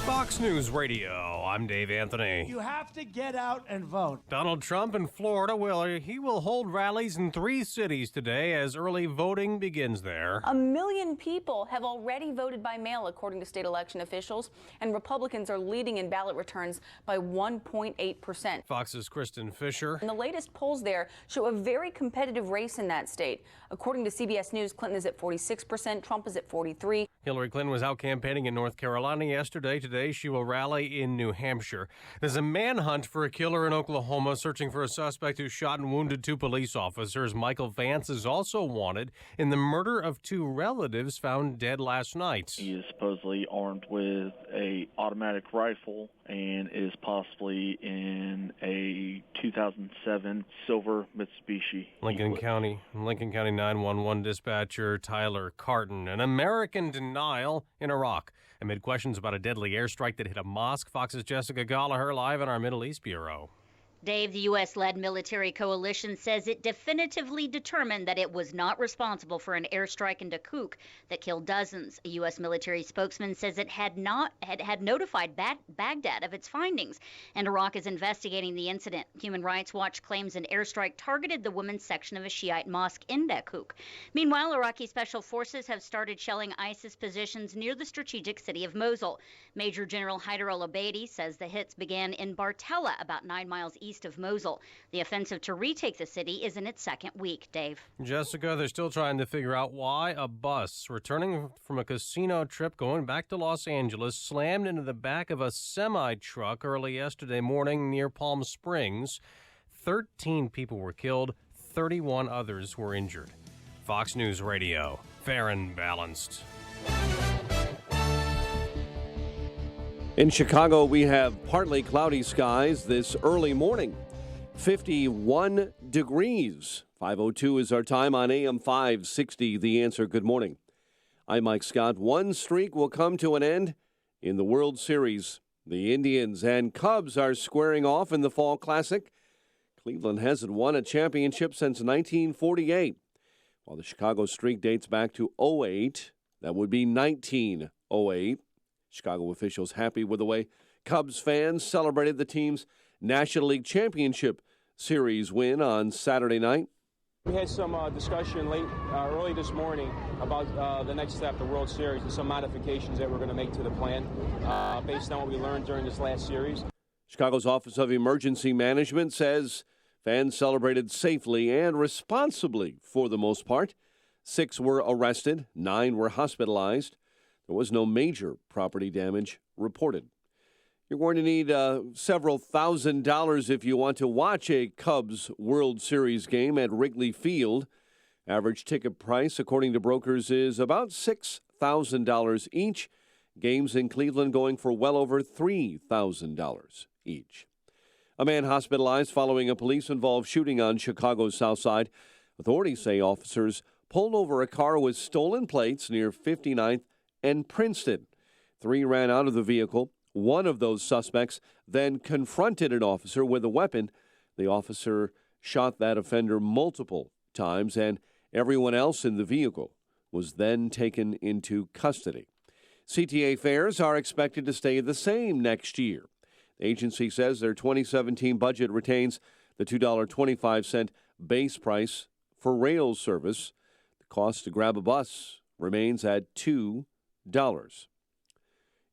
Fox News Radio, I'm Dave Anthony. You have to get out and vote. Donald Trump in Florida will hold rallies in 3 cities today as early voting begins there. 1 million people have already voted by mail, according to state election officials, and Republicans are leading in ballot returns by 1.8%. Fox's Kristen Fisher. And the latest polls there show a very competitive race in that state. According to CBS News, Clinton is at 46%, Trump is at 43%. Hillary Clinton was out campaigning in North Carolina yesterday. Today, she will rally in New Hampshire. There's a manhunt for a killer in Oklahoma searching for a suspect who shot and wounded 2 police officers. Michael Vance is also wanted in the murder of 2 relatives found dead last night. He is supposedly armed with an automatic rifle and is possibly in a 2007 silver Mitsubishi. Lincoln County 911 dispatcher Tyler Carton. An American denial in Iraq amid questions about a deadly airstrike that hit a mosque. Fox's Jessica Gallagher live in our Middle East Bureau. Dave, the U.S.-led military coalition says it definitively determined that it was not responsible for an airstrike in Kirkuk that killed dozens. A U.S. military spokesman says it had notified Baghdad of its findings, and Iraq is investigating the incident. Human Rights Watch claims an airstrike targeted the women's section of a Shiite mosque in Kirkuk. Meanwhile, Iraqi special forces have started shelling ISIS positions near the strategic city of Mosul. Major General Haider al-Abadi says the hits began in Bartella, about 9 miles east of Mosul. The offensive to retake the city is in its 2nd week. Dave. Jessica, they're still trying to figure out why a bus returning from a casino trip going back to Los Angeles slammed into the back of a semi-truck early yesterday morning near Palm Springs. 13 people were killed, 31 others were injured. Fox News Radio, fair and balanced. In Chicago, we have partly cloudy skies this early morning. 51 degrees. 5:02 is our time on AM 560. The Answer. Good morning. I'm Mike Scott. One streak will come to an end in the World Series. The Indians and Cubs are squaring off in the Fall Classic. Cleveland hasn't won a championship since 1948. While the Chicago streak dates back to 08, that would be 1908. Chicago officials happy with the way Cubs fans celebrated the team's National League Championship Series win on Saturday night. We had some discussion early this morning about the next step, the World Series, and some modifications that we're going to make to the plan based on what we learned during this last series. Chicago's Office of Emergency Management says fans celebrated safely and responsibly for the most part. 6 were arrested, 9 were hospitalized. There was no major property damage reported. You're going to need several $1,000s if you want to watch a Cubs World Series game at Wrigley Field. Average ticket price, according to brokers, is about $6,000 each. Games in Cleveland going for well over $3,000 each. A man hospitalized following a police-involved shooting on Chicago's South Side. Authorities say officers pulled over a car with stolen plates near 59th and Princeton. 3 ran out of the vehicle. One of those suspects then confronted an officer with a weapon. The officer shot that offender multiple times, and everyone else in the vehicle was then taken into custody. CTA fares are expected to stay the same next year. The agency says their 2017 budget retains the $2.25 base price for rail service. The cost to grab a bus remains at $2.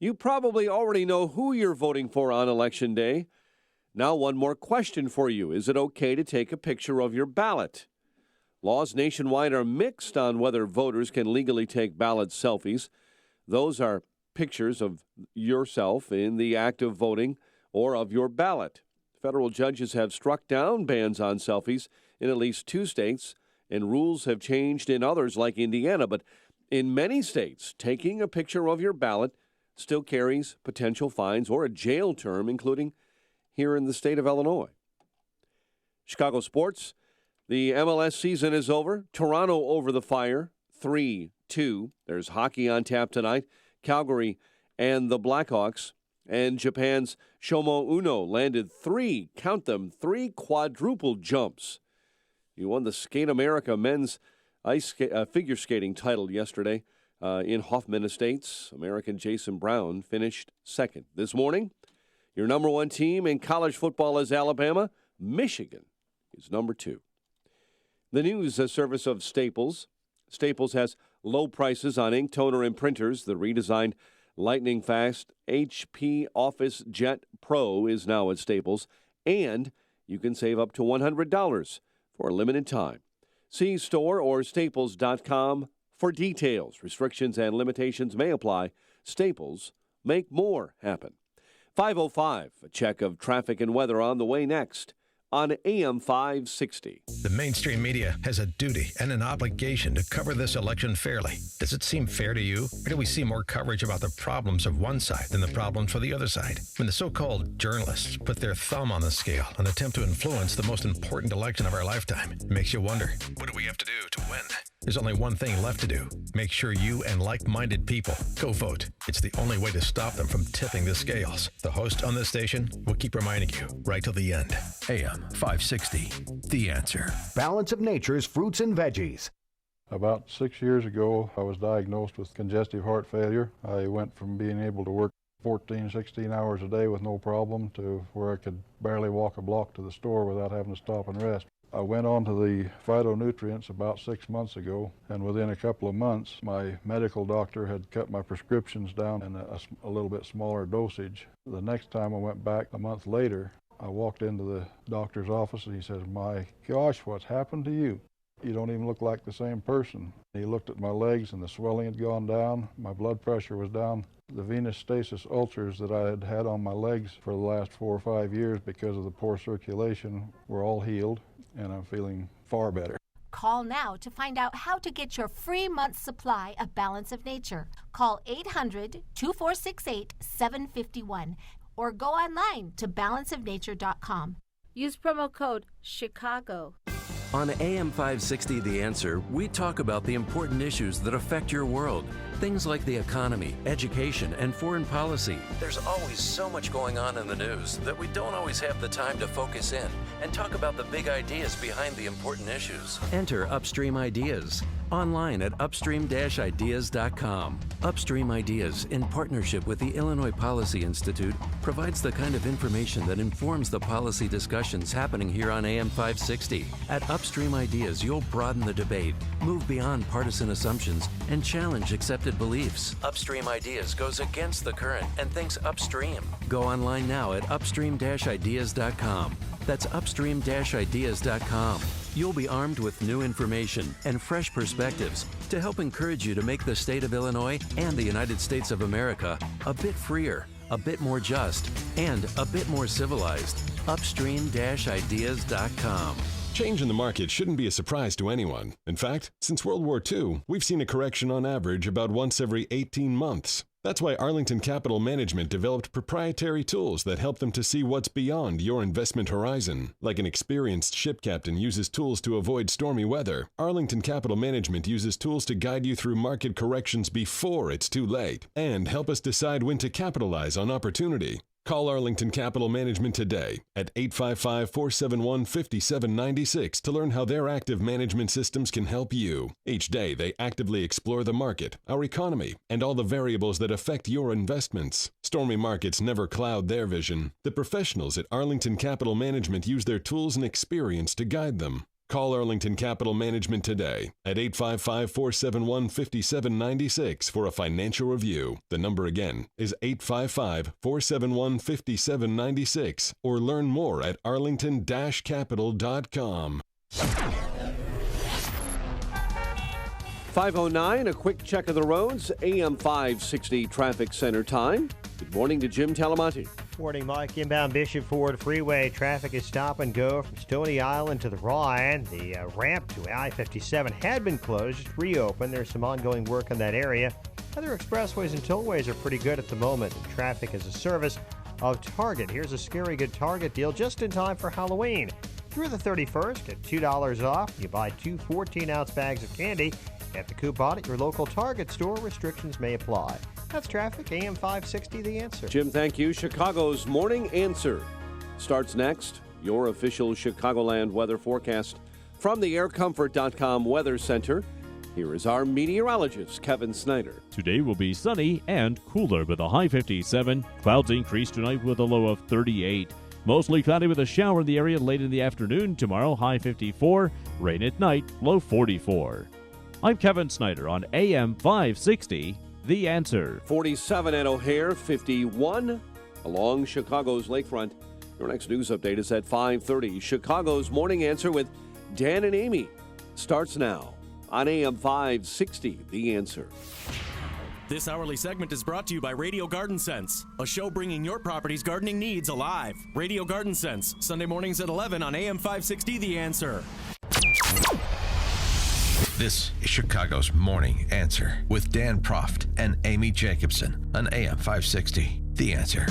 You probably already know who you're voting for on Election Day. Now, one more question for you. Is it okay to take a picture of your ballot? Laws nationwide are mixed on whether voters can legally take ballot selfies. Those are pictures of yourself in the act of voting or of your ballot. Federal judges have struck down bans on selfies in at least 2 states, and rules have changed in others like Indiana. But in many states, taking a picture of your ballot still carries potential fines or a jail term, including here in the state of Illinois. Chicago sports. The MLS season is over. Toronto over the Fire, 3-2. There's hockey on tap tonight. Calgary and the Blackhawks. And Japan's Shomo Uno landed 3 quadruple jumps. He won the Skate America men's figure skating title yesterday. In Hoffman Estates, American Jason Brown finished second. This morning, your number one team in college football is Alabama. Michigan is number 2. The news service of Staples. Staples has low prices on ink, toner, and printers. The redesigned lightning-fast HP Office Jet Pro is now at Staples, and you can save up to $100 for a limited time. See store or staples.com for details. Restrictions and limitations may apply. Staples, make more happen. 5:05, a check of traffic and weather on the way next on AM 560. The mainstream media has a duty and an obligation to cover this election fairly. Does it seem fair to you? Or do we see more coverage about the problems of one side than the problems for the other side? When the so-called journalists put their thumb on the scale and attempt to influence the most important election of our lifetime, it makes you wonder, what do we have to do to win? There's only one thing left to do. Make sure you and like-minded people go vote. It's the only way to stop them from tipping the scales. The host on this station will keep reminding you right till the end. AM 560, The Answer. Balance of Nature's fruits and veggies. About 6 years ago, I was diagnosed with congestive heart failure. I went from being able to work 14, 16 hours a day with no problem to where I could barely walk a block to the store without having to stop and rest. I went on to the phytonutrients about 6 months ago, and within a couple of months, my medical doctor had cut my prescriptions down in a little bit smaller dosage. The next time I went back a month later, I walked into the doctor's office and he says, "My gosh, what's happened to you? You don't even look like the same person." He looked at my legs and the swelling had gone down, my blood pressure was down. The venous stasis ulcers that I had had on my legs for the last 4 or 5 years because of the poor circulation were all healed, and I'm feeling far better. Call now to find out how to get your free month's supply of Balance of Nature. Call 800-2468-751 or go online to balanceofnature.com. Use promo code CHICAGO. On AM 560 The Answer, we talk about the important issues that affect your world. Things like the economy, education, and foreign policy. There's always so much going on in the news that we don't always have the time to focus in and talk about the big ideas behind the important issues. Enter Upstream Ideas online at upstream-ideas.com. Upstream Ideas, in partnership with the Illinois Policy Institute, provides the kind of information that informs the policy discussions happening here on AM 560. At Upstream Ideas, you'll broaden the debate, move beyond partisan assumptions, and challenge accepted beliefs. Upstream Ideas goes against the current and thinks upstream. Go online now at upstream-ideas.com. That's upstream-ideas.com. You'll be armed with new information and fresh perspectives to help encourage you to make the state of Illinois and the United States of America a bit freer, a bit more just, and a bit more civilized. Upstream-ideas.com. Change in the market shouldn't be a surprise to anyone. In fact, since World War II, we've seen a correction on average about once every 18 months. That's why Arlington Capital Management developed proprietary tools that help them to see what's beyond your investment horizon. Like an experienced ship captain uses tools to avoid stormy weather, Arlington Capital Management uses tools to guide you through market corrections before it's too late and help us decide when to capitalize on opportunity. Call Arlington Capital Management today at 855-471-5796 to learn how their active management systems can help you. Each day, they actively explore the market, our economy, and all the variables that affect your investments. Stormy markets never cloud their vision. The professionals at Arlington Capital Management use their tools and experience to guide them. Call Arlington Capital Management today at 855-471-5796 for a financial review. The number again is 855-471-5796 or learn more at arlington-capital.com. 5:09, a quick check of the roads. AM 560 traffic center time. Good morning to Jim Talamonte. Morning, Mike. Inbound Bishop Ford Freeway traffic is stop and go from Stony Island to the raw end. The ramp to I-57 had been closed, just reopened. There's some ongoing work in that area. Other expressways and tollways are pretty good at the moment. Traffic is a service of Target. Here's a scary good Target deal just in time for Halloween. Through the 31st, get $2 off. You buy 2 14-ounce bags of candy. Get the coupon at your local Target store. Restrictions may apply. That's traffic. AM 560, The Answer. Jim, thank you. Chicago's Morning Answer starts next. Your official Chicagoland weather forecast from the aircomfort.com Weather Center. Here is our meteorologist, Kevin Snyder. Today will be sunny and cooler with a high 57. Clouds increase tonight with a low of 38. Mostly cloudy with a shower in the area late in the afternoon. Tomorrow, high 54. Rain at night, low 44. I'm Kevin Snyder on AM 560, The Answer. 47 at O'Hare, 51 along Chicago's lakefront. Your next news update is at 5:30. Chicago's Morning Answer with Dan and Amy starts now on AM 560, The Answer. This hourly segment is brought to you by Radio Garden Sense, a show bringing your property's gardening needs alive. Radio Garden Sense, Sunday mornings at 11 on AM 560, The Answer. This is Chicago's Morning Answer with Dan Proft and Amy Jacobson on AM 560, The Answer.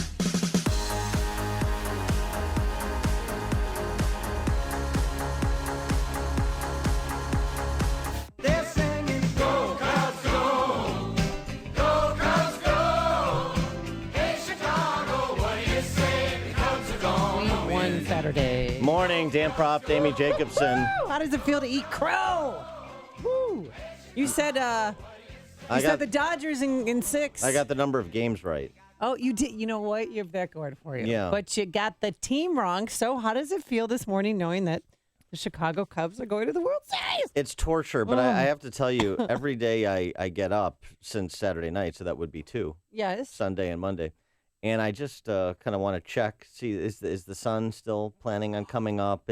Morning, Dan Proft, Amy Jacobson. Woo! How does it feel to eat crow? Woo! You said the Dodgers in 6. I got the number of games right. Oh, you did. You know what? You have that going for you. Yeah. But you got the team wrong. So how does it feel this morning knowing that the Chicago Cubs are going to the World Series? It's torture, but I have to tell you, every day I get up since Saturday night, so that would be 2. Yes. Sunday and Monday. And I just kind of want to check, see, is the sun still planning on coming up?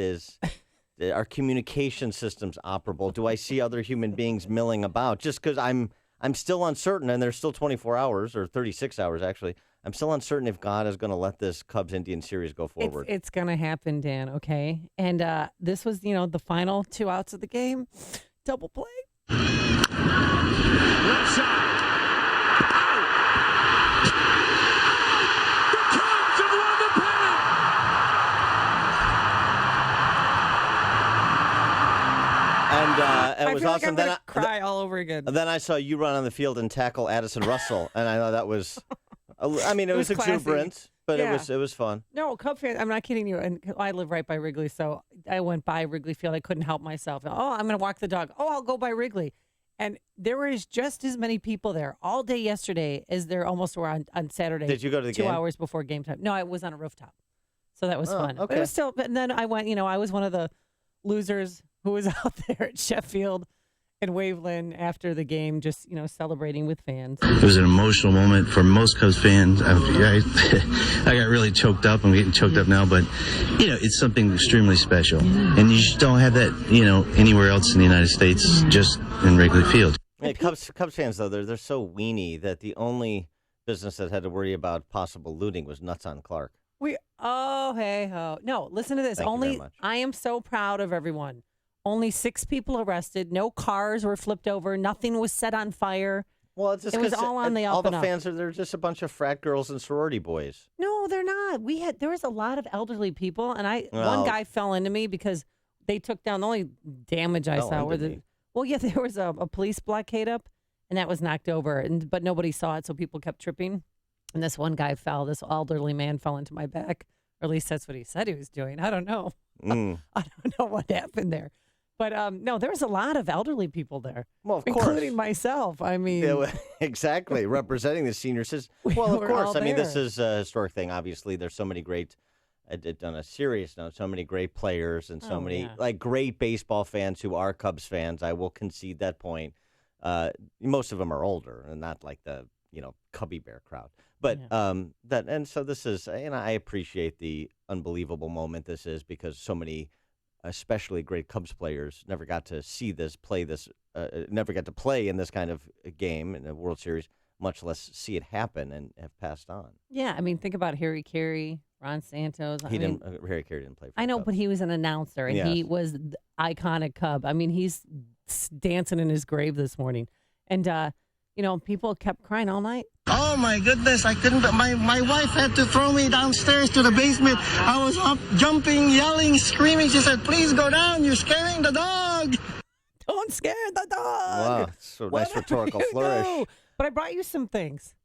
Are communication systems operable? Do I see other human beings milling about? Just because I'm still uncertain, and there's still 24 hours, or 36 hours, actually. I'm still uncertain if God is going to let this Cubs-Indian series go forward. It's going to happen, Dan, okay? And this was, the final 2 outs of the game. Double play. Left side. And it was awesome. Then I cry all over again. Then I saw you run on the field and tackle Addison Russell, and I know that was. I mean, it was exuberant, but it was fun. No, Cub fans, I'm not kidding you. And I live right by Wrigley, so I went by Wrigley Field. I couldn't help myself. Oh, I'm going to walk the dog. Oh, I'll go by Wrigley. And there was just as many people there all day yesterday as there almost were on Saturday. Did you go to the game? 2 hours before game time. No, I was on a rooftop. So that was fun. Okay. But it was still, and then I went, I was one of the losers who was out there at Sheffield and Waveland after the game, just, celebrating with fans. It was an emotional moment for most Cubs fans. I got really choked up. I'm getting choked up now, but, it's something extremely special. And you just don't have that, anywhere else in the United States, just in Wrigley Field. Hey, Cubs fans, though, they're so weenie that the only business that had to worry about possible looting was Nuts on Clark. No, listen to this. Thank you very much. I am so proud of everyone. Only 6 people arrested. No cars were flipped over. Nothing was set on fire. Well, it's just it was all on the up all the and up. fans they're just a bunch of frat girls and sorority boys. No, they're not. There was a lot of elderly people, and one guy fell into me because they took down the only damage I saw were there was a police blockade up, and that was knocked over, but nobody saw it, so people kept tripping. And this one guy fell. This elderly man fell into my back, or at least that's what he said he was doing. I don't know. I don't know what happened there. But no, there was a lot of elderly people there. Well, of course. Including myself. I mean. Yeah, exactly. Representing the senior citizens. Well, of course. I mean, this is a historic thing. Obviously, there's so many great, on a serious note, so many great players and so many great baseball fans who are Cubs fans. I will concede that point. Most of them are older and not like the, Cubby Bear crowd. But so this is, I appreciate the unbelievable moment this is because so many especially great Cubs players never got to see this, never got to play in this kind of game in the World Series, much less see it happen and have passed on. Yeah, I mean, think about Harry Carey, Ron Santos. Harry Carey didn't play for I know, the Cubs. but he was an announcer, and he was the iconic Cub. I mean, he's dancing in his grave this morning. And, people kept crying all night. Oh my goodness, I couldn't. My wife had to throw me downstairs to the basement. I was up, jumping, yelling, screaming. She said, "Please go down. You're scaring the dog." Don't scare the dog. Wow, so nice rhetorical flourish. But I brought you some things.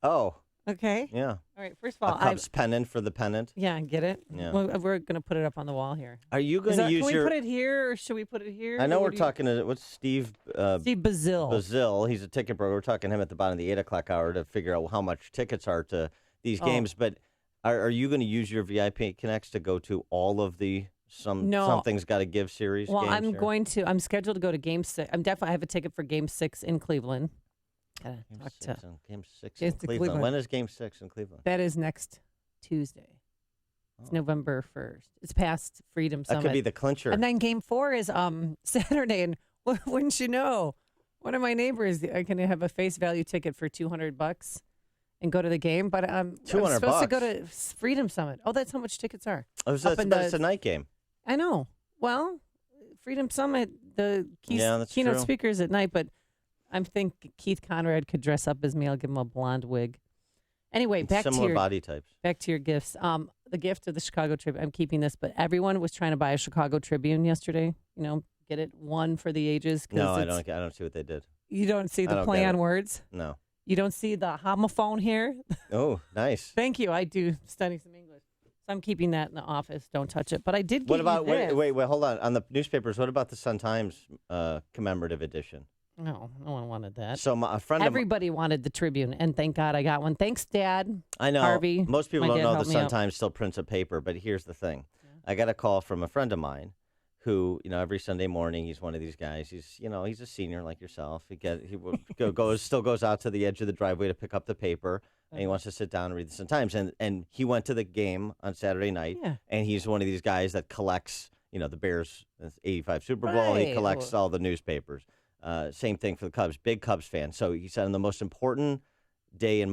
Oh. Okay. Yeah. All right. First of all, a Cubs pennant for the pennant. Yeah, get it? Yeah. Well, we're going to put it up on the wall here. Are you going to use Can your... we put it here or should we put it here? I know we're talking to... What's Steve... Steve Bazil. Bazil. He's a ticket broker. We're talking to him at the bottom of the 8 o'clock hour to figure out how much tickets are to these games. But are you going to use your VIP Connects to go to all of the... Something's Got to Give series? Well, games I'm here? going to. I'm scheduled to go to Game 6. I have a ticket for Game 6 in Cleveland. Game 6 in Cleveland. When is Game 6 in Cleveland? That is next Tuesday. It's November 1st. It's past Freedom Summit. That could be the clincher. And then Game 4 is Saturday. And wouldn't you know, one of my neighbors, I can have a face value ticket for $200 and go to the game. But I'm supposed to go to Freedom Summit. Oh, that's how much tickets are. Oh, so it's a night game. I know. Well, Freedom Summit, the keynote true. speakers at night, but I think Keith Conrad could dress up as me. I'll give him a blonde wig. Anyway, similar body types. Back to your gifts. The gift of the Chicago Tribune. I'm keeping this, but everyone was trying to buy a Chicago Tribune yesterday. You know, get it one for the ages. No, I don't see what they did. You don't see the play on words. No. You don't see the homophone here. Oh, nice. Thank you. I do study some English. So I'm keeping that in the office. Don't touch it. But I did. What about wait, hold on. On the newspapers, what about the Sun-Times commemorative edition? No one wanted that. So everybody wanted the Tribune, and thank God I got one. Thanks, Dad. I know. Harvey. Most people My don't dad know the helped me out. Sun-Times still prints a paper, but here's the thing. I got a call from a friend of mine who, every Sunday morning, he's one of these guys. He's a senior like yourself. Still goes out to the edge of the driveway to pick up the paper, and he wants to sit down and read the Sun-Times. And he went to the game on Saturday night, and he's one of these guys that collects, the Bears 85 Super Bowl. He collects all the newspapers. Same thing for the Cubs. Big Cubs fan. So he said, on the most important day of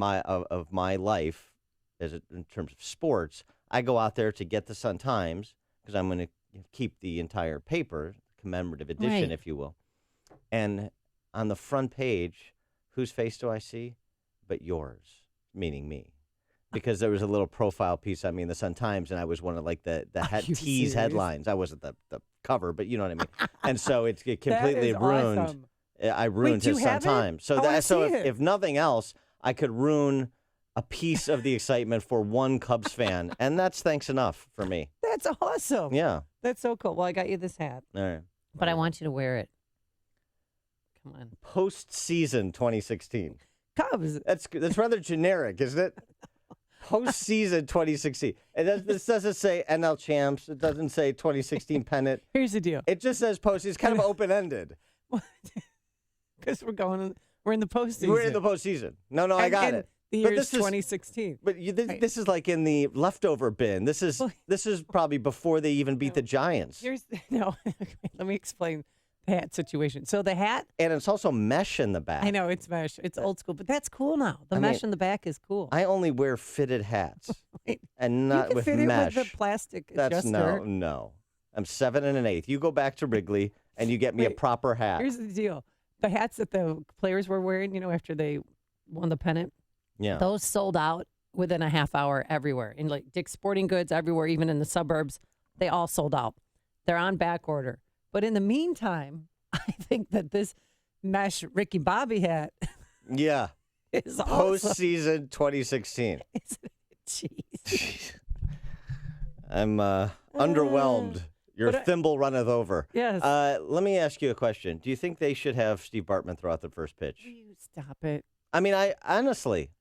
my life, in terms of sports, I go out there to get the Sun-Times because I'm going to keep the entire paper, commemorative edition, if you will. And on the front page, whose face do I see? But yours, meaning me. Because there was a little profile piece on me in the Sun-Times, and I was one of the tease headlines. I wasn't the cover, but you know what I mean. And so it completely ruined. Awesome. I ruined his Sun-Times. So if nothing else, I could ruin a piece of the excitement for one Cubs fan, and that's thanks enough for me. That's awesome. Yeah. That's so cool. Well, I got you this hat. All right. But I want you to wear it. Come on. Postseason 2016. Cubs. That's rather generic, isn't it? Postseason 2016. This doesn't say NL champs. It doesn't say 2016 pennant. Here's the deal. It just says postseason. It's kind of open-ended. Because we're in the postseason. We're in the postseason. No, I got it. The year is 2016. But this is like in the leftover bin. This is probably before they even beat the Giants. Let me explain the hat situation. So the hat. And it's also mesh in the back. I know, it's mesh. It's old school, but that's cool now. The mesh in the back is cool. I only wear fitted hats and not with fit mesh. It with the plastic adjuster. No. I'm 7 1/8. You go back to Wrigley and you get me a proper hat. Here's the deal. The hats that the players were wearing, after they won the pennant. Yeah. Those sold out within a half hour everywhere. In Dick's Sporting Goods everywhere, even in the suburbs, they all sold out. They're on back order. But in the meantime, I think that this mesh Ricky Bobby hat is postseason 2016. Jeez. I'm underwhelmed. Your thimble runneth over. Yes. Let me ask you a question. Do you think they should have Steve Bartman throw out the first pitch? Will you stop it? I mean, I honestly.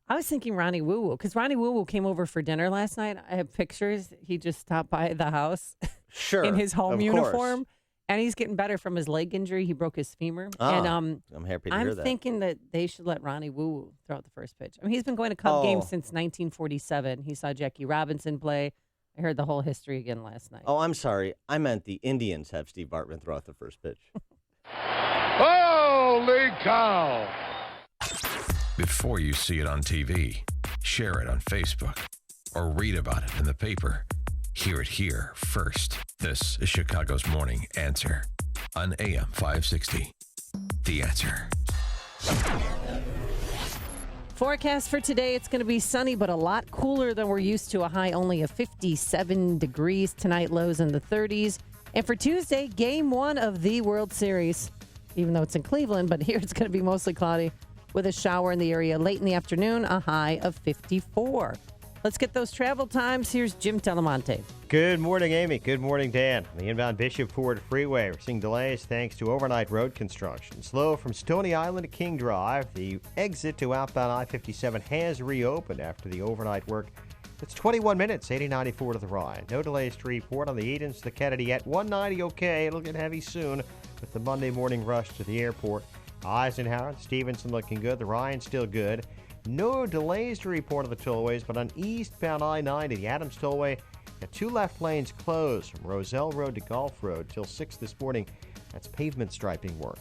I was thinking Ronnie Woo Woo, because Ronnie Woo Woo came over for dinner last night. I have pictures. He just stopped by the house in his home uniform. Course. And he's getting better from his leg injury. He broke his femur. And I'm happy to hear that. I'm thinking that they should let Ronnie Woo Woo throw out the first pitch. I mean, he's been going to Cub games since 1947. He saw Jackie Robinson play. I heard the whole history again last night. Oh, I'm sorry. I meant the Indians have Steve Bartman throw out the first pitch. Holy cow! Before you see it on TV, share it on Facebook, or read about it in the paper. Hear it here first. This is Chicago's Morning Answer on AM 560. The Answer. Forecast for today, it's going to be sunny, but a lot cooler than we're used to. A high only of 57 degrees tonight, lows in the 30s. And for Tuesday, game 1 of the World Series. Even though it's in Cleveland, but here it's going to be mostly cloudy. with a shower in the area late in the afternoon, a high of 54. Let's get those travel times. Here's Jim Telemonte. Good morning, Amy. Good morning, Dan. On the inbound Bishop Ford Freeway, we're seeing delays thanks to overnight road construction. Slow from Stony Island to King Drive. The exit to outbound I-57 has reopened after the overnight work. It's 21 minutes, 8094 to the Ryan. No delays to report on the Edens to the Kennedy at 190. Okay, it'll get heavy soon with the Monday morning rush to the airport. Eisenhower and Stevenson looking good. The Ryan still good. No delays to report on the tollways, but on eastbound I-90, the Adams Tollway, got 2 left lanes closed from Roselle Road to Gulf Road till 6 this morning. That's pavement striping work.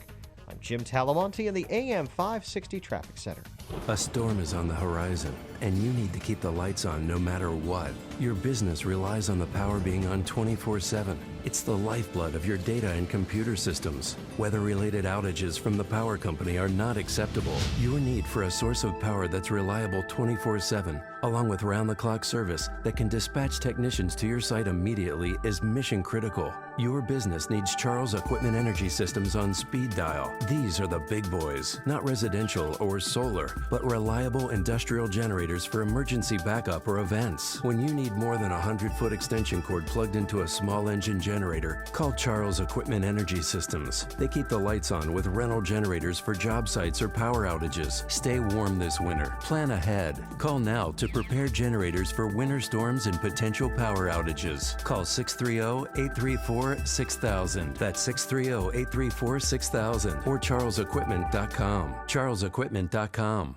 I'm Jim Talamonte in the AM 560 Traffic Center. A storm is on the horizon, and you need to keep the lights on no matter what. Your business relies on the power being on 24/7. It's the lifeblood of your data and computer systems. Weather-related outages from the power company are not acceptable. Your need for a source of power that's reliable 24/7, along with round-the-clock service that can dispatch technicians to your site immediately, is mission critical. Your business needs Charles Equipment Energy Systems on speed dial. These are the big boys, not residential or solar, but reliable industrial generators for emergency backup or events. When you need more than a 100-foot extension cord plugged into a small engine generator, call Charles Equipment Energy Systems. They keep the lights on with rental generators for job sites or power outages. Stay warm this winter. Plan ahead. Call now to prepare generators for winter storms and potential power outages. Call 630-834-6000. That's 630-834-6000 or charlesequipment.com. charlesequipment.com.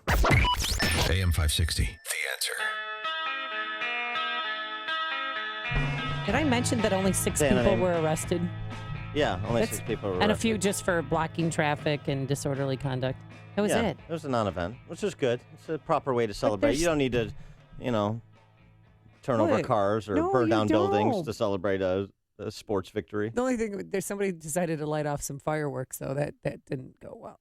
AM 560, The Answer. Did I mention that only 6 people were arrested? Yeah, only 6 people were arrested. And a few just for blocking traffic and disorderly conduct. That was it. It was a non-event, which is good. It's a proper way to celebrate. You don't need to, turn over cars or burn down buildings to celebrate a sports victory. The only thing, there's somebody decided to light off some fireworks, so that didn't go well.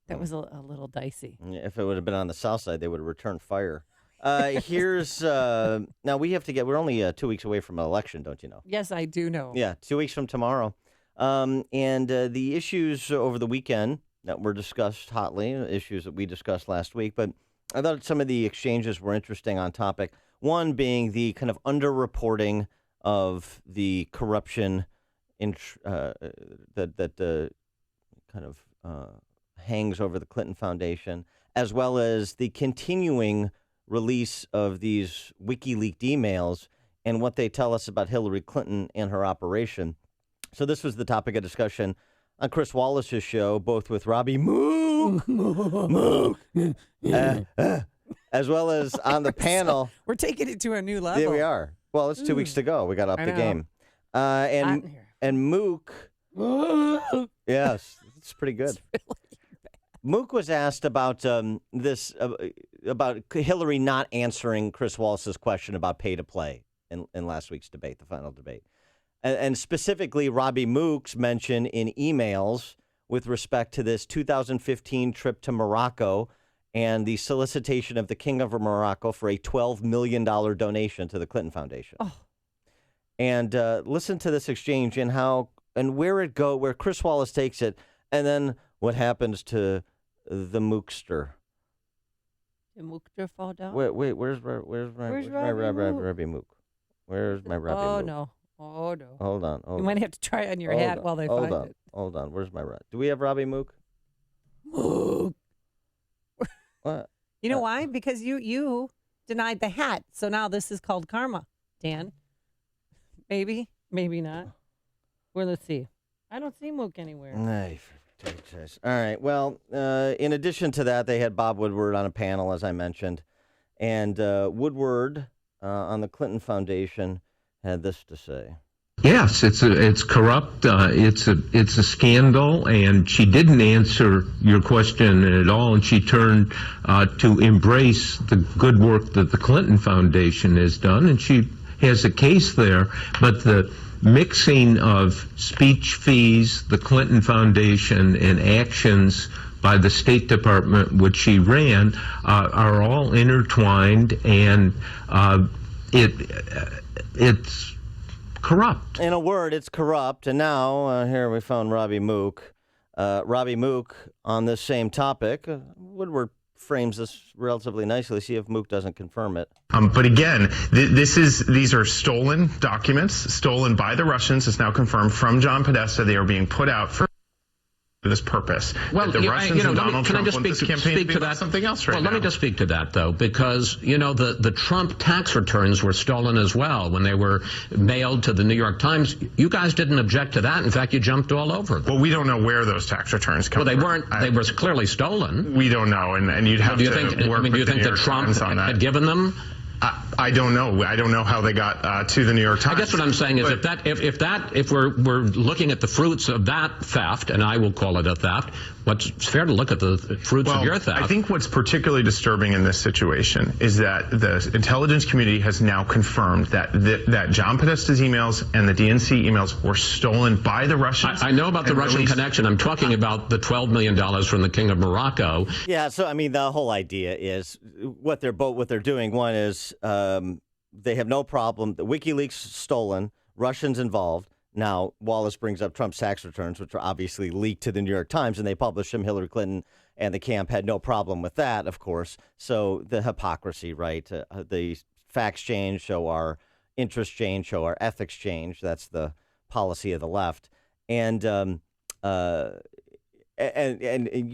That was a little dicey. If it would have been on the south side, they would have returned fire. Here's now we have to we're only 2 weeks away from an election, don't you know? Yes, I do know. Yeah, 2 weeks from tomorrow. And the issues over the weekend that were discussed hotly, issues that we discussed last week, but I thought some of the exchanges were interesting on topic. One being the kind of underreporting of the corruption that kind of hangs over the Clinton Foundation, as well as the continuing release of these WikiLeaks emails and what they tell us about Hillary Clinton and her operation. So this was the topic of discussion on Chris Wallace's show, both with Robbie Mook, as well as on the panel. We're taking it to a new level. There we are. Well, it's 2 weeks to go. We got to up the game. And Mook, yes, it's pretty good. It's really Mook was asked about this, about Hillary not answering Chris Wallace's question about pay to play in last week's debate, the final debate. And specifically, Robbie Mook's mention in emails with respect to this 2015 trip to Morocco and the solicitation of the King of Morocco for a $12 million donation to the Clinton Foundation. Oh. And listen to this exchange and where Chris Wallace takes it, and then what happens to the Mookster. Did Mookster fall down? Wait, where's my Robbie Mook? Where's my Robbie Mook? Oh, no. Oh, no. Hold on. You might have to try it on your hat while they find it. Hold on. Where's my Robbie? Do we have Robbie Mook? Mook. What? You know why? Because you denied the hat. So now this is called karma, Dan. Maybe. Maybe not. Well, let's see. I don't see Mook anywhere. All right. Well, in addition to that, they had Bob Woodward on a panel, as I mentioned. And Woodward on the Clinton Foundation had this to say. Yes, it's corrupt. It's a scandal, and she didn't answer your question at all, and she turned to embrace the good work that the Clinton Foundation has done, and she has a case there. But the mixing of speech fees, the Clinton Foundation, and actions by the State Department, which she ran, are all intertwined, and it's corrupt. In a word, it's corrupt. And now, here we found Robbie Mook. Robbie Mook on this same topic. Woodward frames this relatively nicely. See if Mook doesn't confirm it. But again, these are stolen documents, stolen by the Russians. It's now confirmed from John Podesta. They are being put out for this purpose. Well, the Russians and Donald Trump want this campaign to be about something else right now. now. Let me just speak to that, though, because, the Trump tax returns were stolen as well when they were mailed to the New York Times. You guys didn't object to that. In fact, you jumped all over them. Well, we don't know where those tax returns come from. Well, they were clearly stolen. We don't know, and you'd have do you to think, work with do you the think New that York Trump Times on that. had given them? I don't know. I don't know how they got to the New York Times. I guess what I'm saying is if we're looking at the fruits of that theft, and I will call it a theft, it's fair to look at the fruits of your theft. I think what's particularly disturbing in this situation is that the intelligence community has now confirmed that John Podesta's emails and the DNC emails were stolen by the Russians. I know about the Russian connection. I'm talking about the $12 million from the King of Morocco. Yeah, so the whole idea is what they're doing. One is they have no problem. The WikiLeaks stolen, Russians involved. Now, Wallace brings up Trump's tax returns, which are obviously leaked to the New York Times, and they published them. Hillary Clinton and the camp had no problem with that, of course. So the hypocrisy, right? The facts change, so our interests change, so our ethics change. That's the policy of the left. And you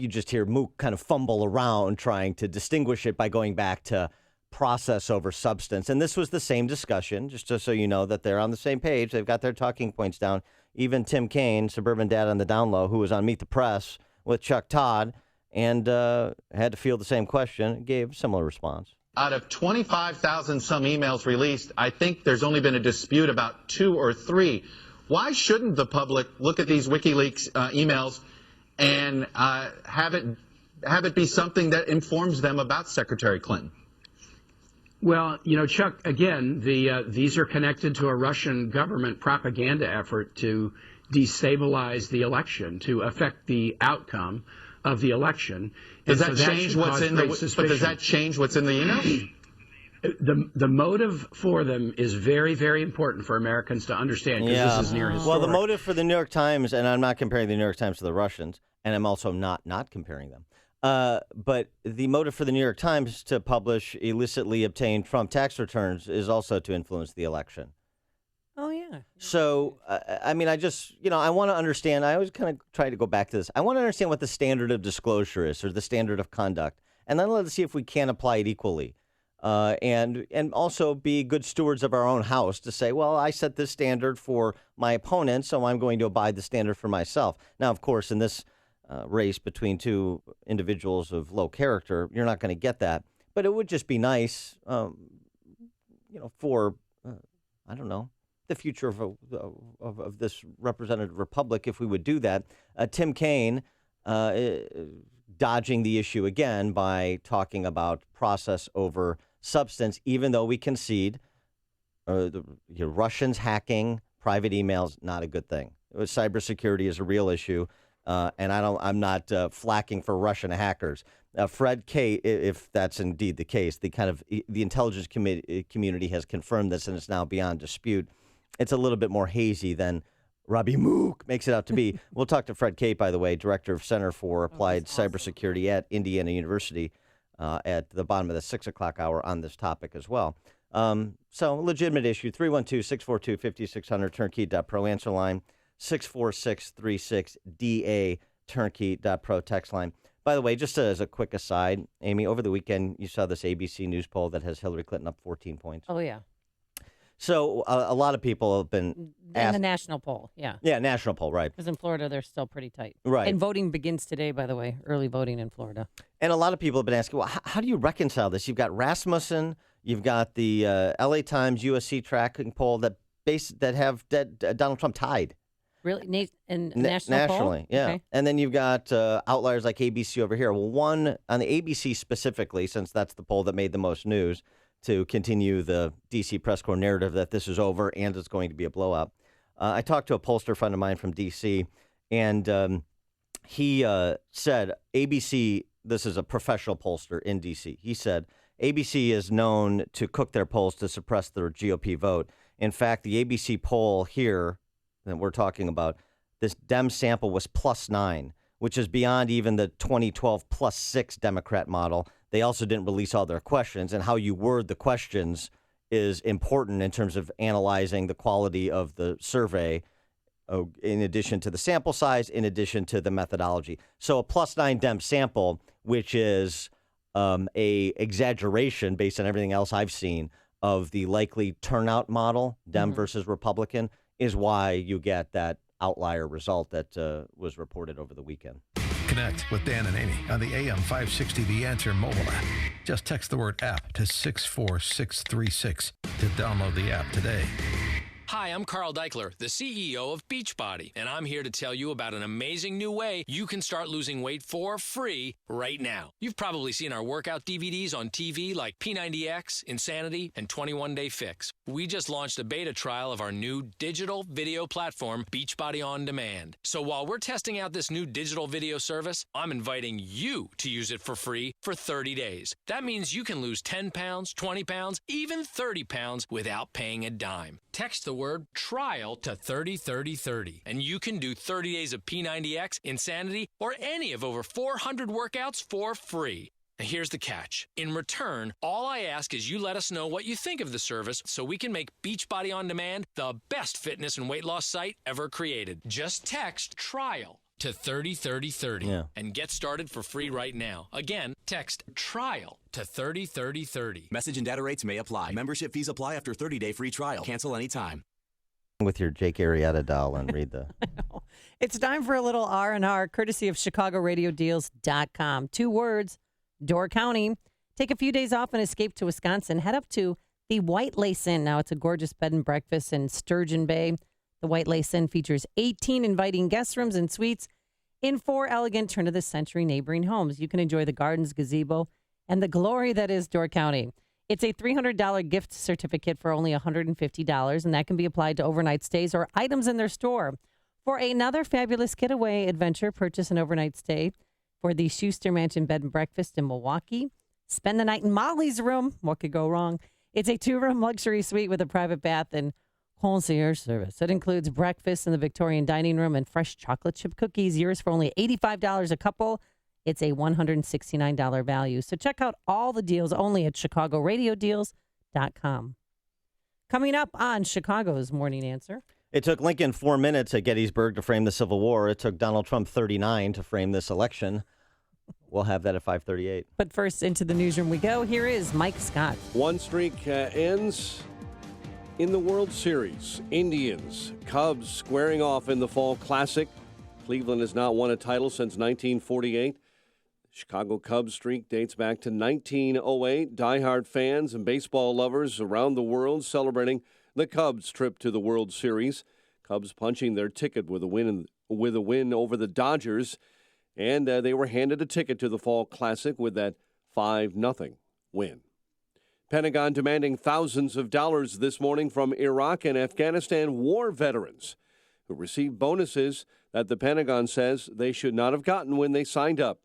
just hear Mook kind of fumble around trying to distinguish it by going back to process over substance. And this was the same discussion, just so you know that they're on the same page. They've got their talking points down. Even Tim Kaine, suburban dad on the down low, who was on Meet the Press with Chuck Todd and had to field the same question, gave a similar response. Out of 25,000 some emails released, I think there's only been a dispute about 2 or 3. Why shouldn't the public look at these WikiLeaks emails and have it be something that informs them about Secretary Clinton? Well, Chuck, again, these are connected to a Russian government propaganda effort to destabilize the election, to affect the outcome of the election. Does that change what's in the? But does that change what's in the emails? The motive for them is very, very important for Americans to understand, because this is near historic. Well, the motive for the New York Times, and I'm not comparing the New York Times to the Russians, and I'm also not comparing them. But the motive for the New York Times to publish illicitly obtained Trump tax returns is also to influence the election. Oh, yeah. So, I just, I want to understand. I always kind of try to go back to this. I want to understand what the standard of disclosure is, or the standard of conduct. And then let's see if we can apply it equally. And also be good stewards of our own house to say, well, I set this standard for my opponent, so I'm going to abide the standard for myself. Now, of course, in this race between two individuals of low character, you're not going to get that. But it would just be nice, for, I don't know, the future of this representative republic, if we would do that. Tim Kaine dodging the issue again by talking about process over substance, even though we concede the Russians hacking private emails, not a good thing. Cybersecurity is a real issue. And I'm not flacking for Russian hackers. Fred K., if that's indeed the case, the intelligence community has confirmed this, and it's now beyond dispute. It's a little bit more hazy than Robbie Mook makes it out to be. We'll talk to Fred K., by the way, director of Center for Applied Cybersecurity at Indiana University, at the bottom of the 6 o'clock hour on this topic as well. So legitimate issue. 312-642-5600, turnkey.pro, answer line 64636DA, turnkey.pro, text line. By the way, just as a quick aside, Amy, over the weekend you saw this ABC News poll that has Hillary Clinton up 14 points. Oh, yeah. So a lot of people have been asked. And the national poll, yeah. Yeah, national poll, right. Because in Florida, they're still pretty tight. Right. And voting begins today, by the way, early voting in Florida. And a lot of people have been asking, well, how do you reconcile this? You've got Rasmussen, you've got the LA Times USC tracking poll that have Donald Trump tied. Really? Nationally, poll? Yeah. Okay. And then you've got outliers like ABC over here. Well, one on the ABC specifically, since that's the poll that made the most news, to continue the D.C. press corps narrative that this is over and it's going to be a blowout. I talked to a pollster friend of mine from D.C., and he said ABC, this is a professional pollster in D.C., he said ABC is known to cook their polls to suppress their GOP vote. In fact, the ABC poll here that we're talking about, this Dem sample was +9, which is beyond even the 2012 plus 6 Democrat model. They also didn't release all their questions, and how you word the questions is important in terms of analyzing the quality of the survey, in addition to the sample size, in addition to the methodology. So a plus 9 Dem sample, which is a exaggeration based on everything else I've seen of the likely turnout model, Dem versus Republican, is why you get that outlier result that was reported over the weekend. Connect with Dan and Amy on the AM 560 The Answer mobile app. Just text the word app to 64636 to download the app today. Hi, I'm Carl Deichler, the CEO of Beachbody, and I'm here to tell you about an amazing new way you can start losing weight for free right now. You've probably seen our workout DVDs on TV like P90X, Insanity, and 21 Day Fix. We just launched a beta trial of our new digital video platform, Beachbody On Demand. So while we're testing out this new digital video service, I'm inviting you to use it for free for 30 days. That means you can lose 10 pounds, 20 pounds, even 30 pounds without paying a dime. Text the word trial to 303030, and you can do 30 days of P90X, Insanity, or any of over 400 workouts for free. And here's the catch. In return, all I ask is you let us know what you think of the service so we can make Beachbody On Demand the best fitness and weight loss site ever created. Just text trial to 303030 and get started for free right now. Again, text trial to 303030. Message and data rates may apply. Membership fees apply after 30-day free trial. Cancel anytime. With your Jake Arrieta doll and read the... It's time for a little R&R, courtesy of ChicagoRadioDeals.com. 2 words, Door County. Take a few days off and escape to Wisconsin. Head up to the White Lace Inn. Now, it's a gorgeous bed and breakfast in Sturgeon Bay. The White Lace Inn features 18 inviting guest rooms and suites in 4 elegant turn-of-the-century neighboring homes. You can enjoy the gardens, gazebo, and the glory that is Door County. It's a $300 gift certificate for only $150, and that can be applied to overnight stays or items in their store. For another fabulous getaway adventure, purchase an overnight stay for the Schuster Mansion Bed and Breakfast in Milwaukee. Spend the night in Molly's room. What could go wrong? It's a 2-room luxury suite with a private bath and concierge service. It includes breakfast in the Victorian dining room and fresh chocolate chip cookies. Yours for only $85 a couple. It's a $169 value. So check out all the deals only at ChicagoRadioDeals.com. Coming up on Chicago's Morning Answer. It took Lincoln 4 minutes at Gettysburg to frame the Civil War. It took Donald Trump 39 to frame this election. We'll have that at 5:38. But first, into the newsroom we go. Here is Mike Scott. One streak ends in the World Series. Indians, Cubs squaring off in the Fall Classic. Cleveland has not won a title since 1948. Chicago Cubs streak dates back to 1908. Diehard fans and baseball lovers around the world celebrating the Cubs' trip to the World Series. Cubs punching their ticket with a win over the Dodgers, and they were handed a ticket to the Fall Classic with that 5-0 win. Pentagon demanding thousands of dollars this morning from Iraq and Afghanistan war veterans who received bonuses that the Pentagon says they should not have gotten when they signed up.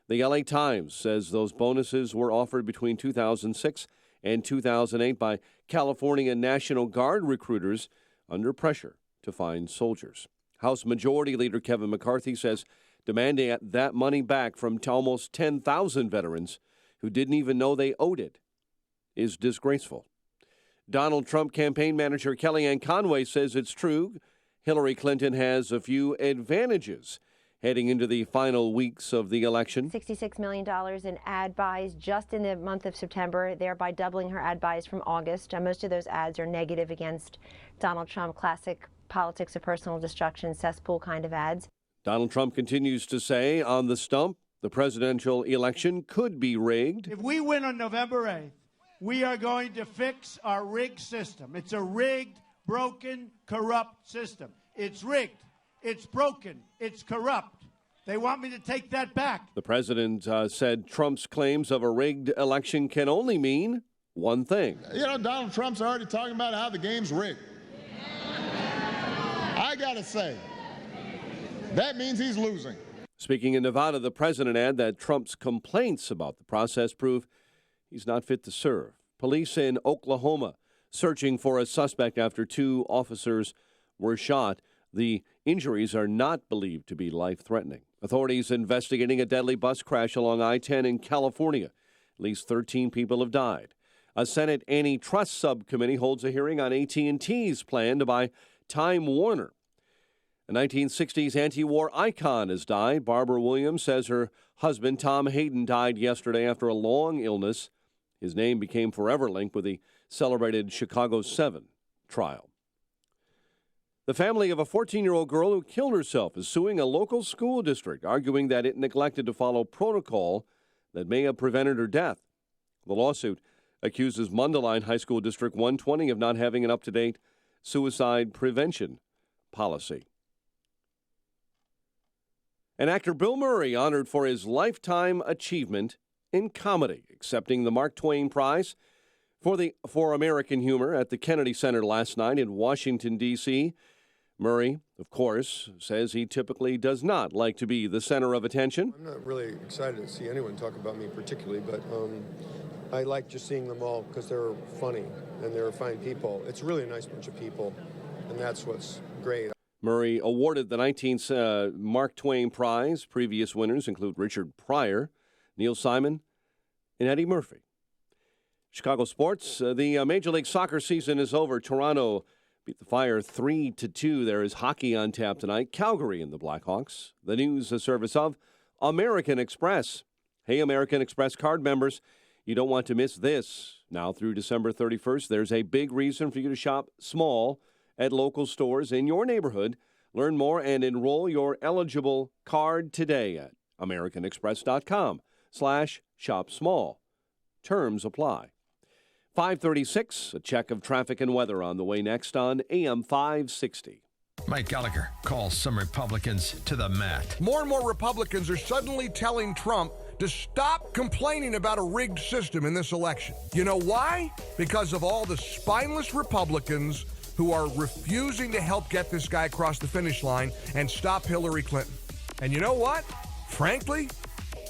The LA Times says those bonuses were offered between 2006 and 2008 by California National Guard recruiters under pressure to find soldiers. House Majority Leader Kevin McCarthy says demanding that money back from almost 10,000 veterans who didn't even know they owed it is disgraceful. Donald Trump campaign manager Kellyanne Conway says it's true. Hillary Clinton has a few advantages heading into the final weeks of the election. $66 million in ad buys just in the month of September, thereby doubling her ad buys from August. Most of those ads are negative against Donald Trump, classic politics of personal destruction, cesspool kind of ads. Donald Trump continues to say on the stump, the presidential election could be rigged. If we win on November 8th, we are going to fix our rigged system. It's a rigged, broken, corrupt system. It's rigged. It's broken. It's corrupt. They want me to take that back. The president said Trump's claims of a rigged election can only mean one thing. You know, Donald Trump's already talking about how the game's rigged. I got to say, that means he's losing. Speaking in Nevada, the president added that Trump's complaints about the process prove he's not fit to serve. Police in Oklahoma searching for a suspect after 2 officers were shot. The injuries are not believed to be life-threatening. Authorities investigating a deadly bus crash along I-10 in California. At least 13 people have died. A Senate antitrust subcommittee holds a hearing on AT&T's plan to buy Time Warner. A 1960s anti-war icon has died. Barbara Williams says her husband, Tom Hayden, died yesterday after a long illness. His name became forever linked with the celebrated Chicago 7 trial. The family of a 14-year-old girl who killed herself is suing a local school district, arguing that it neglected to follow protocol that may have prevented her death. The lawsuit accuses Mundelein High School District 120 of not having an up-to-date suicide prevention policy. And actor Bill Murray honored for his lifetime achievement in comedy, accepting the Mark Twain Prize for American humor at the Kennedy Center last night in Washington, D.C. Murray, of course, says he typically does not like to be the center of attention. I'm not really excited to see anyone talk about me particularly, but I like just seeing them all because they're funny and they're fine people. It's really a nice bunch of people, and that's what's great. Murray awarded the 19th Mark Twain Prize. Previous winners include Richard Pryor, Neil Simon, and Eddie Murphy. Chicago sports. The Major League Soccer season is over. Toronto beat the Fire 3-2. There is hockey on tap tonight. Calgary and the Blackhawks. The news, a service of American Express. Hey, American Express card members, you don't want to miss this. Now through December 31st, there's a big reason for you to shop small at local stores in your neighborhood. Learn more and enroll your eligible card today at americanexpress.com/shop small. Terms apply. 5:36, a check of traffic and weather on the way next on AM 560. Mike Gallagher calls some Republicans to the mat. More and more Republicans are suddenly telling Trump to stop complaining about a rigged system in this election. You know why? Because of all the spineless Republicans who are refusing to help get this guy across the finish line and stop Hillary Clinton. And you know what? Frankly,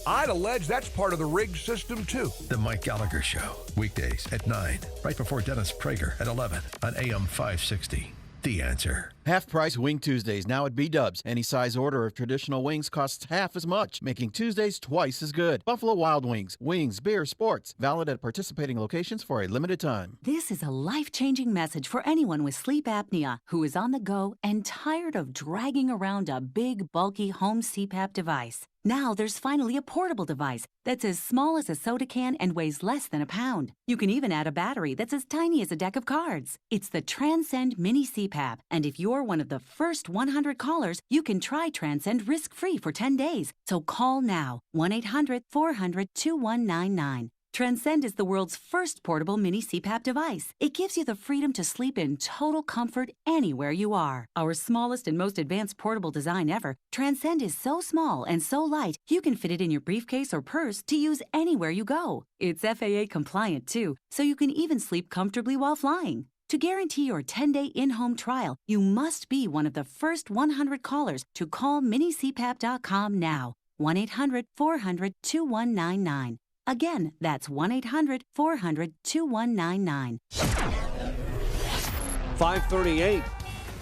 I'd allege that's part of the rigged system, too. The Mike Gallagher Show, weekdays at 9, right before Dennis Prager at 11 on AM 560. The Answer. Half-price Wing Tuesdays now at B-Dubs. Any size order of traditional wings costs half as much, making Tuesdays twice as good. Buffalo Wild Wings. Wings, beer, sports. Valid at participating locations for a limited time. This is a life-changing message for anyone with sleep apnea who is on the go and tired of dragging around a big, bulky home CPAP device. Now there's finally a portable device that's as small as a soda can and weighs less than a pound. You can even add a battery that's as tiny as a deck of cards. It's the Transcend Mini CPAP, and if you're one of the first 100 callers, you can try Transcend risk-free for 10 days. So call now, 1-800-400-2199. Transcend is the world's first portable mini CPAP device. It gives you the freedom to sleep in total comfort anywhere you are. Our smallest and most advanced portable design ever, Transcend is so small and so light, you can fit it in your briefcase or purse to use anywhere you go. It's FAA compliant too, so you can even sleep comfortably while flying. To guarantee your 10-day in-home trial, you must be one of the first 100 callers to call minicpap.com now. 1-800-400-2199. Again, that's 1-800-400-2199. 5:38.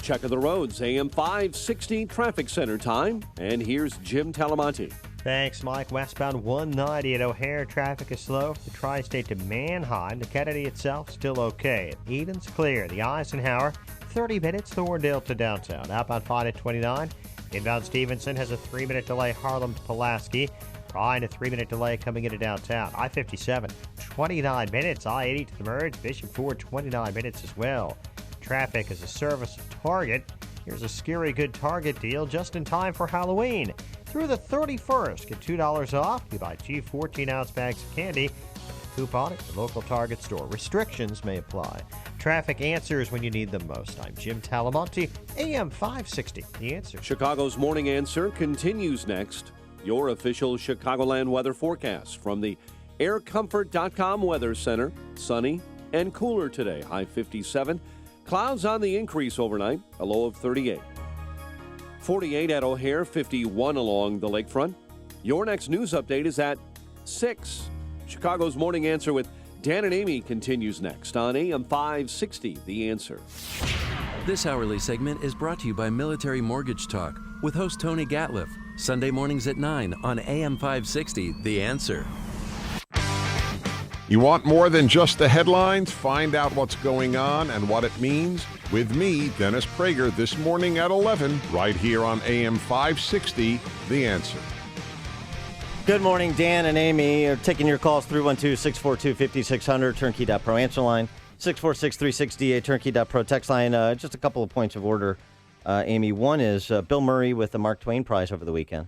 Check of the roads, AM 560 traffic center time. And here's Jim Talamonte. Thanks, Mike. Westbound 190 at O'Hare, traffic is slow. The tri-state to Manheim. The Kennedy itself still okay. Eden's clear. The Eisenhower, 30 minutes. Thorndale to downtown. Outbound 5 at 29. Inbound Stevenson has a 3-minute delay. Harlem to Pulaski. Ryan, a 3-minute delay coming into downtown. I-57, 29 minutes. I-80 to the merge. Bishop Ford, 29 minutes as well. Traffic is a service of Target. Here's a scary good Target deal just in time for Halloween. Through the 31st, get $2 off. You buy 2 14-ounce bags of candy. Coupon at the local Target store. Restrictions may apply. Traffic answers when you need them most. I'm Jim Talamonte, AM 560. The Answer. Chicago's Morning Answer continues next. Your official Chicagoland weather forecast from the aircomfort.com Weather Center. Sunny and cooler today. High 57. Clouds on the increase overnight. A low of 38. 48 at O'Hare. 51 along the lakefront. Your next news update is at 6. Chicago's Morning Answer with Dan and Amy continues next on AM 560. The Answer. This hourly segment is brought to you by Military Mortgage Talk with host Tony Gatliff. Sunday mornings at 9 on AM 560, The Answer. You want more than just the headlines? Find out what's going on and what it means with me, Dennis Prager, this morning at 11, right here on AM 560, The Answer. Good morning, Dan and Amy. Are taking your calls, 312-642-5600, turnkey.pro answer line, 646-360, turnkey.pro text line. Just a couple of points of order, Amy. One is Bill Murray with the Mark Twain Prize over the weekend.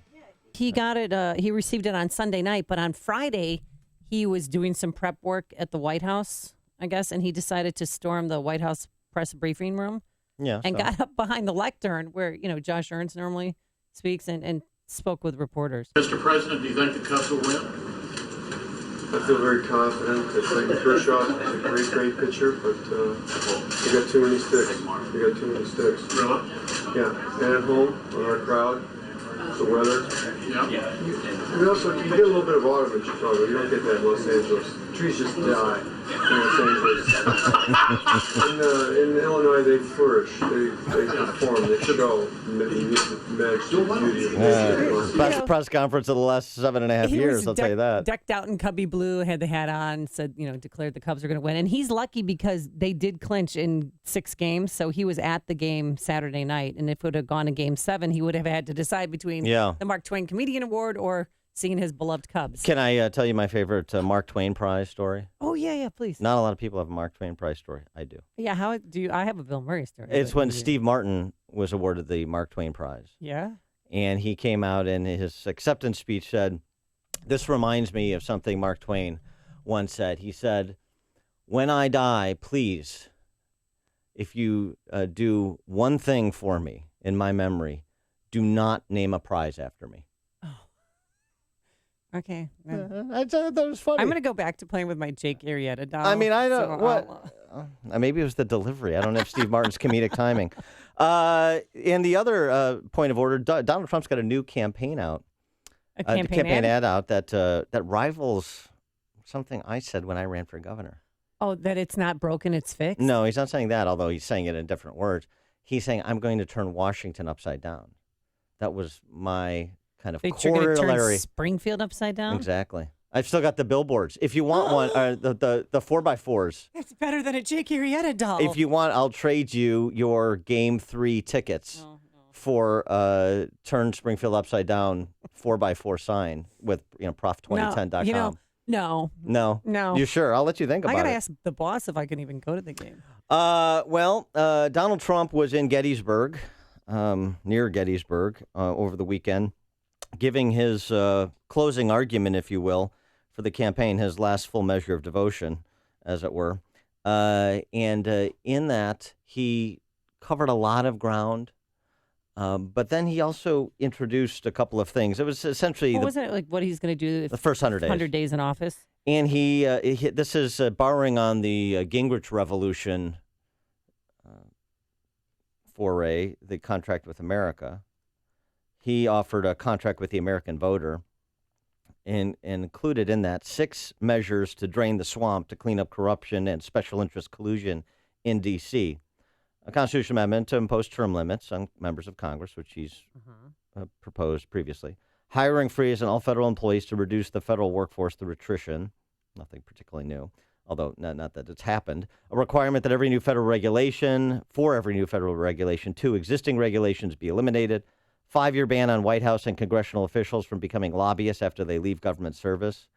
He got it. He received it on Sunday night, but on Friday, he was doing some prep work at the White House, I guess, and he decided to storm the White House press briefing room. Yeah, and got up behind the lectern where, Josh Ernst normally speaks and spoke with reporters. Mr. President, do you think the Cubs will win? I feel very confident. I think Kershaw is a great pitcher, but we got too many sticks. Really? Yeah, and at home, with our crowd, the weather. Yeah. You also, you get a little bit of autumn in Chicago. You don't get that in Los Angeles. Trees just die in Los Angeles. In Illinois, they flourish. They perform. They show magic beauty. Best press conference of the last 7.5 years, I'll tell you that. Decked out in Cubby blue, had the hat on, said, declared the Cubs are going to win. And he's lucky because they did clinch in 6 games, so he was at the game Saturday night. And if it would have gone to Game 7, he would have had to decide between the Mark Twain Comedian Award or seeing his beloved Cubs. Can I tell you my favorite Mark Twain Prize story? Oh, yeah, please. Not a lot of people have a Mark Twain Prize story. I do. Yeah, how do you? I have a Bill Murray story. It's when Steve Martin was awarded the Mark Twain Prize. Yeah? And he came out in his acceptance speech said, "This reminds me of something Mark Twain once said." He said, "When I die, please, if you do one thing for me in my memory, do not name a prize after me." Okay. I thought that was funny. I'm going to go back to playing with my Jake Arrieta doll. I mean, I don't. Maybe it was the delivery. I don't know if Steve Martin's comedic timing. And the other point of order, Donald Trump's got a new campaign out. A campaign ad out that rivals something I said when I ran for governor. Oh, that it's not broken, it's fixed? No, he's not saying that, although he's saying it in different words. He's saying, I'm going to turn Washington upside down. That was my kind of corollary. You're going to turn Springfield upside down? Exactly. I've still got the billboards. If you want one, the 4x4s. It's better than a Jake Arrieta doll. If you want, I'll trade you your Game 3 tickets for turn Springfield upside down 4x4 sign with prof2010.com. No. You sure? I'll let you think about it. I got to ask the boss if I can even go to the game. Donald Trump was in Gettysburg, near Gettysburg, over the weekend, giving his closing argument, if you will, for the campaign, his last full measure of devotion, as it were. And in that, he covered a lot of ground, but then he also introduced a couple of things. It was essentially... wasn't it like what he's going to do the first 100 days. 100 days in office? And this is borrowing on the Gingrich Revolution foray, the contract with America. He offered a contract with the American voter and included in that 6 measures to drain the swamp, to clean up corruption and special interest collusion in D.C. A constitutional amendment to impose term limits on members of Congress, which he's proposed previously. Hiring freeze on all federal employees to reduce the federal workforce through attrition. Nothing particularly new, although not that it's happened. A requirement that for every new federal regulation, 2 existing regulations be eliminated. 5-year ban on White House and congressional officials from becoming lobbyists after they leave government service.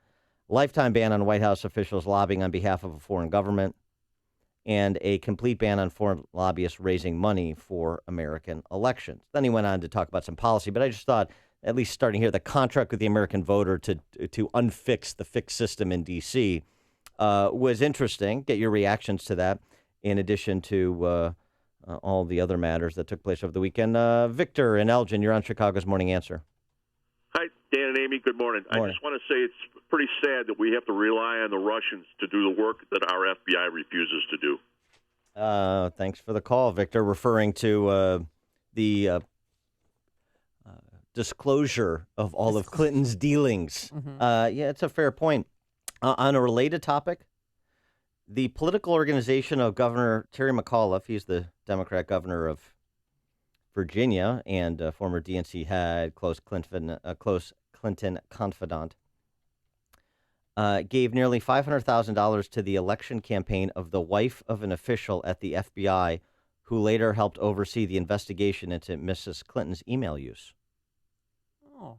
Lifetime ban on White House officials lobbying on behalf of a foreign government. And a complete ban on foreign lobbyists raising money for American elections. Then he went on to talk about some policy, but I just thought, at least starting here, the contract with the American voter to unfix the fixed system in D.C. Was interesting. Get your reactions to that, in addition to all the other matters that took place over the weekend. Victor and Elgin, you're on Chicago's Morning Answer. Hi, Dan and Amy. Good morning. I just want to say it's pretty sad that we have to rely on the Russians to do the work that our FBI refuses to do. Thanks for the call, Victor. Referring to the disclosure of all of Clinton's dealings. Yeah, it's a fair point. On a related topic, the political organization of Governor Terry McAuliffe, he's the Democrat governor of Virginia and former DNC head, close Clinton confidant, gave nearly $500,000 to the election campaign of the wife of an official at the FBI who later helped oversee the investigation into Mrs. Clinton's email use. Oh.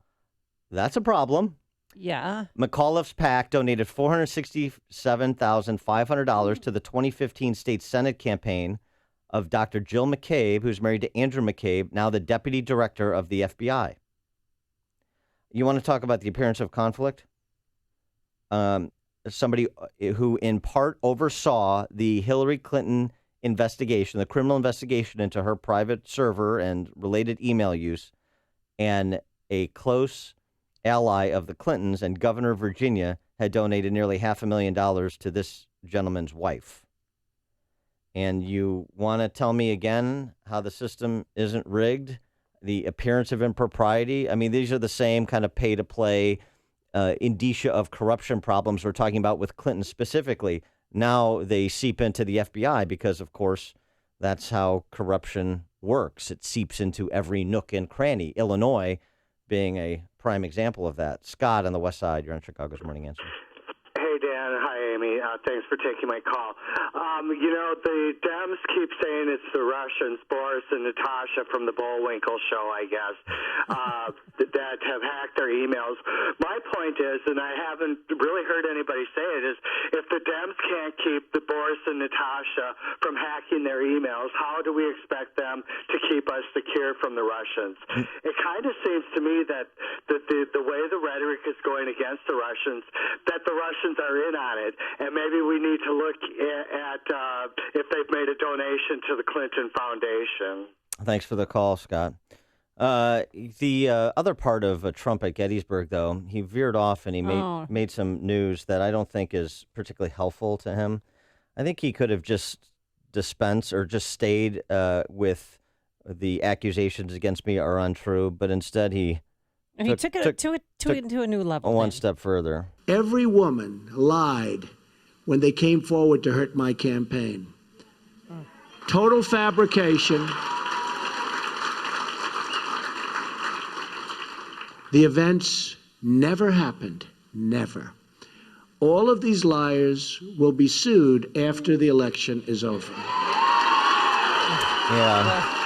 That's a problem. Yeah. McAuliffe's PAC donated $467,500 to the 2015 state Senate campaign of Dr. Jill McCabe, who's married to Andrew McCabe, now the deputy director of the FBI. You want to talk about the appearance of conflict? Somebody who in part oversaw the Hillary Clinton investigation, the criminal investigation into her private server and related email use, and a close ally of the Clintons and governor of Virginia had donated nearly $500,000 to this gentleman's wife. And you want to tell me again how the system isn't rigged? The appearance of impropriety? I mean, these are the same kind of pay-to-play indicia of corruption problems we're talking about with Clinton specifically. Now they seep into the FBI because, of course, that's how corruption works. It seeps into every nook and cranny. Illinois being a prime example of that. Scott on the West Side, you're on Chicago's Morning Answer. Hey, Dan. Hi, Amy. Thanks for taking my call. The Dems keep saying it's the Russians, Boris and Natasha from the Bullwinkle show, I guess, that have hacked their emails. My point is, and I haven't really heard anybody say it, is if the Dems can't keep the Boris and Natasha from hacking their emails, how do we expect them to keep us secure from the Russians? It kind of seems to me that the way the rhetoric is going against the Russians, that the Russians are in on it, and maybe we need to look at if they've made a donation to the Clinton Foundation. Thanks for the call, Scott. The other part of Trump at Gettysburg, though, he veered off and he made some news that I don't think is particularly helpful to him. I think he could have just dispensed or just stayed with the accusations against me are untrue, but instead he took it to a new level. One step further. Every woman lied when they came forward to hurt my campaign. Total fabrication. The events never happened. Never. All of these liars will be sued after the election is over. Yeah.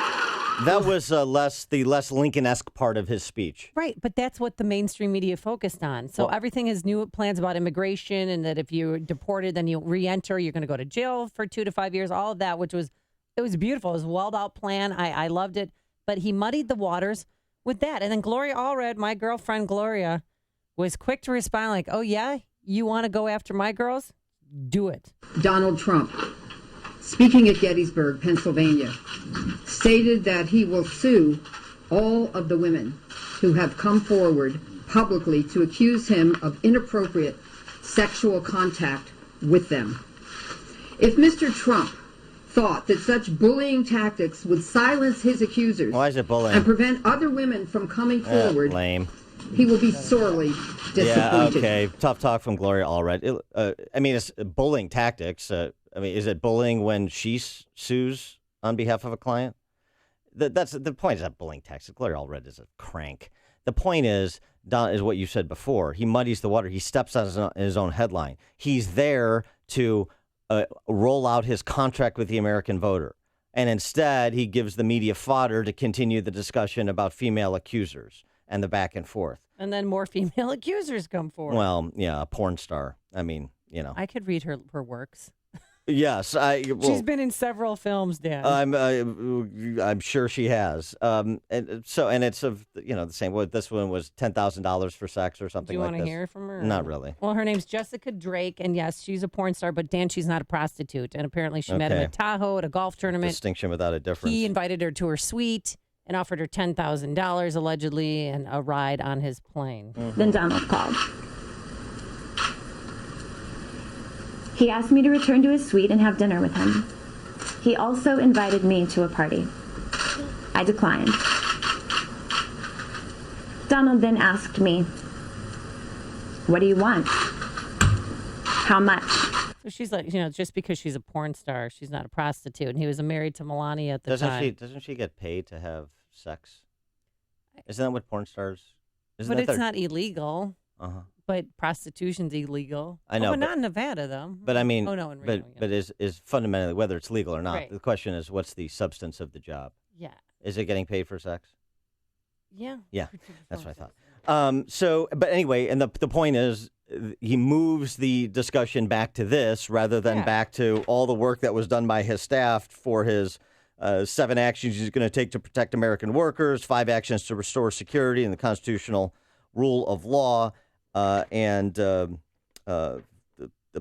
That was the less Lincoln-esque part of his speech. Right, but that's what the mainstream media focused on. So everything has new plans about immigration and that if you're deported, then you re-enter, you're going to go to jail for 2 to 5 years, all of that, it was beautiful. It was a well-out plan. I loved it. But he muddied the waters with that. And then Gloria Allred, my girlfriend Gloria, was quick to respond like, oh, yeah, you want to go after my girls? Do it. Donald Trump, speaking at Gettysburg, Pennsylvania, stated that he will sue all of the women who have come forward publicly to accuse him of inappropriate sexual contact with them. If Mr. Trump thought that such bullying tactics would silence his accusers Why is it bullying? and prevent other women from coming forward, lame. he will be sorely disappointed. Yeah, okay. Tough talk from Gloria Allred. It's bullying tactics. Is it bullying when she sues on behalf of a client? That's the point. Is that bullying tactics? Gloria Allred is a crank. The point is what you said before. He muddies the water. He steps on his own headline. He's there to roll out his contract with the American voter. And instead, he gives the media fodder to continue the discussion about female accusers and the back and forth. And then more female accusers come forward. Well, yeah, a porn star. I could read her works. Yes, she's been in several films, Dan. I'm sure she has. And it's the same. Well, this one was $10,000 for sex or something. Do you like want this. to hear from her? Not really. Well, her name's Jessica Drake, and yes, she's a porn star. But Dan, she's not a prostitute, and apparently she met him at Tahoe at a golf tournament. Distinction without a difference. He invited her to her suite and offered her $10,000 allegedly and a ride on his plane. Mm-hmm. Then Donald called. He asked me to return to his suite and have dinner with him. He also invited me to a party. I declined. Donald then asked me, "What do you want? How much?" So she's like, just because she's a porn star, she's not a prostitute. And he was married to Melania at the time. Doesn't she get paid to have sex? Isn't that what porn stars? But it's not illegal. Uh-huh. But prostitution's illegal. I know, but not in Nevada, though. But I mean, in Reno, but is fundamentally, whether it's legal or not, Right. the question is, what's the substance of the job? Yeah. Is it getting paid for sex? Yeah. Yeah, that's what I thought. But anyway, and the point is, he moves the discussion back to this rather than back to all the work that was done by his staff for his 7 actions he's going to take to protect American workers, 5 actions to restore security and the constitutional rule of law, and the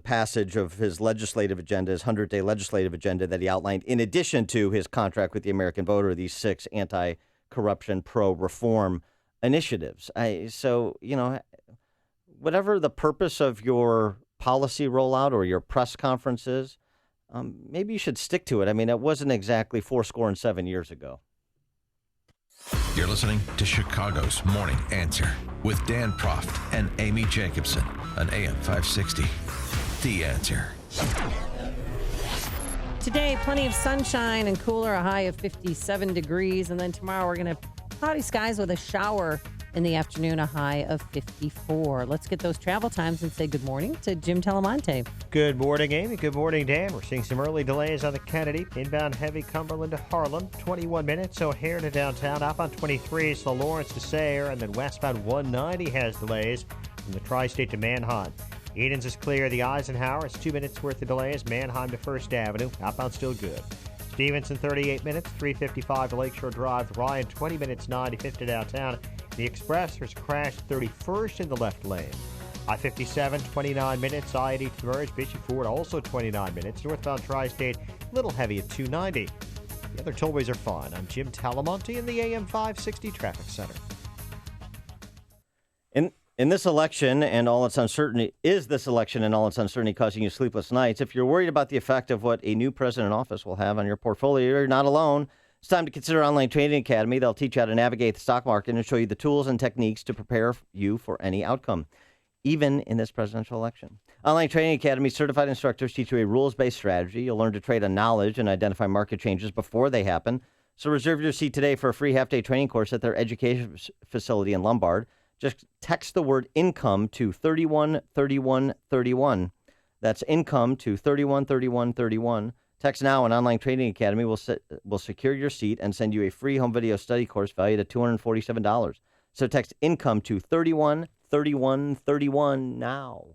passage of his legislative agenda, his 100-day legislative agenda that he outlined, in addition to his contract with the American voter, these 6 anti-corruption, pro-reform initiatives. Whatever the purpose of your policy rollout or your press conference is, maybe you should stick to it. I mean, it wasn't exactly 7 years ago. You're listening to Chicago's Morning Answer with Dan Proft and Amy Jacobson on AM 560. The Answer. Today, plenty of sunshine and cooler, a high of 57 degrees. And then tomorrow, we're going to have cloudy skies with a shower in the afternoon, a high of 54. Let's get those travel times and say good morning to Jim Telemonte. Good morning, Amy. Good morning, Dan. We're seeing some early delays on the Kennedy. Inbound heavy Cumberland to Harlem, 21 minutes. O'Hare to downtown. Up on 23 is the Lawrence to Sayre. And then westbound 190 has delays from the Tri-State to Manheim. Edens is clear. The Eisenhower is 2 minutes worth of delays. Manheim to First Avenue. Outbound still good. Stevenson, 38 minutes. 355 to Lakeshore Drive. Ryan, 20 minutes, 95 to downtown. The Express, there's a crash 31st in the left lane. I-57, 29 minutes. I-80 to merge. Bishop Ford, also 29 minutes. Northbound Tri-State, a little heavy at 290. The other tollways are fine. I'm Jim Talamonte in the AM 560 Traffic Center. In this election and all its uncertainty, causing you sleepless nights? If you're worried about the effect of what a new president in office will have on your portfolio, you're not alone. It's time to consider Online Trading Academy. They'll teach you how to navigate the stock market and show you the tools and techniques to prepare you for any outcome, even in this presidential election. Online Trading Academy certified instructors teach you a rules-based strategy. You'll learn to trade on knowledge and identify market changes before they happen. So reserve your seat today for a free half-day training course at their education facility in Lombard. Just text the word income to 313131. That's income to 313131. Text now, and Online Trading Academy will secure your seat and send you a free home video study course valued at $247. So text income to 313131 now.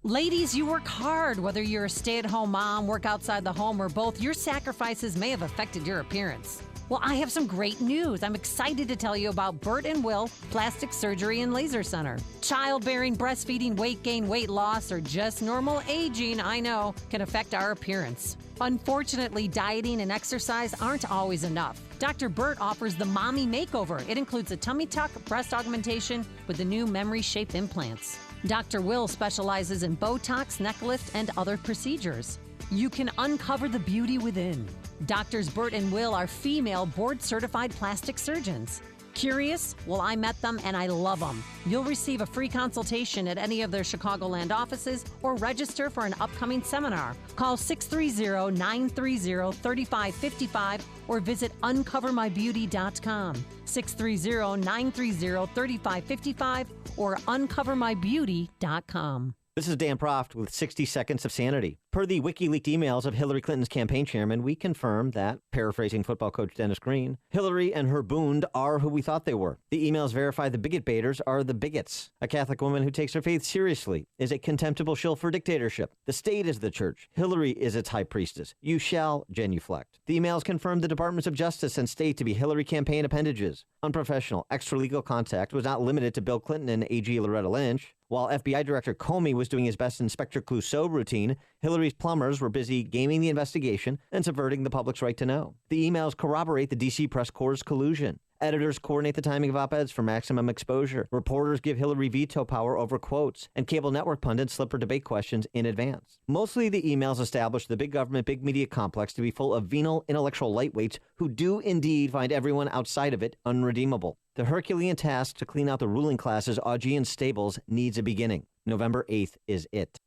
Ladies, you work hard. Whether you're a stay-at-home mom, work outside the home, or both, your sacrifices may have affected your appearance. Well, I have some great news. I'm excited to tell you about Bert and Will Plastic Surgery and Laser Center. Childbearing, breastfeeding, weight gain, weight loss, or just normal aging, I know, can affect our appearance. Unfortunately, dieting and exercise aren't always enough. Dr. Bert offers the Mommy Makeover. It includes a tummy tuck, breast augmentation with the new memory-shaped implants. Dr. Will specializes in Botox, neck lift, and other procedures. You can uncover the beauty within. Doctors Bert and Will are female board-certified plastic surgeons. Curious? Well, I met them and I love them. You'll receive a free consultation at any of their Chicagoland offices or register for an upcoming seminar. Call 630-930-3555 or visit uncovermybeauty.com. 630-930-3555 or uncovermybeauty.com. This is Dan Proft with 60 Seconds of Sanity. Per the WikiLeaks emails of Hillary Clinton's campaign chairman, we confirm that, paraphrasing football coach Dennis Green, Hillary and her Boond are who we thought they were. The emails verify the bigot baiters are the bigots. A Catholic woman who takes her faith seriously is a contemptible shill for dictatorship. The state is the church. Hillary is its high priestess. You shall genuflect. The emails confirm the Departments of Justice and State to be Hillary campaign appendages. Unprofessional, extra-legal contact was not limited to Bill Clinton and AG Loretta Lynch. While FBI Director Comey was doing his best Inspector Clouseau routine, Hillary's plumbers were busy gaming the investigation and subverting the public's right to know. The emails corroborate the D.C. press corps' collusion. Editors coordinate the timing of op-eds for maximum exposure. Reporters give Hillary veto power over quotes, and cable network pundits slip her debate questions in advance. Mostly the emails establish the big government, big media complex to be full of venal intellectual lightweights who do indeed find everyone outside of it unredeemable. The Herculean task to clean out the ruling class's Augean stables needs a beginning. November 8th is it.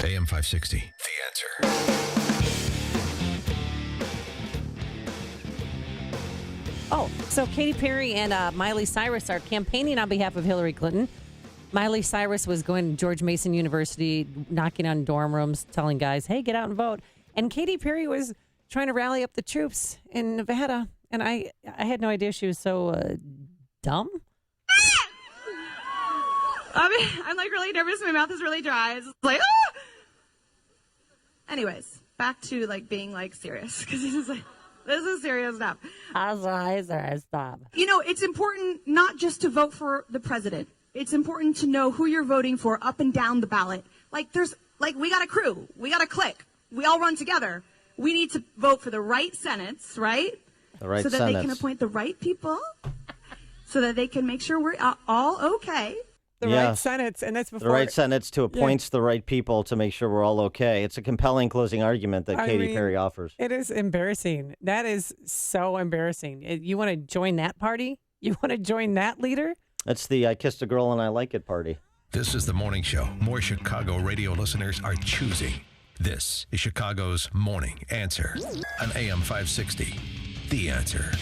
AM 560, The Answer. Oh, so Katy Perry and Miley Cyrus are campaigning on behalf of Hillary Clinton. Miley Cyrus was going to George Mason University, knocking on dorm rooms, telling guys, hey, get out and vote. And Katy Perry was trying to rally up the troops in Nevada. And I had no idea she was so dumb. I'm like really nervous. My mouth is really dry. It's like, ah! Anyways, back to like being like serious because this is serious stuff. Stop. You know, it's important not just to vote for the president. It's important to know who you're voting for up and down the ballot. Like we got a crew, we got a clique, we all run together. We need to vote for the right senates, right? The right so that senates. they can appoint the right people, so that they can make sure we're all okay. The right senates, and that's before the right senates to appoint the right people to make sure we're all okay. It's a compelling closing argument that Katy Perry offers. It is embarrassing. That is so embarrassing. You want to join that party? You want to join that leader? That's the I kissed a girl and I like it party. This is the morning show more Chicago radio listeners are choosing. This is Chicago's Morning Answer on AM 560. The Answer.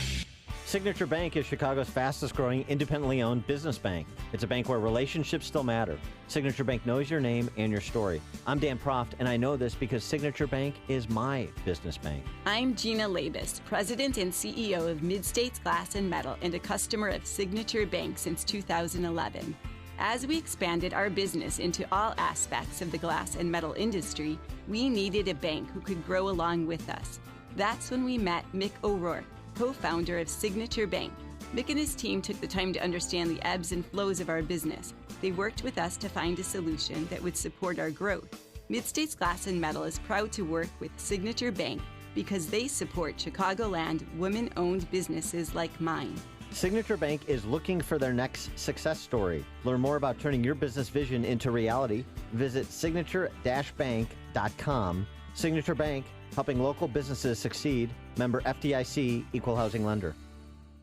Signature Bank is Chicago's fastest growing independently owned business bank. It's a bank where relationships still matter. Signature Bank knows your name and your story. I'm Dan Proft, and I know this because Signature Bank is my business bank. I'm Gina Labus, President and CEO of Mid-States Glass and Metal and a customer of Signature Bank since 2011. As we expanded our business into all aspects of the glass and metal industry, we needed a bank who could grow along with us. That's when we met Mick O'Rourke, co-founder of Signature Bank. Mick and his team took the time to understand the ebbs and flows of our business. They worked with us to find a solution that would support our growth. Mid-States Glass and Metal is proud to work with Signature Bank because they support Chicagoland women-owned businesses like mine. Signature Bank is looking for their next success story. Learn more about turning your business vision into reality. Visit signature-bank.com. Signature Bank, helping local businesses succeed. Member FDIC, Equal Housing Lender.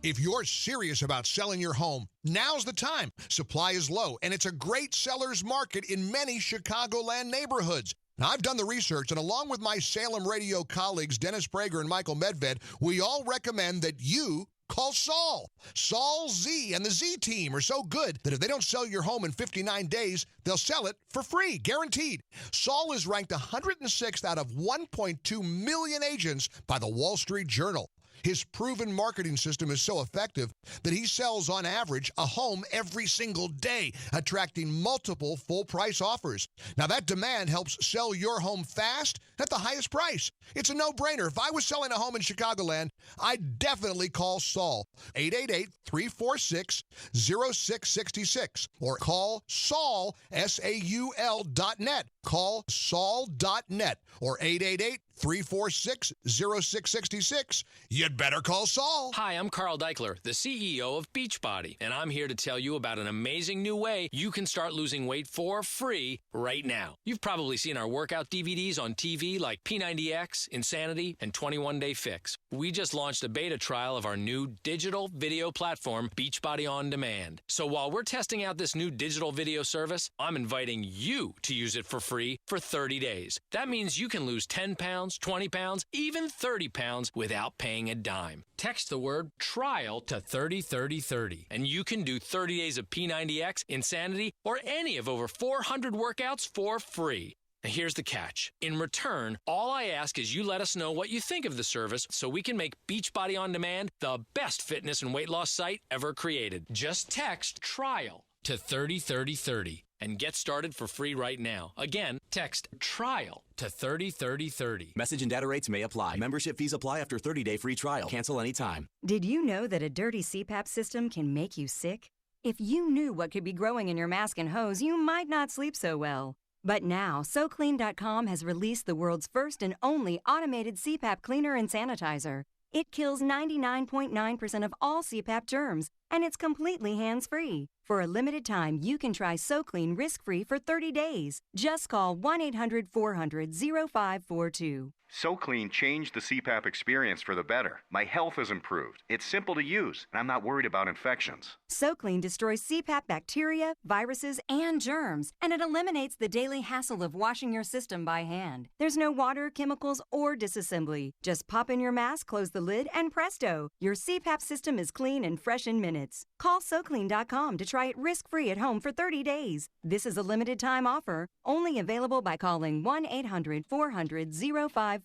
If you're serious about selling your home, now's the time. Supply is low, and it's a great seller's market in many Chicagoland neighborhoods. Now, I've done the research, and along with my Salem radio colleagues, Dennis Prager and Michael Medved, we all recommend that you call Saul. Saul Z and the Z team are so good that if they don't sell your home in 59 days, they'll sell it for free, guaranteed. Saul is ranked 106th out of 1.2 million agents by the Wall Street Journal. His proven marketing system is so effective that he sells on average a home every single day, attracting multiple full-price offers. Now, that demand helps sell your home fast at the highest price. It's a no-brainer. If I was selling a home in Chicagoland, I'd definitely call Saul. 888-346-0666 or call Saul, SAUL.net. Call Saul.net or 888-346-0666. You'd better call Saul. Hi, I'm Carl Deichler, the CEO of Beachbody, and I'm here to tell you about an amazing new way you can start losing weight for free right now. You've probably seen our workout DVDs on TV like P90X, Insanity, and 21 Day Fix. We just launched a beta trial of our new digital video platform, Beachbody On Demand. So while we're testing out this new digital video service, I'm inviting you to use it for free for 30 days. That means you can lose 10 pounds, 20 pounds, even 30 pounds without paying a dime. Text the word TRIAL to 303030, and you can do 30 days of P90X, Insanity, or any of over 400 workouts for free. Now here's the catch. In return, all I ask is you let us know what you think of the service so we can make Beachbody On Demand the best fitness and weight loss site ever created. Just text TRIAL to 303030 and get started for free right now. Again, text TRIAL to 303030. Message and data rates may apply. Membership fees apply after 30-day free trial. Cancel anytime. Did you know that a dirty CPAP system can make you sick? If you knew what could be growing in your mask and hose, you might not sleep so well. But now, SoClean.com has released the world's first and only automated CPAP cleaner and sanitizer. It kills 99.9% of all CPAP germs, and it's completely hands-free. For a limited time, you can try SoClean risk-free for 30 days. Just call 1-800-400-0542. SoClean changed the CPAP experience for the better. My health has improved. It's simple to use, and I'm not worried about infections. SoClean destroys CPAP bacteria, viruses, and germs, and it eliminates the daily hassle of washing your system by hand. There's no water, chemicals, or disassembly. Just pop in your mask, close the lid, and presto, your CPAP system is clean and fresh in minutes. Call SoClean.com to try it risk-free at home for 30 days. This is a limited time offer, only available by calling 1-800-400-0542.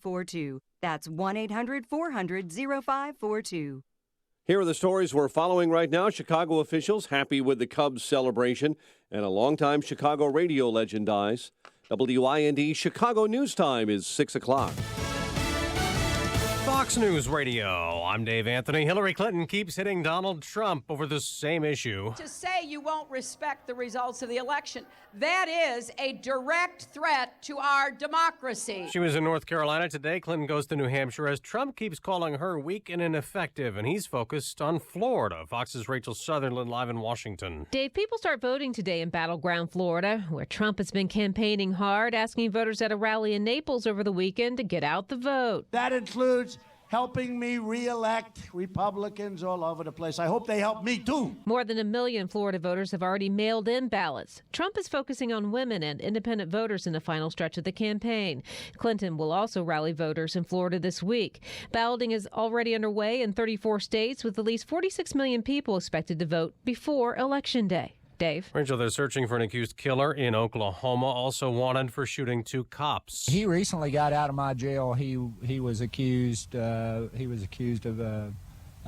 That's 1-800-400-0542. Here are the stories we're following right now. Chicago officials happy with the Cubs celebration, and a longtime Chicago radio legend dies. WIND Chicago News Time is 6 o'clock. Fox News Radio. I'm Dave Anthony. Hillary Clinton keeps hitting Donald Trump over the same issue. To say you won't respect the results of the election, that is a direct threat to our democracy. She was in North Carolina today. Clinton goes to New Hampshire as Trump keeps calling her weak and ineffective, and he's focused on Florida. Fox's Rachel Sutherland live in Washington. Dave, people start voting today in battleground Florida, where Trump has been campaigning hard, asking voters at a rally in Naples over the weekend to get out the vote. That includes helping me re-elect Republicans all over the place. I hope they help me, too. More than 1 million Florida voters have already mailed in ballots. Trump is focusing on women and independent voters in the final stretch of the campaign. Clinton will also rally voters in Florida this week. Balloting is already underway in 34 states, with at least 46 million people expected to vote before Election Day. Dave. Rachel, they're searching for an accused killer in Oklahoma, also wanted for shooting 2 cops. He recently got out of my jail. He was accused of a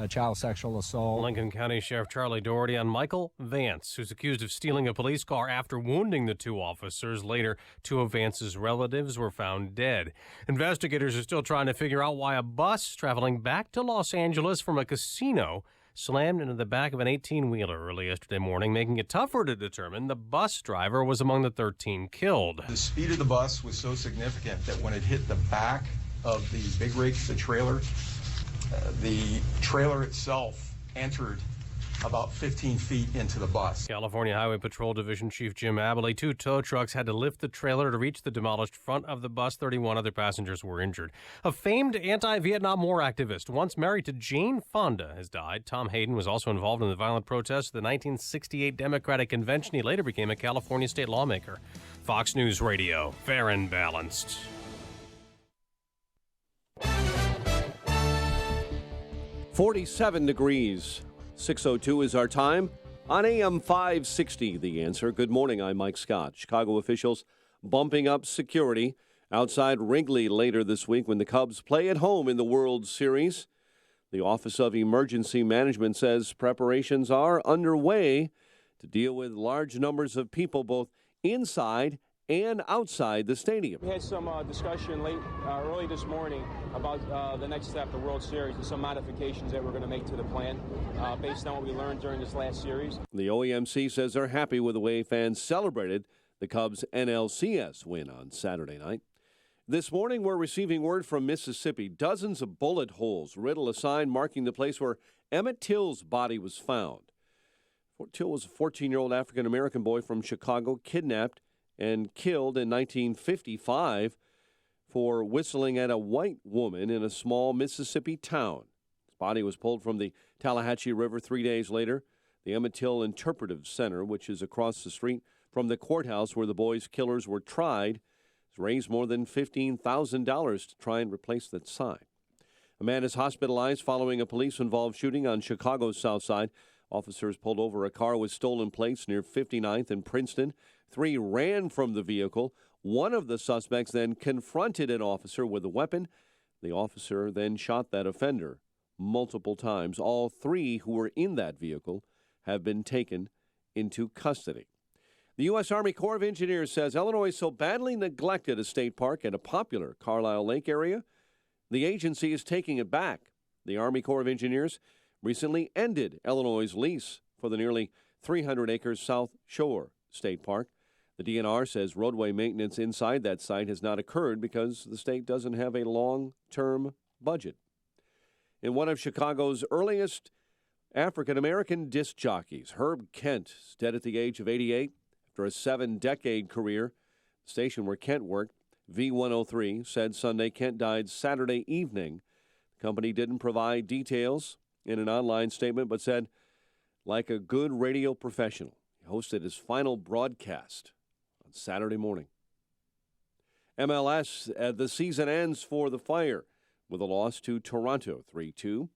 child sexual assault. Lincoln County Sheriff Charlie Doherty on Michael Vance, who's accused of stealing a police car after wounding the 2 officers. Later, 2 of Vance's relatives were found dead. Investigators are still trying to figure out why a bus traveling back to Los Angeles from a casino slammed into the back of an 18-wheeler early yesterday morning, making it tougher to determine the bus driver was among the 13 killed. The speed of the bus was so significant that when it hit the back of the big rig, the trailer itself entered about 15 feet into the bus. California Highway Patrol Division Chief Jim Abley, 2 tow trucks had to lift the trailer to reach the demolished front of the bus. 31 other passengers were injured. A famed anti-Vietnam War activist, once married to Jane Fonda, has died. Tom Hayden was also involved in the violent protests of the 1968 Democratic Convention. He later became a California state lawmaker. Fox News Radio, fair and balanced. 47 degrees. 6:02 is our time. On AM 560, The Answer. Good morning, I'm Mike Scott. Chicago officials bumping up security outside Wrigley later this week when the Cubs play at home in the World Series. The Office of Emergency Management says preparations are underway to deal with large numbers of people both inside and outside the stadium. We had some discussion early this morning about the next step, the World Series, and some modifications that we're going to make to the plan based on what we learned during this last series. The OEMC says they're happy with the way fans celebrated the Cubs' NLCS win on Saturday night. This morning, we're receiving word from Mississippi. Dozens of bullet holes riddle a sign marking the place where Emmett Till's body was found. Till was a 14-year-old African-American boy from Chicago, kidnapped and killed in 1955 for whistling at a white woman in a small Mississippi town. His body was pulled from the Tallahatchie River 3 days later. The Emmett Till Interpretive Center, which is across the street from the courthouse where the boy's killers were tried, has raised more than $15,000 to try and replace that sign. A man is hospitalized following a police-involved shooting on Chicago's South Side. Officers pulled over a car with stolen plates near 59th and Princeton. 3 ran from the vehicle. One of the suspects then confronted an officer with a weapon. The officer then shot that offender multiple times. All 3 who were in that vehicle have been taken into custody. The U.S. Army Corps of Engineers says Illinois so badly neglected a state park at a popular Carlisle Lake area, the agency is taking it back. The Army Corps of Engineers recently ended Illinois' lease for the nearly 300-acre South Shore State Park. The DNR says roadway maintenance inside that site has not occurred because the state doesn't have a long-term budget. In one of Chicago's earliest African-American disc jockeys Herb Kent is dead at the age of 88 after a 7-decade career. The station where Kent worked, V103, said Sunday Kent died Saturday evening. The company didn't provide details in an online statement, but said, like a good radio professional, he hosted his final broadcast on Saturday morning. MLS, the season ends for the Fire with a loss to Toronto, 3-2.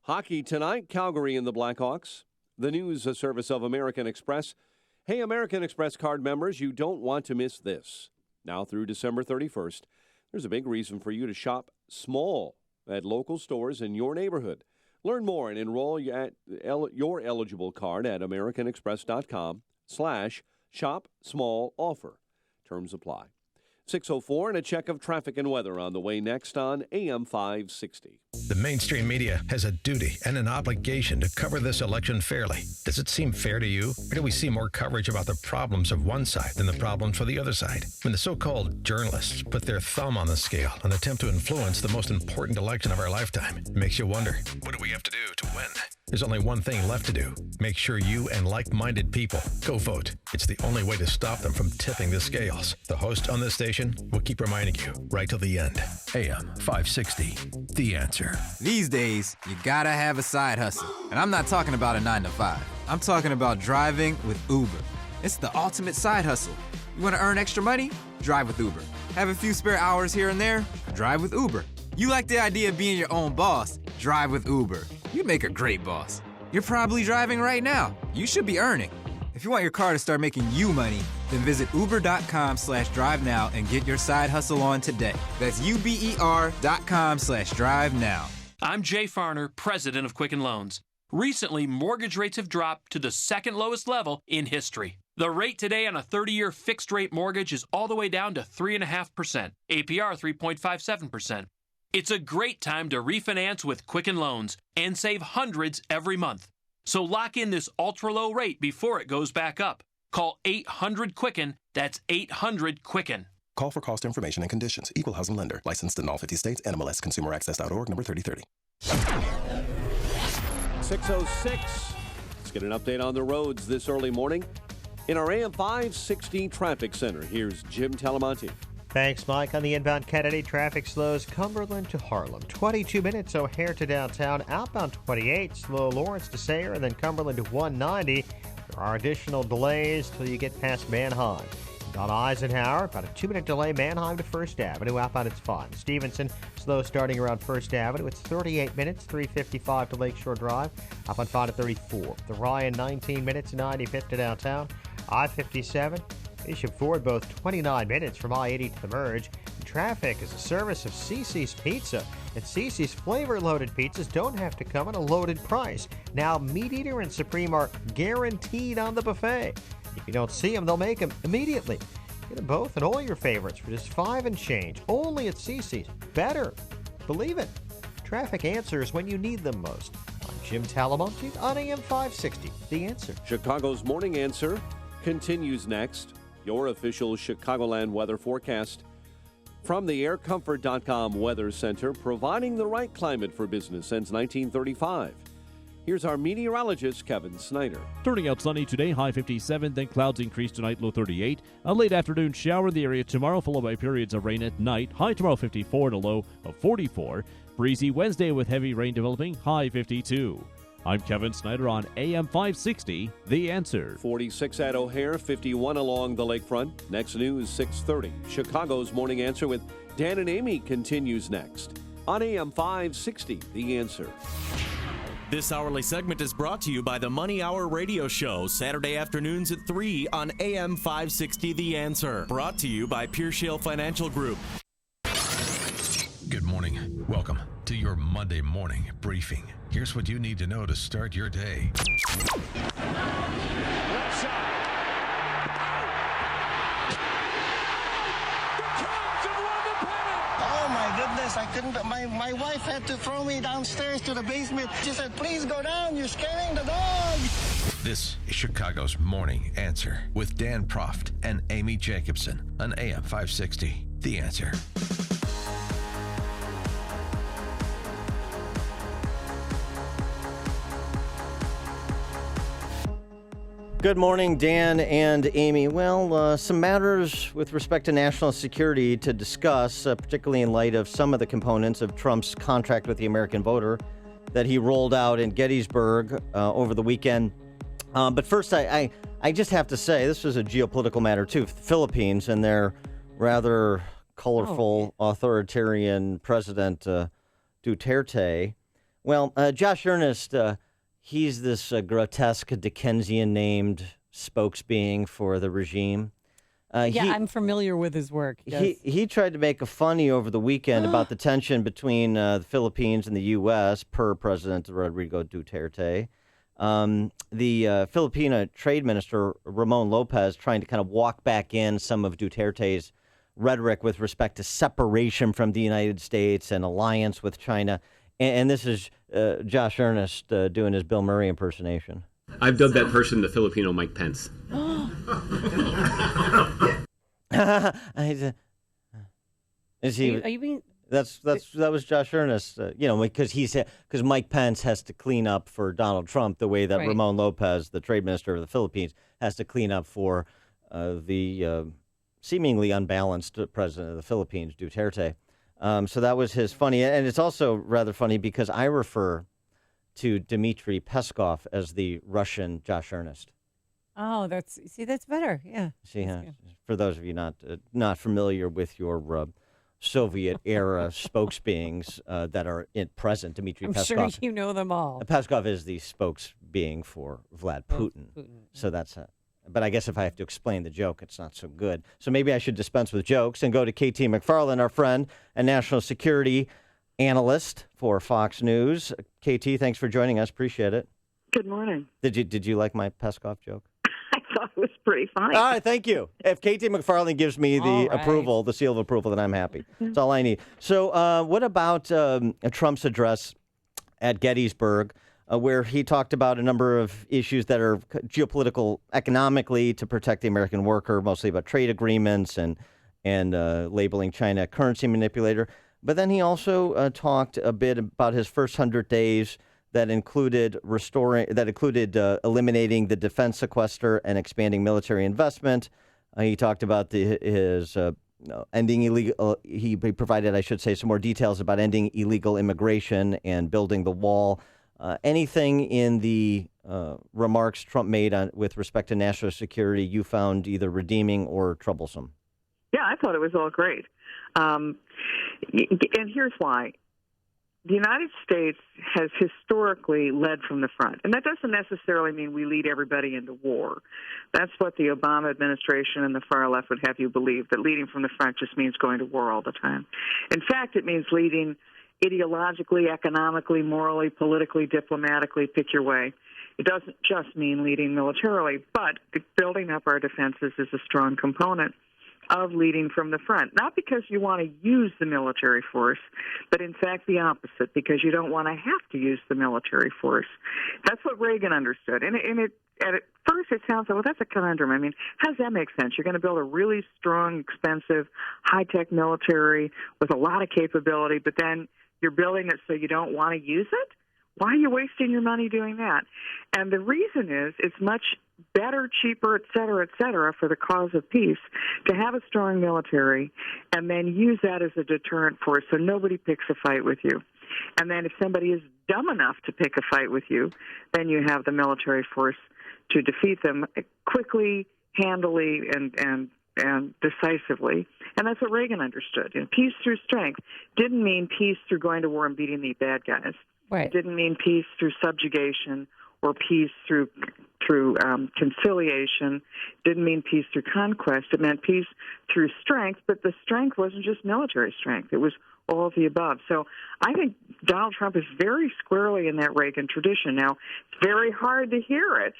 Hockey tonight, Calgary and the Blackhawks. The news service of American Express. Hey, American Express card members, you don't want to miss this. Now through December 31st, there's a big reason for you to shop small at local stores in your neighborhood. Learn more and enroll at your eligible card at americanexpress.com/shop small offer. Terms apply. 6:04 and a check of traffic and weather on the way next on AM 560. The mainstream media has a duty and an obligation to cover this election fairly. Does it seem fair to you? Or do we see more coverage about the problems of one side than the problems for the other side? When the so-called journalists put their thumb on the scale and attempt to influence the most important election of our lifetime, it makes you wonder, what do we have to do to win? There's only one thing left to do. Make sure you and like-minded people go vote. It's the only way to stop them from tipping the scales. The host on this station will keep reminding you right till the end. AM 560, The Answer. These days, you gotta have a side hustle. And I'm not talking about a 9-to-5. I'm talking about driving with Uber. It's the ultimate side hustle. You wanna earn extra money? Drive with Uber. Have a few spare hours here and there? Drive with Uber. You like the idea of being your own boss? Drive with Uber. You make a great boss. You're probably driving right now. You should be earning. If you want your car to start making you money, then visit uber.com/drive now and get your side hustle on today. That's uber.com/drive now. I'm Jay Farner, president of Quicken Loans. Recently, mortgage rates have dropped to the second lowest level in history. The rate today on a 30-year fixed-rate mortgage is all the way down to 3.5%, APR 3.57%. It's a great time to refinance with Quicken Loans and save hundreds every month. So lock in this ultra-low rate before it goes back up. Call 800-QUICKEN. That's 800-QUICKEN. Call for cost information and conditions. Equal housing lender. Licensed in all 50 states. NMLS ConsumerAccess.org. Number 3030. 6:06. Let's get an update on the roads this early morning. In our AM 560 traffic center, here's Jim Talamonte. Thanks, Mike. On the inbound Kennedy, traffic slows Cumberland to Harlem. 22 minutes O'Hare to downtown. Outbound 28, slow Lawrence to Sayre, and then Cumberland to 190. There are additional delays till you get past Manheim. On Eisenhower, about a 2-minute delay, Manheim to First Avenue. Outbound, it's fine. Stevenson, slow starting around First Avenue. It's 38 minutes, 355 to Lakeshore Drive. Outbound 5 to 34. The Ryan, 19 minutes, 95th to downtown. I-57. Bishop Ford, both 29 minutes from I-80 to the merge. Traffic is a service of Cece's Pizza. And Cece's flavor-loaded pizzas don't have to come at a loaded price. Now, Meat Eater and Supreme are guaranteed on the buffet. If you don't see them, they'll make them immediately. Get them both and all your favorites for just $5 and change. Only at Cece's. Better. Believe it. Traffic answers when you need them most. I'm Jim Talamonte on AM 560. The Answer. Chicago's Morning Answer continues next. Your official Chicagoland weather forecast from the aircomfort.com Weather Center, providing the right climate for business since 1935. Here's our meteorologist, Kevin Snyder. Starting out sunny today, high 57, then clouds increase tonight, low 38. A late afternoon shower in the area tomorrow, followed by periods of rain at night. High tomorrow 54 and a low of 44. Breezy Wednesday with heavy rain developing, high 52. I'm Kevin Snyder on AM 560, The Answer. 46 at O'Hare, 51 along the lakefront. Next news, 6:30. Chicago's Morning Answer with Dan and Amy continues next on AM 560, The Answer. This hourly segment is brought to you by the Money Hour Radio Show, Saturday afternoons at 3 on AM 560, The Answer. Brought to you by Pearshale Financial Group. Good morning. Welcome to your Monday morning briefing. Here's what you need to know to start your day. Oh my goodness, I couldn't. My wife had to throw me downstairs to the basement. She said, please go down, you're scaring the dog. This is Chicago's Morning Answer with Dan Proft and Amy Jacobson on AM 560. The Answer. 6:30 Good morning, Dan and Amy. Well, some matters with respect to national security to discuss, particularly in light of some of the components of Trump's contract with the American voter that he rolled out in Gettysburg over the weekend. But first, I just have to say, this was a geopolitical matter, too. The Philippines and their rather colorful authoritarian president, Duterte. Well, Josh Earnest, he's this grotesque Dickensian-named spokesbeing for the regime. I'm familiar with his work. Yes. He tried to make a funny over the weekend about the tension between the Philippines and the U.S. per President Rodrigo Duterte. The Filipino Trade Minister, Ramon Lopez, trying to kind of walk back in some of Duterte's rhetoric with respect to separation from the United States and alliance with China. And this is Josh Earnest doing his Bill Murray impersonation. I've dubbed that person the Filipino Mike Pence. Is he? Are you being? That was Josh Earnest. Because Mike Pence has to clean up for Donald Trump the way that Ramon Lopez, the trade minister of the Philippines, has to clean up for the seemingly unbalanced president of the Philippines, Duterte. So that was his funny. And it's also rather funny because I refer to Dmitry Peskov as the Russian Josh Earnest. Oh, that's better. Yeah. See, for those of you not familiar with your Soviet-era spokesbeings that are at present, Dmitry Peskov. I'm sure you know them all. Peskov is the spokesbeing for Vlad Putin. So that's but I guess if I have to explain the joke, it's not so good. So maybe I should dispense with jokes and go to KT McFarland, our friend and national security analyst for Fox News. KT, thanks for joining us. Appreciate it. Good morning. Did you like my Peskov joke? I thought it was pretty funny. All right, thank you. If KT McFarland gives me the approval, the seal of approval, then I'm happy. That's all I need. So what about Trump's address at Gettysburg, where he talked about a number of issues that are geopolitical economically to protect the American worker, mostly about trade agreements and labeling China a currency manipulator. But then he also talked a bit about his first 100 days that included eliminating the defense sequester and expanding military investment. He talked about his ending illegal. He provided, I should say, some more details about ending illegal immigration and building the wall. Anything in the remarks Trump made with respect to national security you found either redeeming or troublesome? Yeah, I thought it was all great. And here's why. The United States has historically led from the front. And that doesn't necessarily mean we lead everybody into war. That's what the Obama administration and the far left would have you believe, that leading from the front just means going to war all the time. In fact, it means leading ideologically, economically, morally, politically, diplomatically, pick your way. It doesn't just mean leading militarily, but building up our defenses is a strong component of leading from the front. Not because you want to use the military force, but in fact the opposite, because you don't want to have to use the military force. That's what Reagan understood. And at first it sounds like, well, that's a conundrum. I mean, how does that make sense? You're going to build a really strong, expensive, high-tech military with a lot of capability, but then you're building it so you don't want to use it? Why are you wasting your money doing that? And the reason is it's much better, cheaper, et cetera, for the cause of peace to have a strong military and then use that as a deterrent force so nobody picks a fight with you. And then if somebody is dumb enough to pick a fight with you, then you have the military force to defeat them quickly, handily, and decisively. And that's what Reagan understood. Peace through strength didn't mean peace through going to war and beating the bad guys. Right. It didn't mean peace through subjugation or peace through conciliation. Didn't mean peace through conquest. It meant peace through strength, but the strength wasn't just military strength. It was all of the above. So I think Donald Trump is very squarely in that Reagan tradition. Now, it's very hard to hear it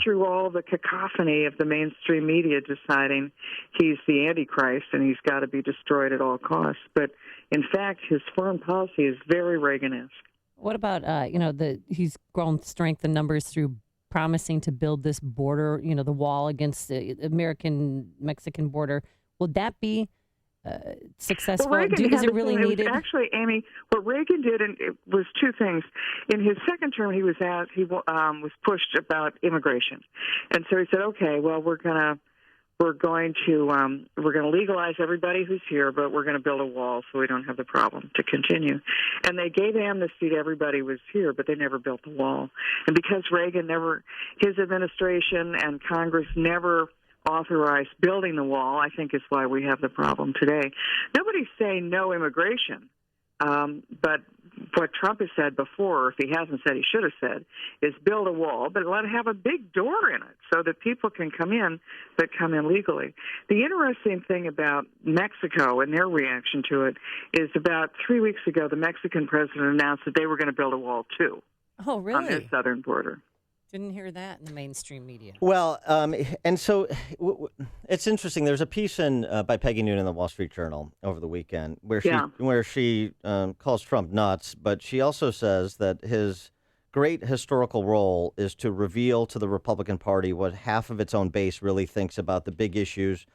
through all the cacophony of the mainstream media deciding he's the Antichrist and he's got to be destroyed at all costs. But in fact, his foreign policy is very Reagan-esque. What about, he's grown strength and numbers through promising to build this border, the wall against the American-Mexican border. Will that be successful? Well, Reagan Is had it really it was needed? actually, Amy, what Reagan did it was two things. In his second term, he was pushed about immigration, and so he said, "Okay, well, we're going to legalize everybody who's here, but we're going to build a wall so we don't have the problem to continue." And they gave amnesty to everybody who was here, but they never built the wall. And because his administration and Congress never authorized building the wall, I think is why we have the problem today. Nobody's saying no immigration, but what Trump has said before, if he hasn't said, he should have said, is build a wall, but let it have a big door in it so that people can come in, but come in legally. The interesting thing about Mexico and their reaction to it is about 3 weeks ago, the Mexican president announced that they were going to build a wall, too. Oh, really? On their southern border. Didn't hear that in the mainstream media. Well, and so it's interesting. There's a piece by Peggy Noonan in the Wall Street Journal over the weekend where she calls Trump nuts, but she also says that his great historical role is to reveal to the Republican Party what half of its own base really thinks about the big issues.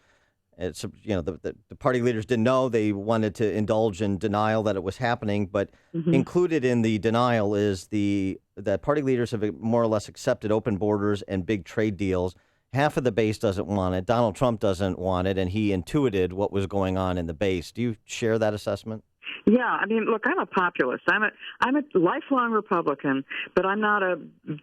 It's, the party leaders didn't know. They wanted to indulge in denial that it was happening, but included in the denial is that party leaders have more or less accepted open borders and big trade deals. Half of the base doesn't want it. Donald Trump doesn't want it, and he intuited what was going on in the base. Do you share that assessment? Yeah, I mean, look, I'm a populist. I'm a lifelong Republican, but I'm not a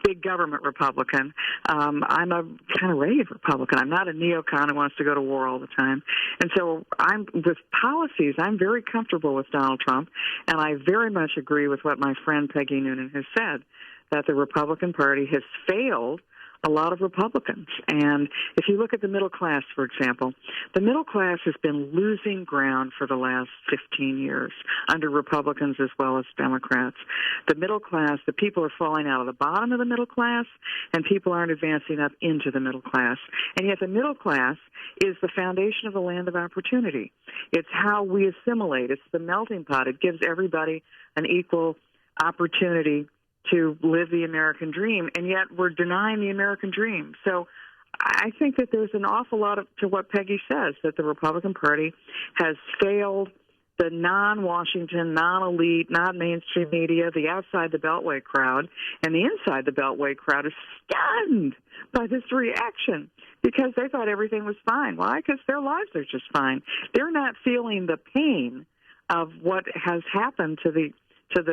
big government Republican. I'm a kind of rated Republican. I'm not a neocon who wants to go to war all the time. And so with policies, I'm very comfortable with Donald Trump, and I very much agree with what my friend Peggy Noonan has said, that the Republican Party has failed a lot of Republicans. And if you look at the middle class, for example, the middle class has been losing ground for the last 15 years under Republicans as well as Democrats. The middle class, the people are falling out of the bottom of the middle class, and people aren't advancing up into the middle class. And yet the middle class is the foundation of the land of opportunity. It's how we assimilate. It's the melting pot. It gives everybody an equal opportunity to live the American dream, and yet we're denying the American dream. So I think that there's an awful lot to what Peggy says, that the Republican Party has failed the non-Washington, non-elite, non-mainstream media, the outside the Beltway crowd, and the inside the Beltway crowd is stunned by this reaction because they thought everything was fine. Why? Because their lives are just fine. They're not feeling the pain of what has happened to the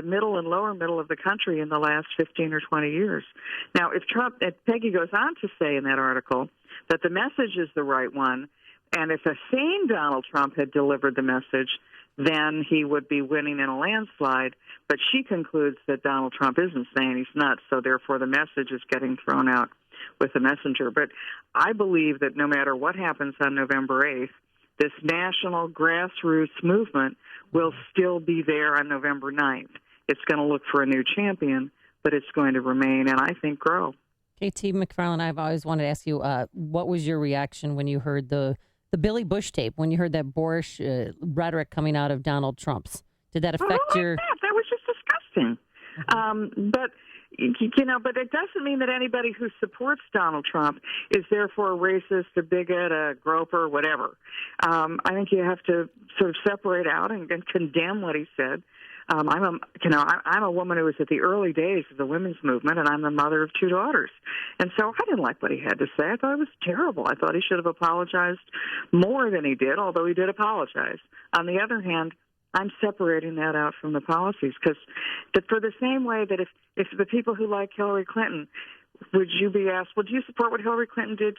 middle and lower middle of the country in the last 15 or 20 years. Now, if Peggy goes on to say in that article that the message is the right one, and if a sane Donald Trump had delivered the message, then he would be winning in a landslide. But she concludes that Donald Trump isn't sane, he's nuts, so therefore the message is getting thrown out with the messenger. But I believe that no matter what happens on November 8th, this national grassroots movement will still be there on November 9th. It's going to look for a new champion, but it's going to remain and I think grow. KT McFarland, I've always wanted to ask you, what was your reaction when you heard the Billy Bush tape, when you heard that boorish rhetoric coming out of Donald Trump's? Did that affect your... That was just disgusting. But it doesn't mean that anybody who supports Donald Trump is therefore a racist, a bigot, a groper, whatever. I think you have to sort of separate out and condemn what he said. I'm a woman who was at the early days of the women's movement, and I'm the mother of 2 daughters. And so I didn't like what he had to say. I thought it was terrible. I thought he should have apologized more than he did, although he did apologize. On the other hand, I'm separating that out from the policies because for the same way that if the people who like Hillary Clinton, would you be asked, well, do you support what Hillary Clinton did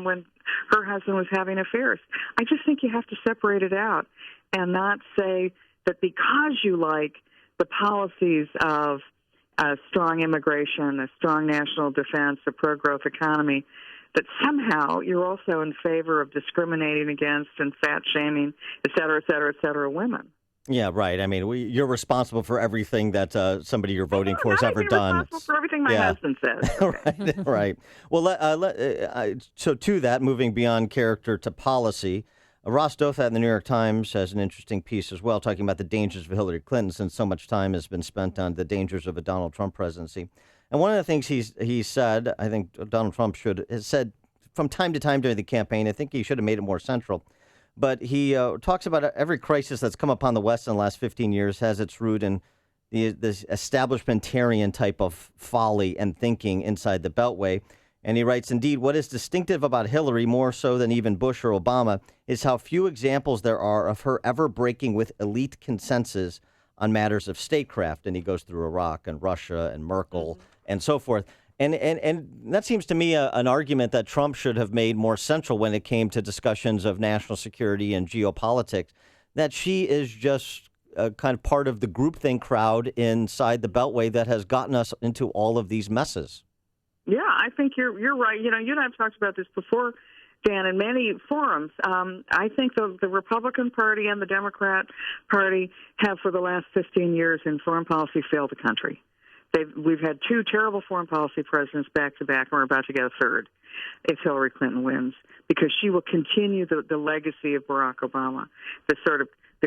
when her husband was having affairs? I just think you have to separate it out and not say that because you like the policies of strong immigration, a strong national defense, a pro-growth economy, that somehow you're also in favor of discriminating against and fat-shaming, et cetera, women. Yeah, right. I mean, you're responsible for everything that somebody you're voting for has ever done. I'm responsible for everything my husband says. Right. Well, so to that, moving beyond character to policy, Ross Douthat in the New York Times has an interesting piece as well, talking about the dangers of Hillary Clinton, since so much time has been spent on the dangers of a Donald Trump presidency. And one of the things he said, I think Donald Trump has said from time to time during the campaign, I think he should have made it more central, But he talks about every crisis that's come upon the West in the last 15 years has its root in this establishmentarian type of folly and thinking inside the Beltway. And he writes, indeed, what is distinctive about Hillary, more so than even Bush or Obama, is how few examples there are of her ever breaking with elite consensus on matters of statecraft. And he goes through Iraq and Russia and Merkel and so forth. And that seems to me an argument that Trump should have made more central when it came to discussions of national security and geopolitics, that she is just kind of part of the groupthink crowd inside the Beltway that has gotten us into all of these messes. Yeah, I think you're right. You and I have talked about this before, Dan, in many forums. I think the Republican Party and the Democrat Party have, for the last 15 years in foreign policy, failed the country. We've had two terrible foreign policy presidents back to back, and we're about to get a third if Hillary Clinton wins, because she will continue the legacy of Barack Obama, the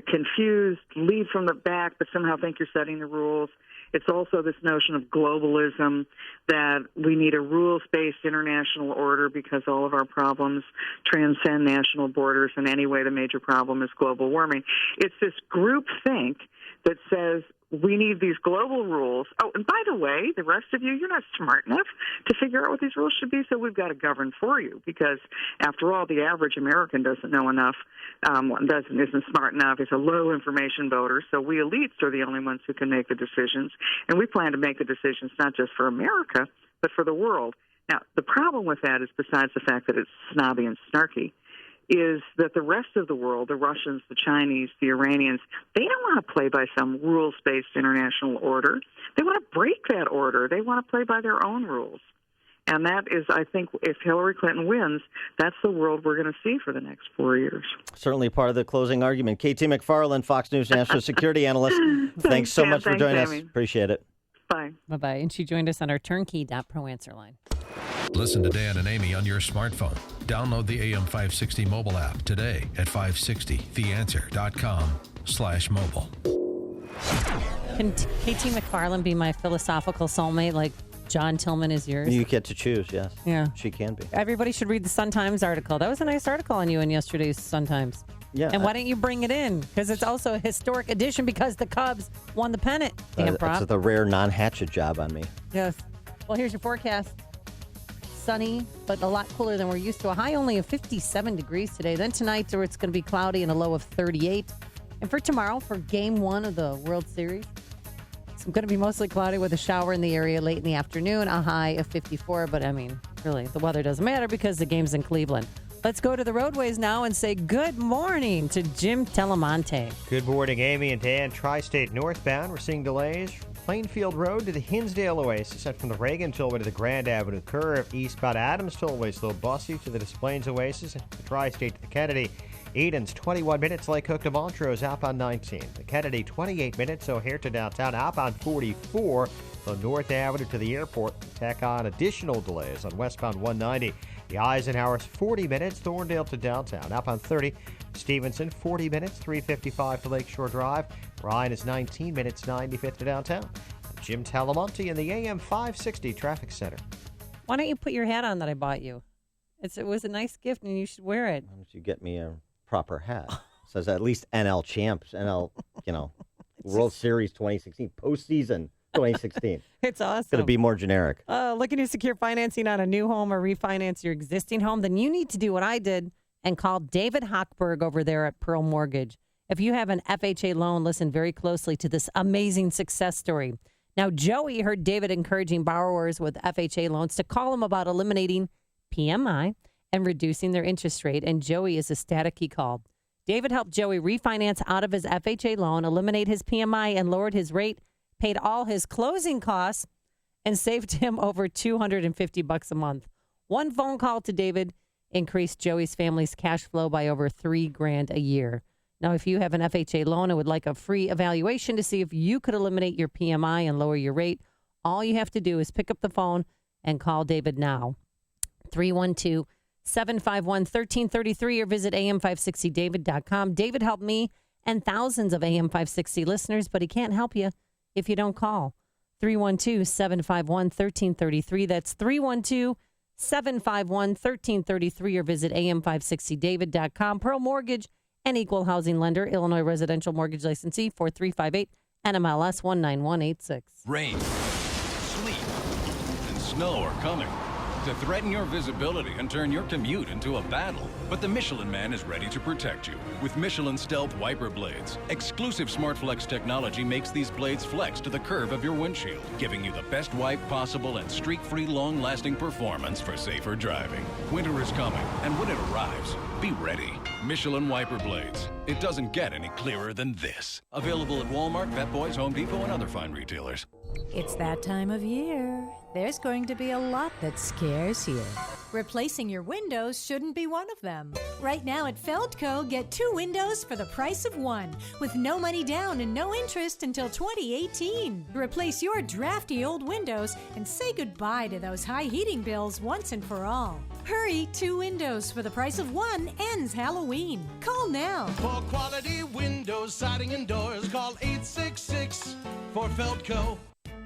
confused, lead from the back, but somehow think you're setting the rules. It's also this notion of globalism, that we need a rules-based international order because all of our problems transcend national borders, and anyway, the major problem is global warming. It's this group think that says we need these global rules. Oh, and by the way, the rest of you're not smart enough to figure out what these rules should be, so we've got to govern for you, because after all, the average American doesn't know enough, isn't smart enough, is a low information voter, so we elites are the only ones who can make the decisions, and we plan to make the decisions not just for America, but for the world. Now, the problem with that is, besides the fact that it's snobby and snarky, is that the rest of the world, the Russians, the Chinese, the Iranians, they don't want to play by some rules-based international order. They want to break that order. They want to play by their own rules. And that is, I think, if Hillary Clinton wins, that's the world we're going to see for the next 4 years. Certainly part of the closing argument. KT McFarland, Fox News national security analyst. Thanks so much for joining us. Appreciate it. Bye. Bye-bye. And she joined us on our turnkey.pro answer line. Listen to Dan and Amy on your smartphone. Download the AM560 mobile app today at 560theanswer.com/mobile. Can KT McFarland be my philosophical soulmate like John Tillman is yours? You get to choose, yes. Yeah. She can be. Everybody should read the Sun-Times article. That was a nice article on you in yesterday's Sun-Times. Yeah. And why don't you bring it in? Because it's also a historic edition because the Cubs won the pennant. Damn prop. That's the rare non-hatchet job on me. Yes. Well, here's your forecast. Sunny, but a lot cooler than we're used to. A high only of 57 degrees today. Then tonight, it's going to be cloudy and a low of 38. And for tomorrow, for Game 1 of the World Series, it's going to be mostly cloudy with a shower in the area late in the afternoon, a high of 54. But, I mean, really, the weather doesn't matter because the game's in Cleveland. Let's go to the roadways now and say good morning to Jim Telemonte. Good morning, Amy and Dan. Tri-State northbound, we're seeing delays from Plainfield Road to the Hinsdale Oasis, and from the Reagan Tollway to the Grand Avenue curve. Eastbound Adams Tollway slow bussy to the Des Plaines Oasis, and the Tri-State to the Kennedy. Eden's 21 minutes, Lake Hook to Montrose, outbound 19. The Kennedy 28 minutes, O'Hare to downtown, outbound 44. On North Avenue to the airport, tack on additional delays on westbound 190. The Eisenhower's 40 minutes, Thorndale to downtown, outbound 30. Stevenson 40 minutes, 355 to Lakeshore Drive. Ryan is 19 minutes, 95th to downtown. Jim Talamonte in the AM 560 Traffic Center. Why don't you put your hat on that I bought you? It was a nice gift and you should wear it. Why don't you get me a proper hat? It says at least NL champs, NL, World Series 2016, postseason 2016. It's awesome. It's going to be more generic. Looking to secure financing on a new home or refinance your existing home? Then you need to do what I did and call David Hochberg over there at Pearl Mortgage. If you have an FHA loan, listen very closely to this amazing success story. Now, Joey heard David encouraging borrowers with FHA loans to call him about eliminating PMI and reducing their interest rate, and Joey is ecstatic he called. David helped Joey refinance out of his FHA loan, eliminate his PMI, and lowered his rate, paid all his closing costs, and saved him over $250 a month. One phone call to David increased Joey's family's cash flow by over $3,000 a year. Now, if you have an FHA loan and would like a free evaluation to see if you could eliminate your PMI and lower your rate, all you have to do is pick up the phone and call David now. 312-751-1333 or visit am560david.com. David helped me and thousands of AM560 listeners, but he can't help you if you don't call. 312-751-1333. That's 751-1333 or visit am560david.com. Pearl Mortgage, an equal housing lender, Illinois residential mortgage licensee 4358 NMLS 19186. Rain, sleet, and snow are coming to threaten your visibility and turn your commute into a battle. But the Michelin Man is ready to protect you with Michelin Stealth Wiper Blades. Exclusive SmartFlex technology makes these blades flex to the curve of your windshield, giving you the best wipe possible and streak-free, long-lasting performance for safer driving. Winter is coming, and when it arrives, be ready. Michelin Wiper Blades. It doesn't get any clearer than this. Available at Walmart, Pep Boys, Home Depot, and other fine retailers. It's that time of year. There's going to be a lot that scares you. Replacing your windows shouldn't be one of them. Right now at Feldco, get 2 windows for the price of 1, with no money down and no interest until 2018. Replace your drafty old windows and say goodbye to those high heating bills once and for all. Hurry, 2 windows for the price of 1 ends Halloween. Call now. For quality windows, siding, and doors, call 866 for Feldco.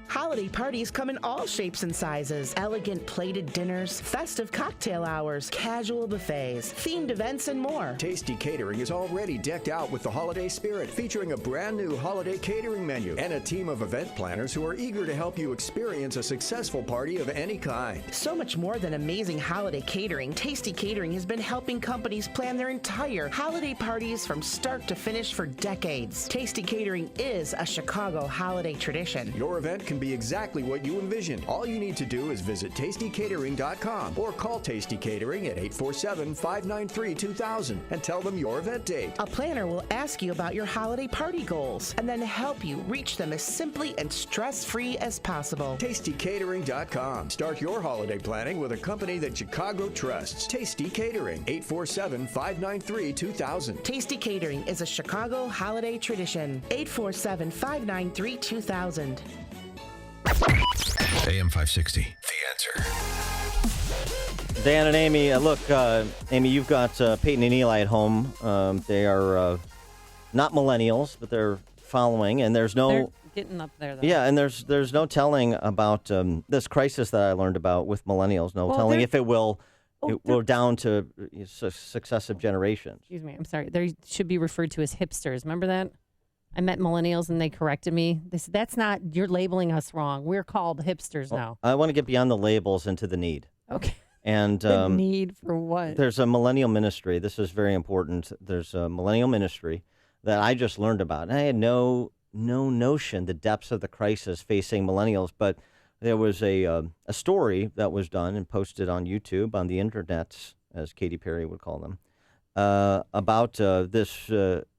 Holiday parties come in all shapes and sizes. Elegant plated dinners, festive cocktail hours, casual buffets, themed events, and more. Tasty Catering is already decked out with the holiday spirit, featuring a brand new holiday catering menu and a team of event planners who are eager to help you experience a successful party of any kind. So much more than amazing holiday catering, Tasty Catering has been helping companies plan their entire holiday parties from start to finish for decades. Tasty Catering is a Chicago holiday tradition. Your event can be exactly what you envisioned. All you need to do is visit tastycatering.com or call Tasty Catering at 847-593-2000 and tell them your event date. A planner will ask you about your holiday party goals and then help you reach them as simply and stress-free as possible. tastycatering.com. Start your holiday planning with a company that Chicago trusts. Tasty Catering, 847-593-2000. Tasty Catering is a Chicago holiday tradition. 847-593-2000. AM 560, The Answer. Dan and Amy, look, Amy, you've got Peyton and Eli at home. They are not millennials, but they're following, and there's no... They're getting up there, though. Yeah, and there's no telling about this crisis that I learned about with millennials. No telling if it will... It will down to successive generations. Excuse me, I'm sorry. They should be referred to as hipsters. Remember that? I met millennials and they corrected me. They said, that's not, you're labeling us wrong. We're called hipsters now. I want to get beyond the labels into the need. Okay. And the need for what? There's a millennial ministry. This is very important. There's a millennial ministry that I just learned about. And I had no notion the depths of the crisis facing millennials, but there was a story that was done and posted on YouTube, on the internets, as Katy Perry would call them, about this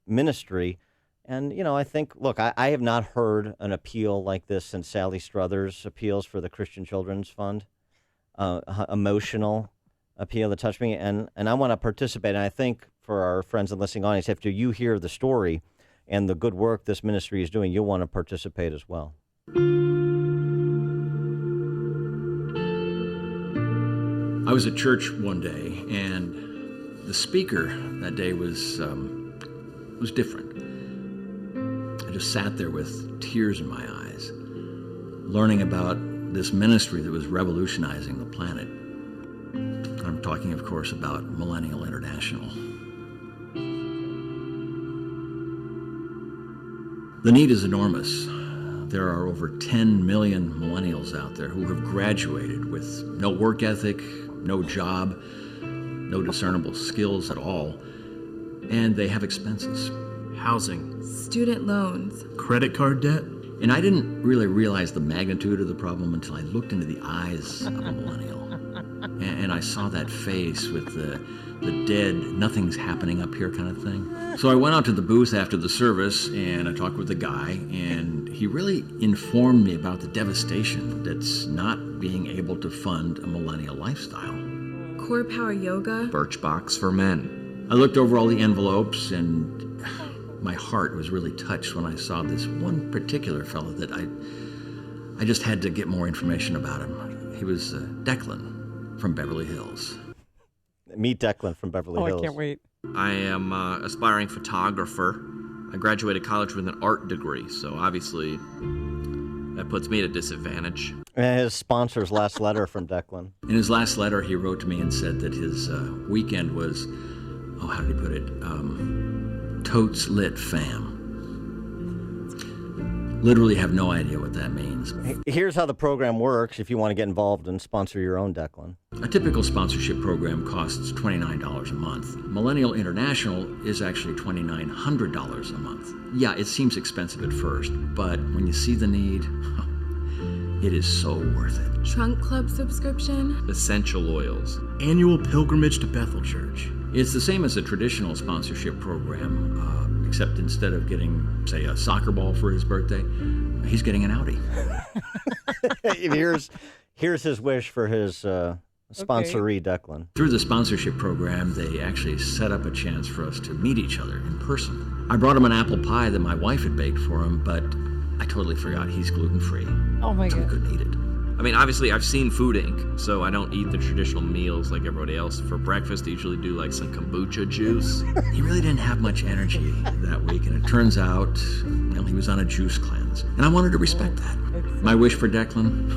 ministry. And, you know, I think, look, I have not heard an appeal like this since Sally Struthers' appeals for the Christian Children's Fund, emotional appeal that touched me. And I want to participate. And I think for our friends and listening audience, after you hear the story and the good work this ministry is doing, you'll want to participate as well. I was at church one day, and the speaker that day was different. I just sat there with tears in my eyes, learning about this ministry that was revolutionizing the planet. I'm talking, of course, about Millennial International. The need is enormous. There are over 10 million millennials out there who have graduated with no work ethic, no job, no discernible skills at all, and they have expenses. Housing, student loans, credit card debt. And I didn't really realize the magnitude of the problem until I looked into the eyes of a millennial. And I saw that face with the dead, nothing's happening up here kind of thing. So I went out to the booth after the service and I talked with the guy, and he really informed me about the devastation that's not being able to fund a millennial lifestyle. Core Power Yoga, Birchbox for Men. I looked over all the envelopes and my heart was really touched when I saw this one particular fellow that I just had to get more information about him. He was Declan from Beverly Hills. Meet Declan from Beverly Hills. I can't wait. I am an aspiring photographer. I graduated college with an art degree, so obviously that puts me at a disadvantage. His sponsor's last letter from Declan. In his last letter, he wrote to me and said that his weekend was, how did he put it? Totes lit fam. Literally have no idea what that means. Here's how the program works if you want to get involved and sponsor your own, Declan. A typical sponsorship program costs $29 a month. Millennial International is actually $2,900 a month. Yeah, it seems expensive at first, but when you see the need, it is so worth it. Trunk club subscription. Essential oils. Annual pilgrimage to Bethel Church. It's the same as a traditional sponsorship program, except instead of getting, say, a soccer ball for his birthday, he's getting an Audi. Here's his wish for his sponsoree, Declan. Through the sponsorship program, they actually set up a chance for us to meet each other in person. I brought him an apple pie that my wife had baked for him, but I totally forgot he's gluten-free. Oh, my God. I couldn't eat it. I mean, obviously, I've seen Food Inc., so I don't eat the traditional meals like everybody else. For breakfast, I usually do like some kombucha juice. He really didn't have much energy that week, and it turns out, he was on a juice cleanse. And I wanted to respect that. My wish for Declan,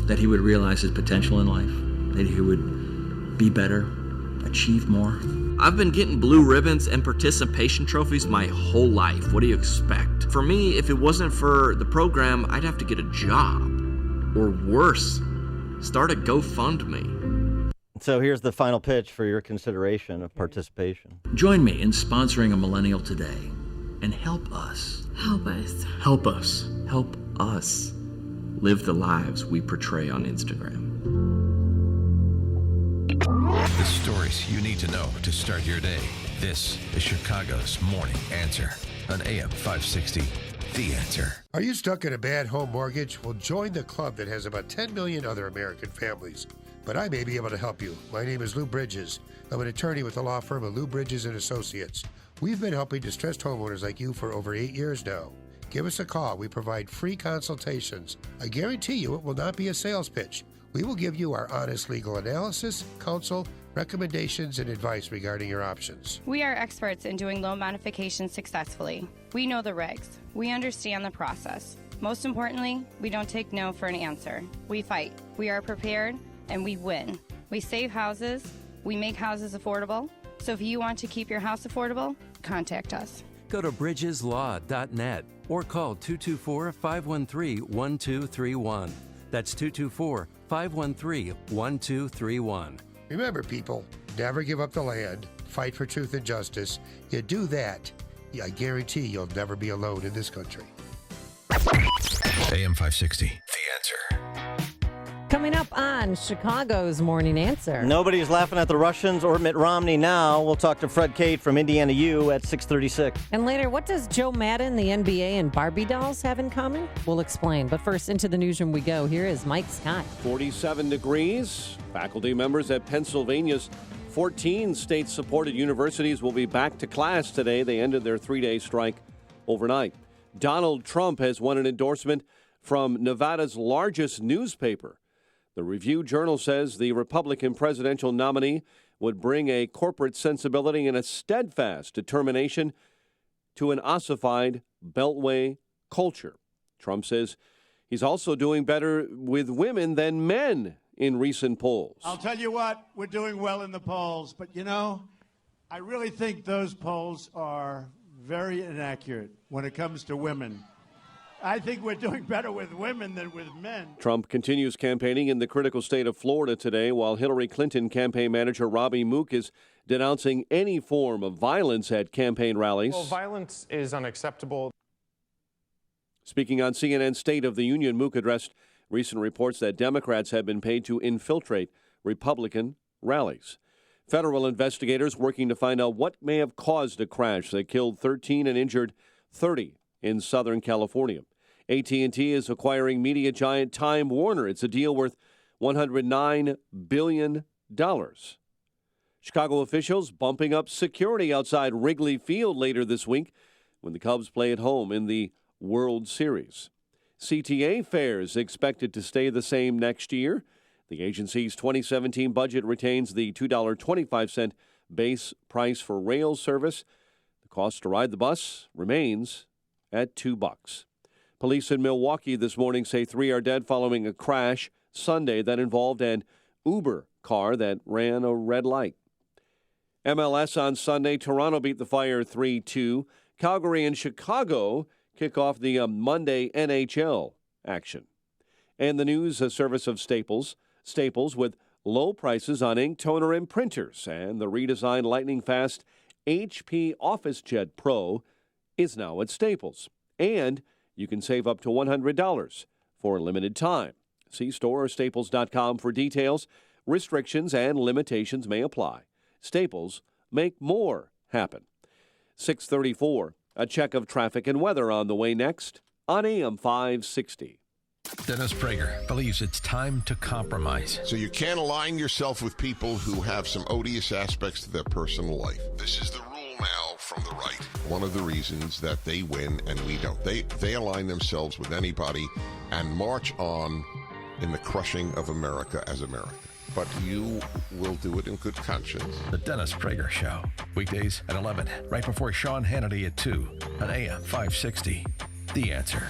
that he would realize his potential in life, that he would be better, achieve more. I've been getting blue ribbons and participation trophies my whole life. What do you expect? For me, if it wasn't for the program, I'd have to get a job. Or worse, start a GoFundMe. So here's the final pitch for your consideration of participation. Join me in sponsoring a millennial today and help us. Help us. Help us. Help us live the lives we portray on Instagram. The stories you need to know to start your day. This is Chicago's Morning Answer on AM 560. The Answer. Are you stuck in a bad home mortgage? Well, join the club that has about 10 million other American families. But I may be able to help you. My name is Lou Bridges. I'm an attorney with the law firm of Lou Bridges and Associates. We've been helping distressed homeowners like you for over 8 years now. Give us a call. We provide free consultations. I guarantee you it will not be a sales pitch. We will give you our honest legal analysis, counsel, recommendations, and advice regarding your options. We are experts in doing loan modifications successfully. We know the regs. We understand the process. Most importantly, we don't take no for an answer. We fight. We are prepared, and we win. We save houses. We make houses affordable. So if you want to keep your house affordable, contact us. Go to bridgeslaw.net or call 224-513-1231. That's 224-513-1231. Remember, people, never give up the land. Fight for truth and justice. You do that, I guarantee you'll never be alone in this country. AM 560. The Answer. Coming up on Chicago's Morning Answer. Nobody's laughing at the Russians or Mitt Romney now. We'll talk to Fred Cate from Indiana U at 6:36. And later, what does Joe Madden, the NBA, and Barbie dolls have in common? We'll explain. But first, into the newsroom we go. Here is Mike Scott. 47 degrees. Faculty members at Pennsylvania's 14 state-supported universities will be back to class today. They ended their 3-day strike overnight. Donald Trump has won an endorsement from Nevada's largest newspaper. The Review-Journal says the Republican presidential nominee would bring a corporate sensibility and a steadfast determination to an ossified Beltway culture. Trump says he's also doing better with women than men in recent polls. I'll tell you what, we're doing well in the polls, but I really think those polls are very inaccurate when it comes to women. I think we're doing better with women than with men. Trump continues campaigning in the critical state of Florida today, while Hillary Clinton campaign manager Robbie Mook is denouncing any form of violence at campaign rallies. Well, violence is unacceptable. Speaking on CNN's State of the Union, Mook addressed recent reports that Democrats have been paid to infiltrate Republican rallies. Federal investigators working to find out what may have caused a crash that killed 13 and injured 30 in Southern California. AT&T is acquiring media giant Time Warner. It's a deal worth $109 billion. Chicago officials bumping up security outside Wrigley Field later this week when the Cubs play at home in the World Series. CTA fares expected to stay the same next year. The agency's 2017 budget retains the $2.25 base price for rail service. The cost to ride the bus remains at $2. Police in Milwaukee this morning say 3 are dead following a crash Sunday that involved an Uber car that ran a red light. MLS on Sunday, Toronto beat the Fire 3-2. Calgary and Chicago kick off the Monday NHL action. And the news, a service of Staples. Staples with low prices on ink, toner, and printers. And the redesigned lightning-fast HP OfficeJet Pro is now at Staples. And you can save up to $100 for a limited time. See store or staples.com for details. Restrictions and limitations may apply. Staples, make more happen. 6:34, a check of traffic and weather on the way next on AM 560. Dennis Prager believes it's time to compromise. So you can't align yourself with people who have some odious aspects to their personal life. This is the rule now from the right. One of the reasons that they win and we don't. They align themselves with anybody and march on in the crushing of America as America. But you will do it in good conscience. The Dennis Prager Show. Weekdays at 11, right before Sean Hannity at 2 on AM 560. The Answer.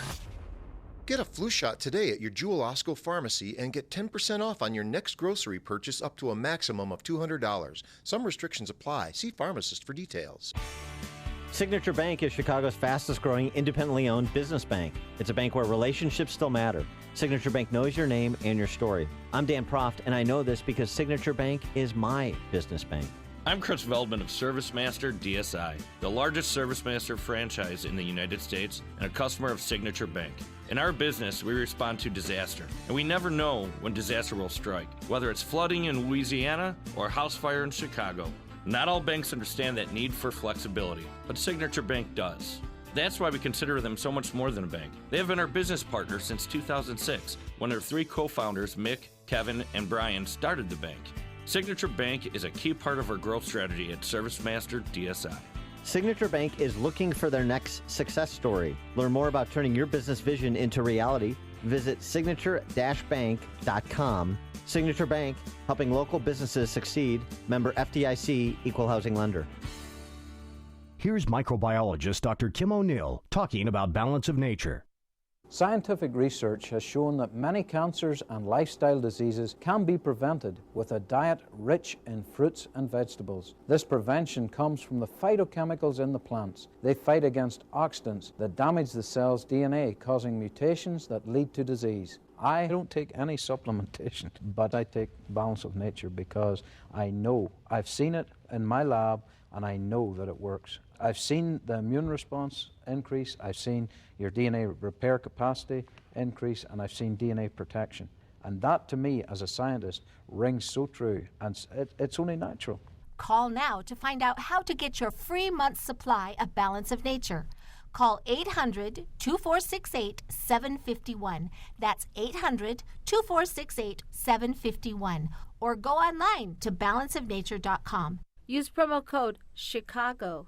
Get a flu shot today at your Jewel Osco pharmacy and get 10% off on your next grocery purchase up to a maximum of $200. Some restrictions apply. See pharmacist for details. Signature Bank is Chicago's fastest growing independently owned business bank. It's a bank where relationships still matter. Signature Bank knows your name and your story. I'm Dan Proft, and I know this because Signature Bank is my business bank. I'm Chris Veldman of ServiceMaster DSI, the largest ServiceMaster franchise in the United States and a customer of Signature Bank. In our business, we respond to disaster, and we never know when disaster will strike, whether it's flooding in Louisiana or a house fire in Chicago. Not all banks understand that need for flexibility, but Signature Bank does. That's why we consider them so much more than a bank. They have been our business partner since 2006, when their 3 co-founders, Mick, Kevin, and Brian, started the bank. Signature Bank is a key part of our growth strategy at ServiceMaster DSI. Signature Bank is looking for their next success story. Learn more about turning your business vision into reality. Visit signature-bank.com. Signature Bank, helping local businesses succeed. Member FDIC, Equal Housing Lender. Here's microbiologist Dr. Kim O'Neill talking about balance of nature. Scientific research has shown that many cancers and lifestyle diseases can be prevented with a diet rich in fruits and vegetables. This prevention comes from the phytochemicals in the plants. They fight against oxidants that damage the cell's DNA, causing mutations that lead to disease. I don't take any supplementation, but I take Balance of Nature because I know, I've seen it in my lab, and I know that it works. I've seen the immune response increase, I've seen your DNA repair capacity increase, and I've seen DNA protection. And that, to me, as a scientist, rings so true, and it's only natural. Call now to find out how to get your free month's supply of Balance of Nature. Call 800-2468-751. That's 800-2468-751. Or go online to balanceofnature.com. Use promo code CHICAGO.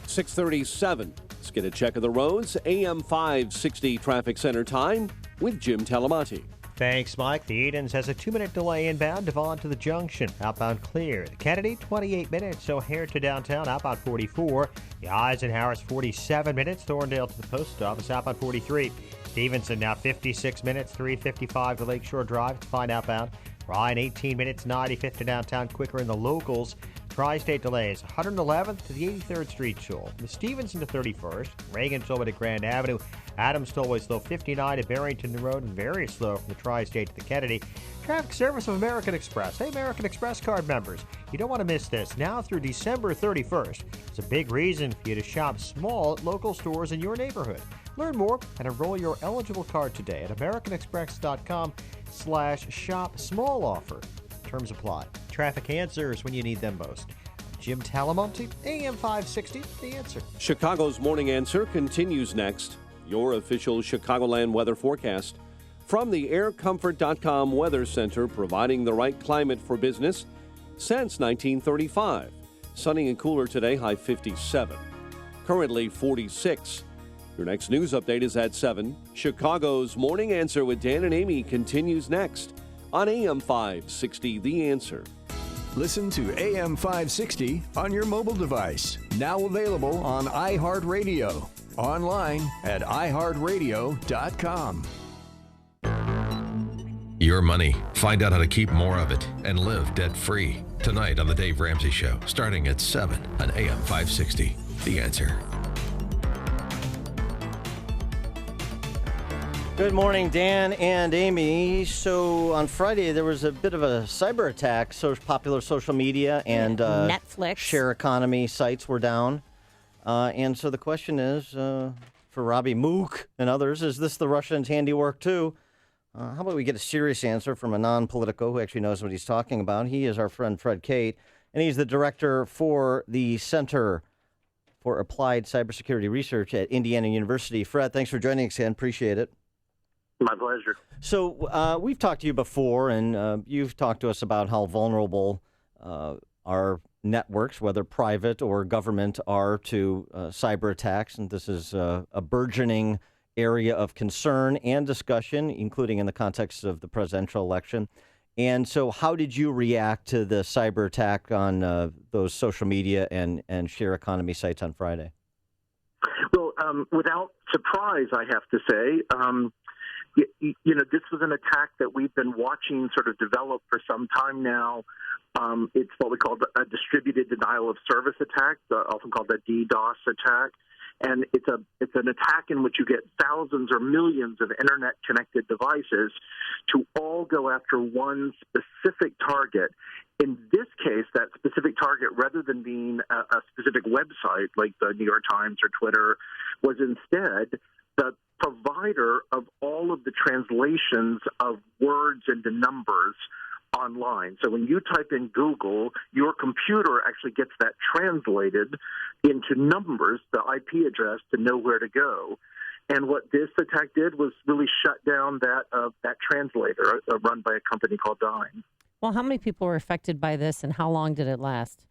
6:37. Let's get a check of the roads. AM 560 traffic center time with Jim Talamati. Thanks, Mike. The Edens has a 2-minute delay inbound, Devon to the junction. Outbound clear. The Kennedy, 28 minutes. O'Hare to downtown, outbound 44. The Eisenhower's 47 minutes. Thorndale to the post office, outbound 43. Stevenson now 56 minutes. 3:55 to Lakeshore Drive to find outbound. Ryan, 18 minutes, 95th to downtown, quicker in the locals. Tri-State delays, 111th to the 83rd Street toll. The Stevenson to 31st. Reagan tollway to Grand Avenue. Adams tollway slow 59 to Barrington Road, and very slow from the Tri-State to the Kennedy. Traffic service of American Express. Hey, American Express card members, you don't want to miss this. Now through December 31st, it's a big reason for you to shop small at local stores in your neighborhood. Learn more and enroll your eligible card today at americanexpress.com/shop small offer. Terms apply. Traffic answers when you need them most. Jim Talamonte, AM 560, The Answer. Chicago's Morning Answer continues next. Your official Chicagoland weather forecast. From the aircomfort.com Weather Center, providing the right climate for business since 1935. Sunny and cooler today, high 57. Currently 46. Your next news update is at 7. Chicago's Morning Answer with Dan and Amy continues next on AM 560, The Answer. Listen to AM 560 on your mobile device. Now available on iHeartRadio. Online at iHeartRadio.com. Your money. Find out how to keep more of it and live debt-free. Tonight on The Dave Ramsey Show, starting at 7 on AM 560. The Answer. Good morning, Dan and Amy. So on Friday, there was a bit of a cyber attack. So popular social media and Netflix share economy sites were down. And so the question is, for Robbie Mook and others, is this the Russians' handiwork too? How about we get a serious answer from a non-politico who actually knows what he's talking about? He is our friend Fred Kate, and he's the director for the Center for Applied Cybersecurity Research at Indiana University. Fred, thanks for joining us again. Appreciate it. My pleasure. So we've talked to you before, and you've talked to us about how vulnerable our networks, whether private or government, are to cyber attacks. And this is a burgeoning area of concern and discussion, including in the context of the presidential election. And so how did you react to the cyber attack on those social media and share economy sites on Friday? Well, without surprise, I have to say, this was an attack that we've been watching sort of develop for some time now. It's what we call a distributed denial of service attack, often called a DDoS attack. And it's an attack in which you get thousands or millions of internet-connected devices to all go after one specific target. In this case, that specific target, rather than being a specific website like the New York Times or Twitter, was instead the provider of all of the translations of words into numbers online. So when you type in Google, your computer actually gets that translated into numbers, the IP address, to know where to go. And what this attack did was really shut down that translator run by a company called Dyn. Well, how many people were affected by this, and how long did it last?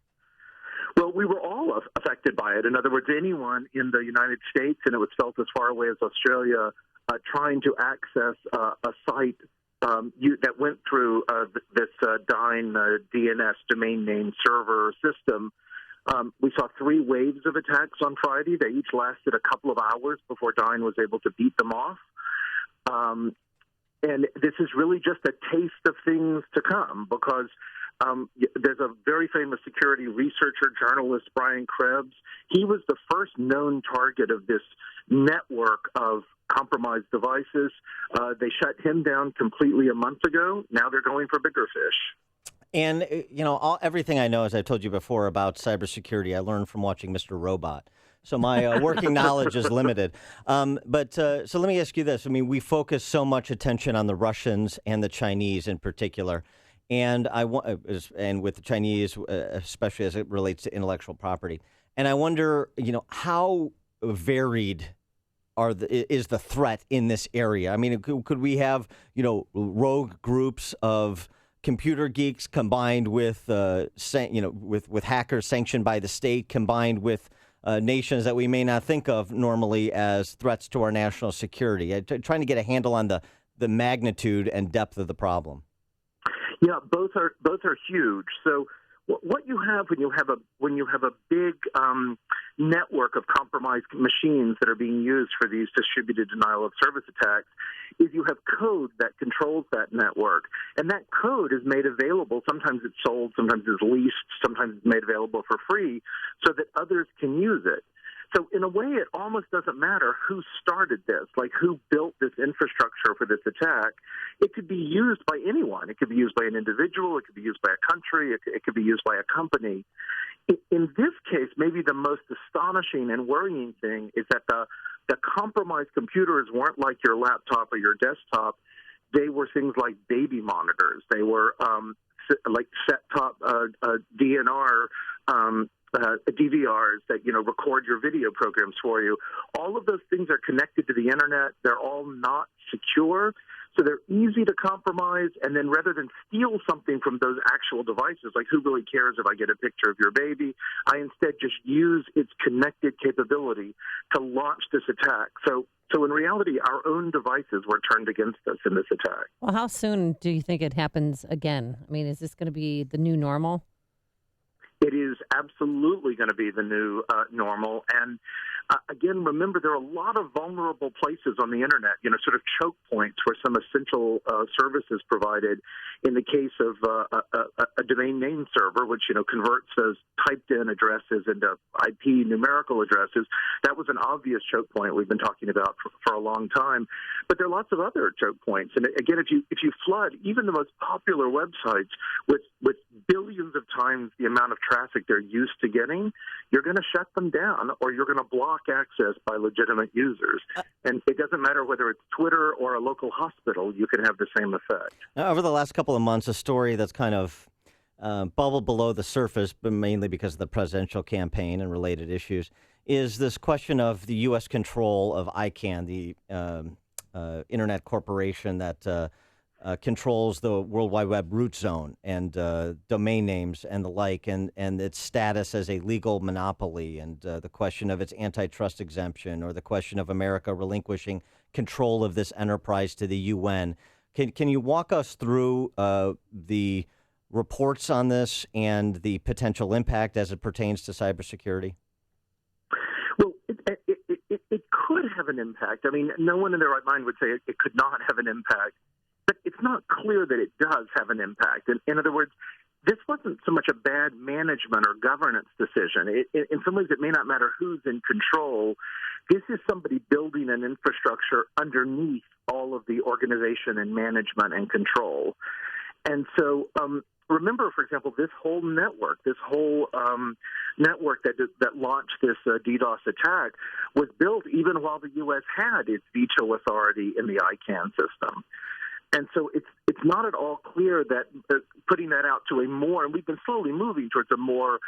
Well, we were all affected by it. In other words, anyone in the United States, and it was felt as far away as Australia, trying to access a site that went through this Dyn DNS domain name server system. We saw 3 waves of attacks on Friday. They each lasted a couple of hours before Dyn was able to beat them off. And this is really just a taste of things to come, because there's a very famous security researcher, journalist, Brian Krebs. He was the first known target of this network of compromised devices. They shut him down completely a month ago. Now they're going for bigger fish. And, everything I know, as I told you before, about cybersecurity, I learned from watching Mr. Robot. So my working knowledge is limited. So let me ask you this. I mean, we focus so much attention on the Russians and the Chinese in particular. And and with the Chinese, especially as it relates to intellectual property. And I wonder, how varied is the threat in this area? I mean, could we have, rogue groups of computer geeks combined with, with hackers sanctioned by the state, combined with nations that we may not think of normally as threats to our national security? Trying to get a handle on the magnitude and depth of the problem. Yeah, both are huge. So what you have when you have a big network of compromised machines that are being used for these distributed denial of service attacks is you have code that controls that network, and that code is made available. Sometimes it's sold, sometimes it's leased, sometimes it's made available for free, so that others can use it. So in a way, it almost doesn't matter who started this, like who built this infrastructure for this attack. It could be used by anyone. It could be used by an individual. It could be used by a country. It could be used by a company. In this case, maybe the most astonishing and worrying thing is that the compromised computers weren't like your laptop or your desktop. They were things like baby monitors. They were like set-top DNR DVRs that, record your video programs for you. All of those things are connected to the internet. They're all not secure, so they're easy to compromise. And then rather than steal something from those actual devices, like who really cares if I get a picture of your baby, I instead just use its connected capability to launch this attack. So in reality, our own devices were turned against us in this attack. Well, how soon do you think it happens again? I mean, is this going to be the new normal? It is absolutely going to be the new normal. And again, remember, there are a lot of vulnerable places on the Internet, sort of choke points where some essential services provided. In the case of a domain name server, which, converts those typed-in addresses into IP numerical addresses, that was an obvious choke point we've been talking about for a long time. But there are lots of other choke points. And again, if you flood even the most popular websites with billions of times the amount of traffic they're used to getting, you're going to shut them down or you're going to block access by legitimate users. And it doesn't matter whether it's Twitter or a local hospital, you can have the same effect. Now, over the last couple of months, a story that's kind of bubbled below the surface, but mainly because of the presidential campaign and related issues, is this question of the U.S. control of ICANN, the Internet corporation that controls the World Wide Web root zone and domain names and the like, and its status as a legal monopoly, and the question of its antitrust exemption, or the question of America relinquishing control of this enterprise to the UN. Can you walk us through the reports on this and the potential impact as it pertains to cybersecurity? Well, it could have an impact. I mean, no one in their right mind would say it could not have an impact. But it's not clear that it does have an impact. In other words, this wasn't so much a bad management or governance decision. In some ways, it may not matter who's in control. This is somebody building an infrastructure underneath all of the organization and management and control. And so remember, for example, this whole network that launched this DDoS attack was built even while the U.S. had its veto authority in the ICANN system. And so it's not at all clear that putting that out to a more, and we've been slowly moving towards a more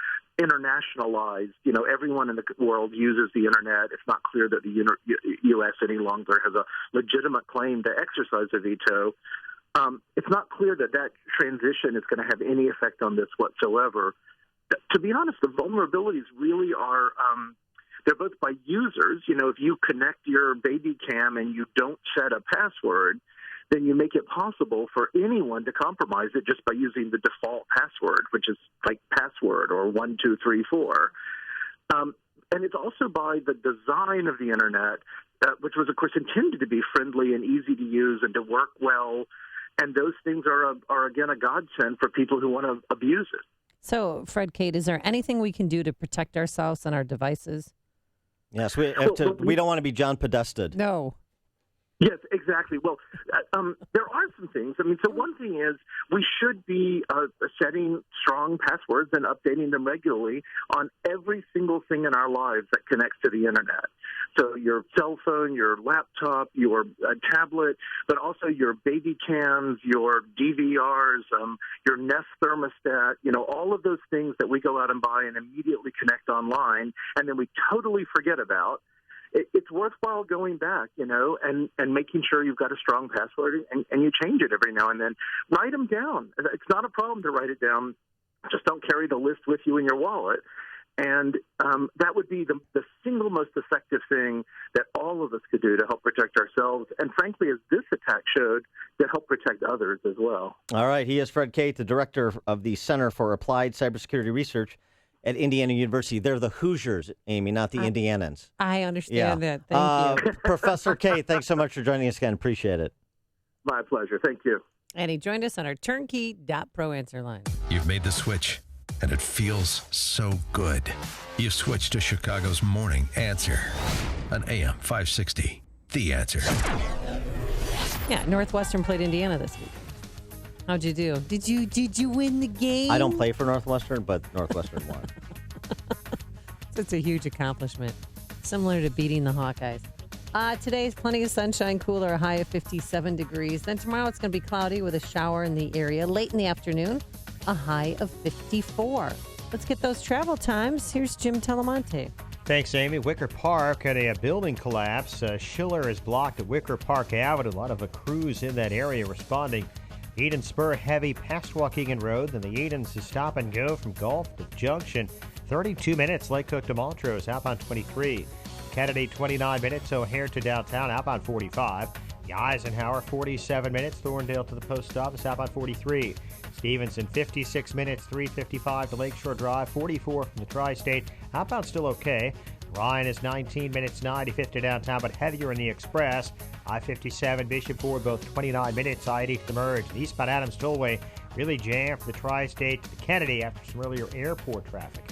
internationalized, everyone in the world uses the Internet. It's not clear that the U.S. any longer has a legitimate claim to exercise a veto. It's not clear that transition is going to have any effect on this whatsoever. To be honest, the vulnerabilities really are they're both by users. If you connect your baby cam and you don't set a password, then you make it possible for anyone to compromise it just by using the default password, which is like password or 1234. And it's also by the design of the Internet, which was, of course, intended to be friendly and easy to use and to work well. And those things are again, a godsend for people who want to abuse it. So, Fred, Kate, is there anything we can do to protect ourselves and our devices? Yes, we don't want to be John Podested. No. Yes, exactly. Well, there are some things. I mean, so one thing is we should be setting strong passwords and updating them regularly on every single thing in our lives that connects to the Internet. So your cell phone, your laptop, your tablet, but also your baby cams, your DVRs, your Nest thermostat, all of those things that we go out and buy and immediately connect online, and then we totally forget about. It's worthwhile going back, and making sure you've got a strong password and you change it every now and then. Write them down. It's not a problem to write it down. Just don't carry the list with you in your wallet. And that would be the single most effective thing that all of us could do to help protect ourselves. And frankly, as this attack showed, to help protect others as well. All right. He is Fred Kate, the director of the Center for Applied Cybersecurity Research at Indiana University. They're the Hoosiers, Amy, not the Indianans. I understand that. Thank you. Professor Kate, thanks so much for joining us again. Appreciate it. My pleasure. Thank you. And he joined us on our turnkey.pro answer line. You've made the switch, and it feels so good. You've switched to Chicago's Morning Answer on AM 560. The Answer. Yeah, Northwestern played Indiana this week. How'd you do? Did you win the game? I don't play for Northwestern, but Northwestern won. It's a huge accomplishment, similar to beating the Hawkeyes. Today is plenty of sunshine, cooler, a high of 57 degrees. Then tomorrow it's going to be cloudy with a shower in the area. Late in the afternoon, a high of 54. Let's get those travel times. Here's Jim Telemonte. Thanks, Amy. Wicker Park had a building collapse. Schiller is blocked at Wicker Park Avenue. A lot of crews in that area responding. Eden Spur heavy past Waukegan Road, then the Edens to stop and go from Gulf to Junction. 32 minutes, Lake Cook to Montrose, outbound 23. Kennedy, 29 minutes, O'Hare to downtown, outbound 45. The Eisenhower, 47 minutes. Thorndale to the post office, southbound 43. Stevenson, 56 minutes, 3:55 to Lakeshore Drive, 44 from the Tri-State. Outbound still okay. Ryan is 19 minutes, 95 to downtown, but heavier in the Express. I-57, Bishop Ford, both 29 minutes. I-80 to the merge. And eastbound Adams Tollway, really jammed from the Tri-State to the Kennedy after some earlier airport traffic.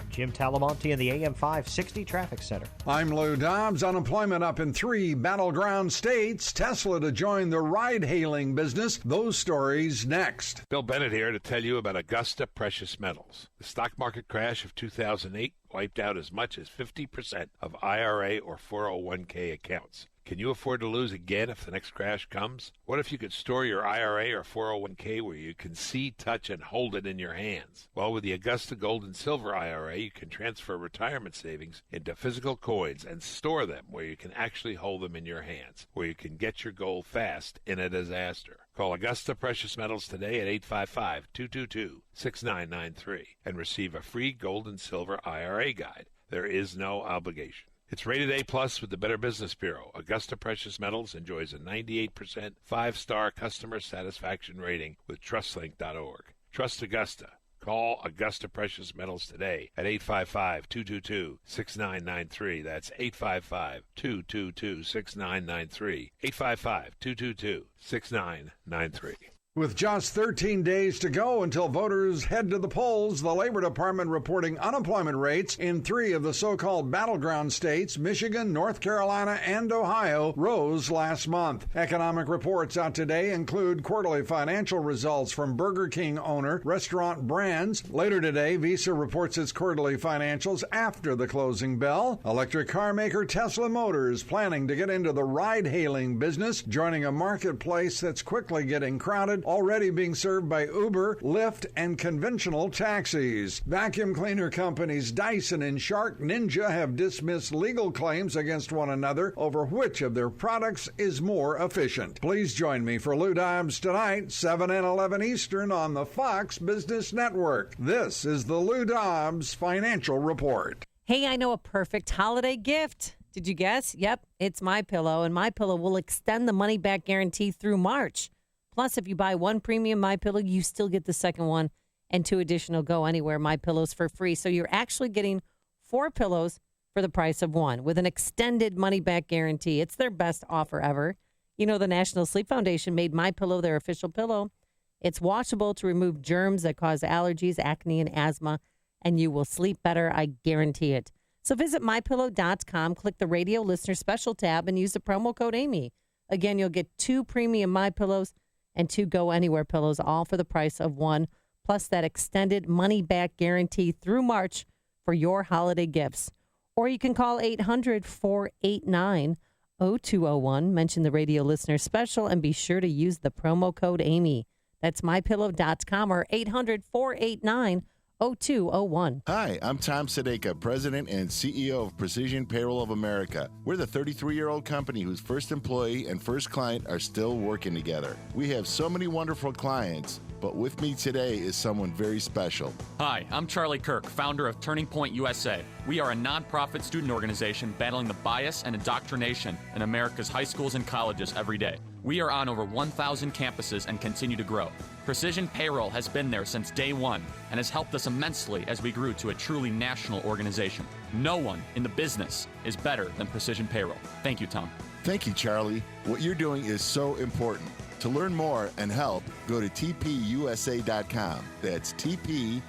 Jim Talamonte in the AM 560 Traffic Center. I'm Lou Dobbs. Unemployment up in 3 battleground states. Tesla to join the ride-hailing business. Those stories next. Bill Bennett here to tell you about Augusta Precious Metals. The stock market crash of 2008 wiped out as much as 50% of IRA or 401k accounts. Can you afford to lose again if the next crash comes? What if you could store your IRA or 401k where you can see, touch, and hold it in your hands? Well, with the Augusta Gold and Silver IRA, you can transfer retirement savings into physical coins and store them where you can actually hold them in your hands, where you can get your gold fast in a disaster. Call Augusta Precious Metals today at 855-222-6993 and receive a free gold and silver IRA guide. There is no obligation. It's rated A+ with the Better Business Bureau. Augusta Precious Metals enjoys a 98% 5-star customer satisfaction rating with TrustLink.org. Trust Augusta. Call Augusta Precious Metals today at 855-222-6993. That's 855-222-6993. 855-222-6993. With just 13 days to go until voters head to the polls, the Labor Department reporting unemployment rates in 3 of the so-called battleground states, Michigan, North Carolina, and Ohio, rose last month. Economic reports out today include quarterly financial results from Burger King owner Restaurant Brands. Later today, Visa reports its quarterly financials after the closing bell. Electric car maker Tesla Motors planning to get into the ride-hailing business, joining a marketplace that's quickly getting crowded, already being served by Uber, Lyft, and conventional taxis. Vacuum cleaner companies Dyson and Shark Ninja have dismissed legal claims against one another over which of their products is more efficient. Please join me for Lou Dobbs tonight, 7 and 11 Eastern on the Fox Business Network. This is the Lou Dobbs Financial Report. Hey, I know a perfect holiday gift. Did you guess? Yep, it's MyPillow, and MyPillow will extend the money-back guarantee through March. Plus, if you buy one premium MyPillow, you still get the second one and 2 additional Go Anywhere MyPillows for free. So you're actually getting 4 pillows for the price of 1 with an extended money-back guarantee. It's their best offer ever. You know, the National Sleep Foundation made MyPillow their official pillow. It's washable to remove germs that cause allergies, acne, and asthma, and you will sleep better. I guarantee it. So visit MyPillow.com, click the Radio Listener Special tab, and use the promo code Amy. Again, you'll get 2 premium MyPillows and 2 Go Anywhere pillows, all for the price of 1, plus that extended money-back guarantee through March for your holiday gifts. Or you can call 800-489-0201, mention the Radio Listener Special, and be sure to use the promo code Amy. That's MyPillow.com or 800-489-0201. Hi, I'm Tom Sadeka, President and CEO of Precision Payroll of America. We're the 33-year-old company whose first employee and first client are still working together. We have so many wonderful clients, but with me today is someone very special. Hi, I'm Charlie Kirk, founder of Turning Point USA. We are a nonprofit student organization battling the bias and indoctrination in America's high schools and colleges every day. We are on over 1,000 campuses and continue to grow. Precision Payroll has been there since day one and has helped us immensely as we grew to a truly national organization. No one in the business is better than Precision Payroll. Thank you, Tom. Thank you, Charlie. What you're doing is so important. To learn more and help, go to tpusa.com. That's tpusa.com.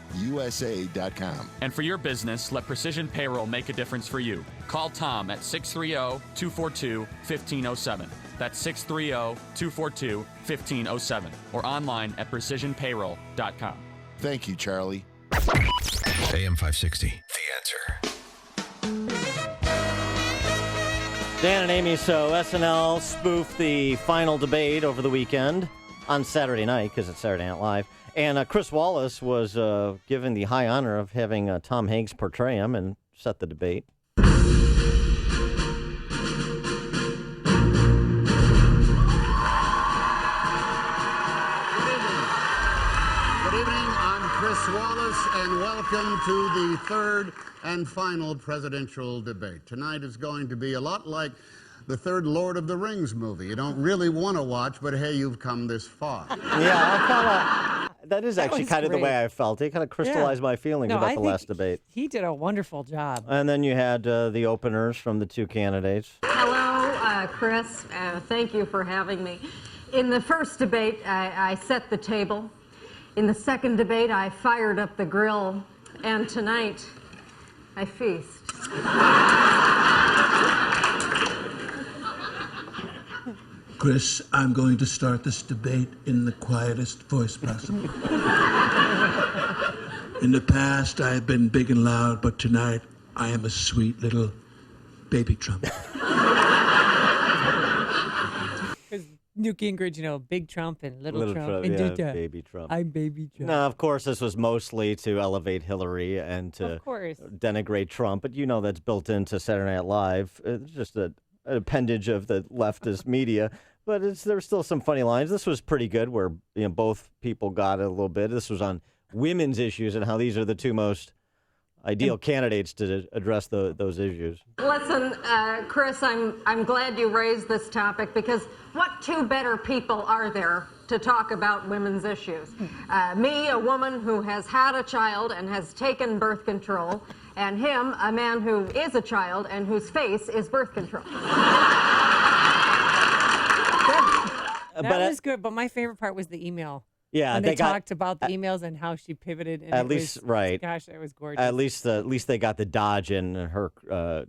And for your business, let Precision Payroll make a difference for you. Call Tom at 630-242-1507. That's 630-242-1507. Or online at precisionpayroll.com. Thank you, Charlie. AM 560, The Answer. Dan and Amy, so SNL spoofed the final debate over the weekend on Saturday night, because it's Saturday Night Live. And Chris Wallace was given the high honor of having Tom Hanks portray him and set the debate. Chris Wallace, and welcome to the third and final presidential debate. Tonight is going to be a lot like the third Lord of the Rings movie. You don't really want to watch, but hey, you've come this far. Yeah, that is actually kind of the great. way I felt. It kind of crystallized my feelings about the last debate. He did a wonderful job. And then you had the openers from the two candidates. Hello, Chris. Thank you for having me. In the first debate, I set the table. In the second debate, I fired up the grill. And tonight, I feast. Chris, I'm going to start this debate in the quietest voice possible. In the past, I have been big and loud, but tonight, I am a sweet little baby Trump. Newt Gingrich, big Trump and little Trump. And baby Trump. I'm baby Trump. No, of course, this was mostly to elevate Hillary and to denigrate Trump, but that's built into Saturday Night Live. It's just an appendage of the leftist media, but there's still some funny lines. This was pretty good where both people got it a little bit. This was on women's issues and how these are the two most ideal candidates to address those issues. Listen, Chris, I'm glad you raised this topic because what two better people are there to talk about women's issues? Me, a woman who has had a child and has taken birth control, and him, a man who is a child and whose face is birth control. That was good, but my favorite part was the email. Yeah, when they talked about the emails and how she pivoted. And at least, right. Gosh, it was gorgeous. At least they got the dodge in her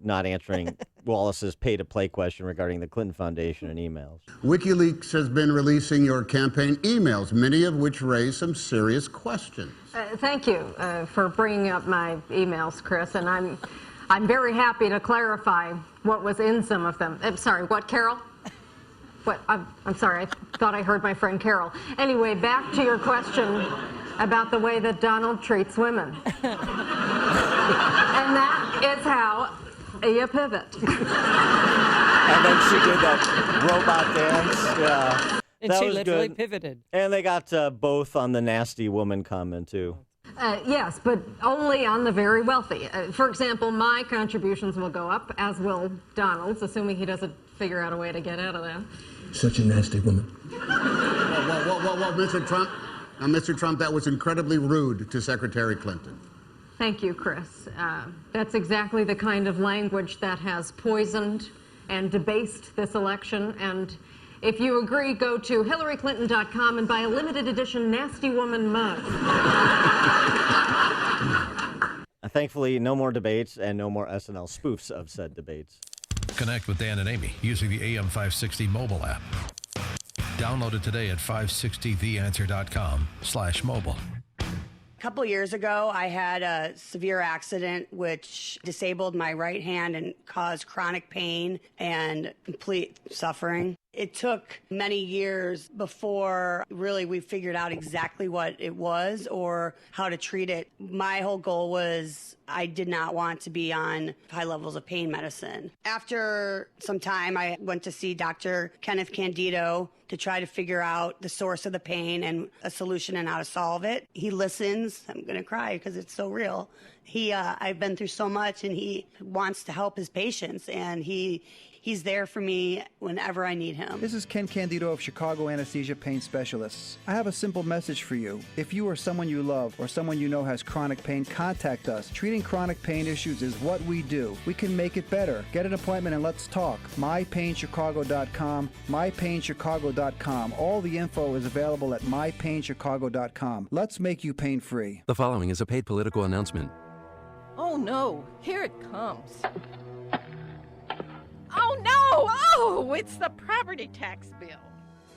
not answering Wallace's pay-to-play question regarding the Clinton Foundation and emails. WikiLeaks has been releasing your campaign emails, many of which raise some serious questions. Thank you for bringing up my emails, Chris, and I'm very happy to clarify what was in some of them. I'm sorry, what, Carol? What? I'm sorry, I thought I heard my friend Carol. Anyway, back to your question about the way that Donald treats women. And that is how you pivot. And then she did that robot dance. Yeah. And that she was literally good. pivoted. And they got both on the nasty woman comment, too. Yes, but only on the very wealthy. For example, my contributions will go up, as will Donald's, assuming he doesn't figure out a way to get out of that. Such a nasty woman. Whoa, Mr. Trump. Now, Mr. Trump, that was incredibly rude to Secretary Clinton. Thank you, Chris. That's exactly the kind of language that has poisoned and debased this election. And if you agree, go to HillaryClinton.com and buy a limited edition Nasty Woman mug. Thankfully, no more debates and no more SNL spoofs of said debates. Connect with Dan and Amy using the AM 560 mobile app. Download it today at 560theanswer.com/mobile. A couple years ago, I had a severe accident which disabled my right hand and caused chronic pain and complete suffering. It took many years before really we figured out exactly what it was or how to treat it. My whole goal was I did not want to be on high levels of pain medicine. After some time, I went to see Dr. Kenneth Candido to try to figure out the source of the pain and a solution and how to solve it. He listens. I'm going to cry because it's so real. I've been through so much, and he wants to help his patients, and he's there for me whenever I need him. This is Ken Candido of Chicago Anesthesia Pain Specialists. I have a simple message for you. If you or someone you love or someone you know has chronic pain, contact us. Treating chronic pain issues is what we do. We can make it better. Get an appointment and let's talk. MyPainChicago.com, MyPainChicago.com. All the info is available at MyPainChicago.com. Let's make you pain-free. The following is a paid political announcement. Oh no, here it comes. Oh no! Oh, it's the property tax bill.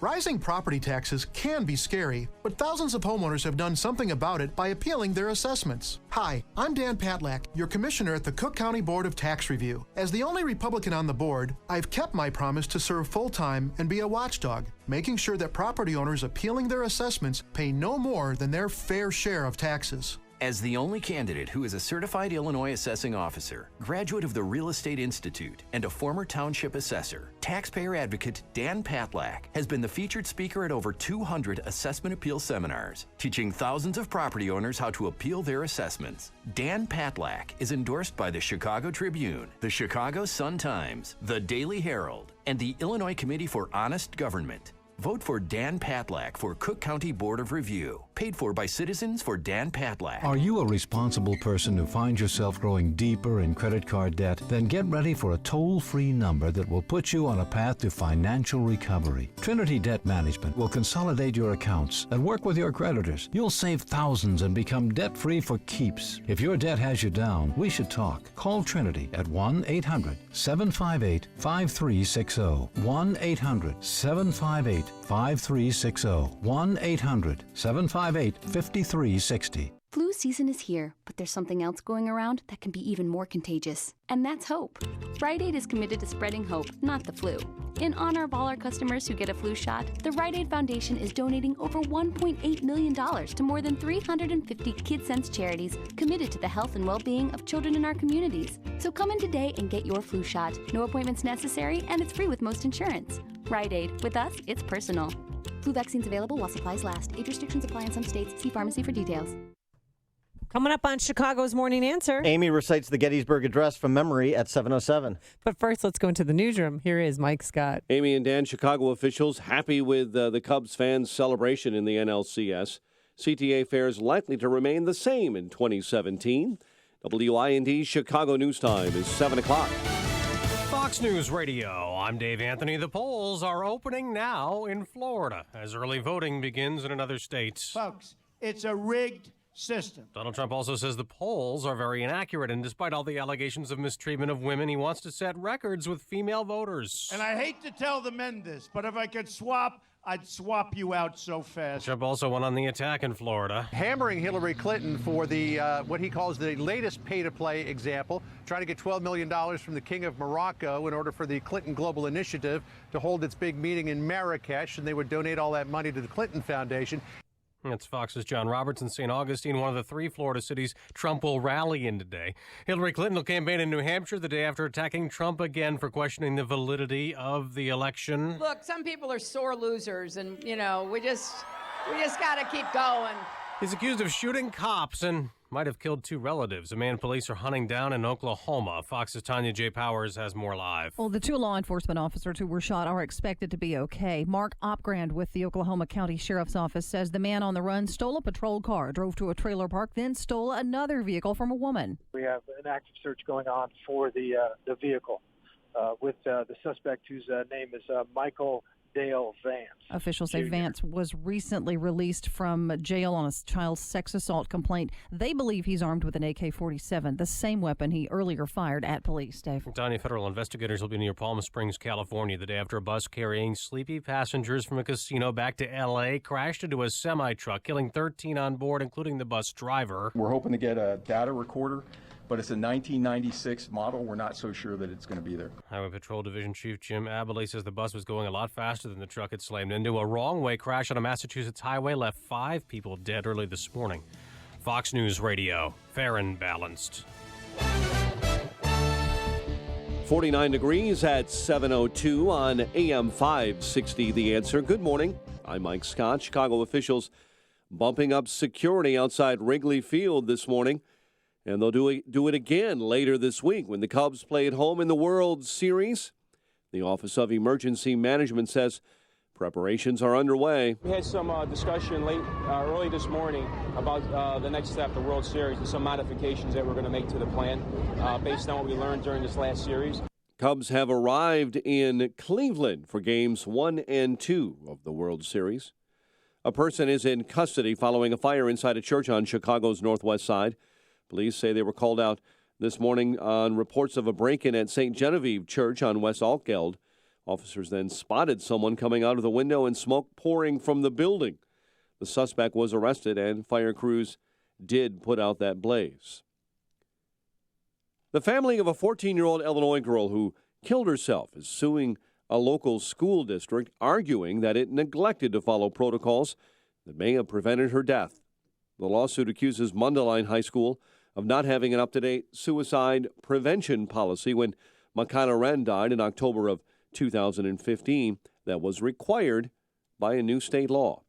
Rising property taxes can be scary, but thousands of homeowners have done something about it by appealing their assessments. Hi, I'm Dan Patlak, your commissioner at the Cook County Board of Tax Review. As the only Republican on the board, I've kept my promise to serve full-time and be a watchdog, making sure that property owners appealing their assessments pay no more than their fair share of taxes. As the only candidate who is a certified Illinois assessing officer, graduate of the Real Estate Institute, and a former township assessor, taxpayer advocate Dan Patlack has been the featured speaker at over 200 assessment appeal seminars, teaching thousands of property owners how to appeal their assessments. Dan Patlack is endorsed by the Chicago Tribune, the Chicago Sun-Times, the Daily Herald, and the Illinois Committee for Honest Government. Vote for Dan Patlack for Cook County Board of Review. Paid for by citizens for Dan Patlack. Are you a responsible person who finds yourself growing deeper in credit card debt? Then get ready for a toll-free number that will put you on a path to financial recovery. Trinity Debt Management will consolidate your accounts and work with your creditors. You'll save thousands and become debt-free for keeps. If your debt has you down, we should talk. Call Trinity at 1-800-758-5360. 1-800-758-5360. 1-800-758-5360. Flu season is here, but there's something else going around that can be even more contagious, and that's hope. Rite Aid is committed to spreading hope, not the flu. In honor of all our customers who get a flu shot, the Rite Aid Foundation is donating over $1.8 million to more than 350 KidSense charities committed to the health and well-being of children in our communities. So come in today and get your flu shot. No appointments necessary, and it's free with most insurance. Rite Aid. With us, it's personal. Flu vaccines available while supplies last. Age restrictions apply in some states. See pharmacy for details. Coming up on Chicago's Morning Answer. Amy recites the Gettysburg Address from memory at 7:07. But first, let's go into the newsroom. Here is Mike Scott. Amy and Dan, Chicago officials happy with the Cubs fans' celebration in the NLCS. CTA fares likely to remain the same in 2017. WIND Chicago News Time is 7 o'clock. Fox News Radio, I'm Dave Anthony. The polls are opening now in Florida as early voting begins in another state. Folks, it's a rigged system. Donald Trump also says the polls are very inaccurate, and despite all the allegations of mistreatment of women, he wants to set records with female voters. And I hate to tell the men this, but if I could swap, I'd swap you out so fast. Trump also went on the attack in Florida. Hammering Hillary Clinton for the what he calls the latest pay-to-play example, trying to get $12 million from the King of Morocco in order for the Clinton Global Initiative to hold its big meeting in Marrakesh, and they would donate all that money to the Clinton Foundation. That's Fox's John Roberts in St. Augustine, one of the 3 Florida cities Trump will rally in today. Hillary Clinton will campaign in New Hampshire the day after attacking Trump again for questioning the validity of the election. Look, some people are sore losers, and, we just got to keep going. He's accused of shooting cops and might have killed 2 relatives. A man police are hunting down in Oklahoma. Fox's Tanya J. Powers has more live. Well, the 2 law enforcement officers who were shot are expected to be okay. Mark Opgrand with the Oklahoma County Sheriff's Office says the man on the run stole a patrol car, drove to a trailer park, then stole another vehicle from a woman. We have an active search going on for the vehicle with the suspect whose name is Michael Dale Vance. Officials say Jr. Vance was recently released from jail on a child sex assault complaint. They believe he's armed with an AK-47, the same weapon he earlier fired at police. Dave. Tanya, federal investigators will be near Palm Springs, California, the day after a bus carrying sleepy passengers from a casino back to L.A. crashed into a semi-truck, killing 13 on board, including the bus driver. We're hoping to get a data recorder, but it's a 1996 model. We're not so sure that it's going to be there. Highway Patrol Division Chief Jim Abiley says the bus was going a lot faster than the truck it slammed into. A wrong-way crash on a Massachusetts highway left 5 people dead early this morning. Fox News Radio, fair and balanced. 49 degrees at 7:02 on AM 560. The Answer. Good morning. I'm Mike Scott. Chicago officials bumping up security outside Wrigley Field this morning. And they'll do it again later this week when the Cubs play at home in the World Series. The Office of Emergency Management says preparations are underway. We had some discussion early this morning about the next step, the World Series, and some modifications that we're going to make to the plan based on what we learned during this last series. Cubs have arrived in Cleveland for games 1 and 2 of the World Series. A person is in custody following a fire inside a church on Chicago's northwest side. Police say they were called out this morning on reports of a break-in at St. Genevieve Church on West Altgeld. Officers then spotted someone coming out of the window and smoke pouring from the building. The suspect was arrested and fire crews did put out that blaze. The family of a 14-year-old Illinois girl who killed herself is suing a local school district, arguing that it neglected to follow protocols that may have prevented her death. The lawsuit accuses Mundelein High School of not having an up-to-date suicide prevention policy when Makayla Wren died in October of 2015 that was required by a new state law.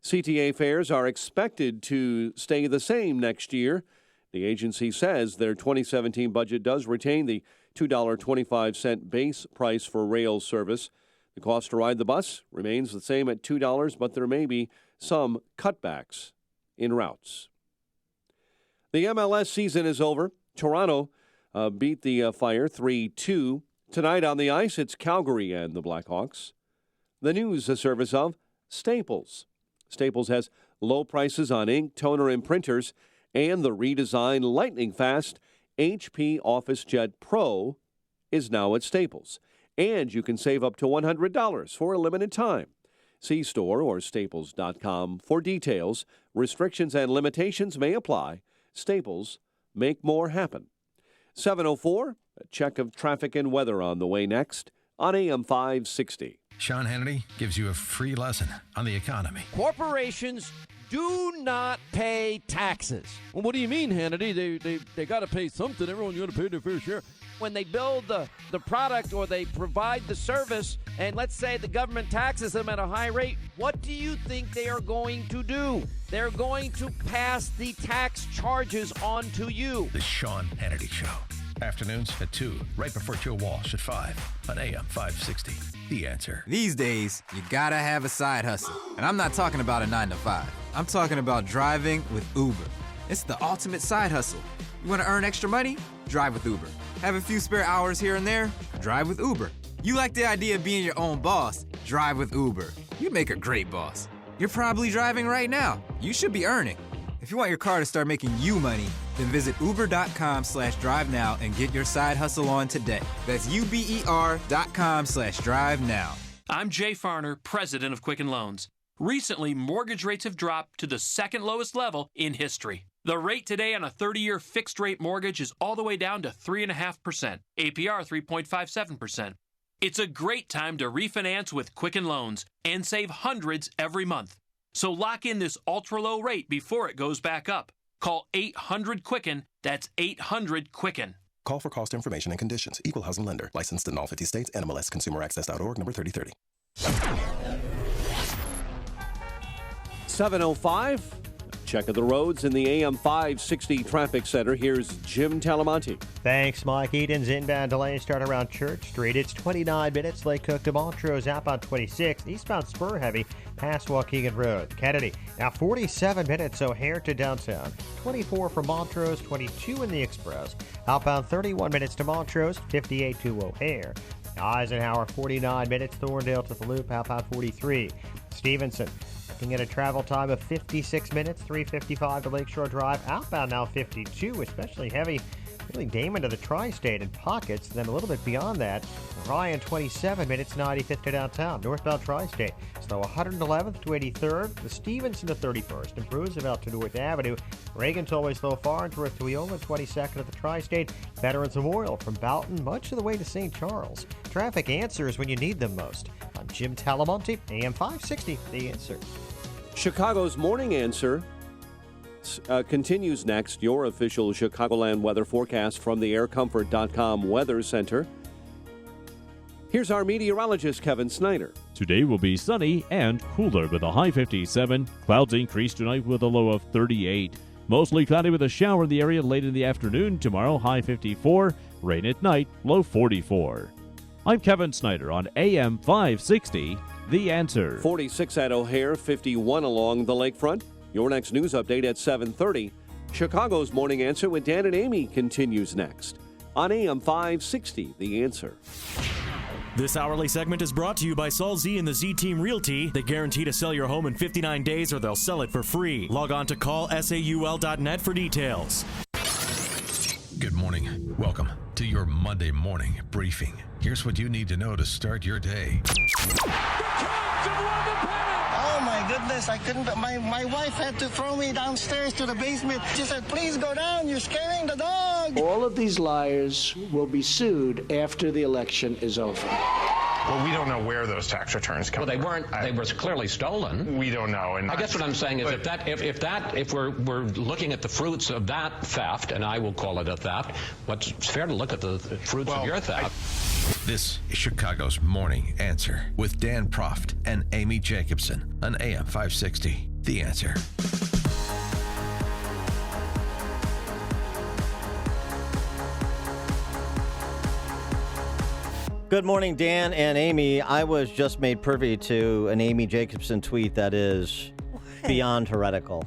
CTA fares are expected to stay the same next year. The agency says their 2017 budget does retain the $2.25 base price for rail service. The cost to ride the bus remains the same at $2, but there may be some cutbacks in routes. The MLS season is over. Toronto beat the Fire 3-2. Tonight on the ice, it's Calgary and the Blackhawks. The news, a service of Staples. Staples has low prices on ink, toner, and printers, and the redesigned lightning-fast HP OfficeJet Pro is now at Staples. And you can save up to $100 for a limited time. See store or staples.com for details. Restrictions and limitations may apply. Staples, make more happen. 7:04, a check of traffic and weather on the way next on AM 560. Sean Hannity gives you a free lesson on the economy. Corporations do not pay taxes. Well, what do you mean, Hannity? They got to pay something. Everyone's got to pay their fair share. When they build the product or they provide the service, and let's say the government taxes them at a high rate, what do you think they are going to do? They're going to pass the tax charges on to you. The Sean Hannity Show. Afternoons at 2, right before Joe Walsh at 5 on AM 560. The Answer. These days, you gotta have a side hustle. And I'm not talking about a 9 to 5. I'm talking about driving with Uber. It's the ultimate side hustle. You wanna earn extra money? Drive with Uber. Have a few spare hours here and there? Drive with Uber. You like the idea of being your own boss? Drive with Uber. You'd make a great boss. You're probably driving right now. You should be earning. If you want your car to start making you money, then visit uber.com/drive now and get your side hustle on today. That's uber.com/drive now. I'm Jay Farner, president of Quicken Loans. Recently, mortgage rates have dropped to the second lowest level in history. The rate today on a 30-year fixed-rate mortgage is all the way down to 3.5%, APR 3.57%. It's a great time to refinance with Quicken Loans and save hundreds every month. So lock in this ultra-low rate before it goes back up. Call 800-QUICKEN. That's 800-QUICKEN. Call for cost information and conditions. Equal housing lender. Licensed in all 50 states. NMLS ConsumerAccess.org, number 3030. 7:05. Check of the roads in the AM 560 traffic center. Here's Jim Talamonte. Thanks, Mike. Eden's inbound delays start around Church Street. It's 29 minutes. Lake Cook to Montrose, outbound 26. Eastbound spur heavy past Waukegan Road. Kennedy, now 47 minutes. O'Hare to downtown. 24 from Montrose, 22 in the Express. Outbound 31 minutes to Montrose, 58 to O'Hare. Eisenhower, 49 minutes. Thorndale to the Loop, outbound 43. Stevenson, looking at a travel time of 56 minutes, 3:55 to Lakeshore Drive. Outbound now 52, especially heavy, really Damon to the Tri-State in pockets. Then a little bit beyond that, Ryan 27 minutes, 95th to downtown. Northbound Tri-State, slow 111th to 83rd. The Stevenson to 31st, and Roosevelt to North Avenue. Reagan tollway slow Farnsworth to Eola, 22nd at the Tri-State. Veterans Memorial from Boughton, much of the way to St. Charles. Traffic answers when you need them most. I'm Jim Talamonte, AM 560, The Answer. Chicago's Morning Answer continues next. Your official Chicagoland weather forecast from the aircomfort.com Weather Center. Here's our meteorologist, Kevin Snyder. Today will be sunny and cooler with a high 57. Clouds increase tonight with a low of 38. Mostly cloudy with a shower in the area late in the afternoon. Tomorrow, high 54. Rain at night, low 44. I'm Kevin Snyder on AM 560, The Answer. 46 at O'Hare, 51 along the lakefront. Your next news update at 7:30. Chicago's Morning Answer with Dan and Amy continues next on AM 560, The Answer. This hourly segment is brought to you by Saul Z and the Z-Team Realty. They guarantee to sell your home in 59 days or they'll sell it for free. Log on to callsaul.net for details. Good morning. Welcome to your Monday morning briefing. Here's what you need to know to start your day. Oh my goodness, I couldn't, my wife had to throw me downstairs to the basement. She said, please go down, you're scaring the dog. All of these liars will be sued after the election is over. Well, we don't know where those tax returns come from. Well, they were clearly stolen. We don't know. And I guess what I'm saying is if we're looking at the fruits of that theft, and I will call it a theft, it's fair to look at the fruits of your theft. This is Chicago's Morning Answer with Dan Proft and Amy Jacobson on AM 560. The Answer. Good morning, Dan and Amy. I was just made privy to an Amy Jacobson tweet that is beyond heretical.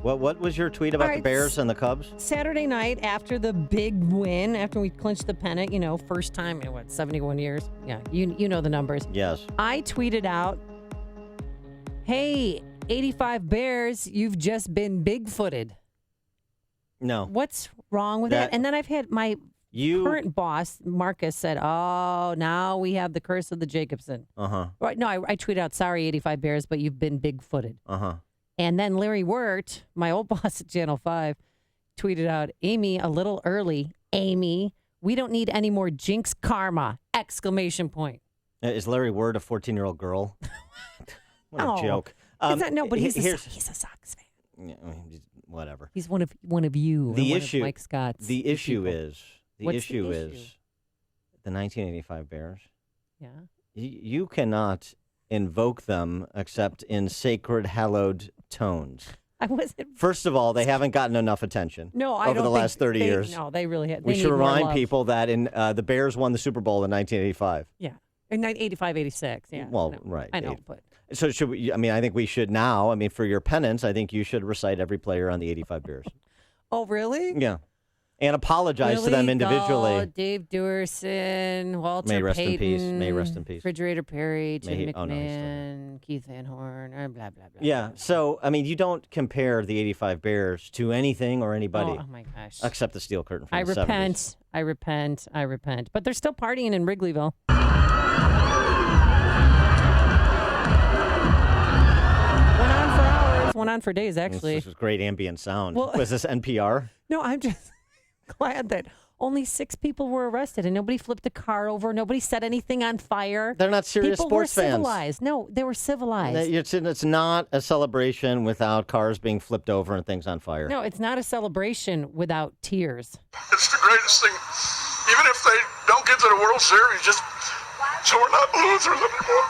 What was your tweet about the Bears and the Cubs? Saturday night after the big win, after we clinched the pennant, first time in 71 years? Yeah, you know the numbers. Yes. I tweeted out, hey, 85 Bears, you've just been big-footed. No. What's wrong with that? And then I've had my current boss, Marcus, said, oh, now we have the curse of the Jacobson. Uh-huh. Right? No, I tweeted out, sorry, 85 Bears, but you've been big-footed. Uh-huh. And then Larry Wirt, my old boss at Channel 5, tweeted out, Amy, a little early. Amy, we don't need any more jinx karma! ! Is Larry Wirt a 14-year-old girl? What a joke. But he's a Sox fan. Yeah, whatever. He's one of you. The one issue, of Mike Scott's. The issue people. is the What's issue the is the 1985 Bears. Yeah. You cannot invoke them except in sacred, hallowed tones. I wasn't. First of all, they haven't gotten enough attention. No, I over don't the last 30 years. No, they really have. We should remind people that the Bears won the Super Bowl in 1985. Yeah, in 85, 86. Yeah. Well, right. I know, but. So should we? I think we should now. For your penance, I think you should recite every player on the 85 Bears. Oh, really? Yeah. And apologize to them individually. Oh, Dave Duerson, Walter May rest Payton, in peace. May rest in peace. Refrigerator Perry, Jim May he- McMahon, Keith Van Horn, blah, blah, blah. Yeah. So, you don't compare the 85 Bears to anything or anybody. Oh my gosh. Except the Steel Curtain from I the 70s. repent. I repent. But they're still partying in Wrigleyville. Went on for days, actually. This was great ambient sound. Well, was this NPR? No, I'm just glad that only 6 people were arrested and nobody flipped a car over. Nobody set anything on fire. They're not serious people sports were fans. Civilized. No, they were civilized. It's not a celebration without cars being flipped over and things on fire. No, it's not a celebration without tears. It's the greatest thing. Even if they don't get to the World Series, just so we're not losers anymore.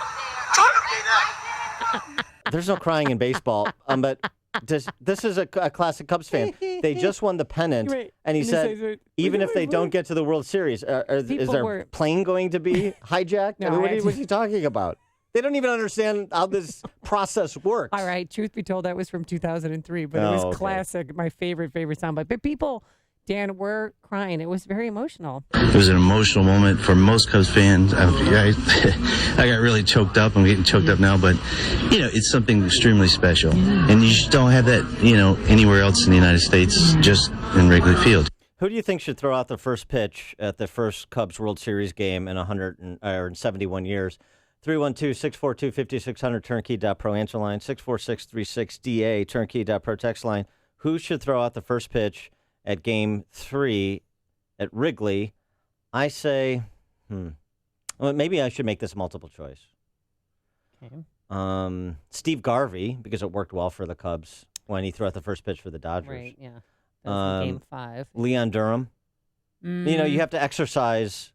There's no crying in baseball, but this is a classic Cubs fan. They just won the pennant, and he said, even if they don't get to the World Series, is their plane going to be hijacked? No, what is he talking about? They don't even understand how this process works. All right, truth be told, that was from 2003, but it was classic, my favorite soundbite. But people, Dan, were crying. It was very emotional. It was an emotional moment for most Cubs fans. I got really choked up. I'm getting choked up now, but, it's something extremely special. And you just don't have that, anywhere else in the United States, just in Wrigley Field. Who do you think should throw out the first pitch at the first Cubs World Series game in 171 years? 312-642-5600, turnkey.pro answer line, 64636DA, turnkey.pro text line. Who should throw out the first pitch at Game 3 at Wrigley? I say, well, maybe I should make this multiple choice. Okay. Steve Garvey, because it worked well for the Cubs when he threw out the first pitch for the Dodgers. Right, yeah. That was in Game 5. Leon Durham. You have to exercise,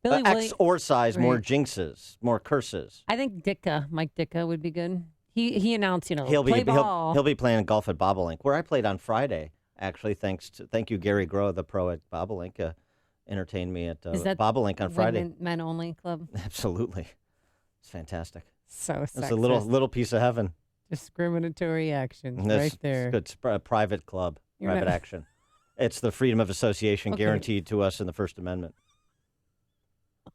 exorcise more jinxes, more curses. I think Mike Ditka would be good. He announced, He'll be playing golf at Bobolink, where I played on Friday. Actually, thank you, Gary Groh, the pro at Bobolink, entertained me at Bobolink on Friday. Men only club? Absolutely, it's fantastic. So sexist. It's a little piece of heaven. Discriminatory actions right there. It's a private club, private action. It's the freedom of association guaranteed to us in the First Amendment.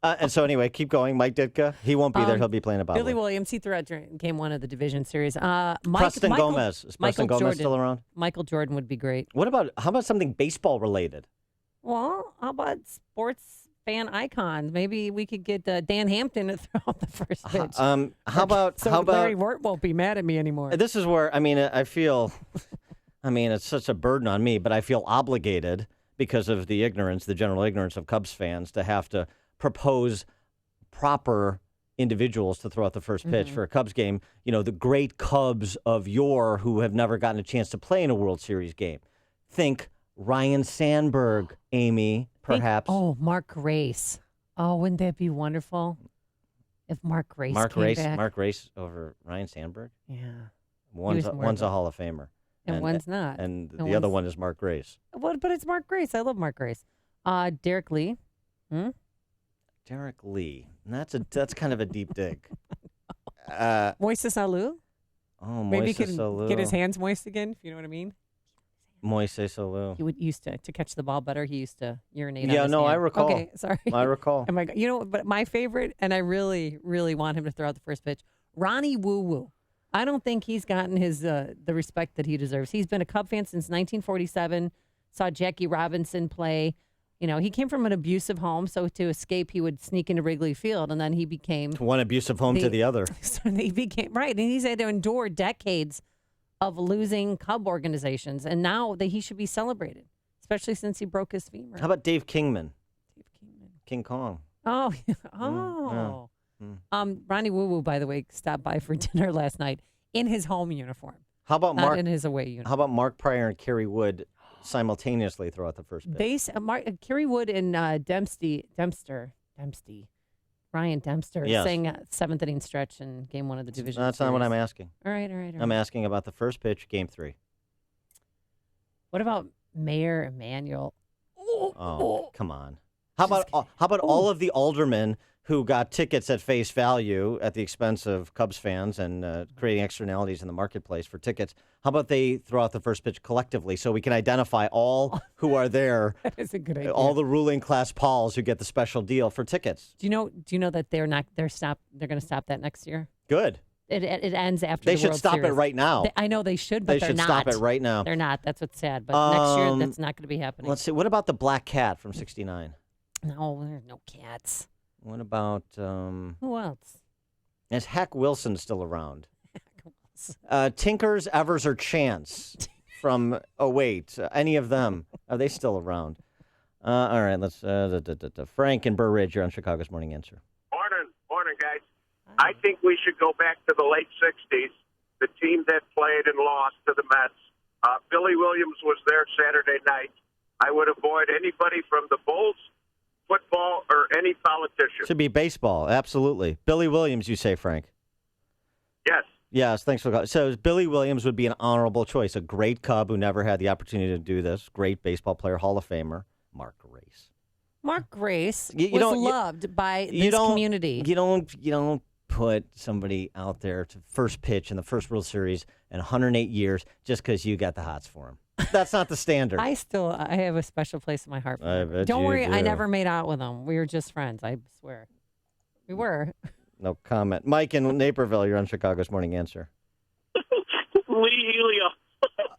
And so anyway, keep going. Mike Ditka, he won't be there. He'll be playing a Bobolink. Billy Williams, he threw out during Game 1 of the division series. Preston Gomez. Is Preston Gomez still around? Michael Jordan would be great. How about something baseball related? Well, how about sports fan icons?Maybe we could get Dan Hampton to throw out the first pitch. How about Larry Wirt won't be mad at me anymore. This is where I feel. It's such a burden on me, but I feel obligated because of the general ignorance of Cubs fans to have to propose proper individuals to throw out the first pitch for a Cubs game. You know, the great Cubs of yore who have never gotten a chance to play in a World Series game. Think Ryan Sandberg, Amy, perhaps. Mark Grace. Oh, wouldn't that be wonderful if Mark Grace came back? Mark Grace over Ryan Sandberg? Yeah. One's a Hall of Famer. And one's not. And the other one is Mark Grace. But it's Mark Grace. I love Mark Grace. Derek Lee. Derek Lee. That's kind of a deep dig. Moises Alou. Oh, Maybe he Moises can Alou. get his hands moist again, if you know what I mean. Moises Alou. He used to catch the ball better. He used to urinate. Yeah, on his no, hand. I recall. Okay, sorry. I recall. Oh my God. You know, but my favorite, and I really, really want him to throw out the first pitch, Ronnie Woo Woo. I don't think he's gotten his the respect that he deserves. He's been a Cub fan since 1947. Saw Jackie Robinson play. You know, he came from an abusive home, so to escape, he would sneak into Wrigley Field, and then he became one abusive home to the other. So he became right, and he's had to endure decades of losing Cub organizations, and now that he should be celebrated, especially since he broke his femur. How about Dave Kingman? King Kong. Oh, yeah. Ronnie Woo Woo, by the way, stopped by for dinner last night in his home uniform. How about not Mark in his away uniform? How about Mark Pryor and Kerry Wood simultaneously throw out the first pitch? Kerry Wood and Ryan Dempster sang seventh inning stretch in Game 1 of the division. That's series. not what I'm asking. All right. I'm asking about the first pitch, Game 3. What about Mayor Emanuel? Oh, come on. How about all of the aldermen who got tickets at face value at the expense of Cubs fans and creating externalities in the marketplace for tickets? How about they throw out the first pitch collectively so we can identify all who are there? That is a good idea. All the ruling class Pauls who get the special deal for tickets. Do you know that they're going to stop that next year? Good. It ends after they the should World stop Series. it right now. I know they should, but they they're should not. Stop it right now. They're not. That's what's sad. But next year, that's not going to be happening. Let's see. What about the Black Cat from '69? No, there's no cats. What about who else? Is Hack Wilson still around? Tinkers, Evers, or Chance from any of them? Are they still around? All right, let's Frank and Burr Ridge, you're on Chicago's Morning Answer. Morning, guys. I think we should go back to the late 60s, the team that played and lost to the Mets. Billy Williams was there Saturday night. I would avoid anybody from the Bulls, football, or any politician. Should be baseball, absolutely. Billy Williams, you say, Frank? Yes. Yes, thanks for the call. So Billy Williams would be an honorable choice, a great Cub who never had the opportunity to do this, great baseball player, Hall of Famer, Mark Grace. Mark Grace was loved by this community. You don't put somebody out there to first pitch in the first World Series in 108 years just because you got the hots for him. That's not the standard. I have a special place in my heart for him. bet Don't you worry, do. I never made out with him. We were just friends, I swear. We were. No comment. Mike in Naperville, you're on Chicago's Morning Answer. Lee Elia.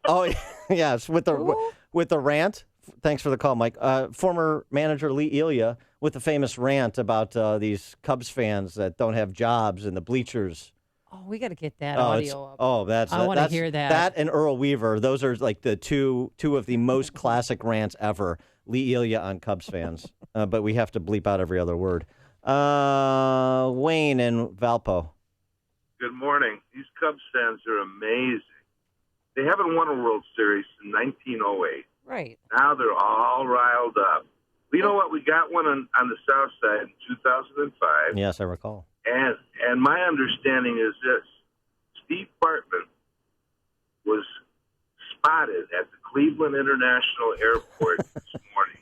Oh, yes, with the rant. Thanks for the call, Mike. Former manager Lee Elia with the famous rant about these Cubs fans that don't have jobs in the bleachers. Oh, we got to get that audio up. I want to hear that. That and Earl Weaver, those are like the two of the most classic rants ever. Lee Elia on Cubs fans, but we have to bleep out every other word. Wayne in Valpo. Good morning. These Cubs fans are amazing. They haven't won a World Series since 1908. Right. Now they're all riled up. You know what? We got one on the South Side in 2005. Yes, I recall. And my understanding is this. Steve Bartman was spotted at the Cleveland International Airport this morning.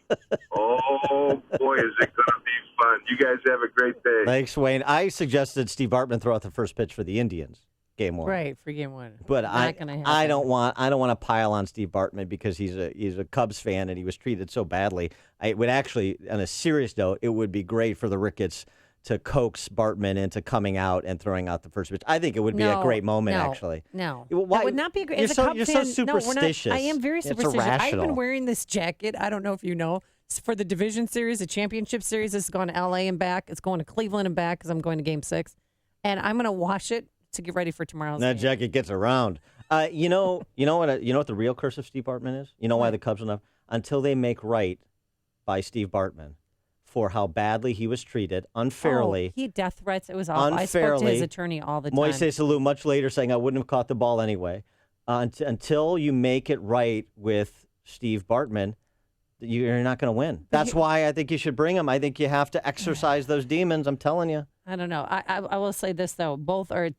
Oh, boy, is it going to be fun. You guys have a great day. Thanks, Wayne. I suggested Steve Bartman throw out the first pitch for the Indians. Game 1. Right, for Game 1. But Not gonna happen. I don't want to pile on Steve Bartman because he's a Cubs fan and he was treated so badly. It would actually, on a serious note, it would be great for the Ricketts to coax Bartman into coming out and throwing out the first pitch. I think it would be a great moment, actually. No, Why? That would not be a great. You're As a so, Cub you're fan, so superstitious. No, we're not, I am very superstitious. It's I've irrational. been wearing this jacket. I don't know if you know. It's for the division series, the championship series. It's going to L.A. and back. It's going to Cleveland and back because I'm going to Game 6. And I'm going to wash it to get ready for tomorrow's That game. jacket gets around. You know what the real curse of Steve Bartman is? You know why the Cubs will never until they make right by Steve Bartman. for how badly he was treated unfairly. Oh, he had death threats. It was awful. I spoke to his attorney all the time. Moises Alou much later saying, I wouldn't have caught the ball anyway. Until you make it right with Steve Bartman, you're not going to win. That's why I think you should bring him. I think you have to exercise those demons. I'm telling you. I don't know. I will say this, though.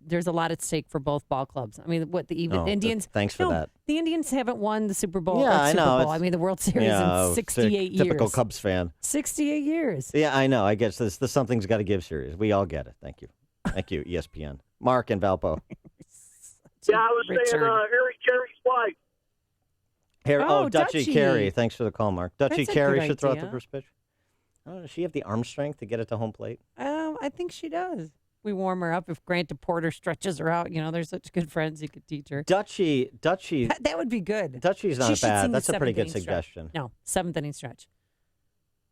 There's a lot at stake for both ball clubs. I mean, Indians. Thanks for that. The Indians haven't won the Super Bowl. Yeah, I know. I mean, the World Series in 68 years. Typical Cubs fan. 68 years. Yeah, I know. I guess this something's got to give series. We all get it. Thank you. Thank you, ESPN. Mark and Valpo. Yeah, I was saying Harry Carey's wife. Dutchie Carey. Thanks for the call, Mark. Dutchie Carey should throw out the idea. first pitch. Oh, does she have the arm strength to get it to home plate? I think she does. We warm her up. If Grant Porter stretches her out, they're such good friends. He could teach her. Dutchie. That would be good. Dutchie's not bad. That's a pretty good suggestion. No, 7th inning stretch.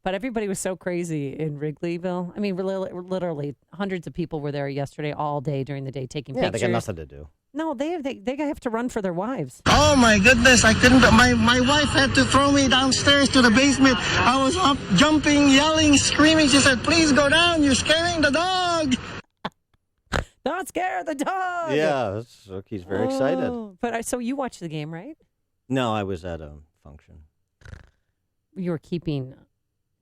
But everybody was so crazy in Wrigleyville. I mean, literally hundreds of people were there yesterday all day during the day taking pictures. Yeah, they got nothing to do. No, they have to run for their wives. Oh my goodness, I couldn't. My wife had to throw me downstairs to the basement. I was up, jumping, yelling, screaming. She said, "Please go down. You're scaring the dog." Don't scare the dog. Yeah, he's very excited. But so you watched the game, right? No, I was at a function. You were keeping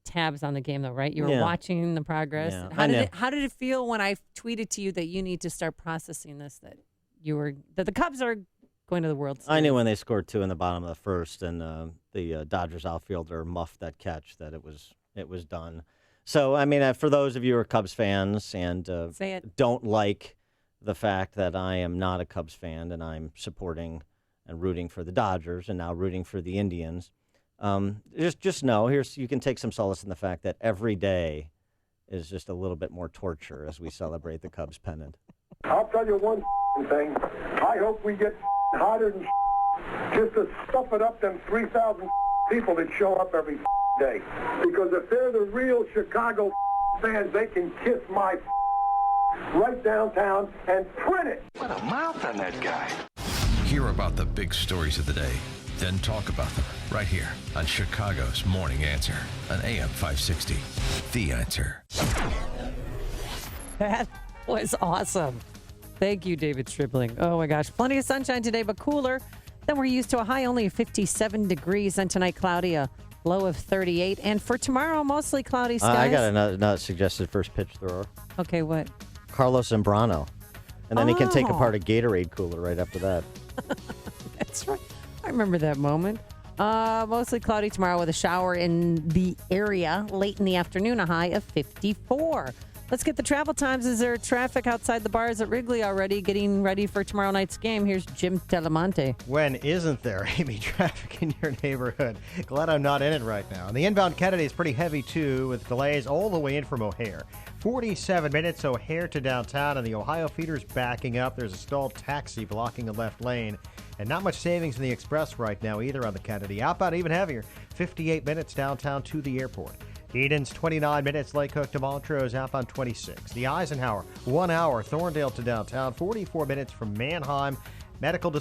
tabs on the game, though, right? You were watching the progress. Yeah. How did it feel when I tweeted to you that you need to start processing this? That the Cubs are going to the World Series. I knew when they scored 2 in the bottom of the first, and the Dodgers outfielder muffed that catch that it was done. So I mean, for those of you who are Cubs fans and don't like the fact that I am not a Cubs fan and I'm supporting and rooting for the Dodgers and now rooting for the Indians, just know you can take some solace in the fact that every day is just a little bit more torture as we celebrate the Cubs pennant. I'll tell you one thing. I hope we get hotter than just to stuff it up them 3,000 people that show up every day. Because if they're the real Chicago fans, they can kiss my right downtown and print it. What a mouth on that guy. Hear about the big stories of the day, then talk about them right here on Chicago's Morning Answer on AM 560. The Answer. That was awesome. Thank you, David Stribling. Oh, my gosh. Plenty of sunshine today, but cooler than we're used to. A high only of 57 degrees, and tonight cloudy, a low of 38. And for tomorrow, mostly cloudy skies. I got another suggested first pitch thrower. Okay, what? Carlos Zambrano. And then he can take apart a Gatorade cooler right after that. That's right. I remember that moment. Mostly cloudy tomorrow with a shower in the area late in the afternoon, a high of 54. Let's get the travel times. Is there traffic outside the bars at Wrigley already getting ready for tomorrow night's game? Here's Jim Telemonte. When isn't there, Amy, traffic in your neighborhood? Glad I'm not in it right now. And the inbound Kennedy is pretty heavy, too, with delays all the way in from O'Hare. 47 minutes O'Hare to downtown, and the Ohio feeder's backing up. There's a stalled taxi blocking the left lane. And not much savings in the express right now either on the Kennedy. Outbound even heavier. 58 minutes downtown to the airport. Eden's 29 minutes, Lake Hook to Montrose, outbound 26. The Eisenhower, 1 hour, Thorndale to downtown, 44 minutes from Manheim. Medical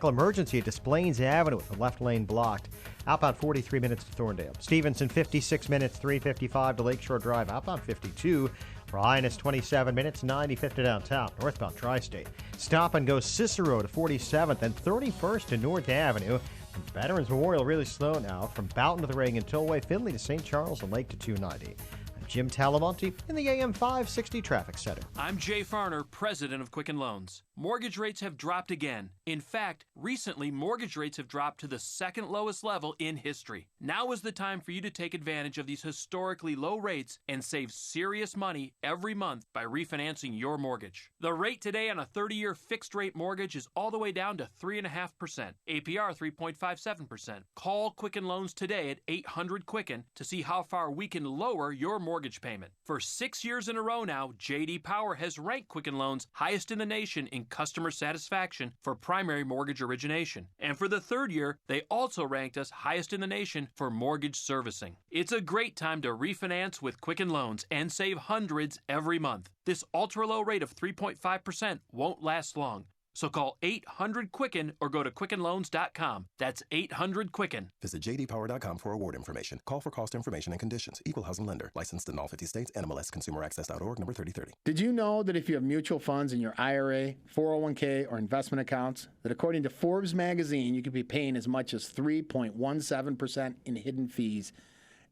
emergency at Des Plaines Avenue with the left lane blocked. Outbound 43 minutes to Thorndale. Stevenson, 56 minutes, 3:55 to Lakeshore Drive, outbound 52. Bryan is 27 minutes, 95th to downtown, northbound Tri-State. Stop and go Cicero to 47th and 31st to North Avenue. Veterans Memorial really slow now from Boughton to the Reagan Tollway, Finley to St. Charles and Lake to 290. I'm Jim Talamonte in the AM 560 Traffic Center. I'm Jay Farner, president of Quicken Loans. Mortgage rates have dropped again. In fact, recently mortgage rates have dropped to the second lowest level in history. Now is the time for you to take advantage of these historically low rates and save serious money every month by refinancing your mortgage. The rate today on a 30-year fixed-rate mortgage is all the way down to 3.5%, APR 3.57%. Call Quicken Loans today at 800-QUICKEN to see how far we can lower your mortgage payment. For 6 years in a row now, J.D. Power has ranked Quicken Loans highest in the nation in customer satisfaction for primary mortgage origination. And for the third year, they also ranked us highest in the nation for mortgage servicing. It's a great time to refinance with Quicken Loans and save hundreds every month. This ultra-low rate of 3.5% won't last long. So call 800-QUICKEN or go to QuickenLoans.com. That's 800-QUICKEN. Visit jdpower.com for award information. Call for cost information and conditions. Equal housing lender. Licensed in all 50 states. NMLS ConsumerAccess.org, number 3030. Did you know that if you have mutual funds in your IRA, 401k, or investment accounts, that according to Forbes magazine, you could be paying as much as 3.17% in hidden fees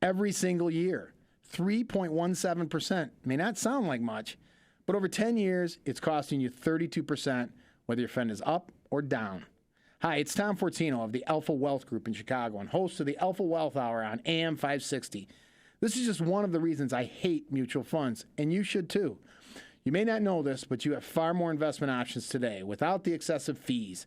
every single year? 3.17% may not sound like much, but over 10 years, it's costing you 32%, whether your fund is up or down. Hi, it's Tom Fortino of the Alpha Wealth Group in Chicago and host of the Alpha Wealth Hour on AM 560. This is just one of the reasons I hate mutual funds, and you should too. You may not know this, but you have far more investment options today without the excessive fees.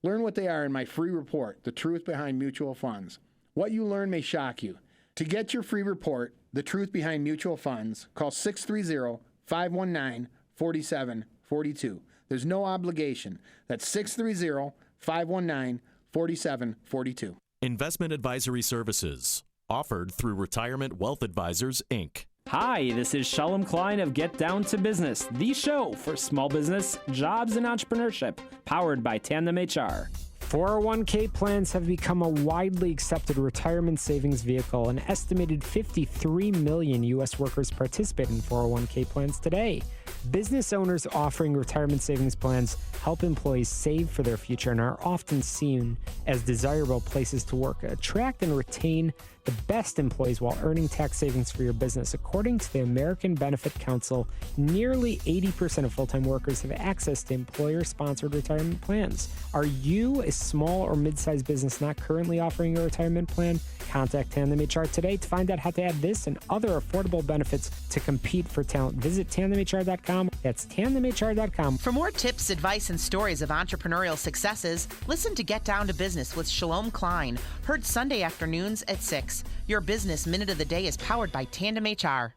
Learn what they are in my free report, The Truth Behind Mutual Funds. What you learn may shock you. To get your free report, The Truth Behind Mutual Funds, call 630-519-4742. There's no obligation. That's 630-519-4742. Investment advisory services offered through Retirement Wealth Advisors, Inc. Hi, this is Shalom Klein of Get Down to Business, the show for small business, jobs, and entrepreneurship, powered by Tandem HR. 401k plans have become a widely accepted retirement savings vehicle. An estimated 53 million U.S. workers participate in 401k plans today. Business owners offering retirement savings plans help employees save for their future and are often seen as desirable places to work. Attract and retain the best employees while earning tax savings for your business. According to the American Benefit Council, nearly 80% of full-time workers have access to employer-sponsored retirement plans. Are you a small or mid-sized business not currently offering a retirement plan? Contact Tandem HR today to find out how to add this and other affordable benefits to compete for talent. Visit tandemhr.com. That's tandemhr.com. For more tips, advice, and stories of entrepreneurial successes, listen to Get Down to Business with Shalom Klein. Heard Sunday afternoons at 6. Your Business Minute of the Day is powered by Tandem HR.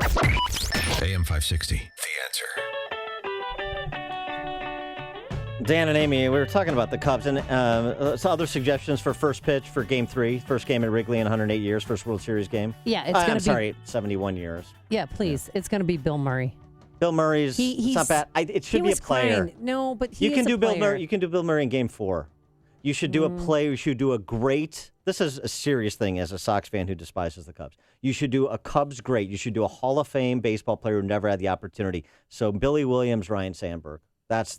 AM 560, The Answer. Dan and Amy, we were talking about the Cubs and some other suggestions for first pitch for Game 3, first game at Wrigley in 108 years, first World Series game. Yeah, it's going to be... 71 years. Yeah, please. Yeah. It's going to be Bill Murray. Bill Murray's it's not bad. It should be a player. Crying. No, but he you can is do a Bill player. Murray. You can do Bill Murray in Game 4. You should do a play. You should do a great. This is a serious thing as a Sox fan who despises the Cubs. You should do a Cubs great. You should do a Hall of Fame baseball player who never had the opportunity. So Billy Williams, Ryan Sandberg. That's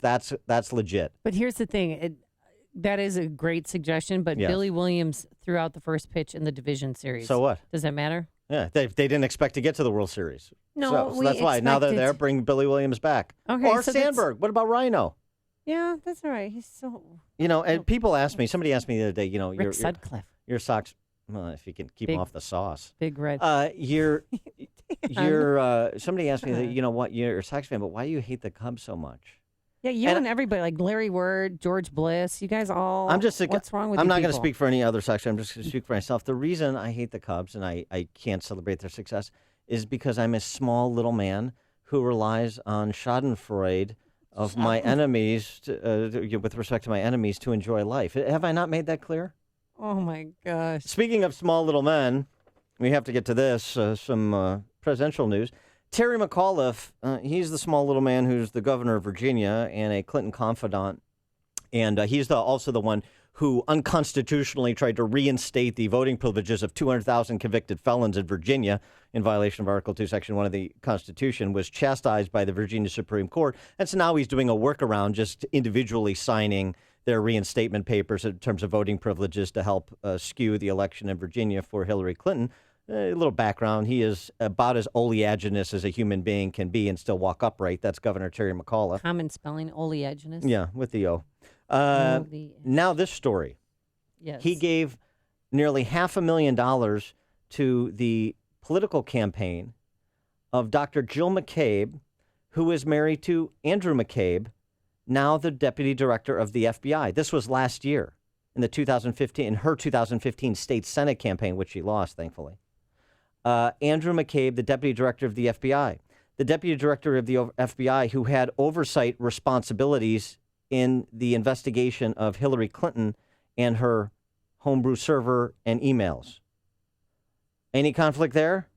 legit. But here's the thing. That is a great suggestion, but Yes. Billy Williams threw out the first pitch in the division series. So what? Does that matter? Yeah, they didn't expect to get to the World Series. No, so that's why now they're there. Bring Billy Williams back. Okay, or so Sandberg. What about Rhino? Yeah, that's all right. He's so... And people ask me. Somebody asked me the other day. Rick Sutcliffe. Your Sox. Well, if you can keep Big- them off the sauce. Big Red. Somebody asked me that. You know what? You're a Sox fan, but why do you hate the Cubs so much? Yeah, you and everybody, like Larry Word, George Bliss, you guys all... What's wrong with I'm you not going to people? speak for any other Sox fan. I'm just going to speak for myself. The reason I hate the Cubs and I can't celebrate their success is because I'm a small little man who relies on schadenfreude of my enemies, with respect to my enemies, to enjoy life. Have I not made that clear? Oh, my gosh. Speaking of small little men, we have to get to this, some presidential news. Terry McAuliffe, he's the small little man who's the governor of Virginia and a Clinton confidant. And he's also the one who unconstitutionally tried to reinstate the voting privileges of 200,000 convicted felons in Virginia in violation of Article 2, Section 1 of the Constitution, was chastised by the Virginia Supreme Court. And so now he's doing a workaround, just individually signing their reinstatement papers in terms of voting privileges to help skew the election in Virginia for Hillary Clinton. A little background. He is about as oleaginous as a human being can be and still walk upright. That's Governor Terry McAuliffe. Common spelling, oleaginous. Yeah, with the O. Now this story. Yes. He gave nearly $500,000 to the political campaign of Dr. Jill McCabe, who is married to Andrew McCabe, now the deputy director of the FBI. This was last year in her 2015 state Senate campaign, which she lost, thankfully. Andrew McCabe, the deputy director of the FBI. The deputy director of the FBI who had oversight responsibilities in the investigation of Hillary Clinton and her homebrew server and emails. Any conflict there?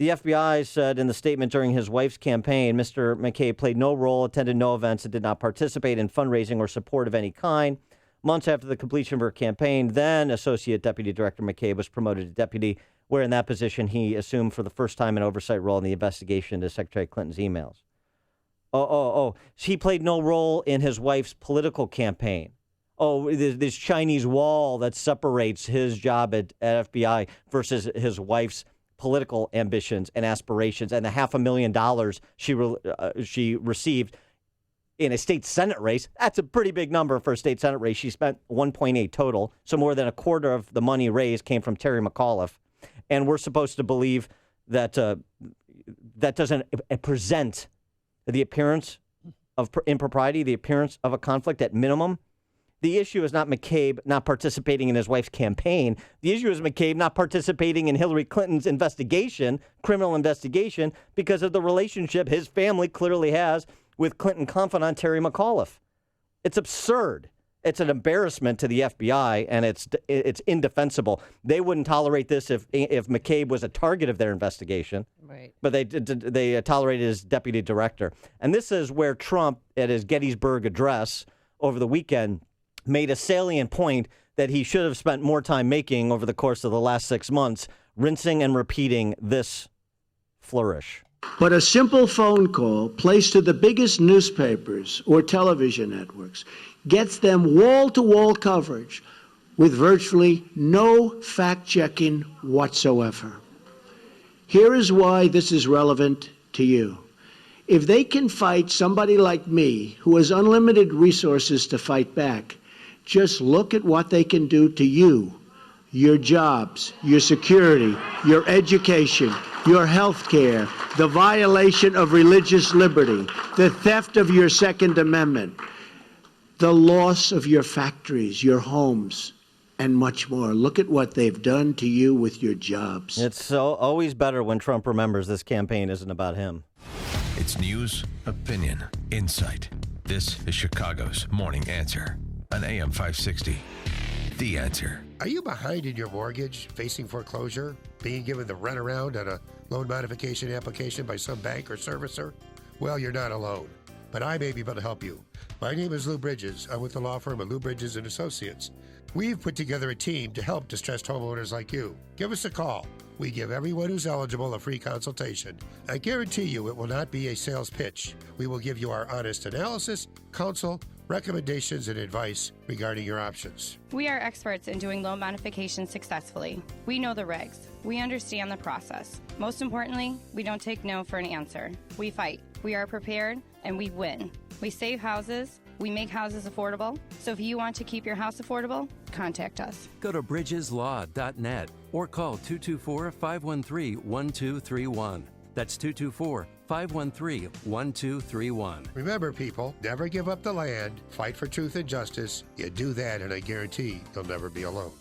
The FBI said in the statement during his wife's campaign, Mr. McCabe played no role, attended no events, and did not participate in fundraising or support of any kind. Months after the completion of her campaign, then Associate Deputy Director McCabe was promoted to deputy, where in that position he assumed for the first time an oversight role in the investigation into Secretary Clinton's emails. He played no role in his wife's political campaign. This Chinese wall that separates his job at FBI versus his wife's political ambitions and aspirations, and the $500,000 she received in a state Senate race. That's a pretty big number for a state Senate race. She spent $1.8 total, so more than a quarter of the money raised came from Terry McAuliffe. And we're supposed to believe that that doesn't present the appearance of impropriety, the appearance of a conflict at minimum. The issue is not McCabe not participating in his wife's campaign. The issue is McCabe not participating in Hillary Clinton's investigation, criminal investigation, because of the relationship his family clearly has with Clinton confidant Terry McAuliffe. It's absurd. It's an embarrassment to the FBI, and it's indefensible. They wouldn't tolerate this if McCabe was a target of their investigation. Right. But they tolerated his deputy director. And this is where Trump, at his Gettysburg address over the weekend, made a salient point that he should have spent more time making over the course of the last 6 months, rinsing and repeating this flourish. But a simple phone call placed to the biggest newspapers or television networks gets them wall-to-wall coverage with virtually no fact-checking whatsoever. Here is why this is relevant to you. If they can fight somebody like me, who has unlimited resources to fight back, just look at what they can do to you, your jobs, your security, your education, your health care, the violation of religious liberty, the theft of your Second Amendment, the loss of your factories, your homes, and much more. Look at what they've done to you with your jobs. It's always better when Trump remembers this campaign isn't about him. It's news, opinion, insight. This is Chicago's Morning Answer on AM 560. The Answer. Are you behind in your mortgage, facing foreclosure, being given the runaround on a loan modification application by some bank or servicer? Well, you're not alone, but I may be able to help you. My name is Lou Bridges. I'm with the law firm of Lou Bridges & Associates. We've put together a team to help distressed homeowners like you. Give us a call. We give everyone who's eligible a free consultation. I guarantee you it will not be a sales pitch. We will give you our honest analysis, counsel, recommendations, and advice regarding your options. We are experts in doing loan modifications successfully. We know the regs. We understand the process. Most importantly, we don't take no for an answer. We fight. We are prepared, and we win. We save houses. We make houses affordable. So if you want to keep your house affordable, contact us. Go to bridgeslaw.net or call 224-513-1231. That's 224-513-1231. Remember, people, never give up the land. Fight for truth and justice. You do that, and I guarantee you'll never be alone.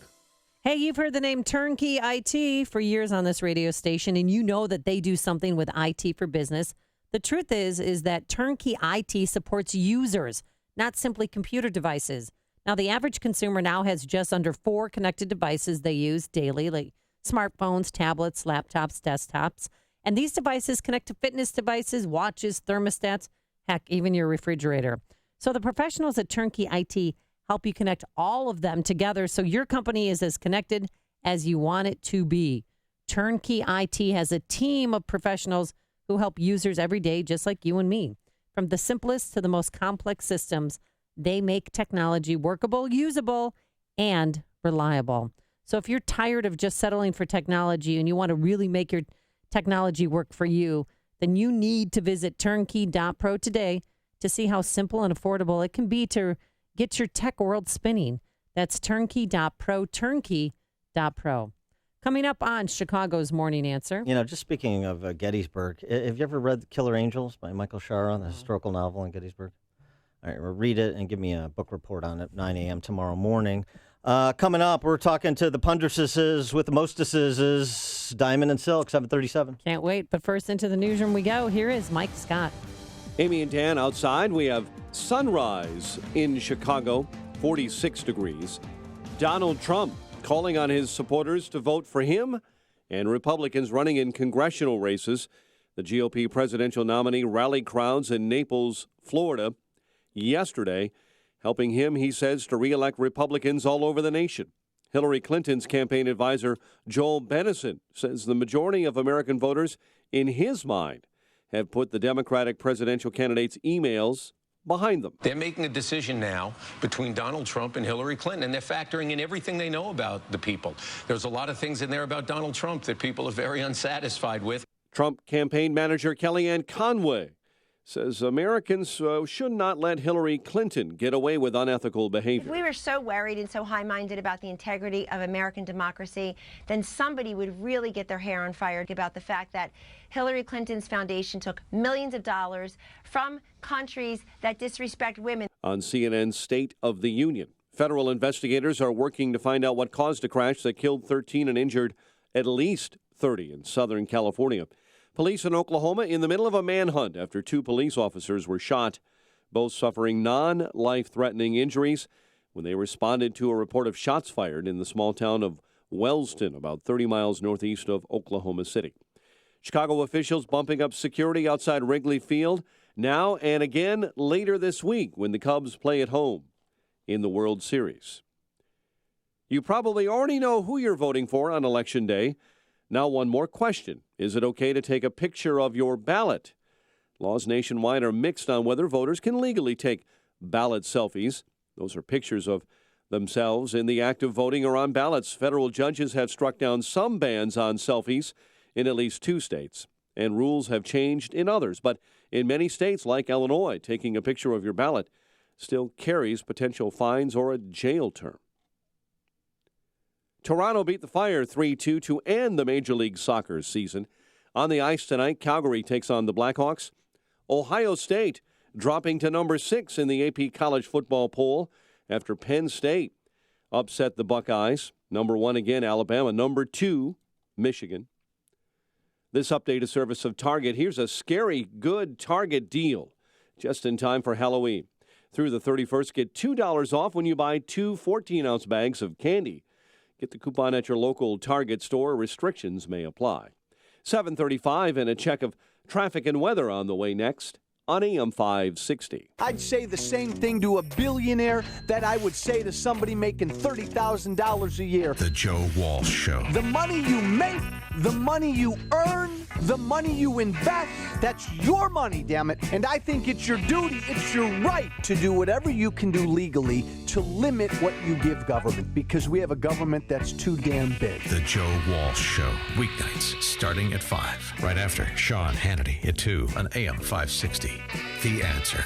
Hey, you've heard the name Turnkey IT for years on this radio station, and you know that they do something with IT for business. The truth is that Turnkey IT supports users, not simply computer devices. Now, the average consumer now has just under 4 connected devices they use daily, like smartphones, tablets, laptops, desktops. And these devices connect to fitness devices, watches, thermostats, heck, even your refrigerator. So the professionals at Turnkey IT help you connect all of them together so your company is as connected as you want it to be. Turnkey IT has a team of professionals who help users every day, just like you and me. From the simplest to the most complex systems, they make technology workable, usable, and reliable. So if you're tired of just settling for technology and you want to really make your technology work for you, then you need to visit turnkey.pro today to see how simple and affordable it can be to get your tech world spinning. That's turnkey.pro, turnkey.pro. Coming up on Chicago's Morning Answer. You know, just speaking of Gettysburg, have you ever read Killer Angels by Michael Shara, the historical novel in Gettysburg? All right, well, read it and give me a book report on it at 9 a.m. tomorrow morning. Coming up, we're talking to the pundresses with the mostesses, Diamond and Silk, 737. Can't wait. But first, into the newsroom we go. Here is Mike Scott. Amy and Dan outside. We have sunrise in Chicago, 46 degrees. Donald Trump calling on his supporters to vote for him And Republicans running in congressional races. The GOP presidential nominee rallied crowds in Naples, Florida, yesterday, helping him, he says, to reelect Republicans all over the nation. Hillary Clinton's campaign advisor, Joel Bennison, says the majority of American voters, in his mind, have put the Democratic presidential candidates' emails behind them. They're making a decision now between Donald Trump and Hillary Clinton, and they're factoring in everything they know about the people. There's a lot of things in there about Donald Trump that people are very unsatisfied with. Trump campaign manager Kellyanne Conway says Americans should not let Hillary Clinton get away with unethical behavior. If we were so worried and so high-minded about the integrity of American democracy, then somebody would really get their hair on fire about the fact that Hillary Clinton's foundation took millions of dollars from countries that disrespect women. On CNN's State of the Union, federal investigators are working to find out what caused a crash that killed 13 and injured at least 30 in Southern California. Police in Oklahoma in the middle of a manhunt after 2 police officers were shot, both suffering non-life-threatening injuries when they responded to a report of shots fired in the small town of Wellston, about 30 miles northeast of Oklahoma City. Chicago officials bumping up security outside Wrigley Field now and again later this week when the Cubs play at home in the World Series. You probably already know who you're voting for on Election Day. Now, one more question. Is it okay to take a picture of your ballot? Laws nationwide are mixed on whether voters can legally take ballot selfies. Those are pictures of themselves in the act of voting or on ballots. Federal judges have struck down some bans on selfies in at least 2 states, and rules have changed in others. But in many states, like Illinois, taking a picture of your ballot still carries potential fines or a jail term. Toronto beat the Fire 3-2 to end the Major League Soccer season. On the ice tonight, Calgary takes on the Blackhawks. Ohio State dropping to number 6 in the AP College Football poll after Penn State upset the Buckeyes. Number 1 again, Alabama. Number 2, Michigan. This update is service of Target. Here's a scary good Target deal just in time for Halloween. Through the 31st, get $2 off when you buy 2 14-ounce bags of candy. Get the coupon at your local Target store. Restrictions may apply. 7:35 and a check of traffic and weather on the way next on AM 560. I'd say the same thing to a billionaire that I would say to somebody making $30,000 a year. The Joe Walsh Show. The money you make, the money you earn, the money you invest, that's your money, damn it. And I think it's your duty, it's your right to do whatever you can do legally to limit what you give government, because we have a government that's too damn big. The Joe Walsh Show. Weeknights starting at 5. Right after Sean Hannity at 2 on AM 560. The Answer.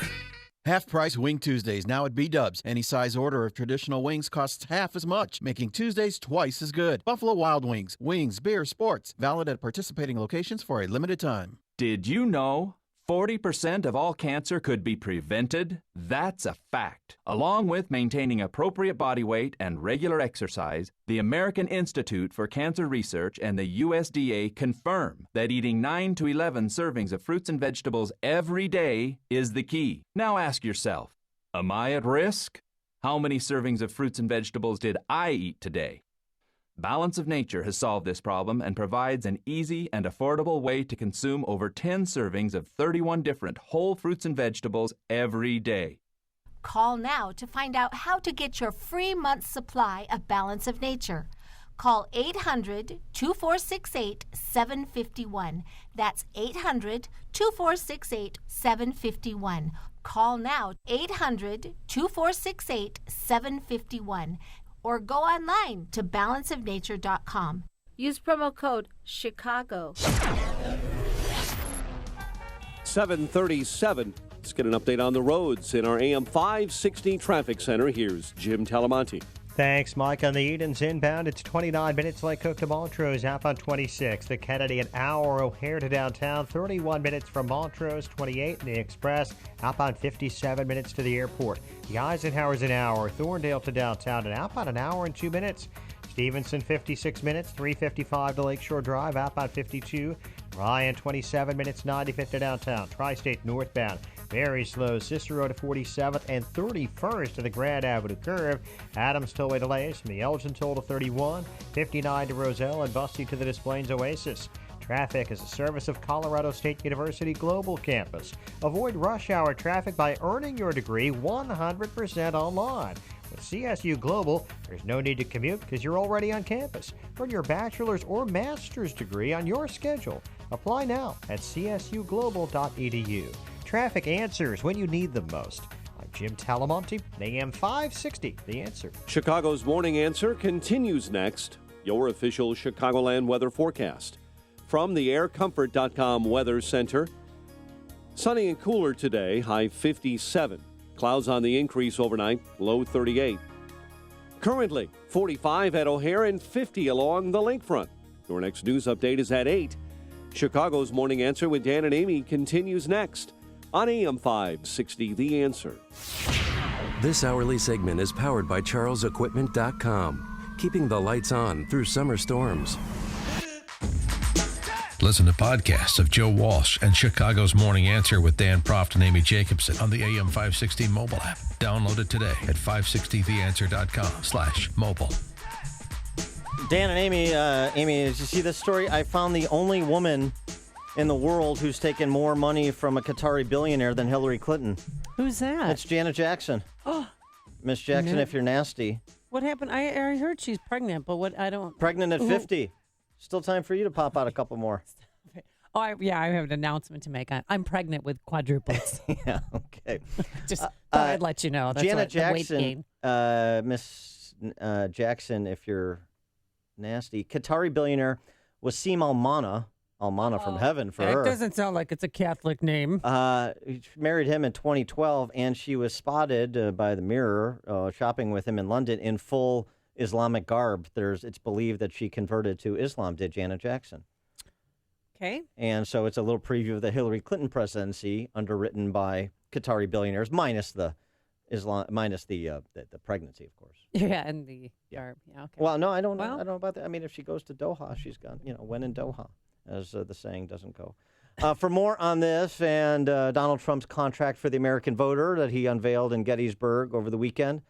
Half-price Wing Tuesdays now at B-Dubs. Any size order of traditional wings costs half as much, making Tuesdays twice as good. Buffalo Wild Wings. Wings, beer, sports. Valid at participating locations for a limited time. Did you know 40% of all cancer could be prevented? That's a fact. Along with maintaining appropriate body weight and regular exercise, the American Institute for Cancer Research and the USDA confirm that eating 9 to 11 servings of fruits and vegetables every day is the key. Now ask yourself, am I at risk? How many servings of fruits and vegetables did I eat today? Balance of Nature has solved this problem and provides an easy and affordable way to consume over 10 servings of 31 different whole fruits and vegetables every day. Call now to find out how to get your free month's supply of Balance of Nature. Call 800-2468-751. That's 800-2468-751. Call now, 800-2468-751. Or go online to balanceofnature.com. Use promo code Chicago. 7:37. Let's get an update on the roads in our AM 560 traffic center. Here's Jim Talamonte. Thanks, Mike. On the Edens inbound, it's 29 minutes like Cook to Montrose, outbound 26. The Kennedy an hour, O'Hare to downtown, 31 minutes from Montrose, 28 in the Express, outbound 57 minutes to the airport. The Eisenhower's an hour, Thorndale to downtown, and outbound an hour and 2 minutes. Stevenson, 56 minutes, 355 to Lakeshore Drive, outbound 52. Ryan, 27 minutes, 95th to downtown. Tri-State northbound, Very slow Cicero to 47th and 31st to the Grand Avenue curve. Adams Tollway delays from the Elgin Toll to 31, 59 to Roselle, and Busty to the Des Plaines Oasis. Traffic is a service of Colorado State University Global Campus. Avoid rush hour traffic by earning your degree 100% online. With CSU Global, there's no need to commute because you're already on campus. Earn your bachelor's or master's degree on your schedule. Apply now at csuglobal.edu. Traffic answers when you need them most. I'm Jim Talamonte, AM 560, The Answer. Chicago's Morning Answer continues next. Your official Chicagoland weather forecast. From the aircomfort.com Weather Center. Sunny and cooler today, high 57. Clouds on the increase overnight, low 38. Currently, 45 at O'Hare and 50 along the lakefront. Your next news update is at 8. Chicago's Morning Answer with Dan and Amy continues next on AM 560, The Answer. This hourly segment is powered by CharlesEquipment.com, keeping the lights on through summer storms. Listen to podcasts of Joe Walsh and Chicago's Morning Answer with Dan Proft and Amy Jacobson on the AM 560 mobile app. Download it today at 560theanswer.com/mobile. Dan and Amy, did you see this story? I found the only woman in the world who's taken more money from a Qatari billionaire than Hillary Clinton. Who's that? It's Janet Jackson. Oh, Miss Jackson, if you're nasty. what happened? I heard she's pregnant, but what I don't. Pregnant at 50. Still time for you to pop out a couple more. Oh, I have an announcement to make. I'm pregnant with quadruplets. Yeah, okay. Just thought I'd let you know. That's Janet the weight gain. Jackson, Miss Jackson, if you're nasty, Qatari billionaire Wasim Almana from heaven for her. It doesn't sound like it's a Catholic name. She married him in 2012, and she was spotted by the Mirror shopping with him in London in full Islamic garb. It's believed that she converted to Islam, did Janet Jackson. Okay. And so it's a little preview of the Hillary Clinton presidency, underwritten by Qatari billionaires, minus the pregnancy, of course. Yeah, and the garb. Yeah, okay. Well, no, I don't know about that. I mean, if she goes to Doha, she's gone. When in Doha, as the saying doesn't go. For more on this and Donald Trump's contract for the American voter that he unveiled in Gettysburg over the weekend,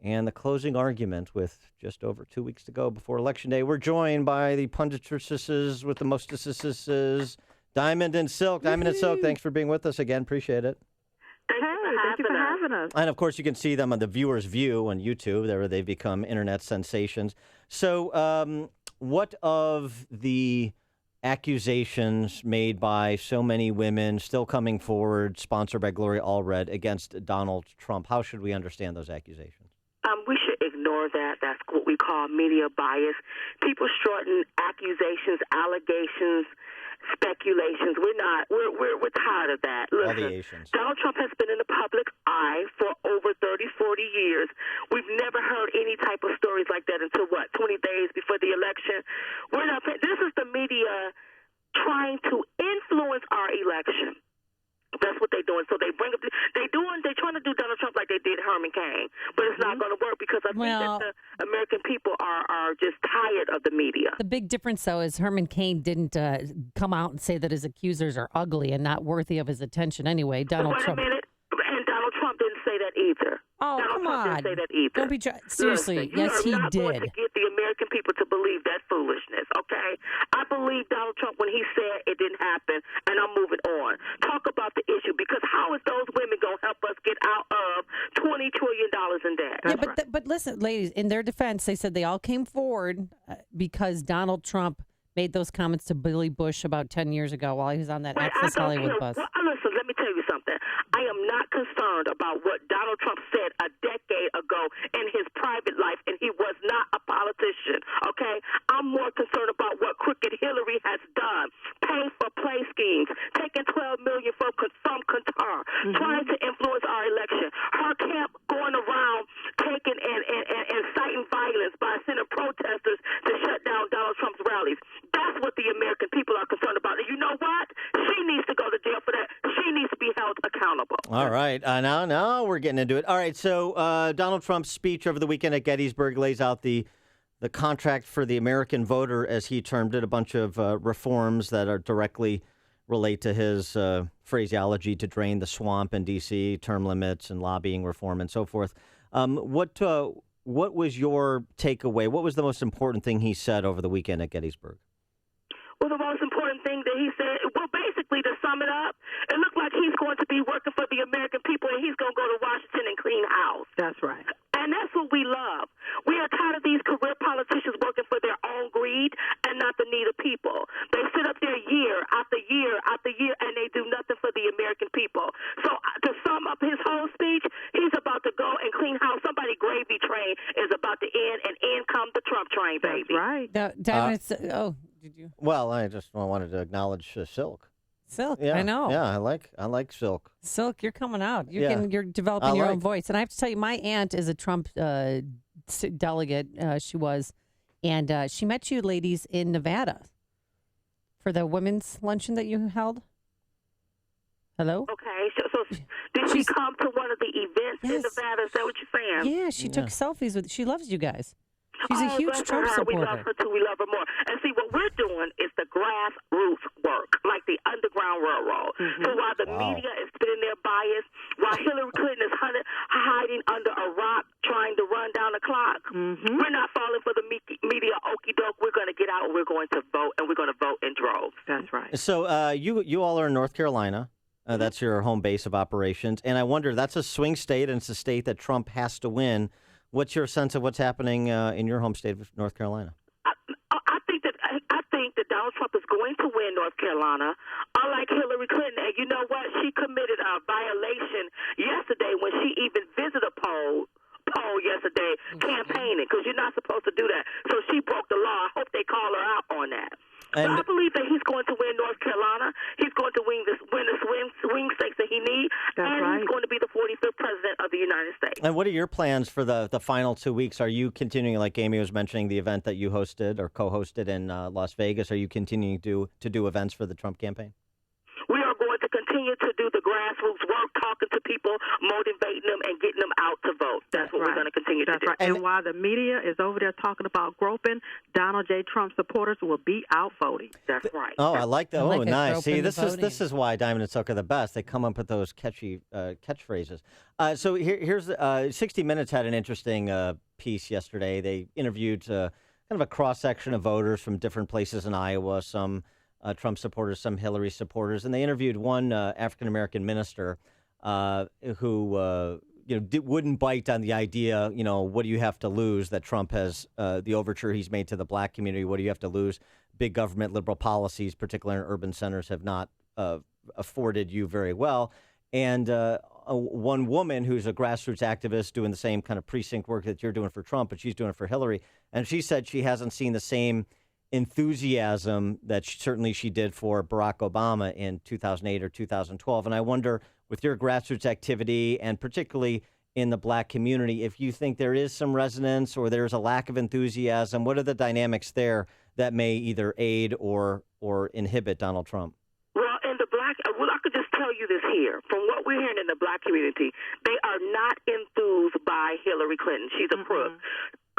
and the closing argument with just over 2 weeks to go before Election Day, we're joined by the punditresses with the mostesses, Diamond and Silk. Diamond and Silk, thanks for being with us again. Appreciate it. Thank you for having us. And, of course, you can see them on the Viewer's View on YouTube. There they've become internet sensations. So what of the accusations made by so many women still coming forward, sponsored by Gloria Allred, against Donald Trump? How should we understand those accusations? We should ignore that. That's what we call media bias. People strutting accusations, allegations, speculations. We're tired of that. Listen, Donald Trump has been in the public eye for over 30, 40 years. We've never heard any type of stories like that until 20 days before the election. This is the media trying to influence our election. That's what they're doing. So they're trying to do Donald Trump like they did Herman Cain, but it's not going to work because I think that the American people are just tired of the media. The big difference, though, is Herman Cain didn't come out and say that his accusers are ugly and not worthy of his attention anyway. Wait a minute, and Donald Trump didn't say that either. Oh, Donald come Trump on. didn't say that either. Don't be seriously. Listen, yes, he You're not going did. to get the American people to believe that foolishness, okay? I believe Donald Trump when he said it didn't happen, and I'm moving on. Talk about the issue, because how is those women going to help us get out of $20 trillion in debt? But listen, ladies, in their defense, they said they all came forward because Donald Trump made those comments to Billy Bush about 10 years ago while he was on that Access Hollywood bus. Listen, let me tell you something. I am not concerned about what Donald Trump said a decade ago in his private life, and he was not a politician, okay? I'm more concerned about what crooked Hillary has done, paying for play schemes, taking $12 million from Qatar, trying to influence our election. Her camp going around taking and inciting violence by sending protesters to shut down Donald Trump's rallies. That's what the American people are concerned about. And you know what? She needs to go to jail for that. She needs to be held accountable. All right. Now we're getting into it. All right. So Donald Trump's speech over the weekend at Gettysburg lays out the contract for the American voter, as he termed it, a bunch of reforms that are directly relate to his phraseology to drain the swamp in D.C., term limits and lobbying reform and so forth. What was your takeaway? What was the most important thing he said over the weekend at Gettysburg? Well, the most important thing that he said, well, basically, to sum it up, it looked like he's going to be working for the American people, and he's going to go to Washington and clean house. That's right. And that's what we love. We are tired of these career politicians working for their own greed and not the need of people. They sit up there year after year after year, and they do nothing for the American people. So to sum up his whole speech, he's about to go and clean house. Somebody's gravy train is about to end, and in come the Trump train, baby. That's right. Did you? Well, I just wanted to acknowledge Silk. Silk, Yeah, I know. Yeah, I like Silk. Silk, you're coming out. Yeah. You're developing your own voice. And I have to tell you, my aunt is a Trump delegate. She was. And she met you ladies in Nevada for the women's luncheon that you held. Hello? Okay. So did she come to one of the events in Nevada? Is that what you're saying? Yeah, she took selfies with. She loves you guys. She's a huge bless Trump her. supporter. We love her too. We love her more. And see, what we're doing is the grassroots work, like the Underground Railroad. So while the media is spitting their bias, while Hillary Clinton is hiding under a rock trying to run down the clock, we're not falling for the media okey doke. We're going to get out and we're going to vote, and we're going to vote in droves. That's right. So you all are in North Carolina. That's your home base of operations. And I wonder, that's a swing state, and it's a state that Trump has to win. What's your sense of what's happening in your home state of North Carolina? I think that Donald Trump is going to win North Carolina, unlike Hillary Clinton. And you know what? She committed a violation yesterday when she even visited a poll yesterday campaigning, because you're not supposed to do that. So she broke the law. I hope they call her out on that. And I believe that he's going to win North Carolina. He's going to win the swing states that he needs, he's going to be the 45th president of the United States. And what are your plans for the final 2 weeks? Are you continuing, like Amy was mentioning, the event that you hosted or co-hosted in Las Vegas? Are you continuing to do events for the Trump campaign? We are going to continue to do the grassroots work, talking to people, motivating them, and getting them out to vote. That's what we're going to continue to do. And while the media is over there talking about groping, Donald J. Trump supporters will be out voting. That's right. Oh, I like that. I like nice. See, this voting. is why Diamond and Silk are the best. They come up with those catchy catchphrases. So here's 60 Minutes had an interesting piece yesterday. They interviewed kind of a cross section of voters from different places in Iowa. Some Trump supporters, some Hillary supporters, and they interviewed one African American minister who wouldn't bite on the idea. What do you have to lose? That Trump has the overture he's made to the black community. What do you have to lose? Big government, liberal policies, particularly in urban centers, have not afforded you very well. And one woman who's a grassroots activist doing the same kind of precinct work that you're doing for Trump, but she's doing it for Hillary, and she said she hasn't seen the same enthusiasm that certainly she did for Barack Obama in 2008 or 2012. And I wonder, with your grassroots activity and particularly in the black community, if you think there is some resonance or there's a lack of enthusiasm, what are the dynamics there that may either aid or inhibit Donald Trump? Well, I could just tell you this here. From what we're hearing in the black community, they are not enthused by Hillary Clinton. She's a crook.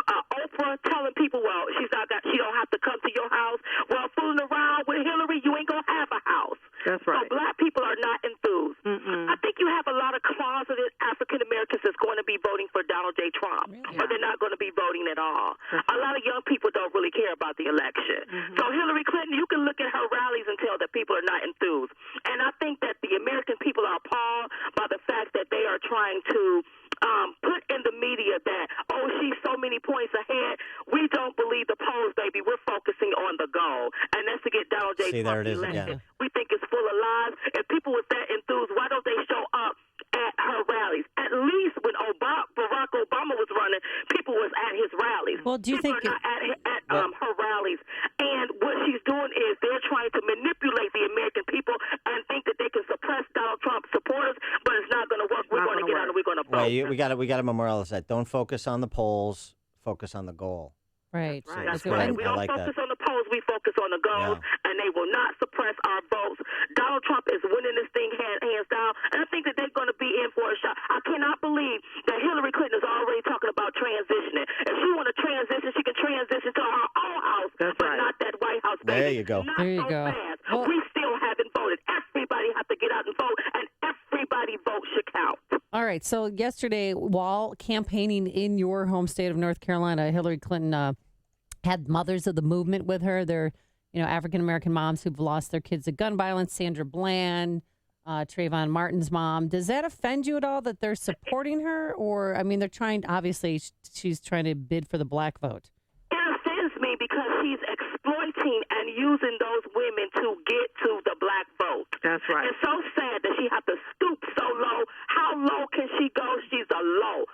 Oprah telling people, well, she don't have to come to your house. Well, fooling around with Hillary, you ain't going to have a house. That's right. So black people are not enthused. I think you have a lot of closeted African Americans that's going to be voting for Donald J. Trump, or they're not going to be voting at all. A lot of young people don't really care about the election. So Hillary Clinton, you can look at her rallies and tell that people are not enthused. And I think that the American people are appalled by the fact that they are trying to put in the media that, she's so many points ahead. We don't believe the polls, baby. We're focusing on the goal, and that's to get Donald J. Trump elected. We think it's full of lies. If people were that enthused, why don't they show up at her rallies? At least when Barack Obama was running, people was at his rallies. Well, do you think not at her rallies? And what she's doing is they're trying to manipulate the American people and think that they can suppress Donald Trump supporters, but it's not going to work. We're going to get out and we're going to vote. We got to memorialize that. Don't focus on the polls. Focus on the goal. Right. That's right. We don't focus on the polls. We focus on the goals, and they will not suppress our votes. Donald Trump is winning this thing hands down, and I think that they're going to be in for a shot. I cannot believe that Hillary Clinton is already talking about transitioning. If she want to transition, she can transition to her own house, but not that White House. There you go. Not so fast. We still haven't voted. right. So yesterday, while campaigning in your home state of North Carolina, Hillary Clinton had mothers of the movement with her. They're, African-American moms who've lost their kids to gun violence. Sandra Bland, Trayvon Martin's mom. Does that offend you at all that they're supporting her? Or, they're trying, obviously, she's trying to bid for the black vote. It offends me because she's exploiting and using those women to get to the black vote. That's right. It's so sad that she has to stoop so low. How low can she go? She's a low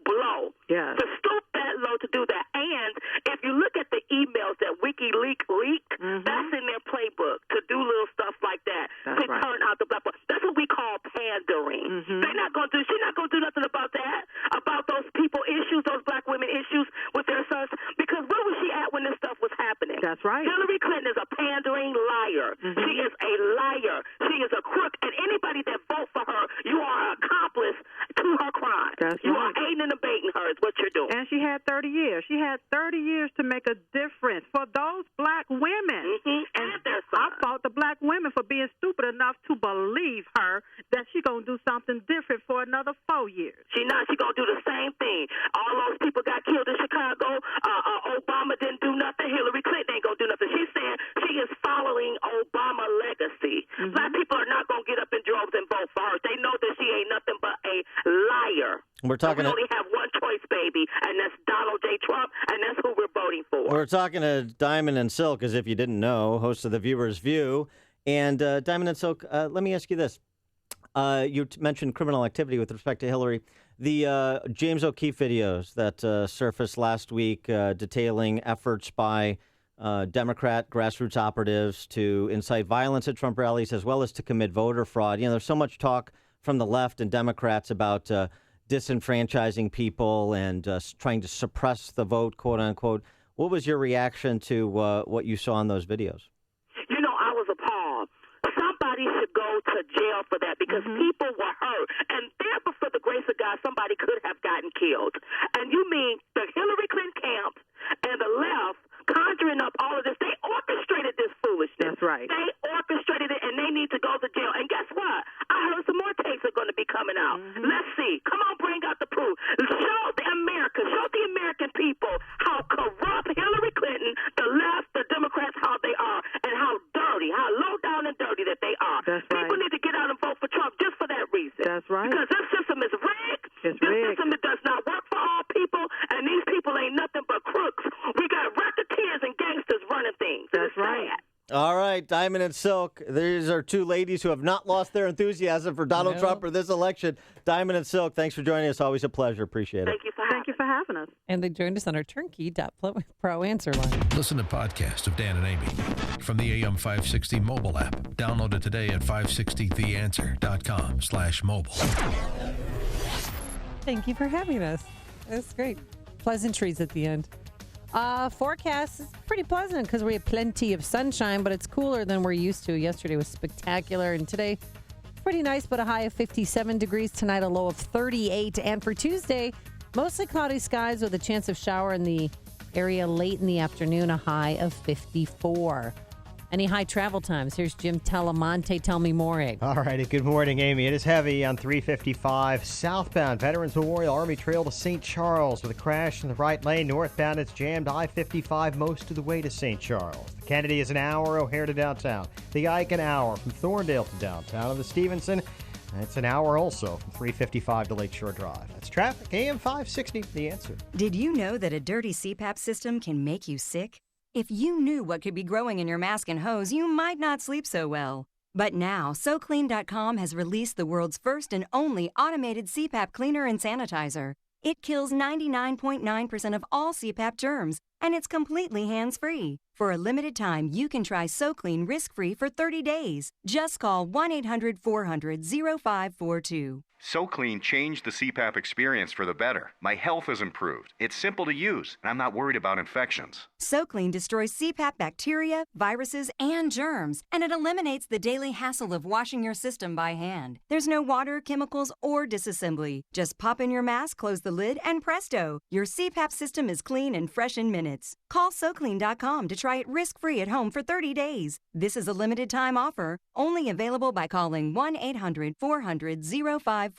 blow. Yes. To stoop that low to do that. And if you look at the emails that WikiLeaks leaked, that's in their playbook to do little stuff like that to turn out the black vote. That's what we call pandering. She's not going to do nothing about that, about those people issues, those black women issues with their sons. Because where was she at when this stuff was happening? That's right. Hillary Clinton is a pandering liar. She is a liar. She is a crook. And anybody that votes for her, you are an accomplice to her crime. You are aiding and abetting her is what you're doing. And she had 30 years. She had 30 years to make a difference for those black women. And their sons. I fought the black women for being stupid enough to believe her that she's going to do something different for another 4 years. She's not. She's going to do the same thing. All those people got killed in Chicago. Obama didn't do nothing. Hillary Clinton ain't going to do nothing. She's saying she is following Obama legacy. Black people are not going to get up in droves and vote for her. They know that she ain't nothing but a liar. We're talking. We only have one choice, baby, and that's Donald J. Trump, and that's who we're voting for. We're talking to Diamond and Silk, as if you didn't know, host of The Viewer's View. And Diamond and Silk, let me ask you this. You mentioned criminal activity with respect to Hillary. The James O'Keefe videos that surfaced last week detailing efforts by Democrat grassroots operatives to incite violence at Trump rallies as well as to commit voter fraud. There's so much talk from the left and Democrats about disenfranchising people and trying to suppress the vote, quote unquote. What was your reaction to what you saw in those videos? I was appalled. Somebody should go to jail for that because people were hurt. And there, for the grace of God, somebody could have gotten killed. And you mean the Hillary Clinton camp and the left conjuring up all of this? They orchestrated this foolishness. That's right. They orchestrated it, and they need to go to jail. And guess what? I heard some more tapes are going to be coming out. Let's see. Come on, bring out the proof. Show the American people how corrupt Hillary Clinton, the left, the Democrats, how they are, and how dirty, how low down and dirty that they are. People need to get out and vote for Trump just for that reason. That's right. Because this system is rigged. This system does not work for all people, and these people ain't nothing but crooks. We got racketeers and gangsters running things. That's right. All right, Diamond and Silk. These are two ladies who have not lost their enthusiasm for Donald Trump or this election. Diamond and Silk, thanks for joining us. Always a pleasure. Appreciate it. Thank you for having us. And they joined us on our turnkey.pro answer line. Listen to podcasts of Dan and Amy from the AM 560 mobile app. Download it today at 560theanswer.com/mobile. Thank you for having us. That's great. Pleasantries at the end. Forecast is pretty pleasant because we have plenty of sunshine, but it's cooler than we're used to. Yesterday was spectacular, and today pretty nice, but a high of 57 degrees. Tonight a low of 38. And for Tuesday, mostly cloudy skies with a chance of shower in the area late in the afternoon, a high of 54. Any high travel times? Here's Jim Telemonte. Tell me more, Egg. All righty. Good morning, Amy. It is heavy on 355 southbound Veterans Memorial Army Trail to St. Charles with a crash in the right lane. Northbound, it's jammed I-55 most of the way to St. Charles. The Kennedy is an hour, O'Hare to downtown. The Ike an hour from Thorndale to downtown. And the Stevenson, it's an hour also from 355 to Lakeshore Drive. That's traffic. AM 560, The Answer. Did you know that a dirty CPAP system can make you sick? If you knew what could be growing in your mask and hose, you might not sleep so well. But now, SoClean.com has released the world's first and only automated CPAP cleaner and sanitizer. It kills 99.9% of all CPAP germs, and it's completely hands-free. For a limited time, you can try SoClean risk-free for 30 days. Just call 1-800-400-0542. SoClean changed the CPAP experience for the better. My health has improved. It's simple to use, and I'm not worried about infections. SoClean destroys CPAP bacteria, viruses, and germs, and it eliminates the daily hassle of washing your system by hand. There's no water, chemicals, or disassembly. Just pop in your mask, close the lid, and presto! Your CPAP system is clean and fresh in minutes. Call SoClean.com to try it risk-free at home for 30 days. This is a limited-time offer, only available by calling 1-800-400-0542.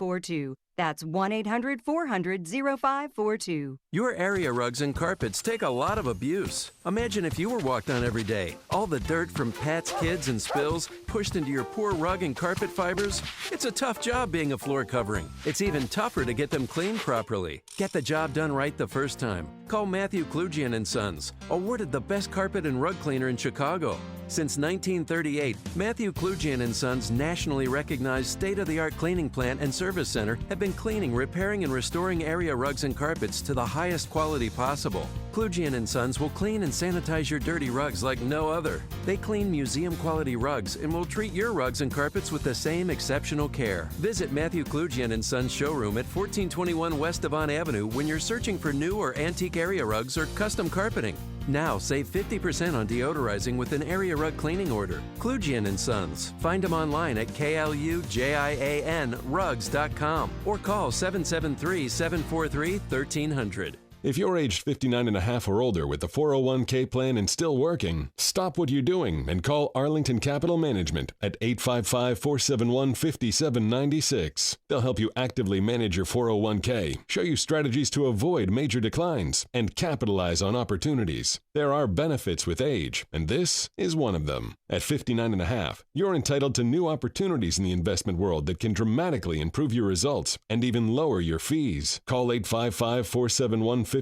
That's 1-800-400-0542. Your area rugs and carpets take a lot of abuse. Imagine if you were walked on every day. All the dirt from pets, kids, and spills pushed into your poor rug and carpet fibers. It's a tough job being a floor covering. It's even tougher to get them cleaned properly. Get the job done right the first time. Call Matthew Klugian & Sons, awarded the best carpet and rug cleaner in Chicago. Since 1938, Matthew Klugian & Sons' nationally recognized state-of-the-art cleaning plant and service center have been cleaning, repairing, and restoring area rugs and carpets to the highest quality possible. Klugian & Sons will clean and sanitize your dirty rugs like no other. They clean museum-quality rugs and will treat your rugs and carpets with the same exceptional care. Visit Matthew Klugian & Sons showroom at 1421 West Devon Avenue when you're searching for new or antique area rugs or custom carpeting. Now save 50% on deodorizing with an area rug cleaning order. Klugian & Sons. Find them online at KLUJIANrugs.com or call 773-743-1300. If you're aged 59 and a half or older with a 401k plan and still working, stop what you're doing and call Arlington Capital Management at 855-471-5796. They'll help you actively manage your 401k, show you strategies to avoid major declines, and capitalize on opportunities. There are benefits with age, and this is one of them. At 59 and a half, you're entitled to new opportunities in the investment world that can dramatically improve your results and even lower your fees. Call 855-471-5796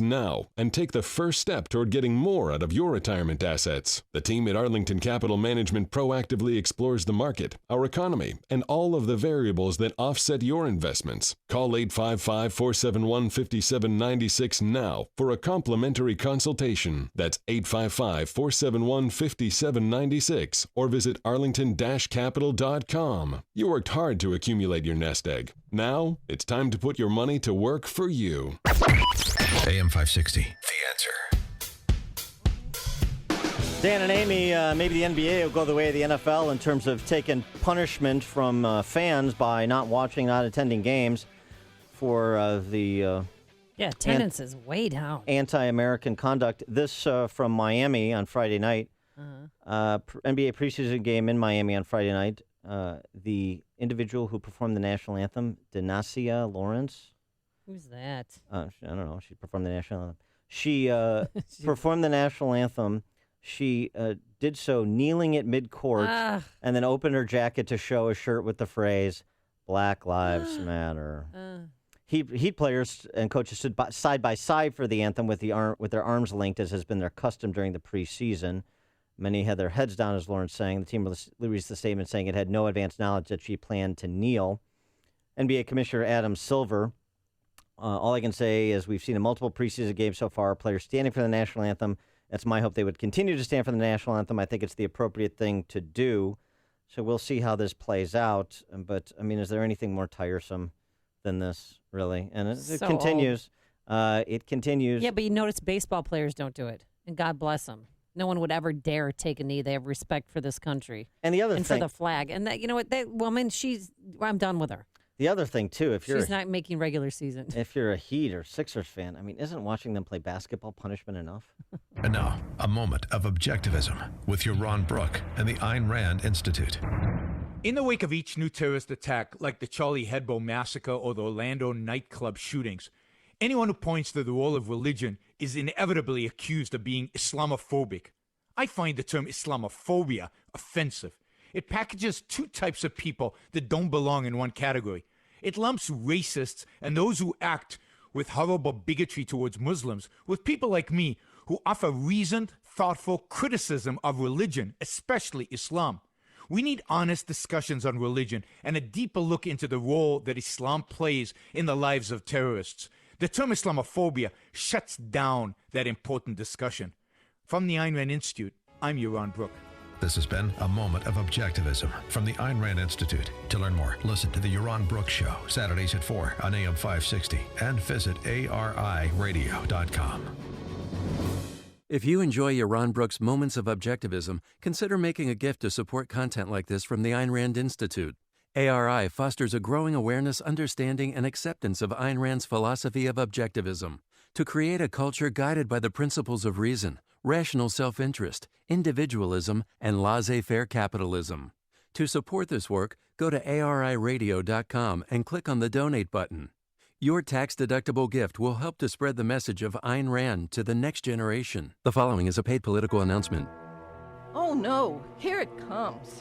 now and take the first step toward getting more out of your retirement assets. The team at Arlington Capital Management proactively explores the market, our economy, and all of the variables that offset your investments. Call 855-471-5796 now for a complimentary consultation. That's 855-471-5796 or visit arlington-capital.com. You worked hard to accumulate your nest egg. Now, it's time to put your money to work for you. AM 560, The Answer. Dan and Amy, maybe the NBA will go the way of the NFL in terms of taking punishment from fans by not watching, not attending games for the attendance is way down. Anti-American conduct. This from Miami on Friday night. NBA preseason game in Miami on Friday night. The individual who performed the national anthem, Denasia Lawrence. Who's that? I don't know. She performed the national anthem. She performed the national anthem. She did so kneeling at mid-court and then opened her jacket to show a shirt with the phrase, Black Lives Matter. Heat players and coaches stood side by side for the anthem with their arms linked, as has been their custom during the preseason. Many had their heads down, as Lawrence sang. The team released the statement saying it had no advance knowledge that she planned to kneel. NBA Commissioner Adam Silver, all I can say is we've seen in multiple preseason games so far, players standing for the national anthem. It's my hope they would continue to stand for the national anthem. I think it's the appropriate thing to do. So we'll see how this plays out. But, I mean, is there anything more tiresome than this, really? And it continues. It continues. Yeah, but you notice baseball players don't do it. And God bless them. No one would ever dare take a knee. They have respect for this country. And the other thing. And for the flag. And that, you know what? That woman, I'm done with her. The other thing, too, she's not making regular season. If you're a Heat or Sixers fan, I mean, isn't watching them play basketball punishment enough? And now, a moment of objectivism with your Ron Brook and the Ayn Rand Institute. In the wake of each new terrorist attack, like the Charlie Hebdo massacre or the Orlando nightclub shootings, anyone who points to the role of religion is inevitably accused of being Islamophobic. I find the term Islamophobia offensive. It packages two types of people that don't belong in one category. It lumps racists and those who act with horrible bigotry towards Muslims with people like me who offer reasoned, thoughtful criticism of religion, especially Islam. We need honest discussions on religion and a deeper look into the role that Islam plays in the lives of terrorists. The term Islamophobia shuts down that important discussion. From the Ayn Rand Institute, I'm Ron Brook. This has been a moment of objectivism from the Ayn Rand Institute. To learn more, listen to the Yaron Brooks Show, Saturdays at 4 on AM 560, and visit ariradio.com. If you enjoy Yaron Brooks' Moments of Objectivism, consider making a gift to support content like this from the Ayn Rand Institute. ARI fosters a growing awareness, understanding, and acceptance of Ayn Rand's philosophy of objectivism to create a culture guided by the principles of reason, rational self-interest, individualism, and laissez-faire capitalism. To support this work, go to ariradio.com and click on the donate button. Your tax-deductible gift will help to spread the message of Ayn Rand to the next generation. The following is a paid political announcement. Oh no, here it comes.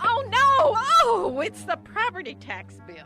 Oh no! Oh, it's the property tax bill.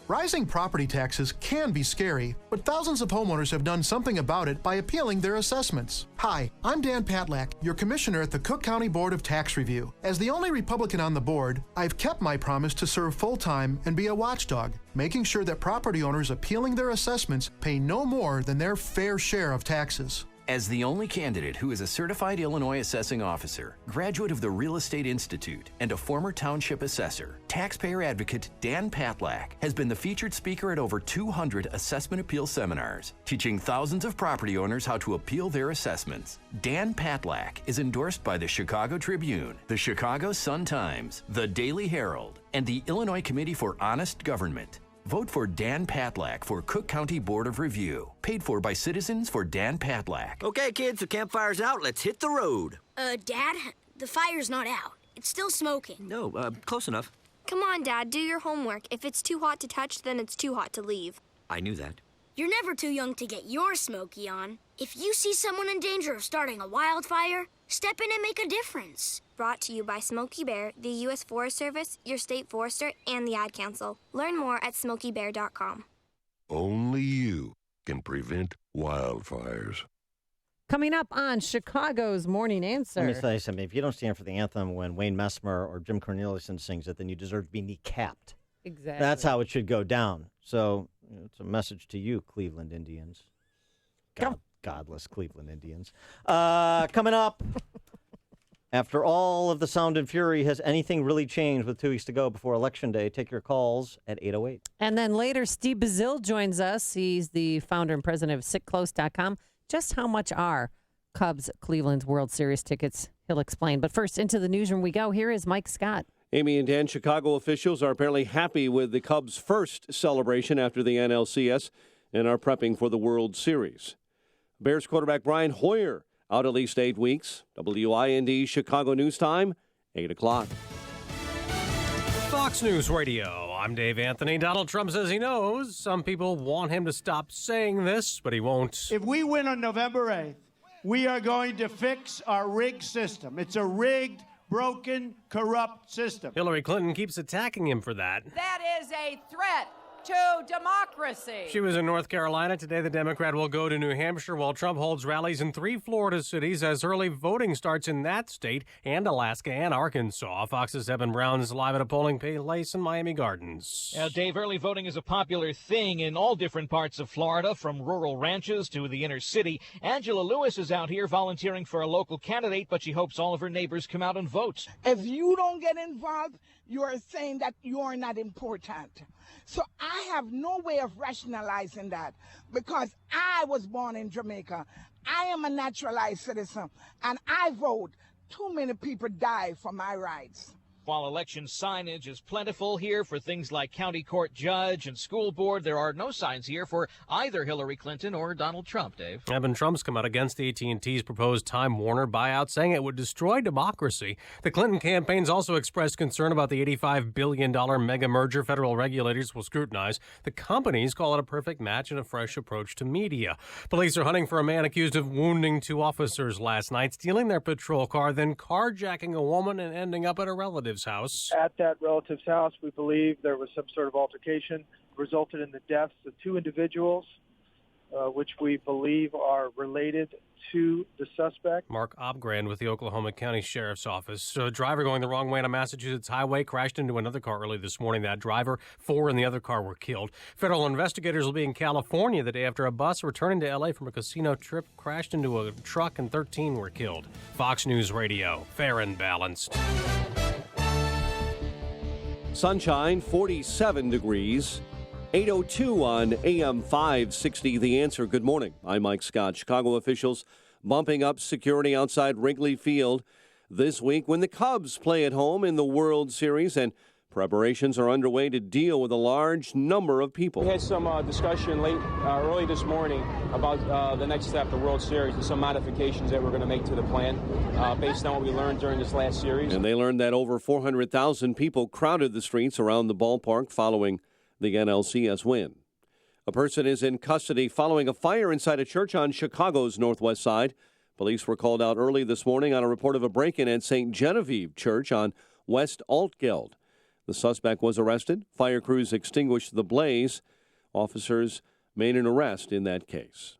Rising property taxes can be scary, but thousands of homeowners have done something about it by appealing their assessments. Hi, I'm Dan Patlack, your commissioner at the Cook County Board of Tax Review. As the only Republican on the board, I've kept my promise to serve full-time and be a watchdog, making sure that property owners appealing their assessments pay no more than their fair share of taxes. As the only candidate who is a certified Illinois assessing officer, graduate of the Real Estate Institute, and a former township assessor, taxpayer advocate Dan Patlack has been the featured speaker at over 200 assessment appeal seminars, teaching thousands of property owners how to appeal their assessments. Dan Patlack is endorsed by the Chicago Tribune, the Chicago Sun-Times, the Daily Herald, and the Illinois Committee for Honest Government. Vote for Dan Patlack for Cook County Board of Review. Paid for by Citizens for Dan Patlack. Okay, kids, the campfire's out. Let's hit the road. Dad, the fire's not out. It's still smoking. No, close enough. Come on, Dad, do your homework. If it's too hot to touch, then it's too hot to leave. I knew that. You're never too young to get your smoky on. If you see someone in danger of starting a wildfire, step in and make a difference. Brought to you by Smokey Bear, the U.S. Forest Service, your state forester, and the Ad Council. Learn more at smokeybear.com. Only you can prevent wildfires. Coming up on Chicago's Morning Answer. Let me tell you something. If you don't stand for the anthem when Wayne Messmer or Jim Cornelison sings it, then you deserve to be kneecapped. Exactly. That's how it should go down. So it's a message to you, Cleveland Indians. Godless Cleveland Indians. Coming up, after all of the sound and fury, has anything really changed with 2 weeks to go before Election Day? Take your calls at 808. And then later, Steve Bazile joins us. He's the founder and president of SitClose.com. Just how much are Cubs Cleveland's World Series tickets? He'll explain. But first, into the newsroom we go. Here is Mike Scott. Amy and Dan, Chicago officials are apparently happy with the Cubs' first celebration after the NLCS and are prepping for the World Series. Bears quarterback Brian Hoyer out at least 8 weeks. WIND Chicago News Time, 8 o'clock. Fox News Radio. I'm Dave Anthony. Donald Trump says he knows some people want him to stop saying this, but he won't. If we win on November 8th, we are going to fix our rigged system. It's a rigged, broken, corrupt system. Hillary Clinton keeps attacking him for that. That is a threat to democracy. She was in North Carolina. Today, the Democrat will go to New Hampshire while Trump holds rallies in 3 Florida cities as early voting starts in that state and Alaska and Arkansas. Fox's Evan Brown is live at a polling place in Miami Gardens. Now, Dave, early voting is a popular thing in all different parts of Florida, from rural ranches to the inner city. Angela Lewis is out here volunteering for a local candidate, but she hopes all of her neighbors come out and vote. If you don't get involved, you are saying that you are not important. So I have no way of rationalizing that because I was born in Jamaica. I am a naturalized citizen and I vote. Too many people die for my rights. While election signage is plentiful here for things like county court judge and school board, there are no signs here for either Hillary Clinton or Donald Trump, Dave. Evan Trump's come out against AT&T's proposed Time Warner buyout, saying it would destroy democracy. The Clinton campaign's also expressed concern about the $85 billion mega merger federal regulators will scrutinize. The companies call it a perfect match and a fresh approach to media. Police are hunting for a man accused of wounding 2 officers last night, stealing their patrol car, then carjacking a woman and ending up at a relative's house. At that relative's house, we believe there was some sort of altercation, resulted in the deaths of 2 individuals, which we believe are related to the suspect. Mark Obgrand with the Oklahoma County Sheriff's Office. A driver going the wrong way on a Massachusetts highway crashed into another car early this morning. That driver, 4 in the other car were killed. Federal investigators will be in California the day after a bus returning to L.A. from a casino trip crashed into a truck and 13 were killed. Fox News Radio, fair and balanced. Sunshine, 47 degrees, 8:02 on AM 560. The Answer. Good morning. I'm Mike Scott. Chicago officials bumping up security outside Wrigley Field this week when the Cubs play at home in the World Series, and Preparations are underway to deal with a large number of people. We had some discussion early this morning about the next step, the World Series, and some modifications that we're going to make to the plan based on what we learned during this last series. And they learned that over 400,000 people crowded the streets around the ballpark following the NLCS win. A person is in custody following a fire inside a church on Chicago's northwest side. Police were called out early this morning on a report of a break-in at St. Genevieve Church on West Altgeld. The suspect was arrested. Fire crews extinguished the blaze. Officers made an arrest in that case.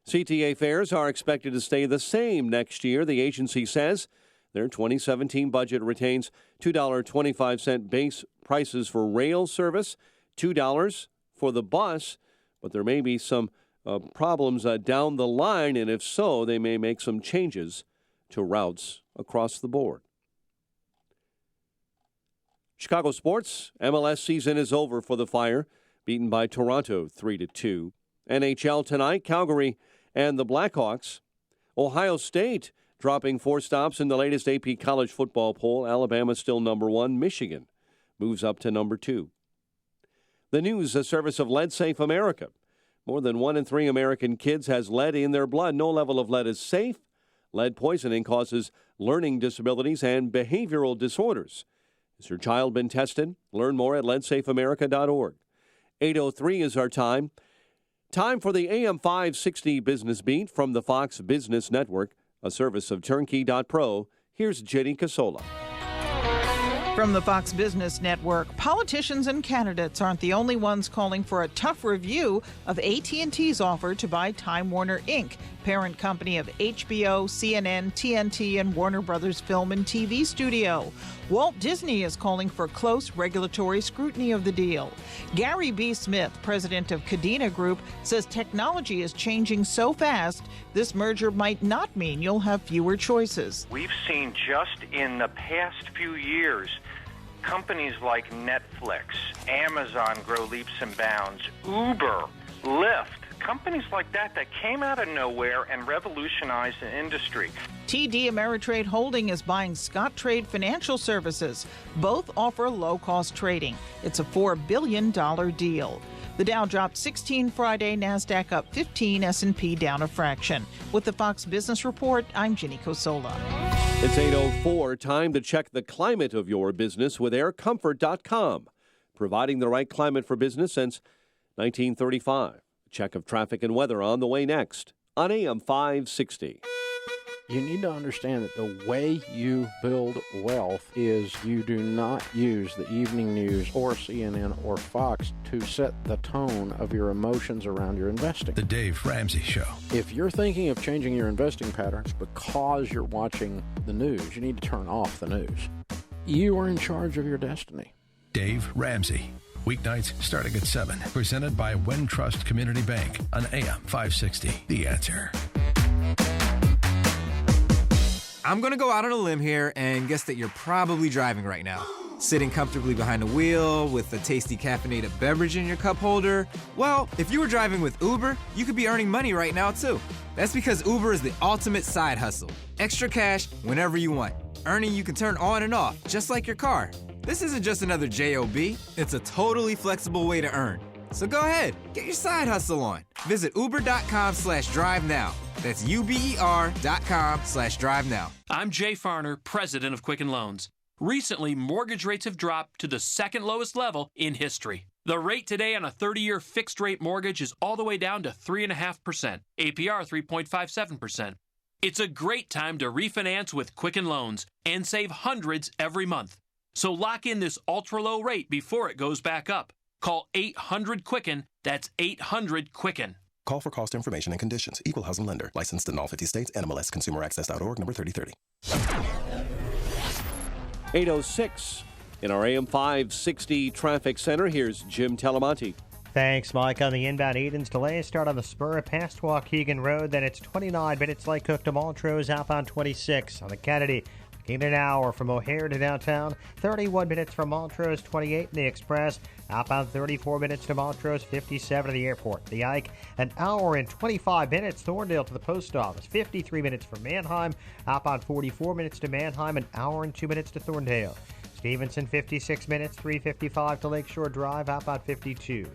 CTA fares are expected to stay the same next year, the agency says. Their 2017 budget retains $2.25 base prices for rail service, $2 for the bus, but there may be some problems down the line, and if so, they may make some changes to routes across the board. Chicago sports, MLS season is over for the Fire, beaten by Toronto 3-2. NHL tonight, Calgary and the Blackhawks. Ohio State dropping 4 stops in the latest AP college football poll. Alabama still number 1. Michigan moves up to number 2. The news, a service of Lead Safe America. More than 1 in 3 American kids has lead in their blood. No level of lead is safe. Lead poisoning causes learning disabilities and behavioral disorders. Has your child been tested? Learn more at leadsafeamerica.org. 8:03 is our time. Time for the AM 560 Business Beat from the Fox Business Network, a service of Turnkey.pro. Here's Jenny Casola. From the Fox Business Network, politicians and candidates aren't the only ones calling for a tough review of AT&T's offer to buy Time Warner Inc., parent company of HBO, CNN, TNT, and Warner Brothers Film and TV Studio. Walt Disney is calling for close regulatory scrutiny of the deal. Gary B. Smith, president of Cadena Group, says technology is changing so fast, this merger might not mean you'll have fewer choices. We've seen just in the past few years companies like Netflix, Amazon grow leaps and bounds, Uber, Lyft, companies like that came out of nowhere and revolutionized the industry. TD Ameritrade Holding is buying Scottrade Financial Services. Both offer low-cost trading. It's a $4 billion deal. The Dow dropped 16 Friday, NASDAQ up 15, S&P down a fraction. With the Fox Business Report, I'm Ginny Cosola. It's 8:04, time to check the climate of your business with aircomfort.com, providing the right climate for business since 1935. A check of traffic and weather on the way next on AM 560. You need to understand that the way you build wealth is you do not use the evening news or CNN or Fox to set the tone of your emotions around your investing. The Dave Ramsey Show. If you're thinking of changing your investing patterns because you're watching the news, you need to turn off the news. You are in charge of your destiny. Dave Ramsey. Weeknights starting at 7. Presented by Wintrust Community Bank on AM 560. The Answer. I'm going to go out on a limb here and guess that you're probably driving right now. Sitting comfortably behind the wheel with a tasty caffeinated beverage in your cup holder. Well, if you were driving with Uber, you could be earning money right now too. That's because Uber is the ultimate side hustle. Extra cash whenever you want. Earning you can turn on and off, just like your car. This isn't just another job, it's a totally flexible way to earn. So go ahead, get your side hustle on. Visit uber.com/drive now. That's uber.com/drive now. I'm Jay Farner, president of Quicken Loans. Recently, mortgage rates have dropped to the second lowest level in history. The rate today on a 30-year fixed-rate mortgage is all the way down to 3.5%, APR 3.57%. It's a great time to refinance with Quicken Loans and save hundreds every month. So lock in this ultra-low rate before it goes back up. Call 800-QUICKEN. That's 800-QUICKEN. Call for cost information and conditions. Equal housing lender. Licensed in all 50 states. NMLS ConsumerAccess.org. Number 3030. 8:06 in our AM 560 traffic center. Here's Jim Talamonte. Thanks, Mike. On the inbound Edens, delays start on the spur past Waukegan Road. Then it's 29 minutes Lake Cook to Montrose, outbound 26. On the Kennedy, in an hour from O'Hare to downtown, 31 minutes from Montrose, 28 in the Express, outbound 34 minutes to Montrose, 57 to the airport. The Ike, an hour and 25 minutes, Thorndale to the post office, 53 minutes from Manheim, outbound 44 minutes to Manheim, an hour and 2 minutes to Thorndale. Stevenson, 56 minutes, 3:55 to Lakeshore Drive, outbound 52.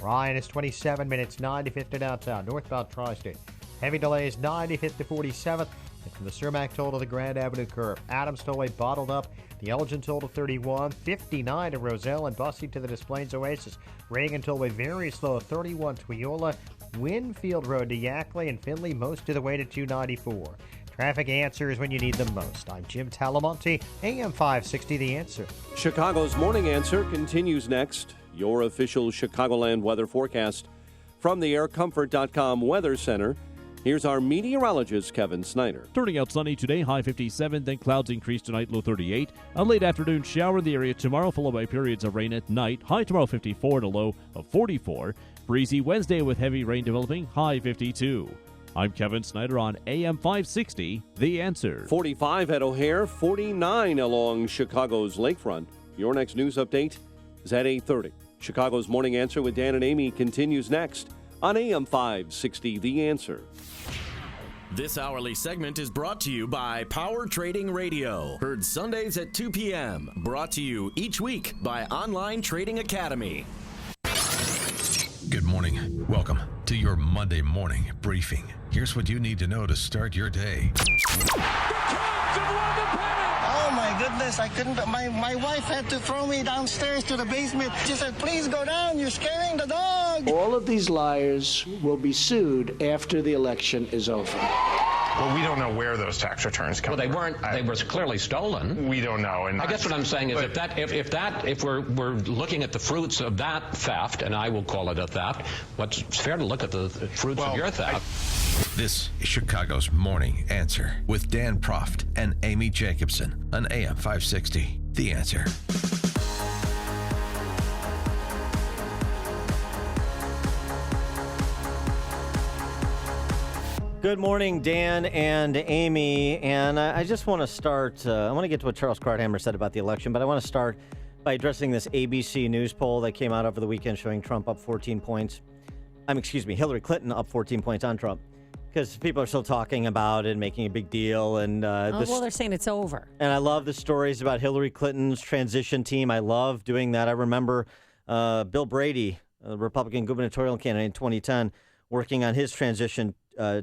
Ryan is 27 minutes, 95th to downtown, northbound Tri-State. Heavy delays, 95th to 47th. And from the Cermak toll to the Grand Avenue curve. Adams Tollway bottled up. The Elgin toll to 31, 59 to Roselle, and Bussy to the Des Plaines Oasis. Reagan Tollway very slow, 31 to Wiola. Winfield Road to Yackley, and Findlay most of the way to 294. Traffic answers when you need them most. I'm Jim Talamonte, AM 560 The Answer. Chicago's Morning Answer continues next. Your official Chicagoland weather forecast from the aircomfort.com Weather Center. Here's our meteorologist, Kevin Snyder. Starting out sunny today, high 57, then clouds increase tonight, low 38. A late afternoon shower in the area tomorrow, followed by periods of rain at night. High tomorrow 54 and a low of 44. Breezy Wednesday with heavy rain developing, high 52. I'm Kevin Snyder on AM 560, The Answer. 45 at O'Hare, 49 along Chicago's lakefront. Your next news update is at 8:30. Chicago's Morning Answer with Dan and Amy continues next on AM 560, The Answer. This hourly segment is brought to you by Power Trading Radio. Heard Sundays at 2 p.m. Brought to you each week by Online Trading Academy. Good morning. Welcome to your Monday morning briefing. Here's what you need to know to start your day. Oh my goodness, I couldn't. My wife had to throw me downstairs to the basement. She said, please go down, you're scaring the dog. All of these liars will be sued after the election is over. Well, we don't know where those tax returns come from. Well, they were clearly stolen. We don't know. And I guess what I'm saying is if we're looking at the fruits of that theft, and I will call it a theft, it's fair to look at the fruits of your theft. This is Chicago's Morning Answer with Dan Proft and Amy Jacobson on AM 560. The Answer. Good morning, Dan and Amy. And I just want to start, I want to get to what Charles Krauthammer said about the election, but I want to start by addressing this ABC News poll that came out over the weekend showing Trump up 14 points. Hillary Clinton up 14 points on Trump. Because people are still talking about it and making a big deal. And well, they're saying it's over. And I love the stories about Hillary Clinton's transition team. I love doing that. I remember Bill Brady, a Republican gubernatorial candidate in 2010, working on his transition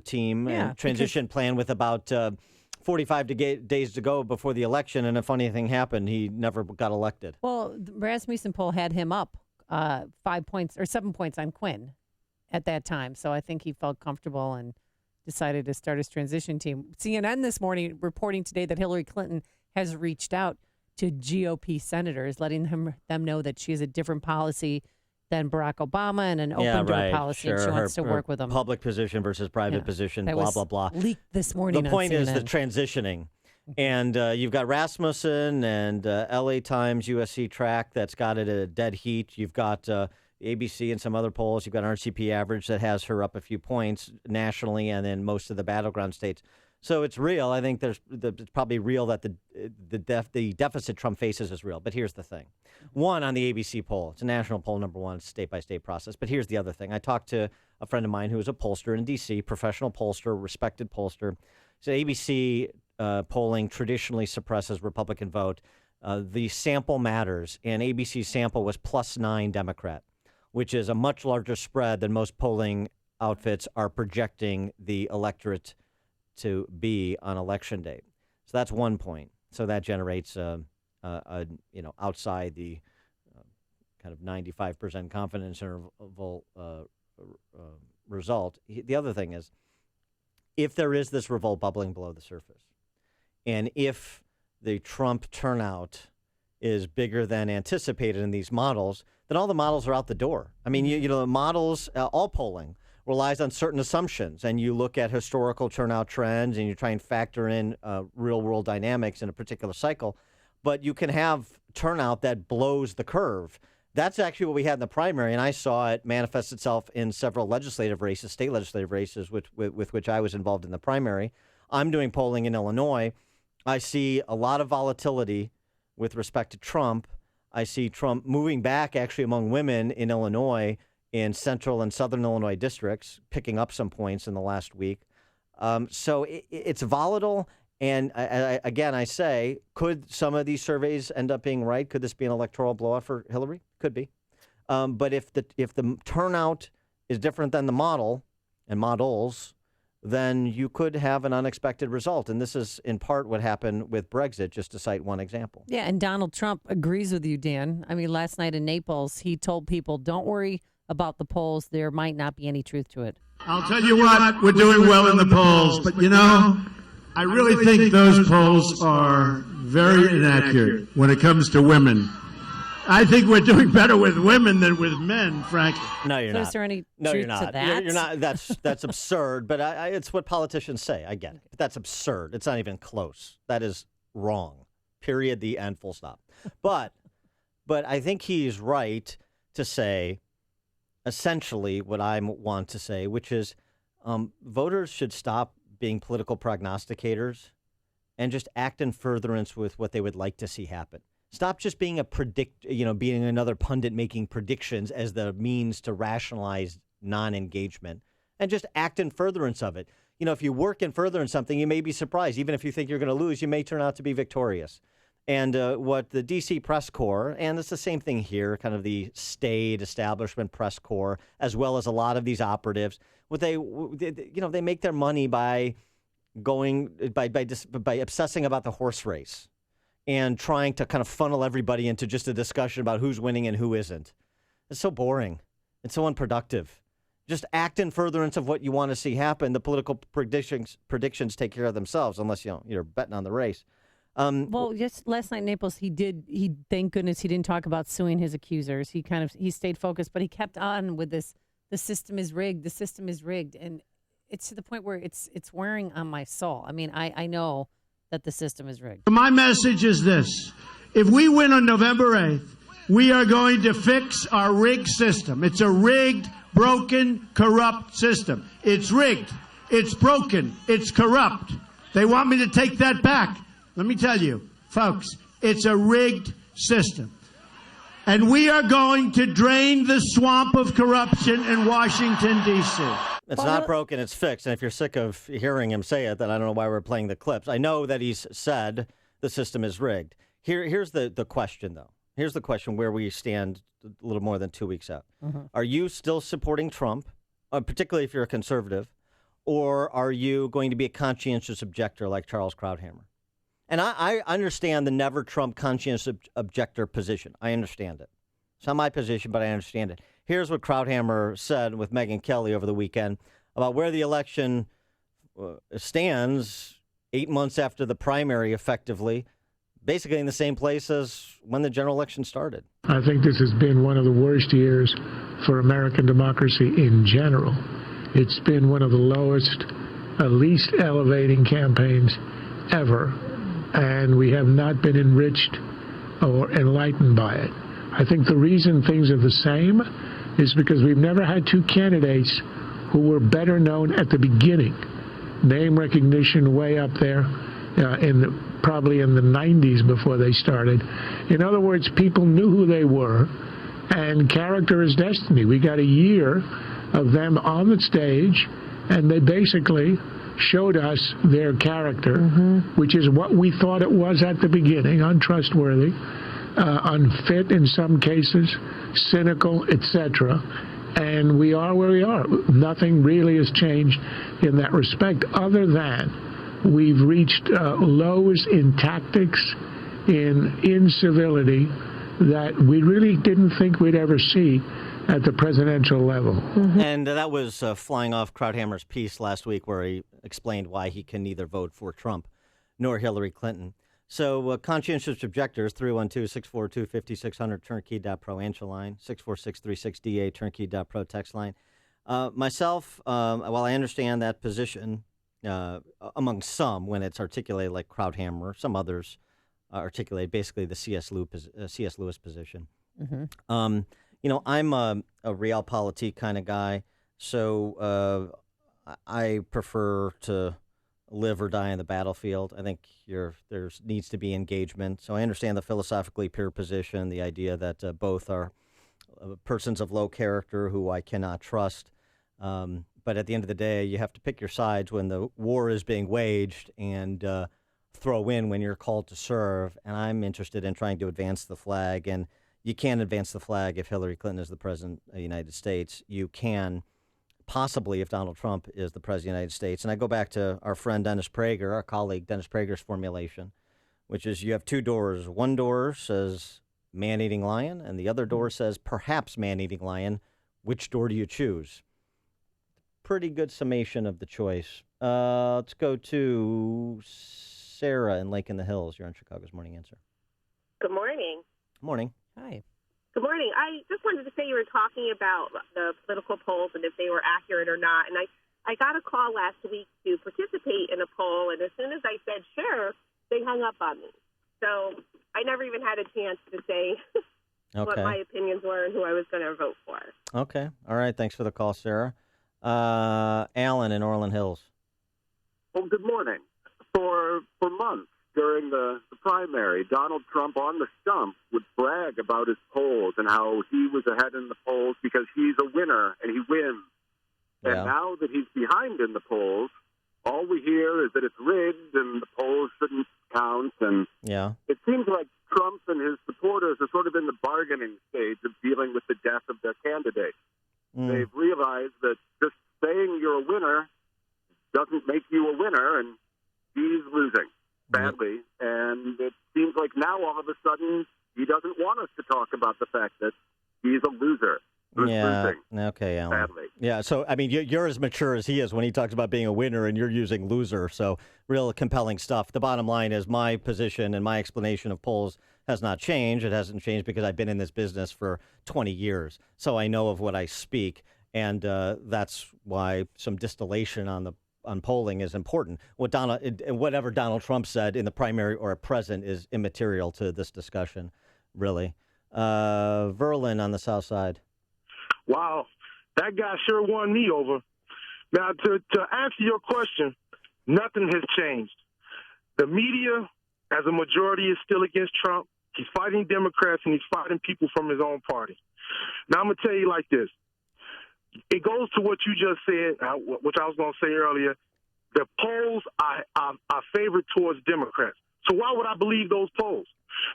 team and transition plan with about 45 days to go before the election. And a funny thing happened. He never got elected. Well, the Rasmussen poll had him up 5 points or 7 points on Quinn at that time. So I think he felt comfortable and decided to start his transition team. CNN this morning reporting today that Hillary Clinton has reached out to GOP senators, letting them know that she has a different policy than Barack Obama and an open door policy, and she wants to work with them. Public position versus private position, that blah, was blah, blah. Leaked this morning. The point is the transitioning. And you've got Rasmussen and LA Times, USC Track that's got it at a dead heat. You've got ABC and some other polls. You've got an RCP average that has her up a few points nationally and in most of the battleground states. So it's real. I think it's probably real that the deficit Trump faces is real. But here's the thing. One, on the ABC poll, it's a national poll, number one, state-by-state process. But here's the other thing. I talked to a friend of mine who is a pollster in D.C., professional pollster, respected pollster. So ABC polling traditionally suppresses Republican vote. The sample matters, and ABC's sample was +9 Democrat, which is a much larger spread than most polling outfits are projecting the electorate to be on election day. So that's one point. So that generates outside the kind of 95% confidence interval result. The other thing is, if there is this revolt bubbling below the surface, and if the Trump turnout is bigger than anticipated in these models, then all the models are out the door. I mean, the models, all polling relies on certain assumptions, and you look at historical turnout trends and you try and factor in real-world dynamics in a particular cycle, but you can have turnout that blows the curve. That's actually what we had in the primary, and I saw it manifest itself in several legislative races, state legislative races, with which I was involved in the primary. I'm doing polling in Illinois. I see a lot of volatility with respect to Trump. I see Trump moving back actually among women in Illinois, in central and southern Illinois districts, picking up some points in the last week. So it's volatile, And I say, could some of these surveys end up being right? Could this be an electoral blowout for Hillary? Could be. But if the turnout is different than the model and models, then you could have an unexpected result. And this is in part what happened with Brexit, just to cite one example. Yeah, and Donald Trump agrees with you, Dan. I mean, last night in Naples, he told people, don't worry about the polls. There might not be any truth to it. I'll tell you what, we're doing well in the polls, but I really think those polls are very inaccurate when it comes to women. I think we're doing better with women than with men, frankly. No, you're not. Is there any no, truth you're not. to that? You're not. That's absurd. But it's what politicians say. I get it. But that's absurd. It's not even close. That is wrong. Period. The end. Full stop. But I think he's right to say, essentially, what I want to say, which is, voters should stop being political prognosticators and just act in furtherance with what they would like to see happen. Stop just being being another pundit making predictions as the means to rationalize non-engagement, and just act in furtherance of it. If you work in furtherance something, you may be surprised. Even if you think you're going to lose, you may turn out to be victorious. And what the D.C. press corps, and it's the same thing here, kind of the staid establishment press corps, as well as a lot of these operatives, they make their money by obsessing about the horse race and trying to kind of funnel everybody into just a discussion about who's winning and who isn't. It's so boring. It's so unproductive. Just act in furtherance of what you want to see happen. The political predictions take care of themselves, unless you're betting on the race. Well, just last night in Naples, he thank goodness he didn't talk about suing his accusers. He stayed focused, but he kept on with this. The system is rigged. The system is rigged, and it's to the point where it's wearing on my soul. I mean, I know that the system is rigged. My message is this. If we win on November 8th, we are going to fix our rigged system. It's a rigged, broken, corrupt system. It's rigged. It's broken. It's corrupt. They want me to take that back. Let me tell you, folks, it's a rigged system. And we are going to drain the swamp of corruption in Washington, D.C. It's not broken, it's fixed. And if you're sick of hearing him say it, then I don't know why we're playing the clips. I know that he's said the system is rigged. Here's the question, though. Here's the question where we stand a little more than 2 weeks out. Mm-hmm. Are you still supporting Trump, particularly if you're a conservative, or are you going to be a conscientious objector like Charles Krauthammer? And I understand the never Trump conscientious objector position. I understand it. It's not my position, but I understand it. Here's what Krauthammer said with Megyn Kelly over the weekend about where the election stands 8 months after the primary, effectively, basically in the same place as when the general election started. I think this has been one of the worst years for American democracy in general. It's been one of the lowest, least elevating campaigns ever. And we have not been enriched or enlightened by it. I think the reason things are the same is because we've never had two candidates who were better known at the beginning. Name recognition way up there, probably in the 90s before they started. In other words, people knew who they were, and character is destiny. We got a year of them on the stage, and they basically showed us their character, which is what we thought it was at the beginning, untrustworthy, unfit in some cases, cynical, etc. And we are where we are. Nothing really has changed in that respect, other than we've reached lows in tactics, in incivility, that we really didn't think we'd ever see at the presidential level. And that was flying off Krauthammer's piece last week where he explained why he can neither vote for Trump nor Hillary Clinton. So conscientious objectors, 312-642-5600, turnkey.pro answer line, 64636DA, turnkey.pro text line. Myself, while I understand that position among some when it's articulated like Krauthammer, some others articulate basically the C.S. Lewis position. I'm a realpolitik kind of guy, so I prefer to live or die on the battlefield. I think there needs to be engagement. So I understand the philosophically pure position, the idea that both are persons of low character who I cannot trust. But at the end of the day, you have to pick your sides when the war is being waged, and throw in when you're called to serve. And I'm interested in trying to advance the flag. And you can't advance the flag if Hillary Clinton is the president of the United States. You can possibly if Donald Trump is the president of the United States. And I go back to our friend Dennis Prager, our colleague Dennis Prager's formulation, which is you have two doors. One door says man-eating lion, and the other door says perhaps man-eating lion. Which door do you choose? Pretty good summation of the choice. Let's go to Sarah in Lake in the Hills. You're on Chicago's Morning Answer. Good morning. Morning. Hi. Good morning. I just wanted to say you were talking about the political polls and if they were accurate or not. And I got a call last week to participate in a poll, and as soon as I said sure, they hung up on me. So I never even had a chance to say what my opinions were and who I was going to vote for. Okay. All right. Thanks for the call, Sarah. Alan in Orland Hills. Well, good morning. For months during the primary, Donald Trump on the stump would brag about his polls and how he was ahead in the polls because he's a winner and he wins. Yeah. And now that he's behind in the polls, all we hear is that it's rigged and the polls shouldn't count. And it seems like Trump and his supporters are sort of in the bargaining stage of dealing with the death of their candidate. They've realized that just saying you're a winner doesn't make you a winner, and he's losing badly. And it seems like now all of a sudden he doesn't want us to talk about the fact that he's a loser. Yeah. Okay, Alan. Badly. Yeah. So, I mean, you're as mature as he is when he talks about being a winner, and you're using loser. So, real compelling stuff. The bottom line is my position and my explanation of polls has not changed. It hasn't changed because I've been in this business for 20 years. So I know of what I speak, and that's why some distillation on polling is important. Whatever Donald Trump said in the primary or at present is immaterial to this discussion, really. Verlin on the South Side. Wow, that guy sure won me over. Now, to answer your question, nothing has changed. The media, as a majority, is still against Trump. He's fighting Democrats, and he's fighting people from his own party. Now, I'm going to tell you like this. It goes to what you just said, which I was going to say earlier. The polls are favored towards Democrats. So why would I believe those polls?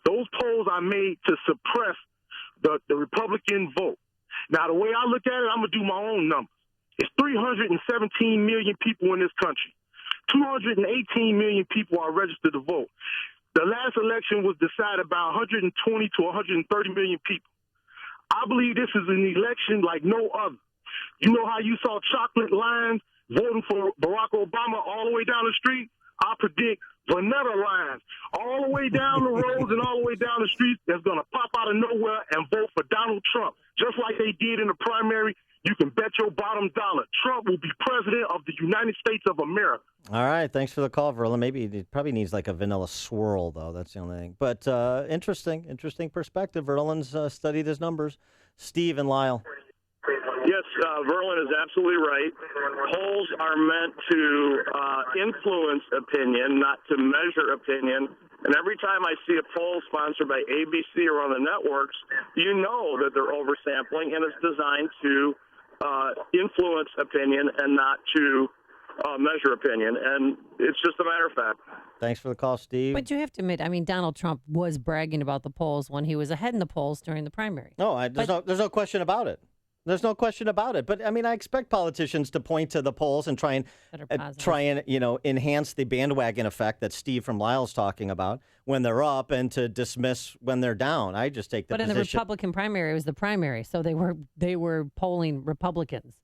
Those polls are made to suppress the Republican vote. Now, the way I look at it, I'm going to do my own numbers. It's 317 million people in this country. 218 million people are registered to vote. The last election was decided by 120 to 130 million people. I believe this is an election like no other. You know how you saw chocolate lines voting for Barack Obama all the way down the street? I predict vanilla lines all the way down the roads and all the way down the streets that's going to pop out of nowhere and vote for Donald Trump. Just like they did in the primary, you can bet your bottom dollar Trump will be president of the United States of America. All right. Thanks for the call, Verlin. Maybe it probably needs like a vanilla swirl, though. That's the only thing. But interesting perspective. Verlin's studied his numbers. Steve and Lyle. Yes, Verlin is absolutely right. Polls are meant to influence opinion, not to measure opinion. And every time I see a poll sponsored by ABC or on the networks, you know that they're oversampling, and it's designed to influence opinion and not to measure opinion. And it's just a matter of fact. Thanks for the call, Steve. But you have to admit, I mean, Donald Trump was bragging about the polls when he was ahead in the polls during the primary. No, there's no question about it. There's no question about it. But I mean, I expect politicians to point to the polls and try and enhance the bandwagon effect that Steve from Lyle's talking about when they're up, and to dismiss when they're down. I just take the position. But in the Republican primary, it was the primary, so they were polling Republicans.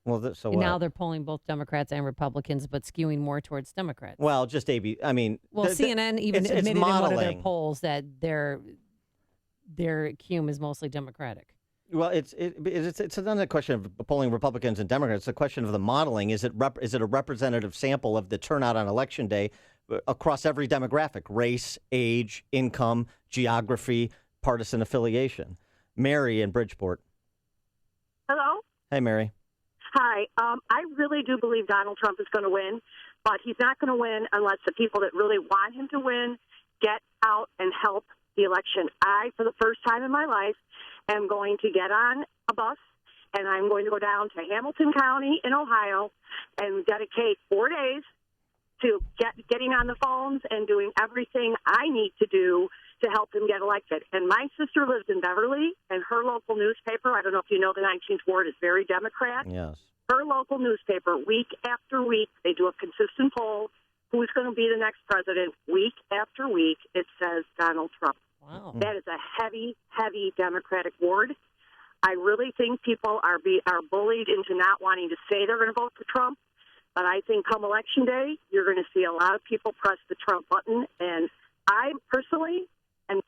Well, so and now they're polling both Democrats and Republicans, but skewing more towards Democrats. Well, just AB. I mean, CNN even admitted in one of their polls that their cume is mostly Democratic. Well, it's not a question of polling Republicans and Democrats. It's a question of the modeling. Is it a representative sample of the turnout on Election Day across every demographic, race, age, income, geography, partisan affiliation? Mary in Bridgeport. Hello. Hey, Mary. Hi. I really do believe Donald Trump is going to win, but he's not going to win unless the people that really want him to win get out and help the election. I, for the first time in my life, am going to get on a bus, and I'm going to go down to Hamilton County in Ohio and dedicate 4 days to getting on the phones and doing everything I need to do to help him get elected. And my sister lives in Beverly, and her local newspaper, I don't know if you know, the 19th Ward is very Democrat. Yes. Her local newspaper, week after week, they do a consistent poll. Who's going to be the next president? Week after week, it says Donald Trump. Wow. That is a heavy, heavy Democratic ward. I really think people are bullied into not wanting to say they're going to vote for Trump. But I think come Election Day, you're going to see a lot of people press the Trump button. And I personally am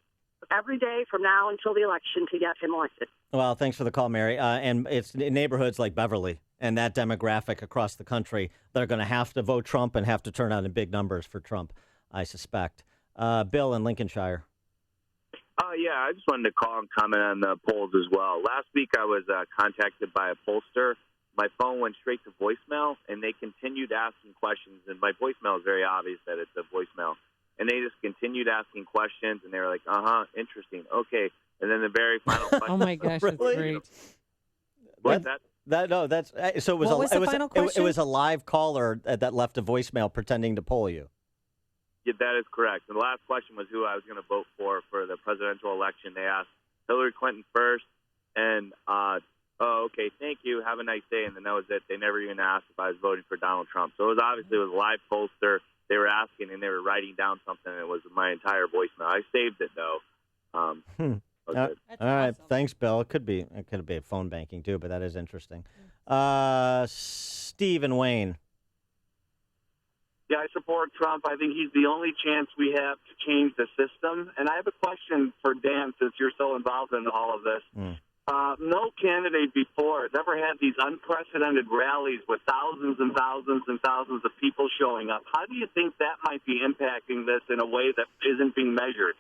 every day from now until the election to get him elected. Well, thanks for the call, Mary. And it's in neighborhoods like Beverly and that demographic across the country that are going to have to vote Trump and have to turn out in big numbers for Trump, I suspect. Bill in Lincolnshire. Yeah, I just wanted to call and comment on the polls as well. Last week I was contacted by a pollster. My phone went straight to voicemail, and they continued asking questions. And my voicemail is very obvious that it's a voicemail. And they just continued asking questions, and they were like, interesting, okay. And then the very final question. Oh, my gosh, that's great. What's that? So it was What was the final question? It was a live caller that left a voicemail pretending to poll you. Yeah, that is correct. And the last question was who I was going to vote for the presidential election. They asked Hillary Clinton first, and okay, thank you, have a nice day, and then that was it. They never even asked if I was voting for Donald Trump. So it was obviously a live pollster. They were asking, and they were writing down something, and it was my entire voicemail. I saved it though. All right, thanks, Bill. It could be phone banking too, but that is interesting. Steve and Wayne. Yeah, I support Trump. I think he's the only chance we have to change the system. And I have a question for Dan, since you're so involved in all of this. No candidate before has ever had these unprecedented rallies with thousands and thousands and thousands of people showing up. How do you think that might be impacting this in a way that isn't being measured?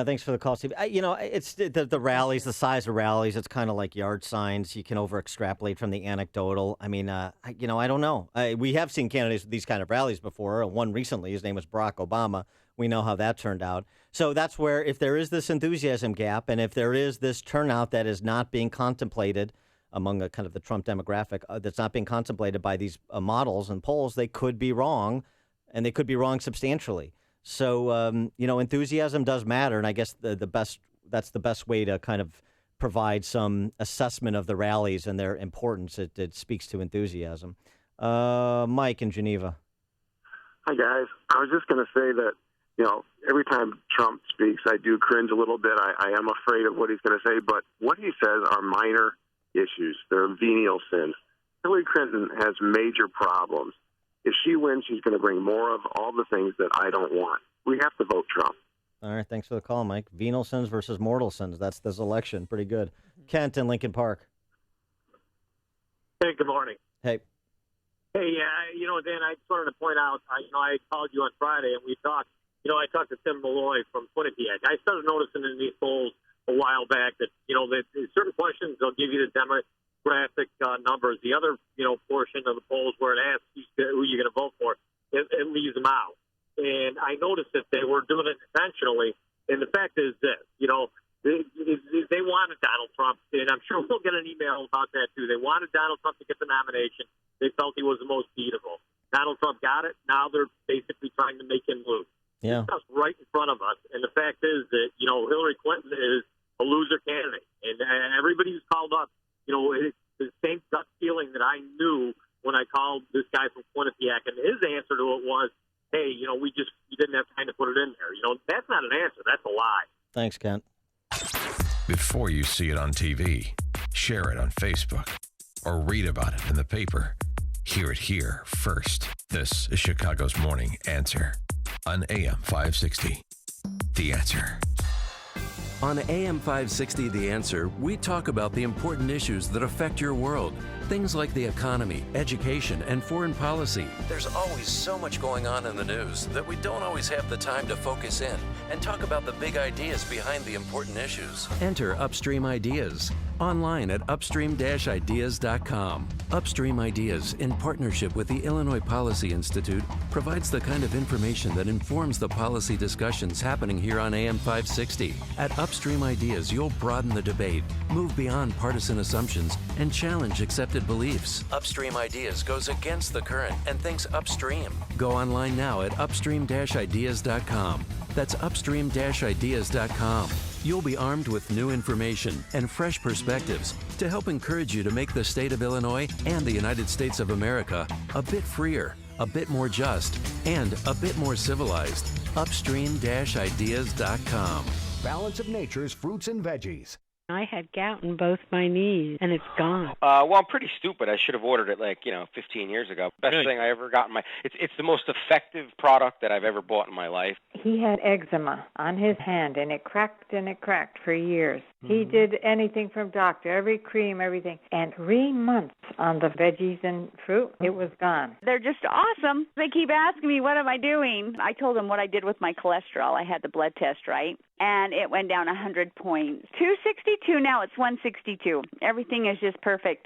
Thanks for the call, Steve. It's the rallies, the size of rallies. It's kind of like yard signs. You can over-extrapolate from the anecdotal. I mean, I don't know. We have seen candidates with these kind of rallies before. One recently, his name was Barack Obama. We know how that turned out. So that's where, if there is this enthusiasm gap, and if there is this turnout that is not being contemplated among the kind of the Trump demographic, that's not being contemplated by these models and polls, they could be wrong, and they could be wrong substantially. So, enthusiasm does matter, and I guess that's the best way to kind of provide some assessment of the rallies and their importance. It speaks to enthusiasm. Mike in Geneva. Hi, guys. I was just going to say that, every time Trump speaks, I do cringe a little bit. I am afraid of what he's going to say, but what he says are minor issues. They're venial sins. Hillary Clinton has major problems. If she wins, she's going to bring more of all the things that I don't want. We have to vote Trump. All right, thanks for the call, Mike. Venal sins versus mortal sins. That's this election. Pretty good. Kent in Lincoln Park. Hey, good morning. Hey. Hey, Dan, I just wanted to point out, I called you on Friday, and we talked. I talked to Tim Malloy from Quinnipiac. I started noticing in these polls a while back that, that certain questions, they'll give you the demographic numbers. The other, portion of the polls where it asks who you're going to vote for, it leaves them out. And I noticed that they were doing it intentionally. And the fact is this, they wanted Donald Trump, and I'm sure we'll get an email about that too. They wanted Donald Trump to get the nomination. They felt he was the most beatable. Donald Trump got it. Now they're basically trying to make him lose. Yeah. It's right in front of us. And the fact is that, Hillary Clinton is a loser candidate. And everybody who's called up, it's the same gut feeling that I knew when I called this guy from Quinnipiac. And his answer to it was, hey, you didn't have time to put it in there. That's not an answer. That's a lie. Thanks, Kent. Before you see it on TV, share it on Facebook, or read about it in the paper. Hear it here first. This is Chicago's Morning Answer on AM 560. The Answer. On AM 560, The Answer, we talk about the important issues that affect your world. Things like the economy, education, and foreign policy. There's always so much going on in the news that we don't always have the time to focus in and talk about the big ideas behind the important issues. Enter Upstream Ideas. online at upstream-ideas.com. Upstream Ideas, in partnership with the Illinois Policy Institute, provides the kind of information that informs the policy discussions happening here on AM 560. At Upstream Ideas, you'll broaden the debate, move beyond partisan assumptions, and challenge accepted beliefs. Upstream Ideas goes against the current and thinks upstream. Go online now at upstream-ideas.com. That's upstream-ideas.com. You'll be armed with new information and fresh perspectives to help encourage you to make the state of Illinois and the United States of America a bit freer, a bit more just, and a bit more civilized. Upstream-ideas.com. Balance of Nature's fruits and veggies. I had gout in both my knees, and it's gone. Well, I'm pretty stupid. I should have ordered it 15 years ago. Best thing I ever got in my. It's the most effective product that I've ever bought in my life. He had eczema on his hand, and it cracked for years. He did anything from doctor, every cream, everything. And 3 months on the veggies and fruit, it was gone. They're just awesome. They keep asking me, what am I doing? I told them what I did with my cholesterol. I had the blood test, right? And it went down 100 points. 262, now it's 162. Everything is just perfect.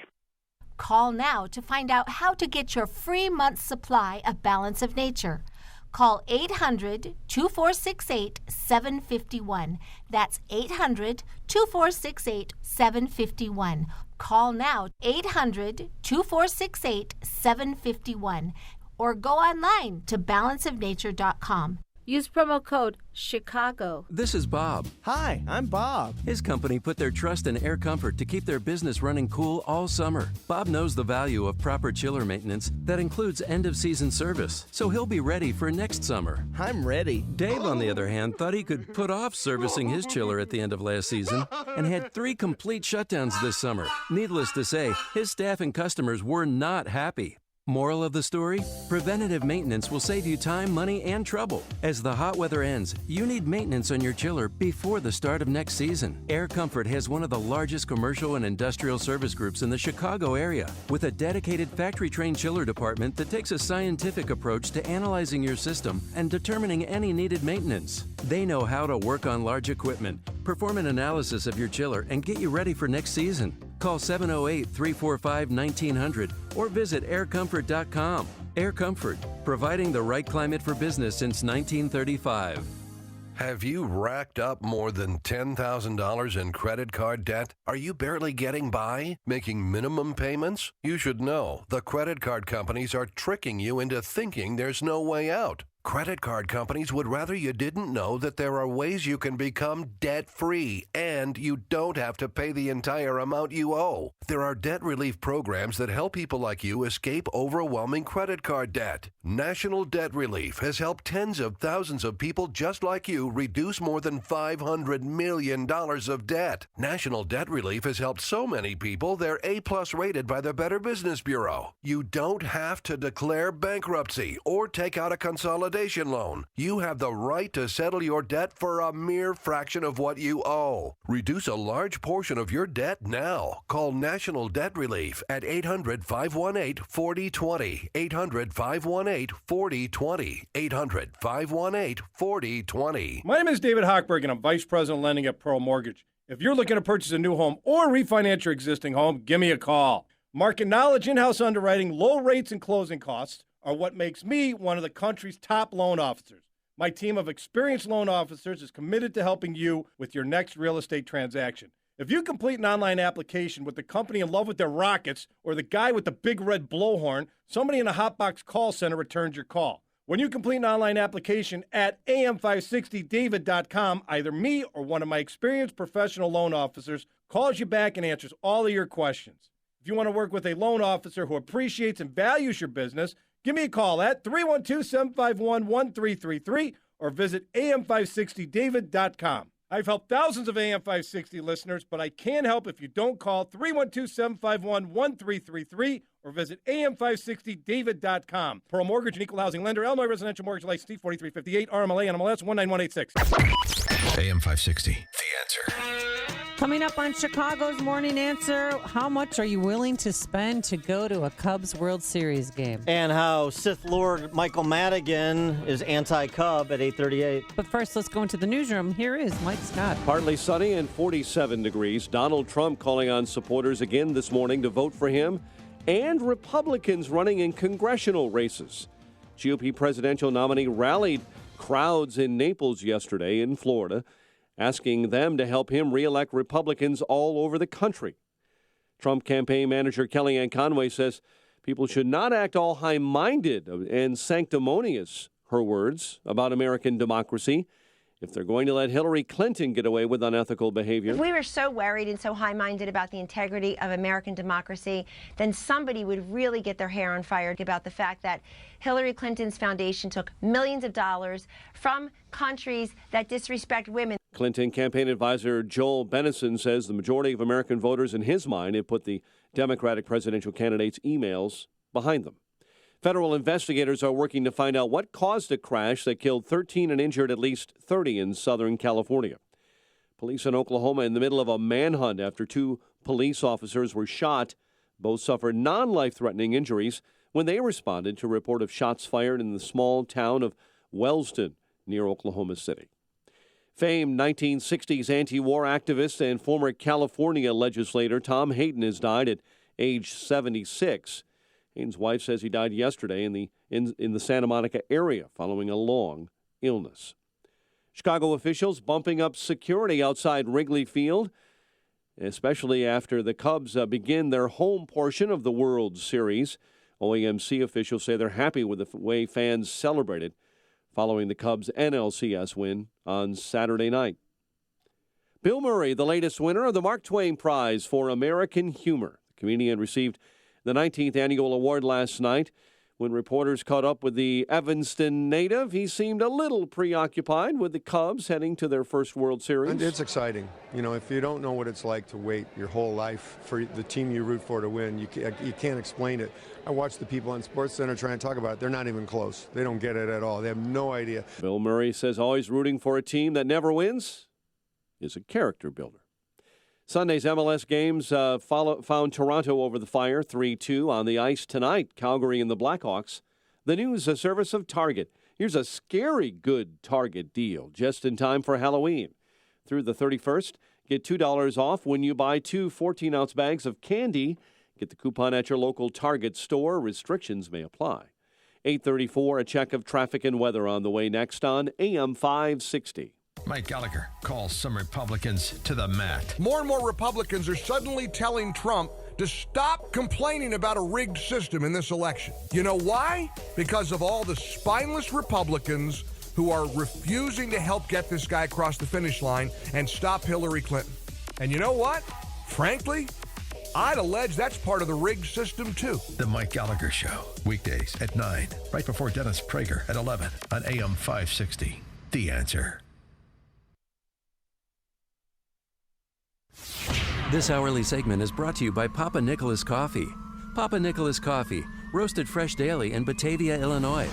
Call now to find out how to get your free month's supply of Balance of Nature. Call 800-2468-751. That's 800-2468-751. Call now, 800-2468-751. Or go online to balanceofnature.com. Use promo code Chicago. This is Bob. Hi, I'm Bob. His company put their trust in Air Comfort to keep their business running cool all summer. Bob knows the value of proper chiller maintenance that includes end-of-season service, so he'll be ready for next summer. I'm ready. Dave, on the other hand, thought he could put off servicing his chiller at the end of last season and had 3 complete shutdowns this summer. Needless to say, his staff and customers were not happy. Moral of the story? Preventative maintenance will save you time, money, and trouble. As the hot weather ends, you need maintenance on your chiller before the start of next season. Air Comfort has one of the largest commercial and industrial service groups in the Chicago area, with a dedicated factory-trained chiller department that takes a scientific approach to analyzing your system and determining any needed maintenance. They know how to work on large equipment, perform an analysis of your chiller, and get you ready for next season. Call 708-345-1900 or visit aircomfort.com. Air Comfort, providing the right climate for business since 1935. Have you racked up more than $10,000 in credit card debt? Are you barely getting by, making minimum payments? You should know the credit card companies are tricking you into thinking there's no way out. Credit card companies would rather you didn't know that there are ways you can become debt-free and you don't have to pay the entire amount you owe. There are debt relief programs that help people like you escape overwhelming credit card debt. National Debt Relief has helped tens of thousands of people just like you reduce more than $500 million of debt. National Debt Relief has helped so many people they're A+ rated by the Better Business Bureau. You don't have to declare bankruptcy or take out a consolidation loan. You have the right to settle your debt for a mere fraction of what you owe. Reduce a large portion of your debt now. Call National Debt Relief at 800-518-4020. 800-518-4020. 800-518-4020. My name is David Hochberg, and I'm Vice President of Lending at Pearl Mortgage. If you're looking to purchase a new home or refinance your existing home, give me a call. Market knowledge, in-house underwriting, low rates, and closing costs are what makes me one of the country's top loan officers. My team of experienced loan officers is committed to helping you with your next real estate transaction. If you complete an online application with the company in love with their rockets or the guy with the big red blowhorn, somebody in a hotbox call center returns your call. When you complete an online application at am560david.com, either me or one of my experienced professional loan officers calls you back and answers all of your questions. If you want to work with a loan officer who appreciates and values your business, give me a call at 312-751-1333 or visit am560david.com. I've helped thousands of AM560 listeners, but I can't help if you don't call 312-751-1333 or visit am560david.com. Pearl Mortgage and Equal Housing Lender, Illinois Residential Mortgage License 4358, RMLA, NMLS 19186. AM560, The Answer. Coming up on Chicago's Morning Answer, how much are you willing to spend to go to a Cubs World Series game? And how Sith Lord Michael Madigan is anti-Cub at 8:38. But first, let's go into the newsroom. Here is Mike Scott. Partly sunny and 47 degrees. Donald Trump calling on supporters again this morning to vote for him, and Republicans running in congressional races. GOP presidential nominee rallied crowds in Naples yesterday in Florida, asking them to help him re-elect Republicans all over the country. Trump campaign manager Kellyanne Conway says people should not act all high-minded and sanctimonious, her words, about American democracy if they're going to let Hillary Clinton get away with unethical behavior. If we were so worried and so high-minded about the integrity of American democracy, then somebody would really get their hair on fire about the fact that Hillary Clinton's foundation took millions of dollars from countries that disrespect women. Clinton campaign advisor Joel Bennison says the majority of American voters, in his mind, have put the Democratic presidential candidate's emails behind them. Federal investigators are working to find out what caused a crash that killed 13 and injured at least 30 in Southern California. Police in Oklahoma in the middle of a manhunt after 2 police officers were shot. Both suffered non-life-threatening injuries when they responded to a report of shots fired in the small town of Wellston near Oklahoma City. Famed 1960s anti-war activist and former California legislator Tom Hayden has died at age 76. Hayden's wife says he died yesterday in the Santa Monica area following a long illness. Chicago officials bumping up security outside Wrigley Field, especially after the Cubs begin their home portion of the World Series. OAMC officials say they're happy with the way fans celebrated following the Cubs' NLCS win on Saturday night. Bill Murray, the latest winner of the Mark Twain Prize for American Humor. The comedian received the 19th annual award last night. When reporters caught up with the Evanston native, he seemed a little preoccupied with the Cubs heading to their first World Series. It's exciting. You know, if you don't know what it's like to wait your whole life for the team you root for to win, you can't explain it. I watch the people on SportsCenter trying to talk about it. They're not even close. They don't get it at all. They have no idea. Bill Murray says always rooting for a team that never wins is a character builder. Sunday's MLS games found Toronto over the fire 3-2 on the ice tonight. Calgary and the Blackhawks. The news a service of Target. Here's a scary good Target deal just in time for Halloween. Through the 31st, get $2 off when you buy 2 14-ounce bags of candy. Get the coupon at your local Target store. Restrictions may apply. 8:34, a check of traffic and weather on the way next on AM 560. Mike Gallagher calls some Republicans to the mat. More and more Republicans are suddenly telling Trump to stop complaining about a rigged system in this election. You know why? Because of all the spineless Republicans who are refusing to help get this guy across the finish line and stop Hillary Clinton. And you know what? Frankly, I'd allege that's part of the rigged system, too. The Mike Gallagher Show, weekdays at 9, right before Dennis Prager at 11 on AM 560. The Answer. This hourly segment is brought to you by Papa Nicholas Coffee. Papa Nicholas Coffee, roasted fresh daily in Batavia, Illinois.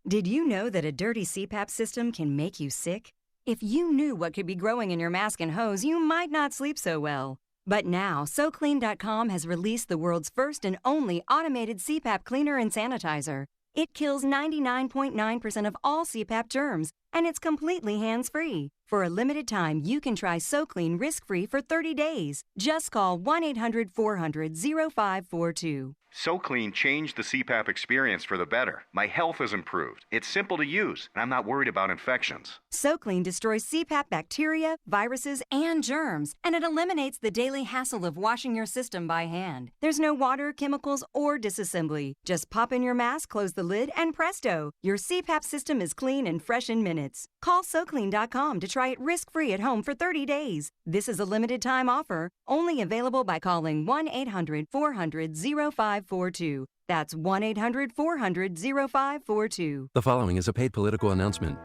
Did you know that a dirty CPAP system can make you sick? If you knew what could be growing in your mask and hose, you might not sleep so well. But now, SoClean.com has released the world's first and only automated CPAP cleaner and sanitizer. It kills 99.9% of all CPAP germs, and it's completely hands-free. For a limited time, you can try SoClean risk-free for 30 days. Just call 1-800-400-0542. SoClean changed the CPAP experience for the better. My health has improved. It's simple to use, and I'm not worried about infections. SoClean destroys CPAP bacteria, viruses, and germs, and it eliminates the daily hassle of washing your system by hand. There's no water, chemicals, or disassembly. Just pop in your mask, close the lid, and presto! Your CPAP system is clean and fresh in minutes. Call SoClean.com to try it risk-free at home for 30 days. This is a limited-time offer, only available by calling 1-800-400-0542. That's 1-800-400-0542. The following is a paid political announcement.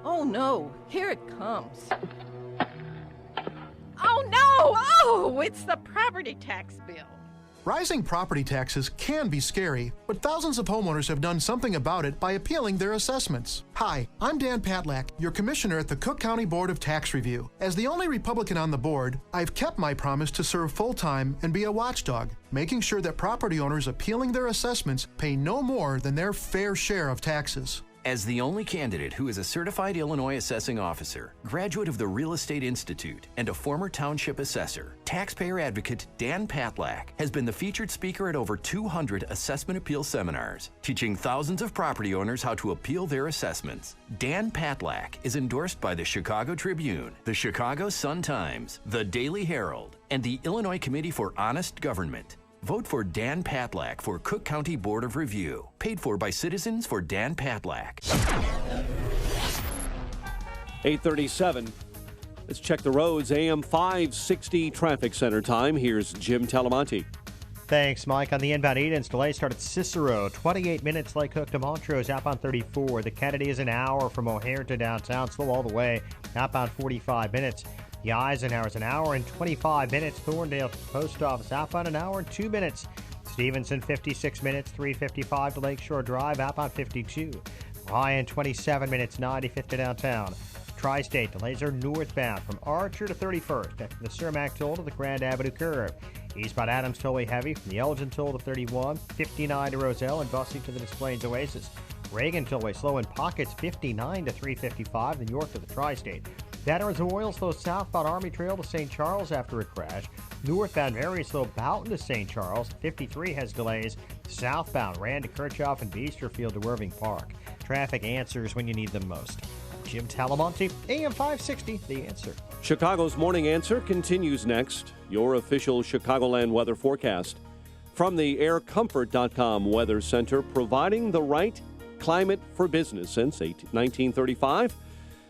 Oh no, here it comes. Oh no! Oh, it's the property tax bill. Rising property taxes can be scary, but thousands of homeowners have done something about it by appealing their assessments. Hi, I'm Dan Patlack, your commissioner at the Cook County Board of Tax Review. As the only Republican on the board, I've kept my promise to serve full-time and be a watchdog, making sure that property owners appealing their assessments pay no more than their fair share of taxes. As the only candidate who is a certified Illinois assessing officer, graduate of the Real Estate Institute, and a former township assessor, taxpayer advocate Dan Patlack has been the featured speaker at over 200 assessment appeal seminars, teaching thousands of property owners how to appeal their assessments. Dan Patlack is endorsed by the Chicago Tribune, the Chicago Sun-Times, the Daily Herald, and the Illinois Committee for Honest Government. Vote for Dan Patlack for Cook County Board of Review. Paid for by Citizens for Dan Patlack. 8:37. Let's check the roads. AM 560 traffic center time. Here's Jim Talamonte. Thanks, Mike. On the inbound 8-inch delay, start at Cicero. 28 minutes Lake Hook to Montrose, outbound 34. The Kennedy is an hour from O'Hare to downtown, slow all the way, outbound 45 minutes. The Eisenhower is an hour and 25 minutes. Thorndale to Post Office, outbound an hour and 2 minutes. Stevenson, 56 minutes, 3:55 to Lakeshore Drive, outbound 52. Ryan, 27 minutes, 95th to downtown. Tri-State delays are northbound from Archer to 31st, after the Cermak toll to the Grand Avenue curve. Eastbound Adams tollway heavy from the Elgin toll to 31, 59 to Roselle, and Bussing to the Des Plaines Oasis. Reagan tollway slow in pockets, 59 to 355, then York to the Tri-State. Veterans Memorial slow southbound Army Trail to St. Charles after a crash. Northbound very slow Boughton to St. Charles. 53 has delays. Southbound Rand to Kirchhoff and Beesterfield to Irving Park. Traffic answers when you need them most. Jim Talamonte, AM 560, The Answer. Chicago's Morning Answer continues next. Your official Chicagoland weather forecast. From the aircomfort.com Weather Center, providing the right climate for business since 1935.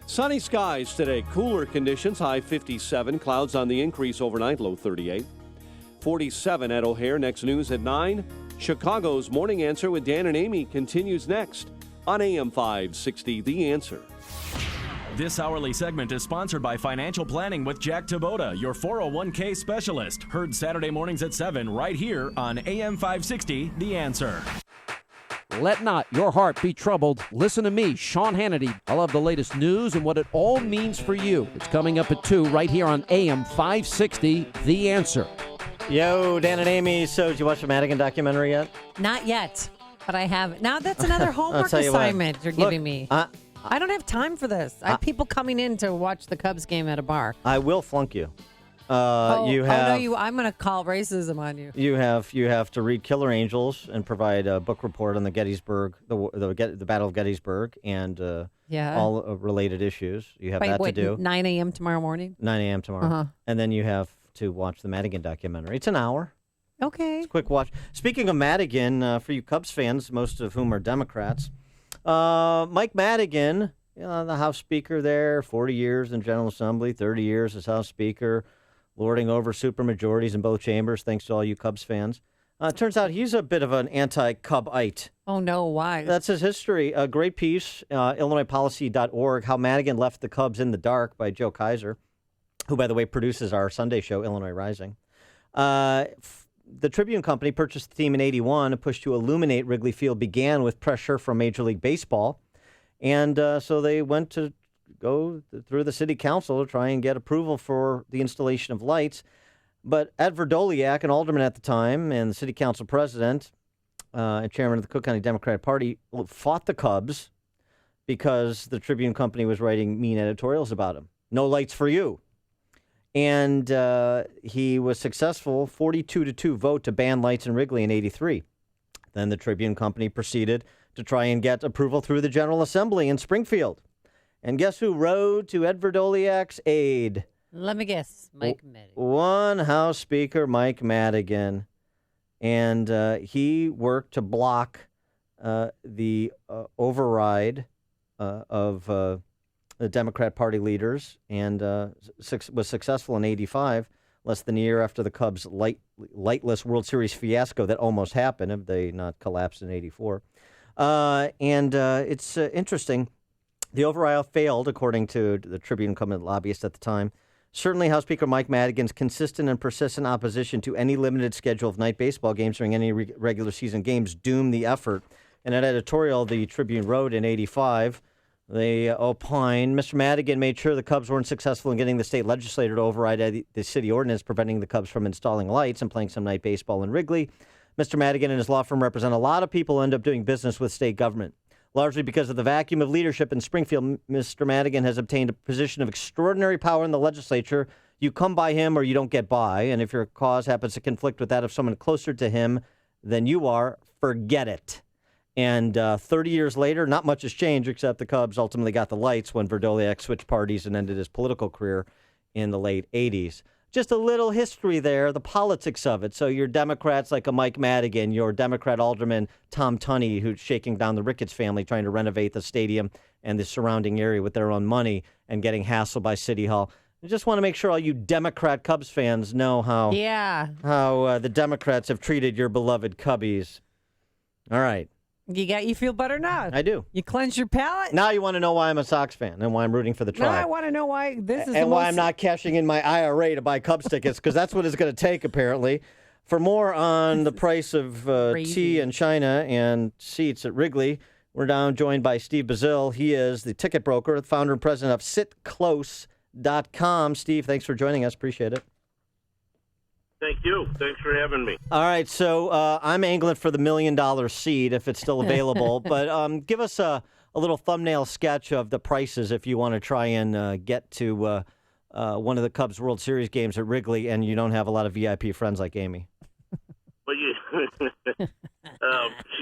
Sunny skies today, cooler conditions, high 57, clouds on the increase overnight, low 38. 47 at O'Hare, next news at 9. Chicago's Morning Answer with Dan and Amy continues next on AM 560, The Answer. This hourly segment is sponsored by Financial Planning with Jack Taboda, your 401k specialist. Heard Saturday mornings at 7 right here on AM 560, The Answer. Let not your heart be troubled. Listen to me, Sean Hannity. I'll have the latest news and what it all means for you. It's coming up at 2 right here on AM 560, The Answer. Yo, Dan and Amy. So, did you watch the Madigan documentary yet? Not yet, but I have. Now that's another homework assignment you're giving me. I don't have time for this. I have people coming in to watch the Cubs game at a bar. I will flunk you. I'm going to call racism on you. You have to read Killer Angels and provide a book report on the Gettysburg, the Battle of Gettysburg, and all related issues. You have to do. 9 a.m. tomorrow morning? 9 a.m. tomorrow. And then you have to watch the Madigan documentary. It's an hour. Okay. It's a quick watch. Speaking of Madigan, for you Cubs fans, most of whom are Democrats, Mike Madigan, the House Speaker there, 40 years in General Assembly, 30 years as House Speaker, lording over supermajorities in both chambers, thanks to all you Cubs fans. Turns out he's a bit of an anti-Cubite. Oh, no, why? That's his history. A great piece, IllinoisPolicy.org, How Madigan Left the Cubs in the Dark by Joe Kaiser, who, by the way, produces our Sunday show, Illinois Rising. The Tribune Company purchased the team in 81. A push to illuminate Wrigley Field began with pressure from Major League Baseball. And so they went to go through the city council to try and get approval for the installation of lights. But Ed Verdoliak, an alderman at the time, and the city council president and chairman of the Cook County Democratic Party, fought the Cubs because the Tribune Company was writing mean editorials about him. No lights for you. And he was successful, 42-2 vote to ban lights in Wrigley in 83. Then the Tribune Company proceeded to try and get approval through the General Assembly in Springfield. And guess who rode to Ed Verdoliak's aid? Let me guess, Mike Madigan. One House Speaker, Mike Madigan. And he worked to block the override of the Democrat Party leaders and was successful in 85, less than a year after the Cubs' lightless World Series fiasco that almost happened if they not collapsed in 84. It's interesting. The override failed, according to the Tribune Company lobbyist at the time, Certainly, House Speaker Mike Madigan's consistent and persistent opposition to any limited schedule of night baseball games during any regular season games doomed the effort. In an editorial the Tribune wrote in 85, they opined, Mr. Madigan made sure the Cubs weren't successful in getting the state legislature to override the city ordinance preventing the Cubs from installing lights and playing some night baseball in Wrigley. Mr. Madigan and his law firm represent a lot of people who end up doing business with state government. Largely because of the vacuum of leadership in Springfield, Mr. Madigan has obtained a position of extraordinary power in the legislature. You come by him or you don't get by, and if your cause happens to conflict with that of someone closer to him than you are, forget it. And 30 years later, not much has changed, except the Cubs ultimately got the lights when Verdoliak switched parties and ended his political career in the late 80s. Just a little history there, the politics of it. So your Democrats like a Mike Madigan, your Democrat alderman Tom Tunney, who's shaking down the Ricketts family, trying to renovate the stadium and the surrounding area with their own money and getting hassled by City Hall. I just want to make sure all you Democrat Cubs fans know how the Democrats have treated your beloved Cubbies. All right. You feel better now? I do. You cleanse your palate? Now you want to know why I'm a Sox fan and why I'm rooting for the Tribe. Now I want to know why this is and why I'm not cashing in my IRA to buy Cubs tickets, because that's what it's going to take, apparently. For more on the price of tea in China and seats at Wrigley, we're now joined by Steve Bazil. He is the ticket broker, the founder and president of SitClose.com. Steve, thanks for joining us. Appreciate it. Thank you. Thanks for having me. All right, so I'm angling for the $1 million seat if it's still available. But give us a little thumbnail sketch of the prices if you want to try and get to one of the Cubs World Series games at Wrigley and you don't have a lot of VIP friends like Amy. Well, she's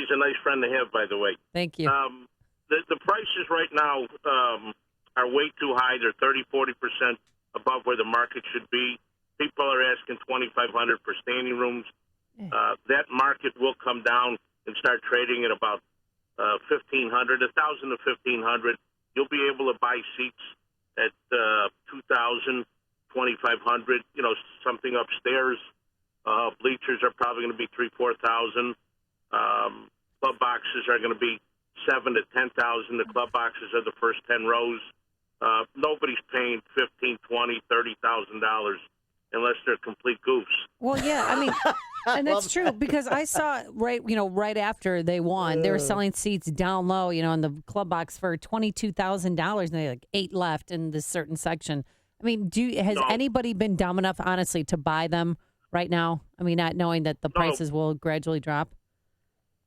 a nice friend to have, by the way. Thank you. The prices right now are way too high. They're 30-40% above where the market should be. People are asking $2,500 for standing rooms. That market will come down and start trading at about $1,500, $1,000 to $1,500. You'll be able to buy seats at $2,000, $2,500. You know, something upstairs. Bleachers are probably going to be $3,000, $4,000. Club boxes are going to be $7,000 to $10,000. The club boxes are the first 10 rows. Nobody's paying $15,000, $20,000, $30,000. Unless they're complete goofs. Well, yeah, I mean, and that's true because I saw right after they won, they were selling seats down low, in the club box for $22,000, and they had like 8 left in this certain section. I mean, has anybody been dumb enough, honestly, to buy them right now? I mean, not knowing that the prices will gradually drop.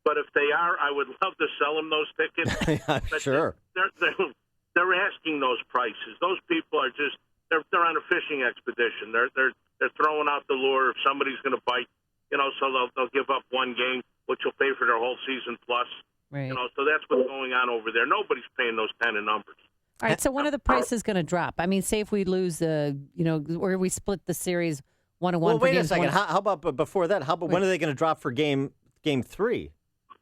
But if they are, I would love to sell them those tickets. Yeah, sure. They're asking those prices. Those people are just. They're on a fishing expedition. They're throwing out the lure if somebody's going to bite, so they'll give up one game, which will pay for their whole season plus. Right. So that's what's going on over there. Nobody's paying those kind of numbers. All right. So when are the prices going to drop? I mean, say if we lose or we split the series 1-1. Well, wait a second. How about before that? When are they going to drop for game 3?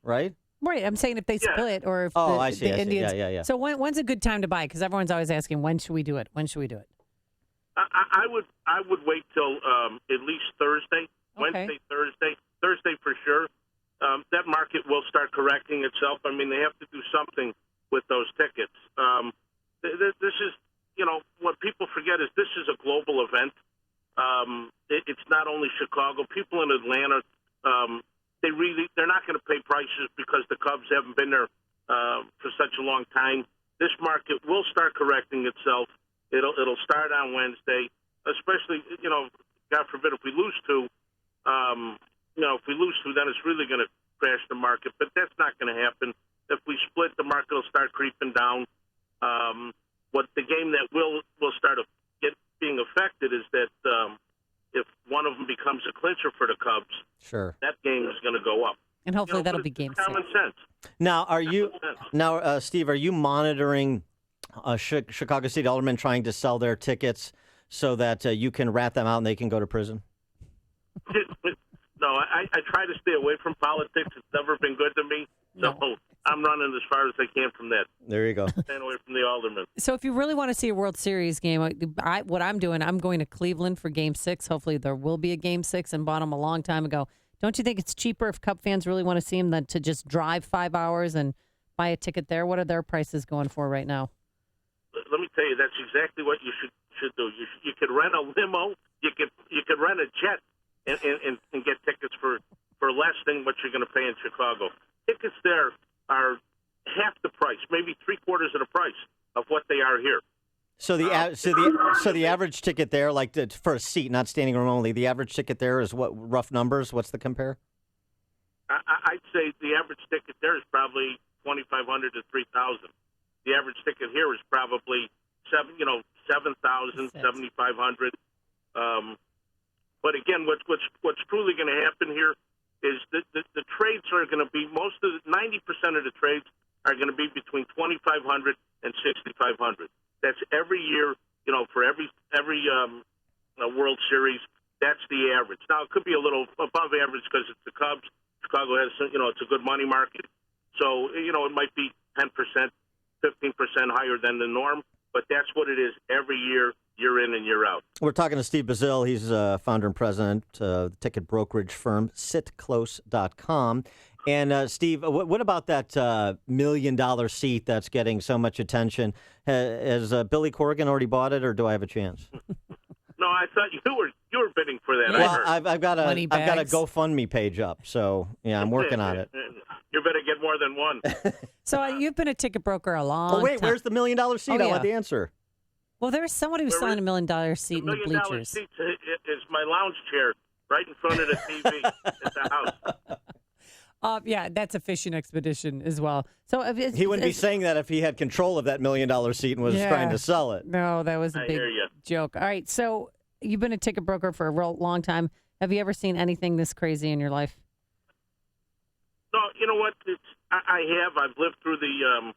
Right. Right, I'm saying if they split or if I see. Indians. Yeah. So when's a good time to buy? Because everyone's always asking, when should we do it? When should we do it? I would wait till at least Thursday, Okay. Thursday for sure. That market will start correcting itself. I mean, they have to do something with those tickets. This is, what people forget is this is a global event. It's not only Chicago. People in Atlanta, they're not going to pay prices because the Cubs haven't been there for such a long time. This market will start correcting itself. It'll start on Wednesday, especially, God forbid if we lose two, then it's really going to crash the market. But that's not going to happen. If we split, the market will start creeping down. What the game that will start being affected is that if one of them becomes a clincher for the Cubs, sure, that game is going to go up. And hopefully that'll be game 6. Common sense. Now, Steve, are you monitoring Chicago City aldermen trying to sell their tickets so that you can rat them out and they can go to prison? No, I try to stay away from politics. It's never been good to me. So I'm running as far as I can from that. There you go. Staying away from the aldermen. So if you really want to see a World Series game, what I'm doing, I'm going to Cleveland for Game 6. Hopefully there will be a Game 6 and bought them a long time ago. Don't you think it's cheaper if Cub fans really want to see them than to just drive 5 hours and buy a ticket there? What are their prices going for right now? Let me tell you, that's exactly what you should do. You could rent a limo. You could rent a jet and get tickets for less than what you're going to pay in Chicago. Tickets there are half the price, maybe three-quarters of the price of what they are here. So the average ticket there, for a seat, not standing room only, the average ticket there is what, rough numbers? What's the compare? I'd say the average ticket there is probably $2,500 to $3,000. The average ticket here is probably $7,000, $7,500. But again, what's truly going to happen here is that the trades are going to be 90% of the trades are going to be between $2,500 and $6,500. That's every year, for every World Series. That's the average. Now it could be a little above average because it's the Cubs. Chicago has, it's a good money market, so it might be 10%, 15% higher than the norm. But that's what it is every year, year in and year out. We're talking to Steve Bazil. He's founder and president of the ticket brokerage firm sitclose.com. And Steve, what about that $1 million seat that's getting so much attention? Has Billy Corrigan already bought it, or do I have a chance? No, I thought you were bidding for that. Well, I've got a GoFundMe page up, so yeah, I'm working on it. You better get more than one. So you've been a ticket broker a long time. Oh wait, where's the $1 million seat? I want the answer. Well, there's someone who's selling $1 million seat in the bleachers. $1 million seat is my lounge chair right in front of the TV at the house. Yeah, that's a fishing expedition as well. So he wouldn't be saying that if he had control of that $1 million seat and was trying to sell it. No, that was a big joke. All right, so you've been a ticket broker for a real long time. Have you ever seen anything this crazy in your life? No, you know what? I have. I've lived through the